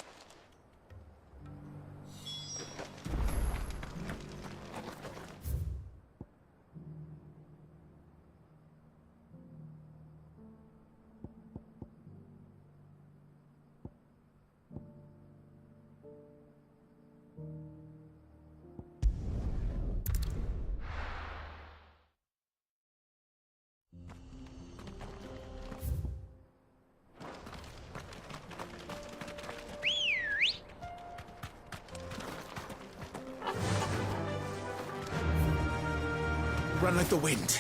Run like the wind.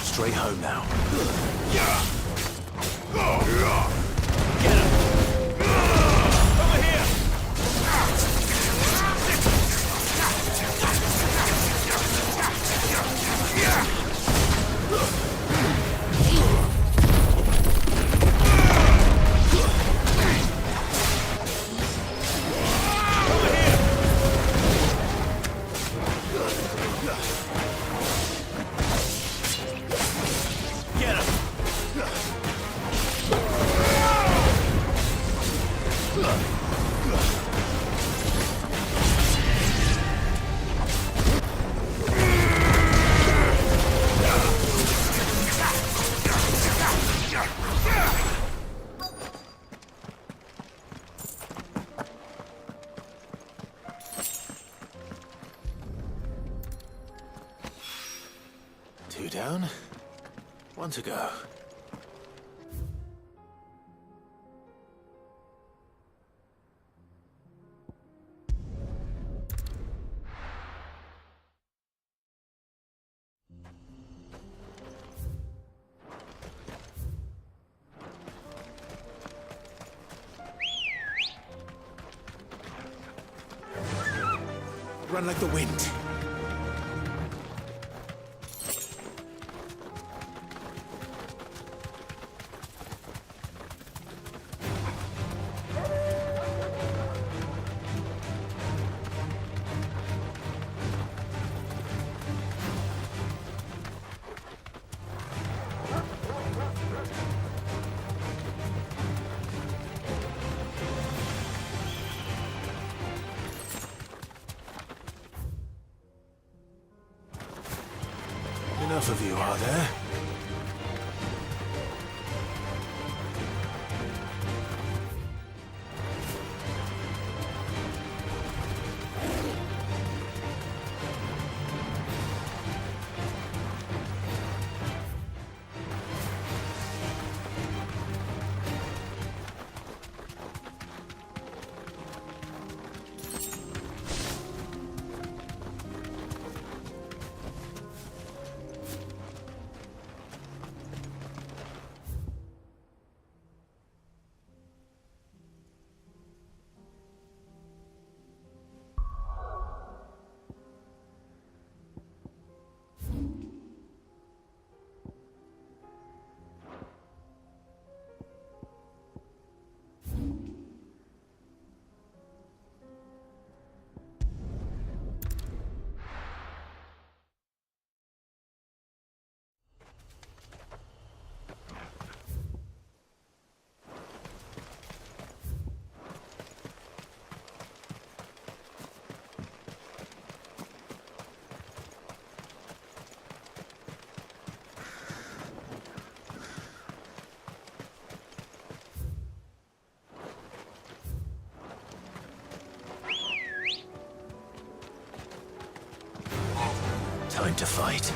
Straight home now. Two down, one to go. Run like the wind. Enough of you, are there? Time to fight.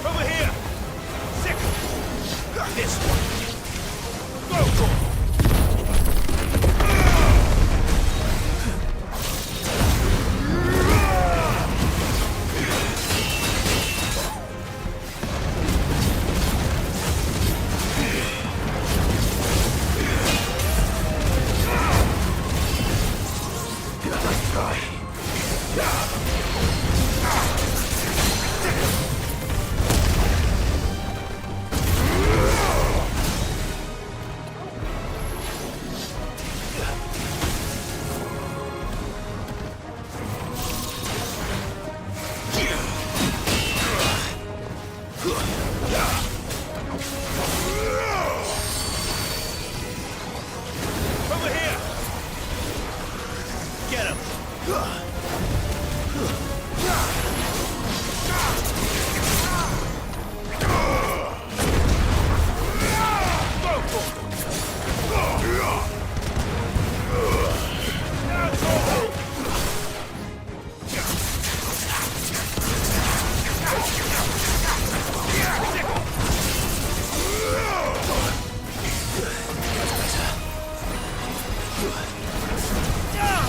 Over here! Sick! This one! Go for it! Over here! Get him!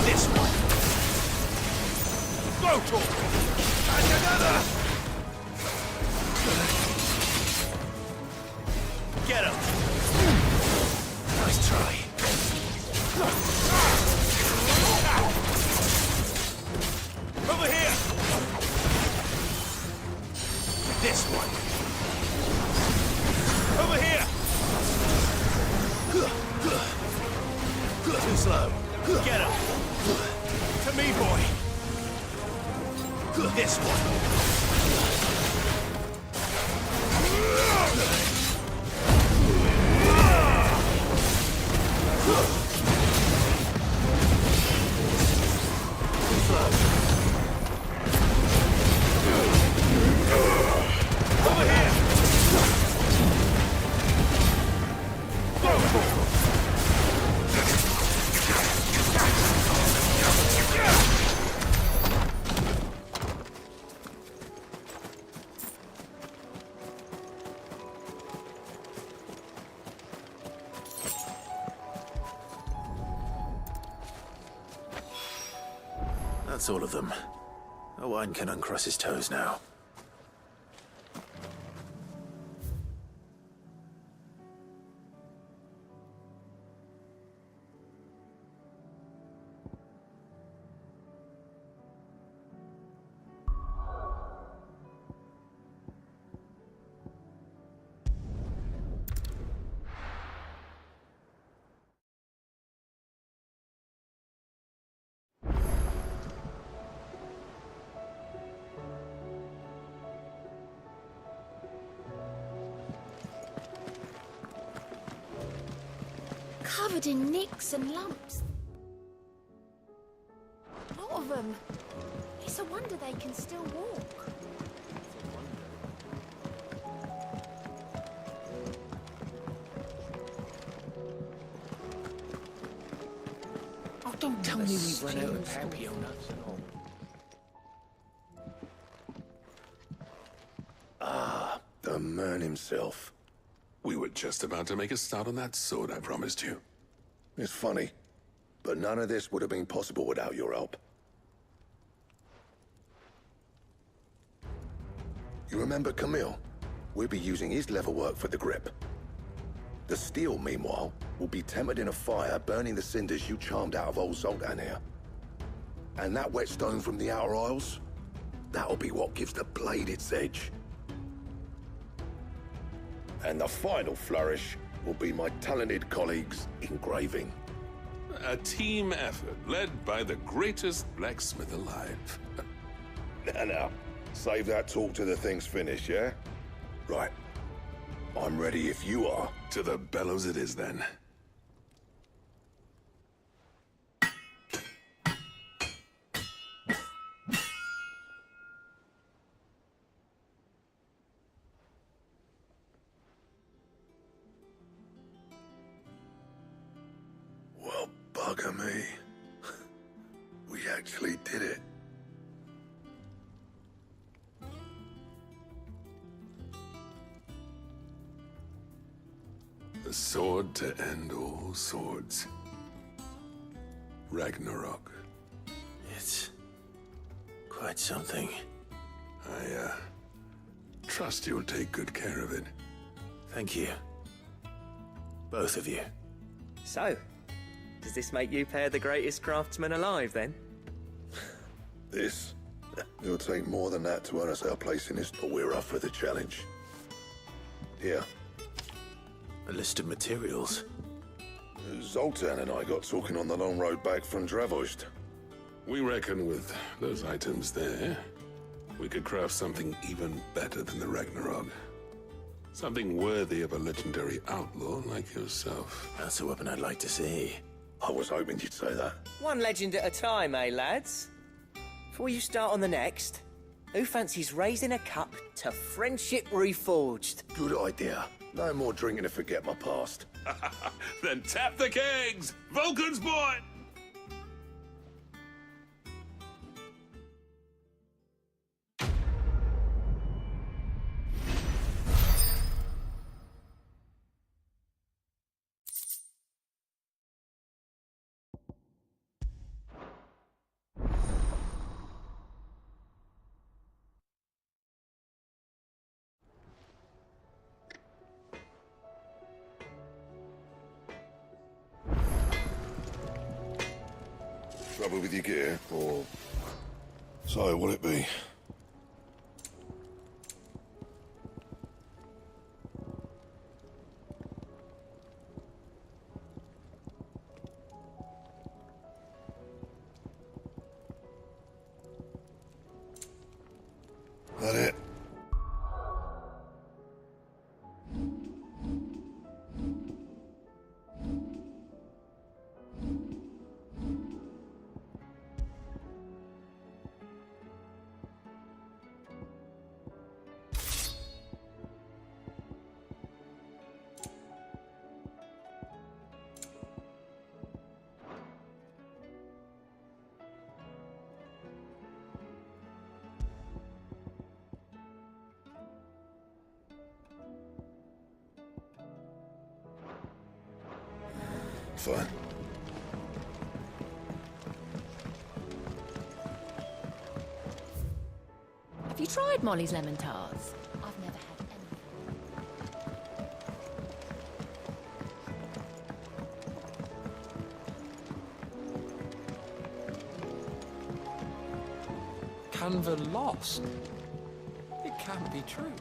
This one! Go for it! And another! Get him! Nice try. Over here! This one! Over here! Too slow. Get him! To me, boy! This one! Over here! Go for it! That's all of them. Owain can uncross his toes now. covered in nicks and lumps. A lot of them. It's a wonder they can still walk. Oh, don't tell me we've run out of Papio nuts and all. Ah, the man himself. We were just about to make a start on that sword I promised you. It's funny, but none of this would have been possible without your help. You remember Camille? We'll be using his leather work for the grip. The steel, meanwhile, will be tempered in a fire, burning the cinders you charmed out of old Zoltan here. And that whetstone from the Outer Isles? That'll be what gives the blade its edge. And the final flourish will be my talented colleagues' engraving. A team effort led by the greatest blacksmith alive. Now, save that talk till the thing's finished, yeah? Right. I'm ready if you are. To the bellows it is, then. Well, bugger me. We actually did it. The sword to end all swords. Ragnarok. It's quite something. I trust you'll take good care of it. Thank you. Both of you. So, does this make you pair the greatest craftsmen alive, then? This? It'll take more than that to earn us our place in this, but we're up for the challenge. Here. A list of materials. Zoltan and I got talking on the long road back from Dravost. We reckon with those items there, we could craft something even better than the Ragnarok. Something worthy of a legendary outlaw like yourself. That's a weapon I'd like to see. I was hoping you'd say that. One legend at a time, eh, lads? Before you start on the next, who fancies raising a cup to friendship reforged? Good idea. No more drinking to forget my past. Then tap the kegs! Vulcan's boy! Trouble with your gear, or so will it be? That it? Fine. Have you tried Molly's lemon tarts? I've never had any. Canva lost? It can't be true.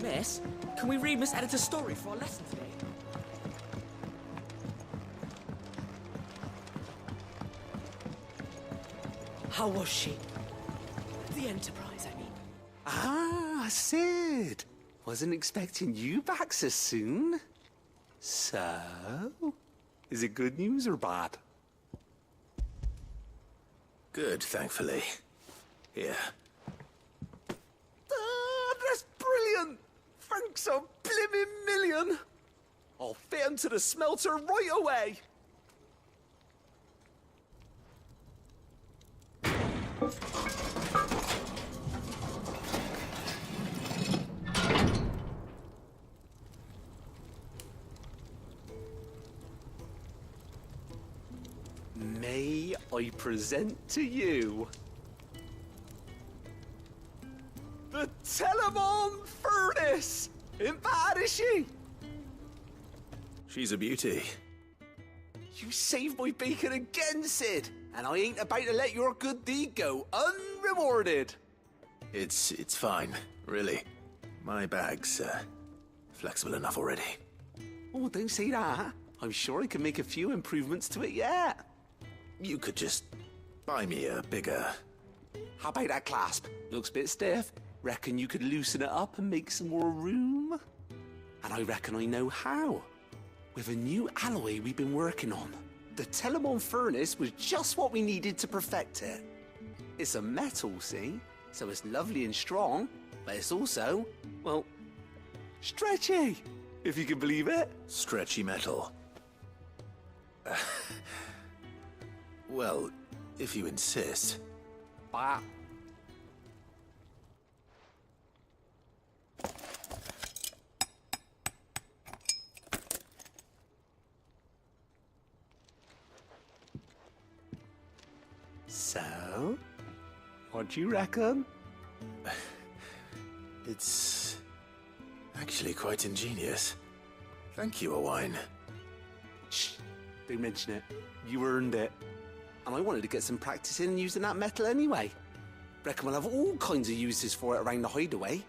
Miss, can we read Miss Editor's story for our lesson today? How was she? The Enterprise, I mean. Ah, Sid. Wasn't expecting you back so soon. So, is it good news or bad? Good, thankfully. Here. Ah, that's brilliant! Thanks a blimmin' million! I'll fit 'em to the smelter right away! May I present to you the Telemon Furnace! Ain't bad, is she? She's a beauty. You saved my bacon again, Sid, and I ain't about to let your good deed go unrewarded. It's fine, really. My bag's flexible enough already. Oh, don't say that. I'm sure I can make a few improvements to it yet. You could just buy me a bigger... How about that clasp? Looks a bit stiff. Reckon you could loosen it up and make some more room? And I reckon I know how. With a new alloy we've been working on. The Telemon Furnace was just what we needed to perfect it. It's a metal, see? So it's lovely and strong, but it's also, well, stretchy, if you can believe it. Stretchy metal. Well, if you insist. Bah. So, what do you reckon? It's actually quite ingenious. Thank you, Owain. Shh, don't mention it. You earned it. And I wanted to get some practice in using that metal anyway. Reckon we'll have all kinds of uses for it around the hideaway.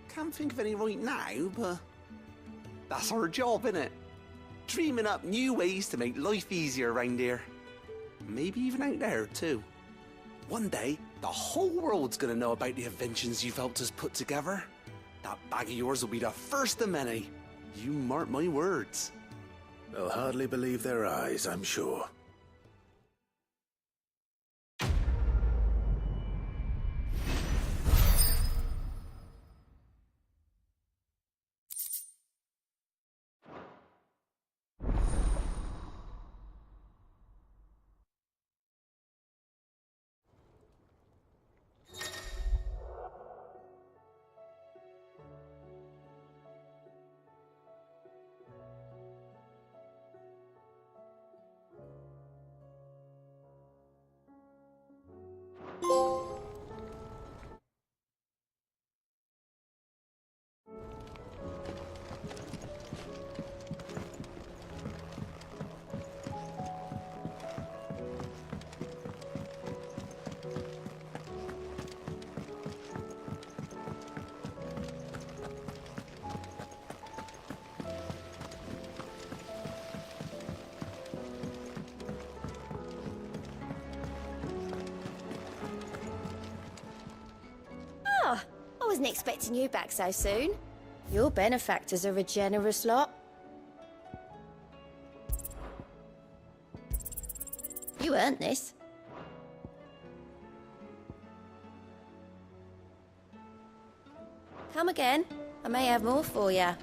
Can't think of any right now, but that's our job, innit? Dreaming up new ways to make life easier around here. Maybe even out there, too. One day, the whole world's gonna know about the inventions you've helped us put together. That bag of yours will be the first of many. You mark my words. They'll hardly believe their eyes, I'm sure. I wasn't expecting you back so soon. Your benefactors are a generous lot. You earned this. Come again. I may have more for you.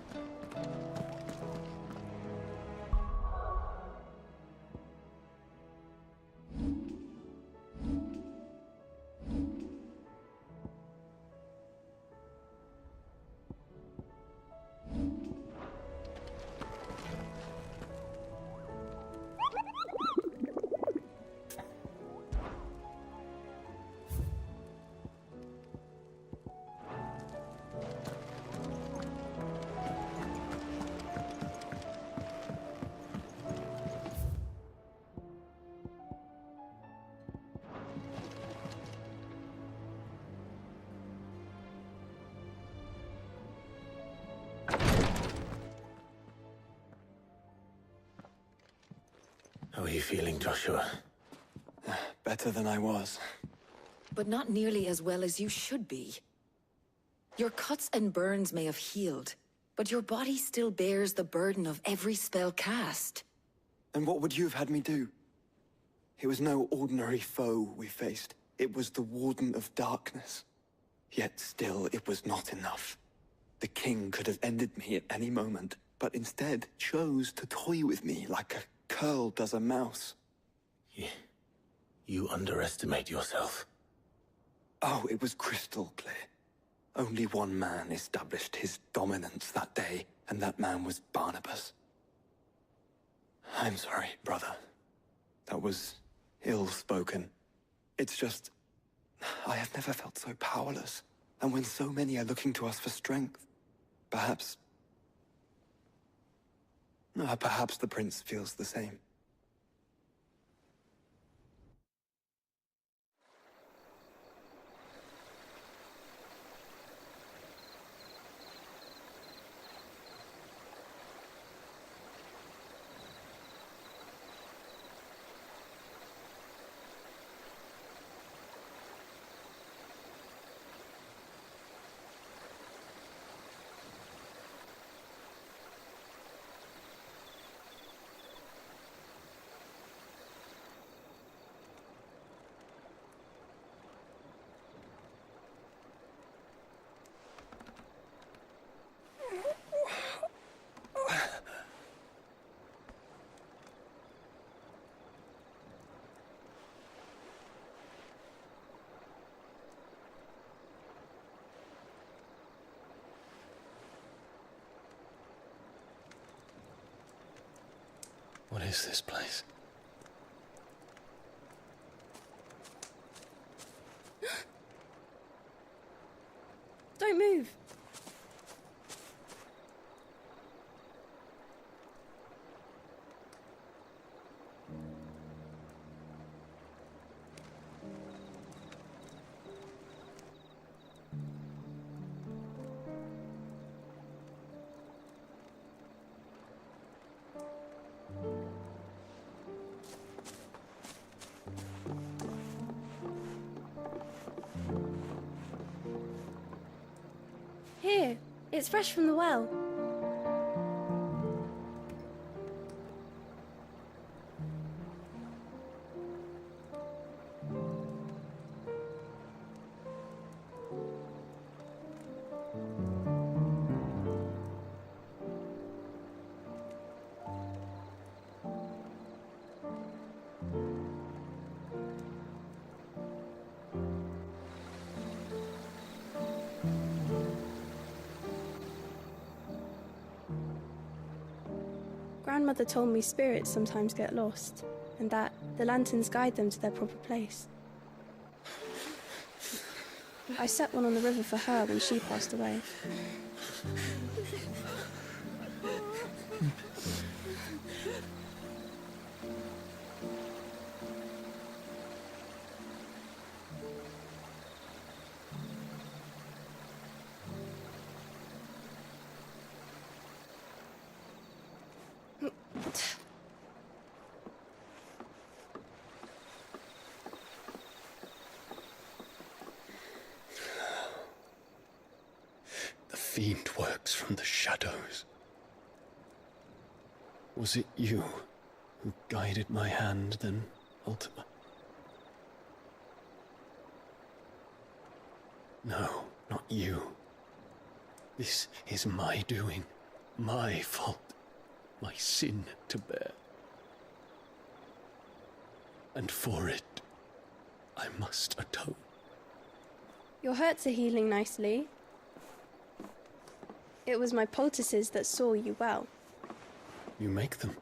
How are you feeling, Joshua? Better than I was. but not nearly as well as you should be. Your cuts and burns may have healed, but your body still bears the burden of every spell cast. And what would you have had me do? It was no ordinary foe we faced. It was the Warden of Darkness. Yet still, it was not enough. The king could have ended me at any moment, but instead chose to toy with me like a curl does a mouse. You underestimate yourself. Oh, it was crystal clear. Only one man established his dominance that day, and that man was Barnabas. I'm sorry, brother. That was ill-spoken. It's just, I have never felt so powerless. And when so many are looking to us for strength, perhaps the prince feels the same. What is this place? Don't move. Here, it's fresh from the well. Grandmother told me spirits sometimes get lost, and that the lanterns guide them to their proper place. I set one on the river for her when she passed away. The fiend works from the shadows. Was it you who guided my hand then, Ultima? No, not you. This is my doing, my fault, my sin to bear. And for it, I must atone. Your hurts are healing nicely. It was my poultices that saw you well. You make them?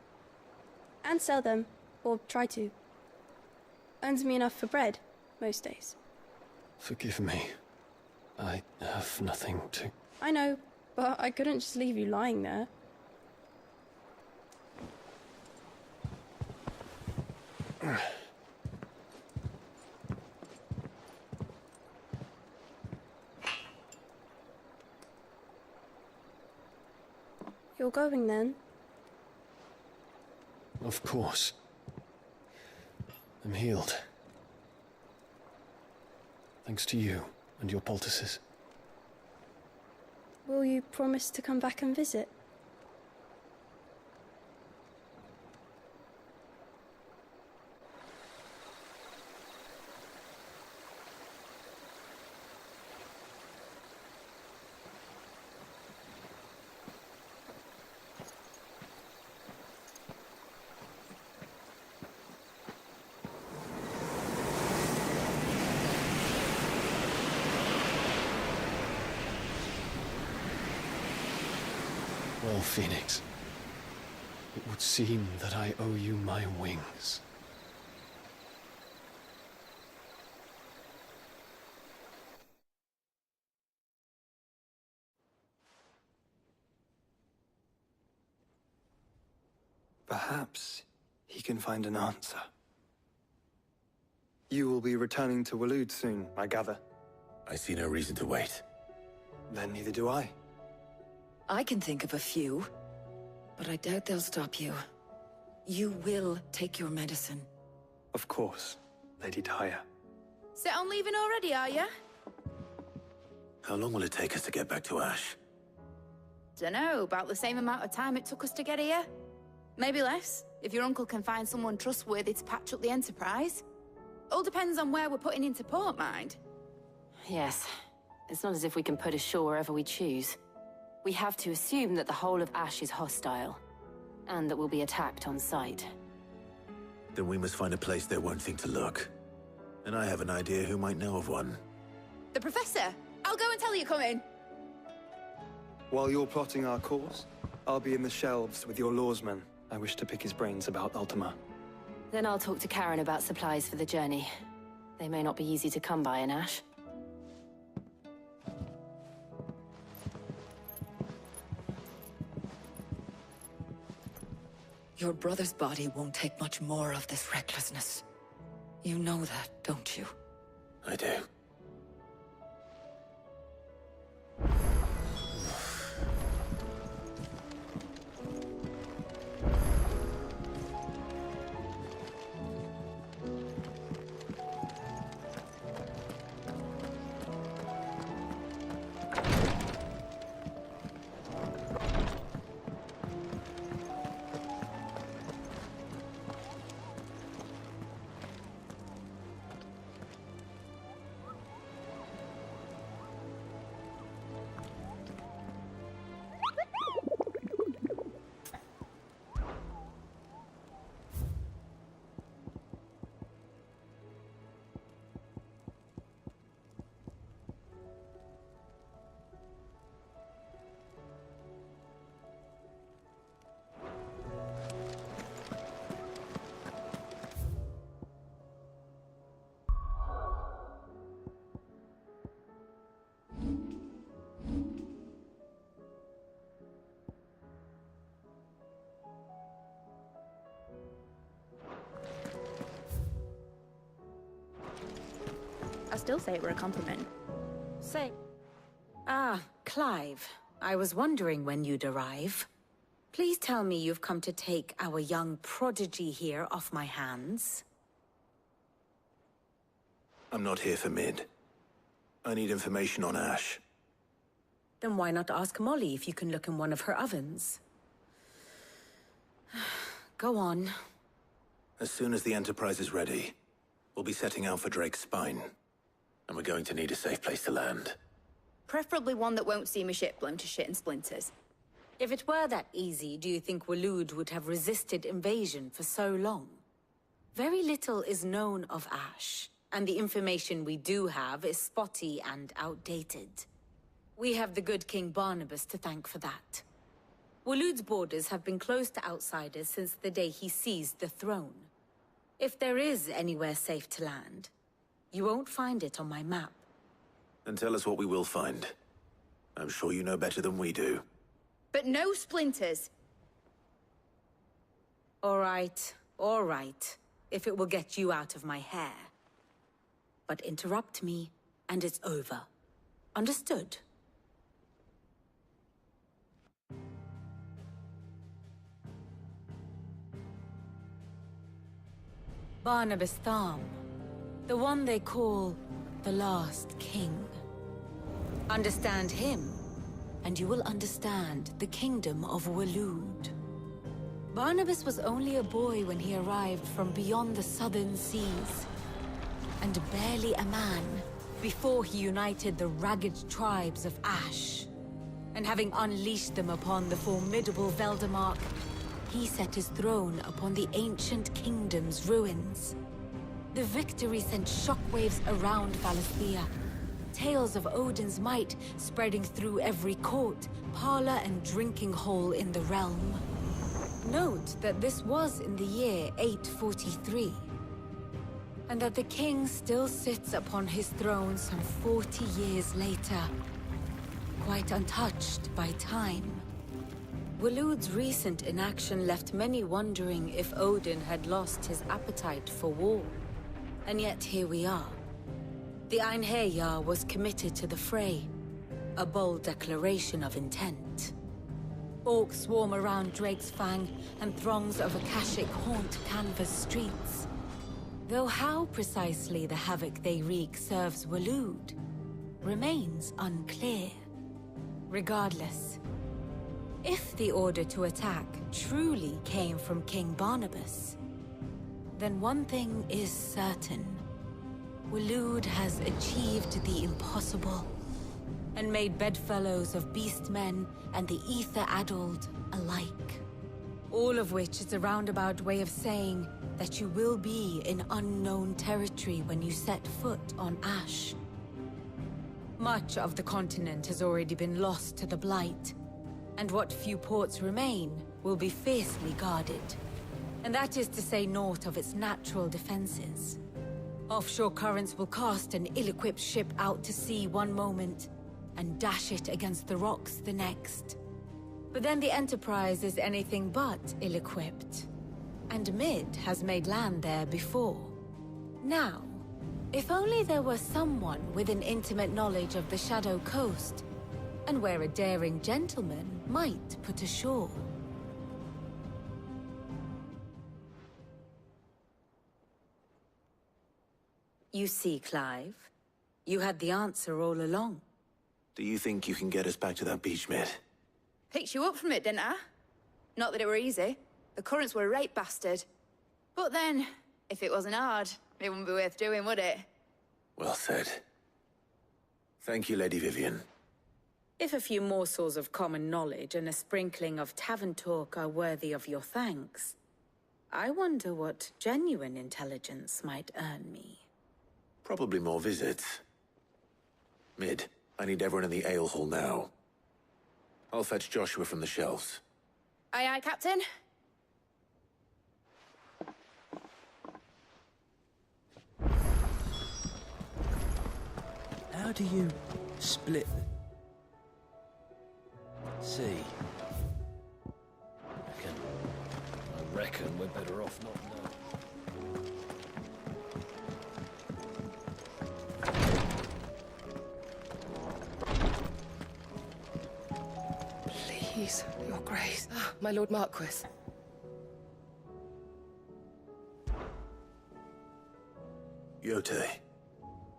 And sell them, or try to. Earns me enough for bread, most days. Forgive me. I have nothing to... I know, but I couldn't just leave you lying there. You're going then? Of course. I'm healed. Thanks to you and your poultices. Will you promise to come back and visit? Well, Phoenix, it would seem that I owe you my wings. Perhaps he can find an answer. You will be returning to Waloed soon, I gather. I see no reason to wait. Then neither do I. I can think of a few, but I doubt they'll stop you. You will take your medicine. Of course, Lady Tyr. Set on leaving already, are you? How long will it take us to get back to Ash? Dunno, about the same amount of time it took us to get here. Maybe less, if your uncle can find someone trustworthy to patch up the Enterprise. All depends on where we're putting into port, mind. Yes. It's not as if we can put ashore wherever we choose. We have to assume that the whole of Ash is hostile, and that we'll be attacked on sight. Then we must find a place they won't think to look. And I have an idea who might know of one. The Professor! I'll go and tell you coming! While you're plotting our course, I'll be in the shelves with your lawsman. I wish to pick his brains about Ultima. Then I'll talk to Karen about supplies for the journey. They may not be easy to come by in Ash. Your brother's body won't take much more of this recklessness. You know that, don't you? I do. I still say it were a compliment. Say. Ah, Clive. I was wondering when you'd arrive. Please tell me you've come to take our young prodigy here off my hands. I'm not here for Mid. I need information on Ash. Then why not ask Molly if you can look in one of her ovens? Go on. As soon as the Enterprise is ready, we'll be setting out for Drake's Spine. And we're going to need a safe place to land. Preferably one that won't see my ship blown to shit and splinters. If it were that easy, do you think Waloed would have resisted invasion for so long? Very little is known of Ash, and the information we do have is spotty and outdated. We have the good King Barnabas to thank for that. Waloed's borders have been closed to outsiders since the day he seized the throne. If there is anywhere safe to land, you won't find it on my map. Then tell us what we will find. I'm sure you know better than we do. But no splinters! All right. If it will get you out of my hair. But interrupt me, and it's over. Understood? Barnabas Thom. The one they call the last king. Understand him, and you will understand the kingdom of Waloed. Barnabas was only a boy when he arrived from beyond the southern seas, and barely a man before he united the ragged tribes of Ash. And having unleashed them upon the formidable Veldemark, he set his throne upon the ancient kingdom's ruins. The victory sent shockwaves around Valisthea, tales of Odin's might spreading through every court, parlor, and drinking hole in the realm. Note that this was in the year 843, and that the king still sits upon his throne some 40 years later, quite untouched by time. Waloed's recent inaction left many wondering if Odin had lost his appetite for war. And yet here we are. The Einherjar was committed to the fray, a bold declaration of intent. Orcs swarm around Drake's Fang, and throngs of Akashic haunt Canva's streets. Though how precisely the havoc they wreak serves Waloed remains unclear. Regardless, if the order to attack truly came from King Barnabas, then one thing is certain. Waloed has achieved the impossible, and made bedfellows of beastmen and the ether-addled alike. All of which is a roundabout way of saying that you will be in unknown territory when you set foot on Ash. Much of the continent has already been lost to the Blight, and what few ports remain will be fiercely guarded. And that is to say naught of its natural defenses. Offshore currents will cast an ill-equipped ship out to sea one moment, and dash it against the rocks the next. But then the Enterprise is anything but ill-equipped, and Mid has made land there before. Now, if only there were someone with an intimate knowledge of the Shadow Coast, and where a daring gentleman might put ashore. You see, Clive, you had the answer all along. Do you think you can get us back to that beach, Mid? Picked you up from it, didn't I? Not that it were easy. The currents were a right bastard. But then, if it wasn't hard, it wouldn't be worth doing, would it? Well said. Thank you, Lady Vivian. If a few morsels of common knowledge and a sprinkling of tavern talk are worthy of your thanks, I wonder what genuine intelligence might earn me. Probably more visits. Mid, I need everyone in the ale hall now. I'll fetch Joshua from the shelves. Aye, aye, Captain. How do you split? See. I reckon we're better off not knowing. Please, Your Grace. My Lord Marquis. Yote,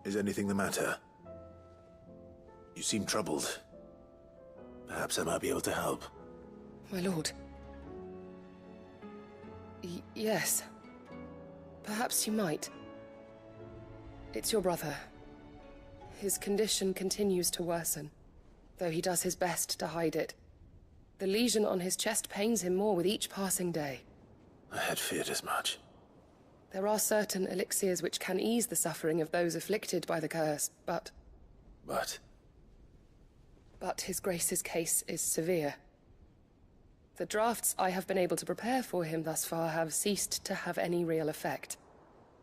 is anything the matter? You seem troubled. Perhaps I might be able to help. My lord. Yes. Perhaps you might. It's your brother. His condition continues to worsen, though he does his best to hide it. The lesion on his chest pains him more with each passing day. I had feared as much. There are certain elixirs which can ease the suffering of those afflicted by the curse, but... But His Grace's case is severe. The drafts I have been able to prepare for him thus far have ceased to have any real effect.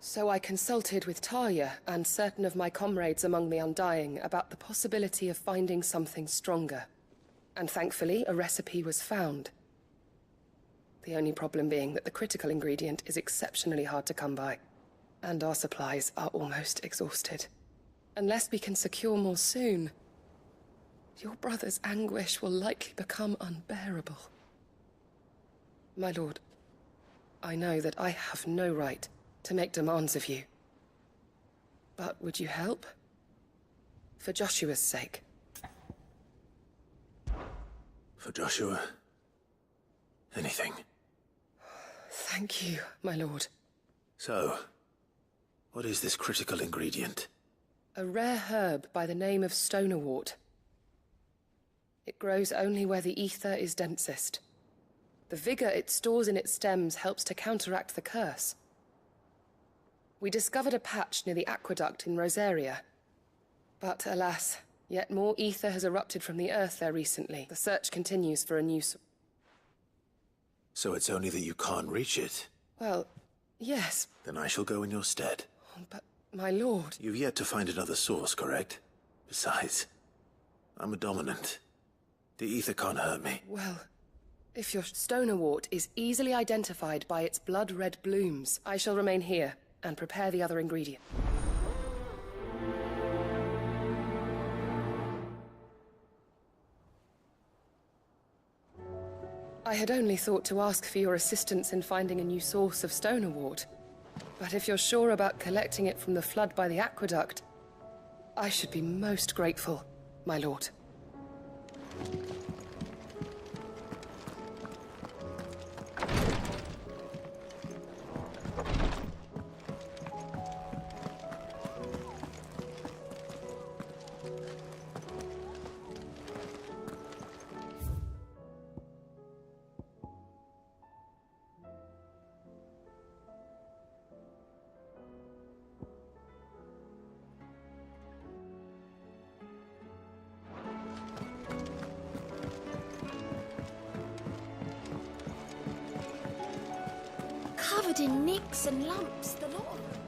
So I consulted with Talia and certain of my comrades among the Undying about the possibility of finding something stronger. And thankfully, a recipe was found. The only problem being that the critical ingredient is exceptionally hard to come by, and our supplies are almost exhausted. Unless we can secure more soon, your brother's anguish will likely become unbearable. My lord, I know that I have no right to make demands of you. But would you help? For Joshua's sake. For Joshua? Anything. Thank you, my lord. So, what is this critical ingredient? A rare herb by the name of stonerwort. It grows only where the ether is densest. The vigor it stores in its stems helps to counteract the curse. We discovered a patch near the aqueduct in Rosaria. But alas, yet more ether has erupted from the earth there recently. The search continues for a new So it's only that you can't reach it? Well, yes. Then I shall go in your stead. But, my lord... You've yet to find another source, correct? Besides, I'm a dominant. The ether can't hurt me. Well, if your stonerwort is easily identified by its blood-red blooms, I shall remain here and prepare the other ingredient. I had only thought to ask for your assistance in finding a new source of stonerwort. But if you're sure about collecting it from the flood by the aqueduct, I should be most grateful, my lord. Covered in nicks and lumps, the lot of them.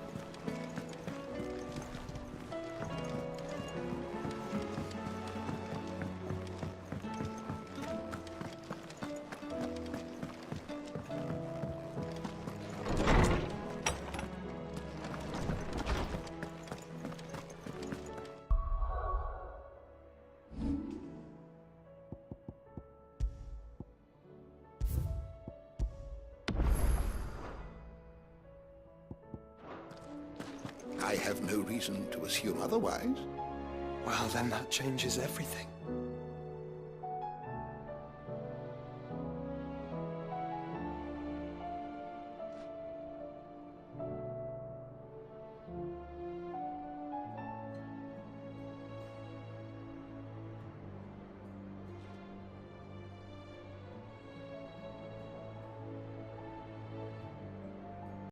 I have no reason to assume otherwise. Well, then that changes everything.